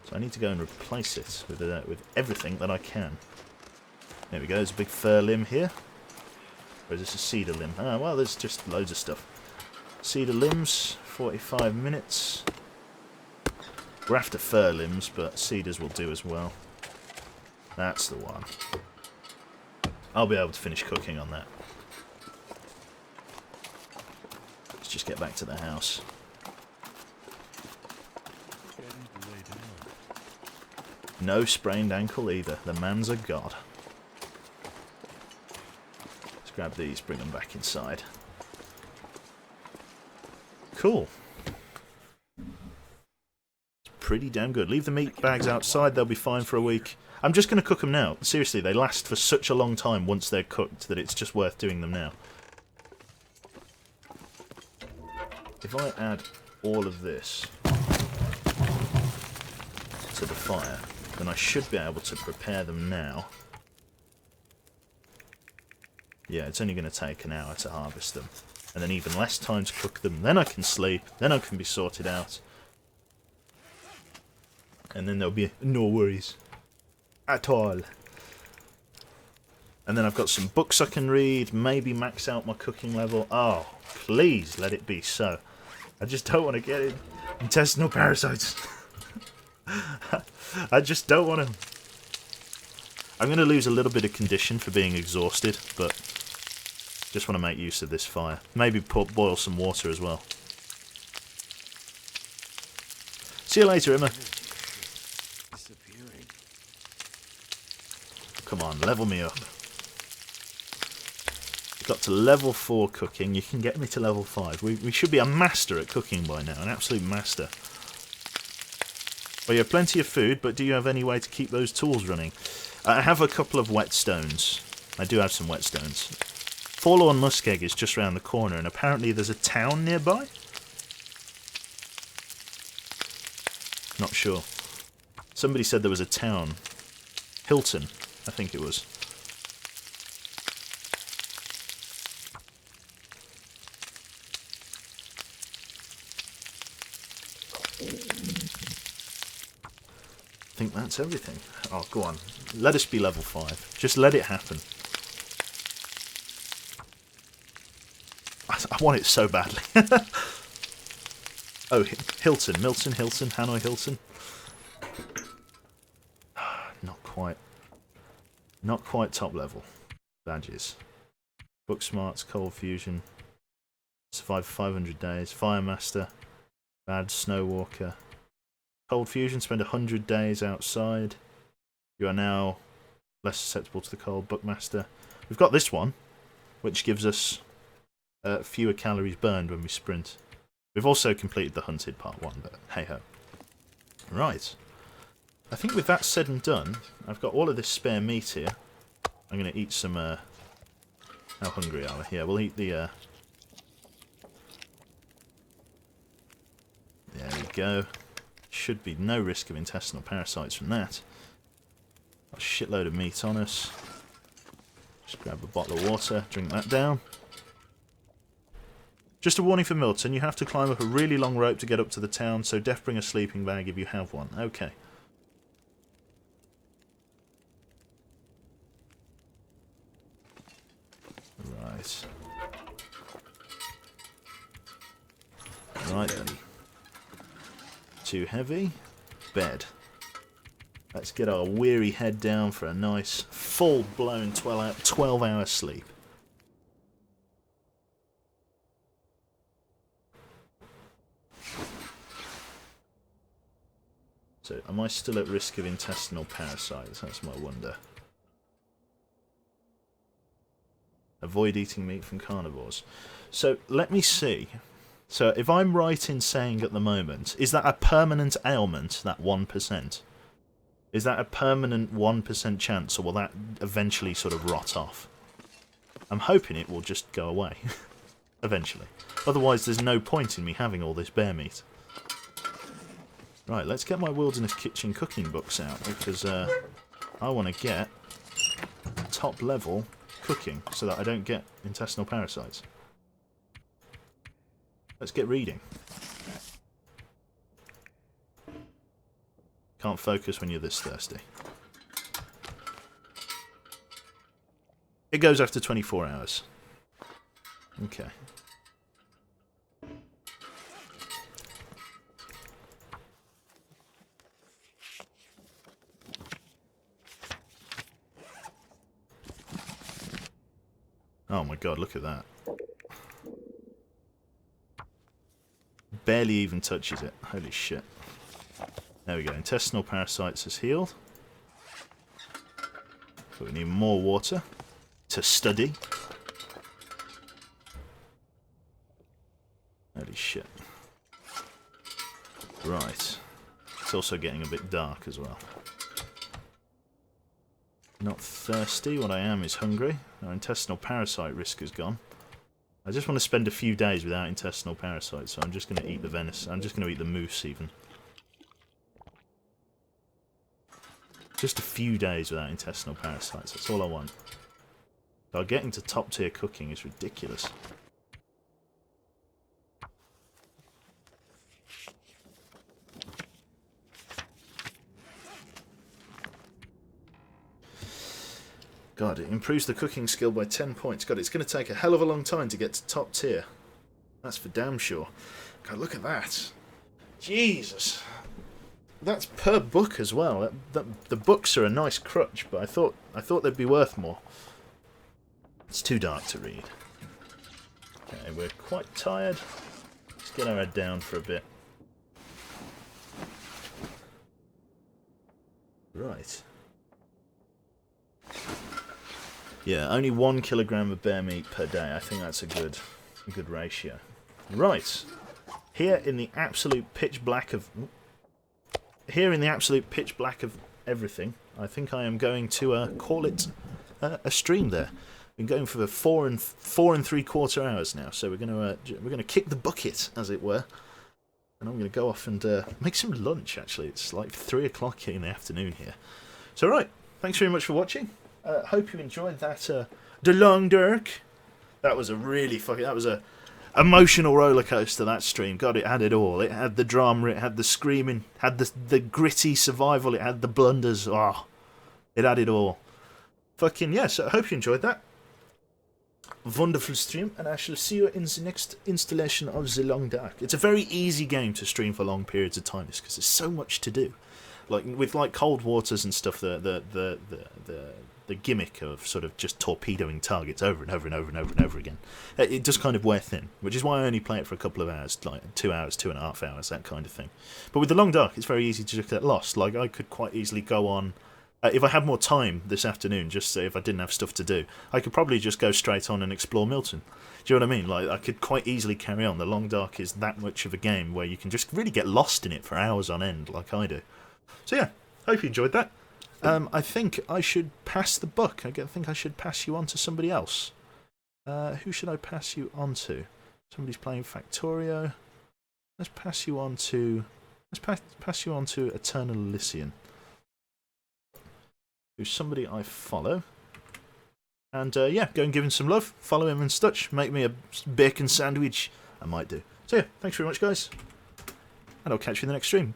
B: So I need to go and replace it with everything that I can. There we go. There's a big fir limb here. Or is this a cedar limb? Ah, well, there's just loads of stuff. Cedar limbs, 45 minutes. We're after fir limbs, but cedars will do as well. That's the one. I'll be able to finish cooking on that. Let's just get back to the house. No sprained ankle either. The man's a god. Let's grab these, bring them back inside. Cool. It's pretty damn good. Leave the meat bags outside, they'll be fine for a week. I'm just going to cook them now. Seriously, they last for such a long time once they're cooked that it's just worth doing them now. If I add all of this to the fire, then I should be able to prepare them now. Yeah, it's only going to take an hour to harvest them. And then even less time to cook them. Then I can sleep. Then I can be sorted out. And then there'll be no worries at all. And then I've got some books I can read, maybe max out my cooking level. Oh, please let it be so. I just don't want to get intestinal parasites. I just don't want to. I'm going to lose a little bit of condition for being exhausted, but just want to make use of this fire. Maybe boil some water as well. See you later, Emma. Come on, level me up. Got to level 4 cooking. You can get me to level 5. We should be a master at cooking by now. An absolute master. Well, you have plenty of food, but do you have any way to keep those tools running? I have a couple of whetstones. I do have some whetstones. Forlorn Muskeg is just round the corner, and apparently there's a town nearby? Not sure. Somebody said there was a town. Hilton, I think it was. I think that's everything. Oh, go on. Let us be level 5. Just let it happen. I want it so badly. Oh, Hilton. Milton, Hilton, Hanoi, Hilton. Not quite. Not quite top level. Badges. Book smarts, cold fusion. Survive 500 days. Firemaster. Bad snowwalker. Cold fusion, spend 100 days outside. You are now less susceptible to the cold. Bookmaster. We've got this one, which gives us fewer calories burned when we sprint. We've also completed the hunted part 1, but hey-ho. Right. I think with that said and done, I've got all of this spare meat here. I'm going to eat some... how hungry are we? Yeah, we'll eat the... There we go. Should be no risk of intestinal parasites from that. Got a shitload of meat on us. Just grab a bottle of water, drink that down. Just a warning for Milton, you have to climb up a really long rope to get up to the town, so def bring a sleeping bag if you have one. Okay. Right. Right then. Too heavy. Bed. Let's get our weary head down for a nice, full-blown 12-hour sleep. So, am I still at risk of intestinal parasites? That's my wonder. Avoid eating meat from carnivores. So, let me see. So, if I'm right in saying at the moment, is that a permanent ailment, that 1%? Is that a permanent 1% chance, or will that eventually sort of rot off? I'm hoping it will just go away. Eventually. Otherwise, there's no point in me having all this bear meat. Right, let's get my Wilderness Kitchen cooking books out, because I want to get top level cooking so that I don't get intestinal parasites. Let's get reading. Can't focus when you're this thirsty. It goes after 24 hours. Okay. Oh my god, look at that. Barely even touches it. Holy shit. There we go. Intestinal parasites is healed. But we need more water to study. Holy shit. Right. It's also getting a bit dark as well. Not thirsty. What I am is hungry. Our intestinal parasite risk is gone. I just want to spend a few days without intestinal parasites, so I'm just going to eat the venison. I'm just going to eat the moose even. Just a few days without intestinal parasites. That's all I want. But getting to top tier cooking is ridiculous. God, it improves the cooking skill by 10 points. God, it's going to take a hell of a long time to get to top tier. That's for damn sure. God, look at that. Jesus. That's per book as well. The books are a nice crutch, but I thought they'd be worth more. It's too dark to read. Okay, we're quite tired. Let's get our head down for a bit. Right. Yeah, only 1 kilogram of bear meat per day. I think that's a good ratio. Right. Here in the absolute pitch black of everything, I think I am going to call it a stream there. Been going for the 4 and 3/4 hours now, so we're gonna kick the bucket, as it were, and I'm gonna go off and make some lunch. Actually, it's like 3 o'clock in the afternoon here. So right, thanks very much for watching. Hope you enjoyed that. The Long Dirk. That was a emotional roller coaster. That stream. God, it had it all. It had the drama. It had the screaming. Had the gritty survival. It had the blunders. Oh, it had it all. Fucking yes. So I hope you enjoyed that. Wonderful stream, and I shall see you in the next installation of The Long Dark. It's a very easy game to stream for long periods of time, because there's so much to do. Like with Cold Waters and stuff, the gimmick of sort of just torpedoing targets over and over and over and over and over again, it does kind of wear thin, which is why I only play it for a couple of hours, like 2 hours, 2.5 hours, that kind of thing. But with The Long Dark, it's very easy to just get lost. Like, I could quite easily go on If I had more time this afternoon, just say if I didn't have stuff to do, I could probably just go straight on and explore Milton. Do you know what I mean? Like, I could quite easily carry on. The Long Dark is that much of a game where you can just really get lost in it for hours on end, like I do. So yeah, hope you enjoyed that. I think I should pass the buck. I think I should pass you on to somebody else. Who should I pass you on to? Somebody's playing Factorio. Let's pass you on to... Let's pass you on to Eternal Elysian, who's somebody I follow. And yeah, go and give him some love. Follow him and such. Make me a bacon sandwich. I might do. So yeah, thanks very much, guys. And I'll catch you in the next stream.